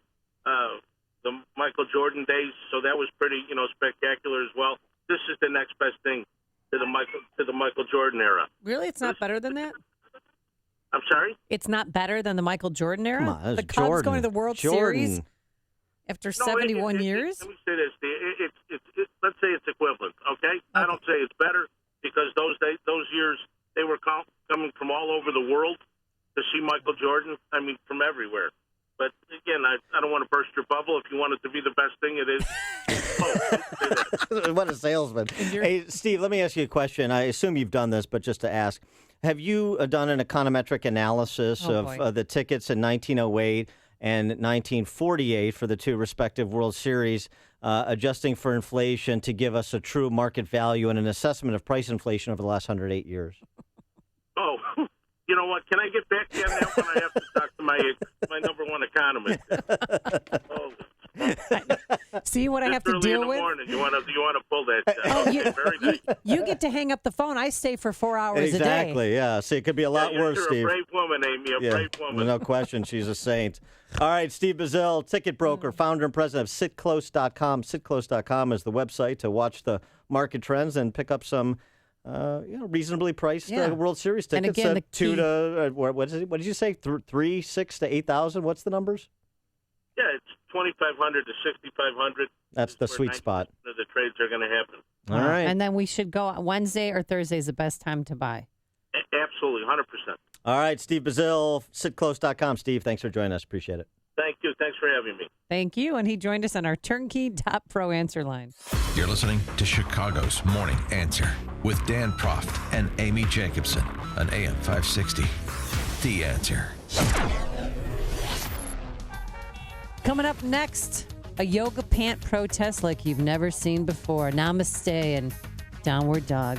Michael Jordan days, so that was pretty, spectacular as well. This is the next best thing to the Michael Jordan era. Really, it's not better than that? I'm sorry? It's not better than the Michael Jordan era? Come on, the Cubs Jordan. going to the World Series after 71 years? Let me say this. Let's say it's equivalent, okay? I don't say it's better because those years, they were coming from all over the world to see Michael Jordan, from everywhere. But, again, I don't want to burst your bubble. If you want it to be the best thing, it is. What a salesman. Hey, Steve, let me ask you a question. I assume you've done this, but just to ask, have you done an econometric analysis of the tickets in 1908 and 1948 for the two respective World Series, adjusting for inflation to give us a true market value and an assessment of price inflation over the last 108 years? Oh, you know what? Can I get back to you on that one? I have to talk to my number one economist. See what I have to deal with? Morning. You want to pull that? Very nice. You get to hang up the phone. I stay for 4 hours a day. Exactly, yeah. See, it could be a lot worse, you're Steve. You're a brave woman, Amy, brave woman. No question, she's a saint. All right, Steve Bazil, ticket broker, founder and president of sitclose.com. Sitclose.com is the website to watch the market trends and pick up some reasonably priced World Series tickets. And again, what did you say? 3, 6 to 8,000? What's the numbers? Yeah, it's 2,500 to 6,500. That's the sweet spot. The trades are going to happen. All right. And then we should go Wednesday or Thursday is the best time to buy. Absolutely, 100%. All right, Steve Bazil, sitclose.com. Steve, thanks for joining us. Appreciate it. Thank you. Thanks for having me. Thank you. And he joined us on our turnkey.pro answer line. You're listening to Chicago's Morning Answer with Dan Proft and Amy Jacobson on AM 560. The Answer. Coming up next, a yoga pant protest like you've never seen before. Namaste and downward dog.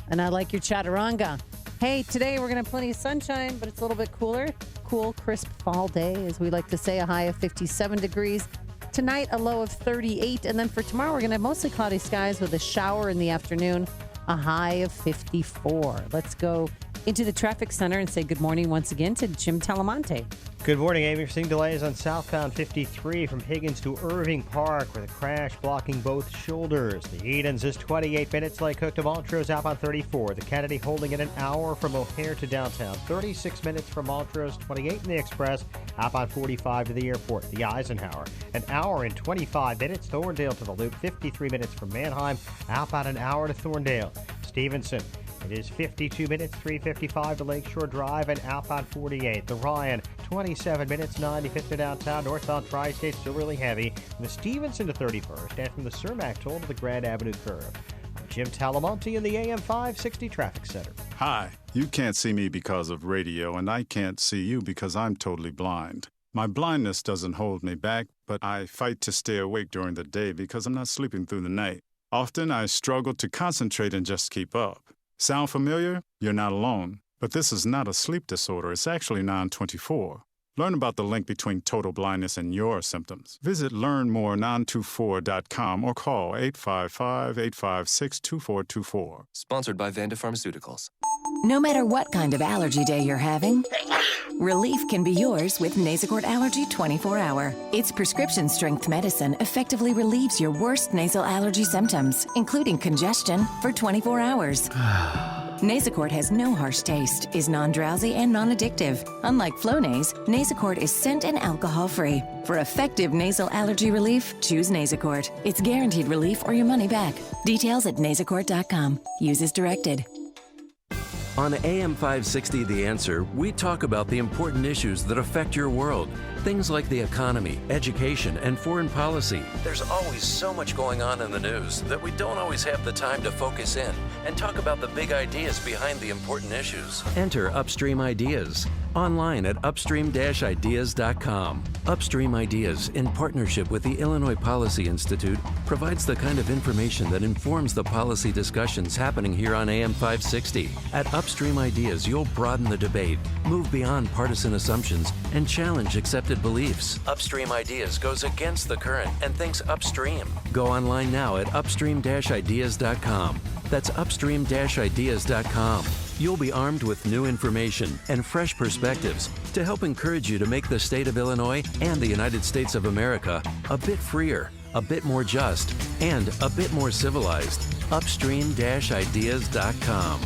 And I like your chaturanga. Hey, today we're going to have plenty of sunshine, but it's a little bit cooler. Cool, crisp fall day, as we like to say, a high of 57 degrees. Tonight, a low of 38. And then for tomorrow, we're going to have mostly cloudy skies with a shower in the afternoon, a high of 54. Let's go into the traffic center and say good morning once again to Jim Talamonte. Good morning, Amy. We're seeing delays on southbound 53 from Higgins to Irving Park with a crash blocking both shoulders. The Edens is 28 minutes. Lake Hook to Montrose outbound 34. The Kennedy holding it an hour from O'Hare to downtown. 36 minutes from Montrose, 28 in the Express, outbound 45 to the airport. The Eisenhower, an hour and 25 minutes. Thorndale to the Loop, 53 minutes from Manheim, outbound an hour to Thorndale. Stevenson, It is 52 minutes, 3:55 to Lakeshore Drive and outbound 48. The Ryan, 27 minutes, 95th to downtown. Northbound Tri-State still really heavy. From the Stevenson to 31st and from the Cermak toll to the Grand Avenue curve. I'm Jim Talamonte in the AM 560 Traffic Center. Hi, you can't see me because of radio, and I can't see you because I'm totally blind. My blindness doesn't hold me back, but I fight to stay awake during the day because I'm not sleeping through the night. Often I struggle to concentrate and just keep up. Sound familiar? You're not alone. But this is not a sleep disorder. It's actually non-24. Learn about the link between total blindness and your symptoms. Visit learnmorenon24.com or call 855-856-2424. Sponsored by Vanda Pharmaceuticals. No matter what kind of allergy day you're having, relief can be yours with Nasacort Allergy 24-Hour. Its prescription-strength medicine effectively relieves your worst nasal allergy symptoms, including congestion, for 24 hours. Nasacort has no harsh taste, is non-drowsy and non-addictive. Unlike Flonase, Nasacort is scent and alcohol-free. For effective nasal allergy relief, choose Nasacort. It's guaranteed relief or your money back. Details at nasacort.com. Use as directed. On AM 560 The Answer, we talk about the important issues that affect your world. Things like the economy, education, and foreign policy. There's always so much going on in the news that we don't always have the time to focus in and talk about the big ideas behind the important issues. Enter Upstream Ideas online at upstream-ideas.com. Upstream Ideas, in partnership with the Illinois Policy Institute, provides the kind of information that informs the policy discussions happening here on AM 560. At Upstream Ideas, you'll broaden the debate, move beyond partisan assumptions, and challenge accepted beliefs. Upstream Ideas goes against the current and thinks upstream. Go online now at upstream-ideas.com. That's upstream-ideas.com. You'll be armed with new information and fresh perspectives to help encourage you to make the state of Illinois and the United States of America a bit freer, a bit more just, and a bit more civilized. Upstream-ideas.com.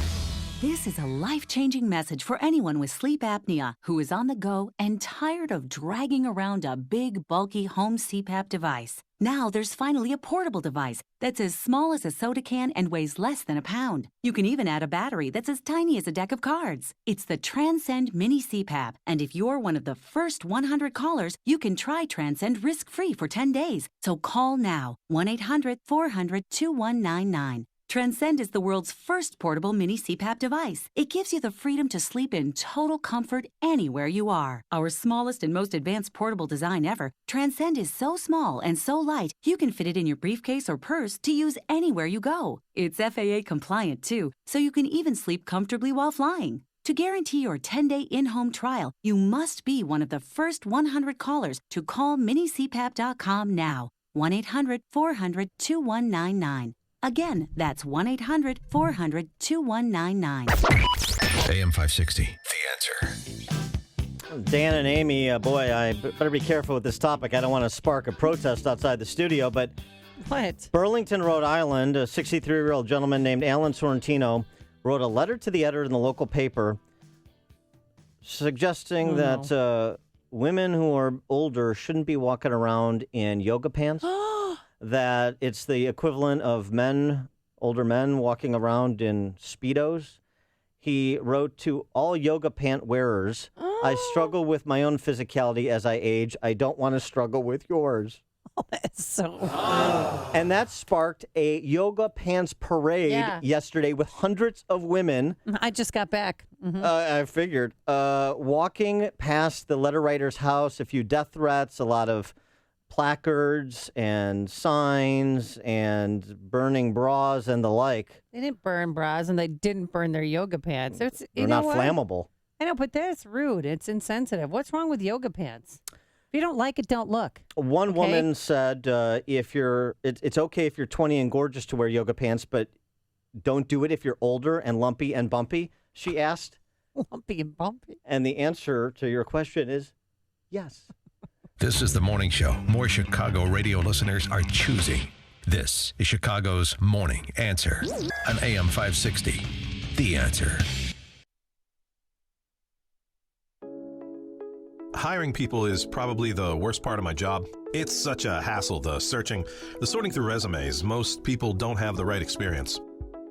This is a life-changing message for anyone with sleep apnea who is on the go and tired of dragging around a big, bulky home CPAP device. Now there's finally a portable device that's as small as a soda can and weighs less than a pound. You can even add a battery that's as tiny as a deck of cards. It's the Transcend Mini CPAP, and if you're one of the first 100 callers, you can try Transcend risk-free for 10 days. So call now, 1-800-400-2199. Transcend is the world's first portable mini CPAP device. It gives you the freedom to sleep in total comfort anywhere you are. Our smallest and most advanced portable design ever, Transcend is so small and so light, you can fit it in your briefcase or purse to use anywhere you go. It's FAA compliant too, so you can even sleep comfortably while flying. To guarantee your 10-day in-home trial, you must be one of the first 100 callers to call minicpap.com now. 1-800-400-2199. Again, that's 1-800-400-2199. AM 560, The Answer. Dan and Amy, boy, I better be careful with this topic. I don't want to spark a protest outside the studio, but what? Burlington, Rhode Island, a 63-year-old gentleman named Alan Sorrentino wrote a letter to the editor in the local paper suggesting that women who are older shouldn't be walking around in yoga pants. That it's the equivalent of older men walking around in Speedos. He wrote to all yoga pant wearers, I struggle with my own physicality as I age. I don't want to struggle with yours. Oh, that's so And that sparked a yoga pants parade yesterday with hundreds of women. I just got back. I figured. Walking past the letter writer's house, a few death threats, a lot of placards and signs and burning bras and the like. They didn't burn bras and they didn't burn their yoga pants. They're not flammable. I know, but that's rude. It's insensitive. What's wrong with yoga pants? If you don't like it, don't look. One woman said it's okay if you're 20 and gorgeous to wear yoga pants, but don't do it if you're older and lumpy and bumpy, she asked. Lumpy and bumpy? And the answer to your question is yes. This is the morning show more Chicago radio listeners are choosing. This is Chicago's Morning Answer on AM 560. The Answer. Hiring people is probably the worst part of my job. It's such a hassle, the searching, the sorting through resumes. Most people don't have the right experience.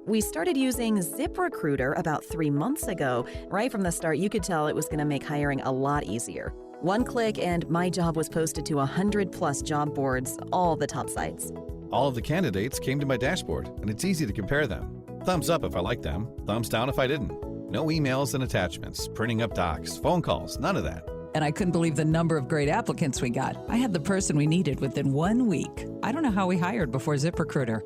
We started using ZipRecruiter about 3 months ago. Right from the start, you could tell it was going to make hiring a lot easier. One click and my job was posted to 100+ job boards, all the top sites. All of the candidates came to my dashboard, and it's easy to compare them. Thumbs up if I liked them, thumbs down if I didn't. No emails and attachments, printing up docs, phone calls, none of that. And I couldn't believe the number of great applicants we got. I had the person we needed within 1 week. I don't know how we hired before ZipRecruiter.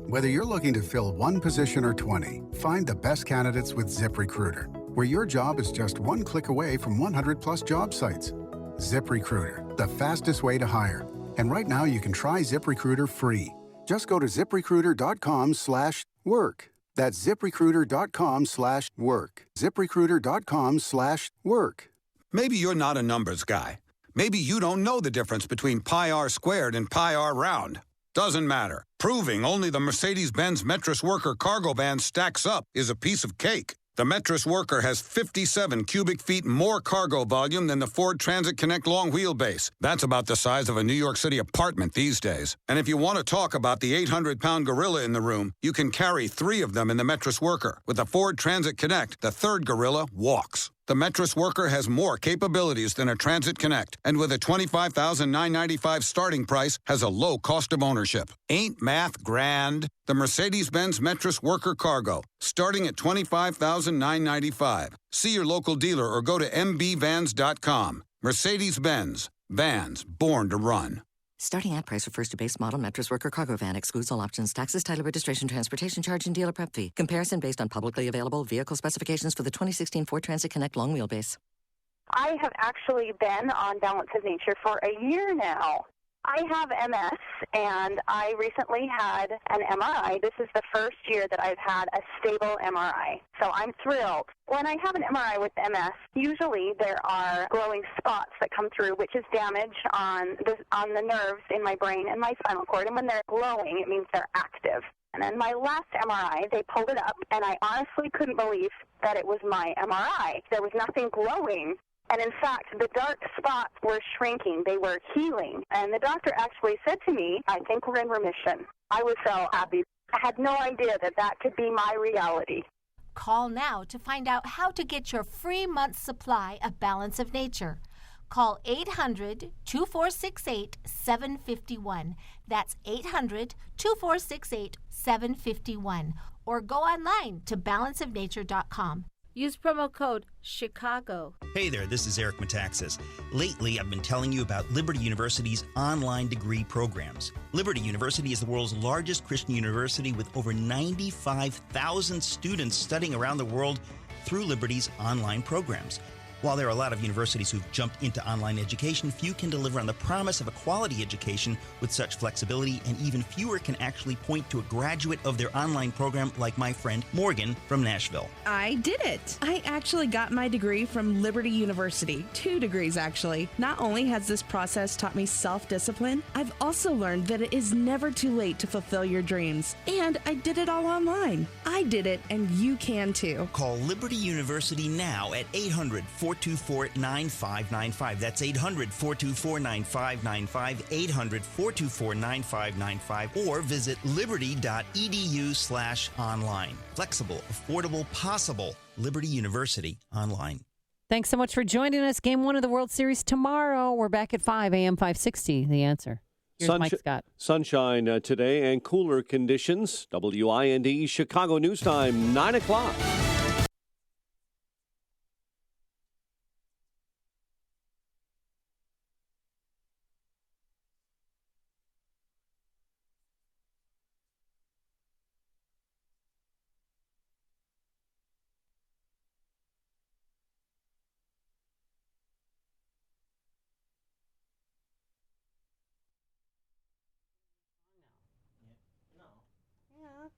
Whether you're looking to fill one position or 20, find the best candidates with ZipRecruiter, where your job is just one click away from 100+ job sites. ZipRecruiter, the fastest way to hire. And right now you can try ZipRecruiter free. Just go to ZipRecruiter.com/work. That's ZipRecruiter.com/work. ZipRecruiter.com/work. Maybe you're not a numbers guy. Maybe you don't know the difference between pi r squared and pi r round. Doesn't matter. Proving only the Mercedes-Benz Metris Worker cargo van stacks up is a piece of cake. The Metris Worker has 57 cubic feet more cargo volume than the Ford Transit Connect long wheelbase. That's about the size of a New York City apartment these days. And if you want to talk about the 800-pound gorilla in the room, you can carry 3 of them in the Metris Worker. With the Ford Transit Connect, the third gorilla walks. The Metris Worker has more capabilities than a Transit Connect, and with a $25,995 starting price, has a low cost of ownership. Ain't math grand? The Mercedes-Benz Metris Worker Cargo, starting at $25,995. See your local dealer or go to mbvans.com. Mercedes-Benz. Vans born to run. Starting at price refers to base model Metris Worker cargo van, excludes all options, taxes, title, registration, transportation charge, and dealer prep fee. Comparison based on publicly available vehicle specifications for the 2016 Ford Transit Connect long wheelbase. I have actually been on Balance of Nature for a year now. I have MS, and I recently had an MRI. This is the first year that I've had a stable MRI, so I'm thrilled. When I have an MRI with MS, usually there are glowing spots that come through, which is damage on the nerves in my brain and my spinal cord, and when they're glowing, it means they're active. And then my last MRI, they pulled it up, and I honestly couldn't believe that it was my MRI. There was nothing glowing. And in fact, the dark spots were shrinking. They were healing. And the doctor actually said to me, I think we're in remission. I was so happy. I had no idea that that could be my reality. Call now to find out how to get your free month's supply of Balance of Nature. Call 800-2468-751. That's 800-2468-751. Or go online to balanceofnature.com. Use promo code CHICAGO. Hey there, this is Eric Metaxas. Lately, I've been telling you about Liberty University's online degree programs. Liberty University is the world's largest Christian university with over 95,000 students studying around the world through Liberty's online programs. While there are a lot of universities who've jumped into online education, few can deliver on the promise of a quality education with such flexibility, and even fewer can actually point to a graduate of their online program like my friend Morgan from Nashville. I did it. I actually got my degree from Liberty University. 2 degrees, actually. Not only has this process taught me self-discipline, I've also learned that it is never too late to fulfill your dreams. And I did it all online. I did it, and you can too. Call Liberty University now at 800-424-9595. That's 800-424-9595, 800-424-9595, or visit liberty.edu/online. Flexible, affordable, possible. Liberty University online. Thanks so much for joining us. Game 1 of the World Series tomorrow. We're back at 5 a.m. 560. The answer. Here's Mike Scott. Sunshine today and cooler conditions. WIND Chicago News Time, 9 o'clock.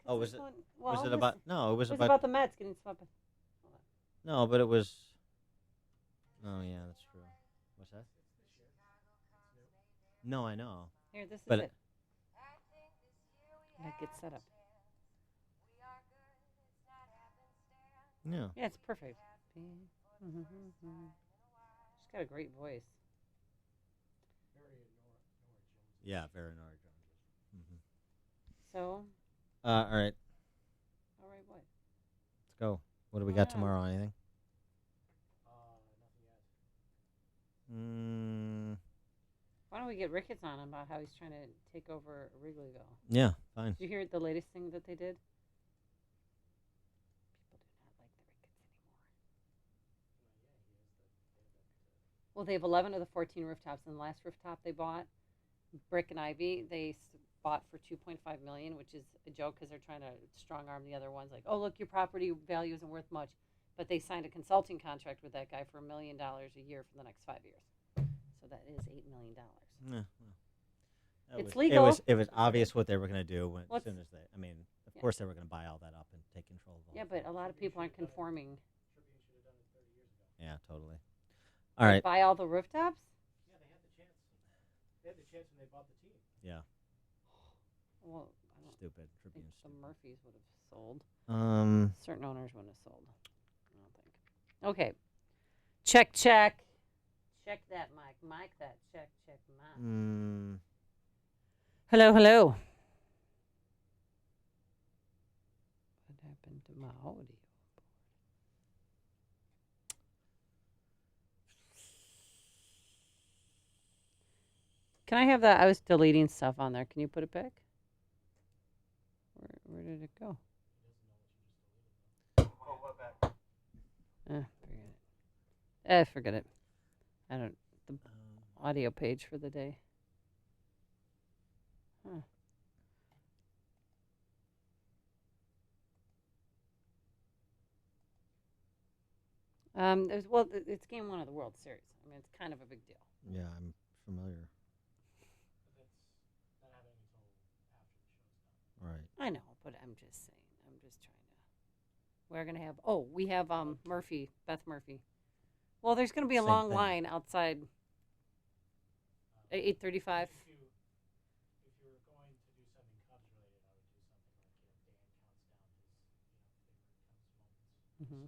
Oh, was it? Was it about? No, it was It was about. about the Mets getting swept. No, but it was. Oh yeah, that's true. What's that? No, I know. Here, this is But it. That gets set up. Yeah. Yeah, it's perfect. She's got a great voice. Yeah, very Nora Jones. So. All right. Let's go. What do we got tomorrow? Anything? Why don't we get Ricketts on about how he's trying to take over Wrigleyville? Yeah, fine. Did you hear the latest thing that they did? People do not like the Ricketts anymore. Well, they have 11 of the 14 rooftops, and the last rooftop they bought, Brick and Ivy, they bought for $2.5 million, which is a joke because they're trying to strong arm the other ones. Like, oh, look, your property value isn't worth much. But they signed a consulting contract with that guy for $1 million a year for the next 5 years. So that is $8 million. Yeah, it's legal. It was obvious what they were going to do as soon as they. I mean, of course they were going to buy all that up and take control of all. Yeah, but a lot of people aren't conforming. Yeah, totally. All right. Buy all the rooftops? Yeah, they had the chance. They had the chance when they bought the team. Yeah. Well, I don't Stupid. think the Murphys would have sold. Certain owners wouldn't have sold. I don't think. Okay. Check. Check that mic. Mic that. Check mic. Hello. What happened to my audio? Can I have that? I was deleting stuff on there. Can you put it back? Where did it go? Forget it. I don't. The audio page for the day. Huh. It's game 1 of the World Series. I mean, it's kind of a big deal. Yeah, I'm familiar. Right. I know, but I'm just saying. I'm just trying to. We're gonna have. Oh, we have Beth Murphy. Well, there's gonna be a long line outside. At 8:35. If you were going to do something Cubs related, I would do something like Dan counts down his favorite Cubs moments. Mm-hmm.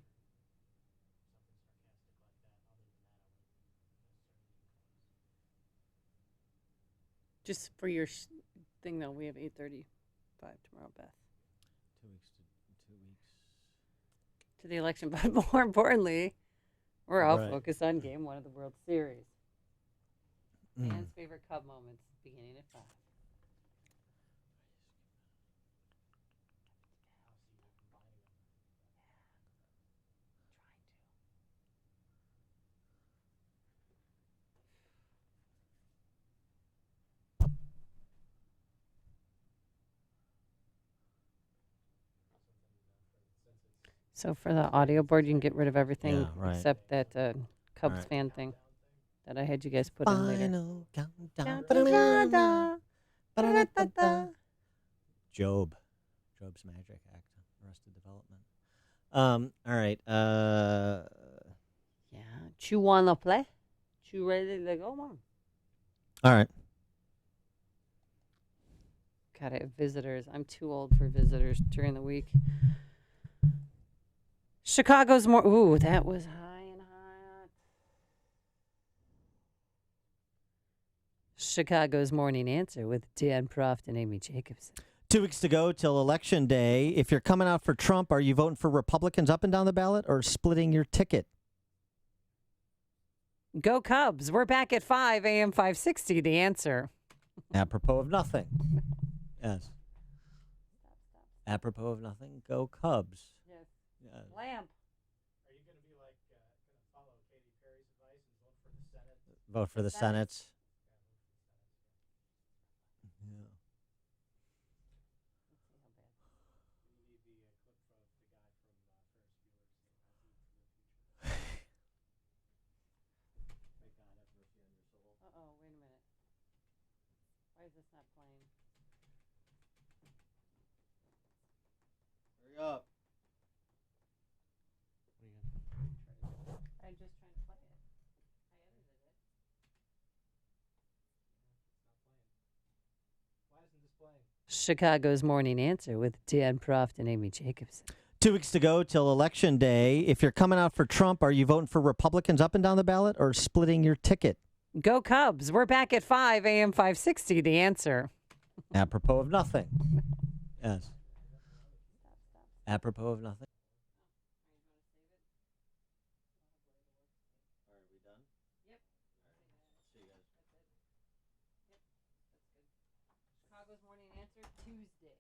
Just for your thing, though, we have 8:35 tomorrow, Beth. 2 weeks. To the election, but more importantly, we're all Right. focused on game 1 of the World Series. Dan's favorite Cub moments beginning at 5. So for the audio board, you can get rid of everything except that Cubs fan thing that I had you guys put in later. Final countdown. Job's Magic Act. Arrested Development. All right. Yeah. You want to play? You ready to go, Mom? All right. God, I have visitors. I'm too old for visitors during the week. Chicago's more. Ooh, that was high and hot. Chicago's Morning Answer with Dan Proft and Amy Jacobson. 2 weeks to go till Election Day. If you're coming out for Trump, are you voting for Republicans up and down the ballot or splitting your ticket? Go Cubs. We're back at 5 a.m. 560. The Answer. Apropos of nothing. Yes. Apropos of nothing. Go Cubs. Yes. Yes. Lamp. Are you going to be like going to follow Katy Perry's advice and vote for the Senate? Vote for the Senate. Yeah. You need the clip of the guy from Ferris Bueller's Day. May God have mercy on your soul. Uh-oh, wait a minute. Why is this not playing? Hurry up. I'm just trying to play it. I edited it. Why isn't this playing? Chicago's Morning Answer with Dan Proft and Amy Jacobson. 2 weeks to go till Election Day. If you're coming out for Trump, are you voting for Republicans up and down the ballot or splitting your ticket? Go Cubs. We're back at 5 a.m. 560. The Answer. Apropos of nothing. Yes. Apropos of nothing. you guys. That's it. Yep, that's good. Chicago's Morning Answer, Tuesday.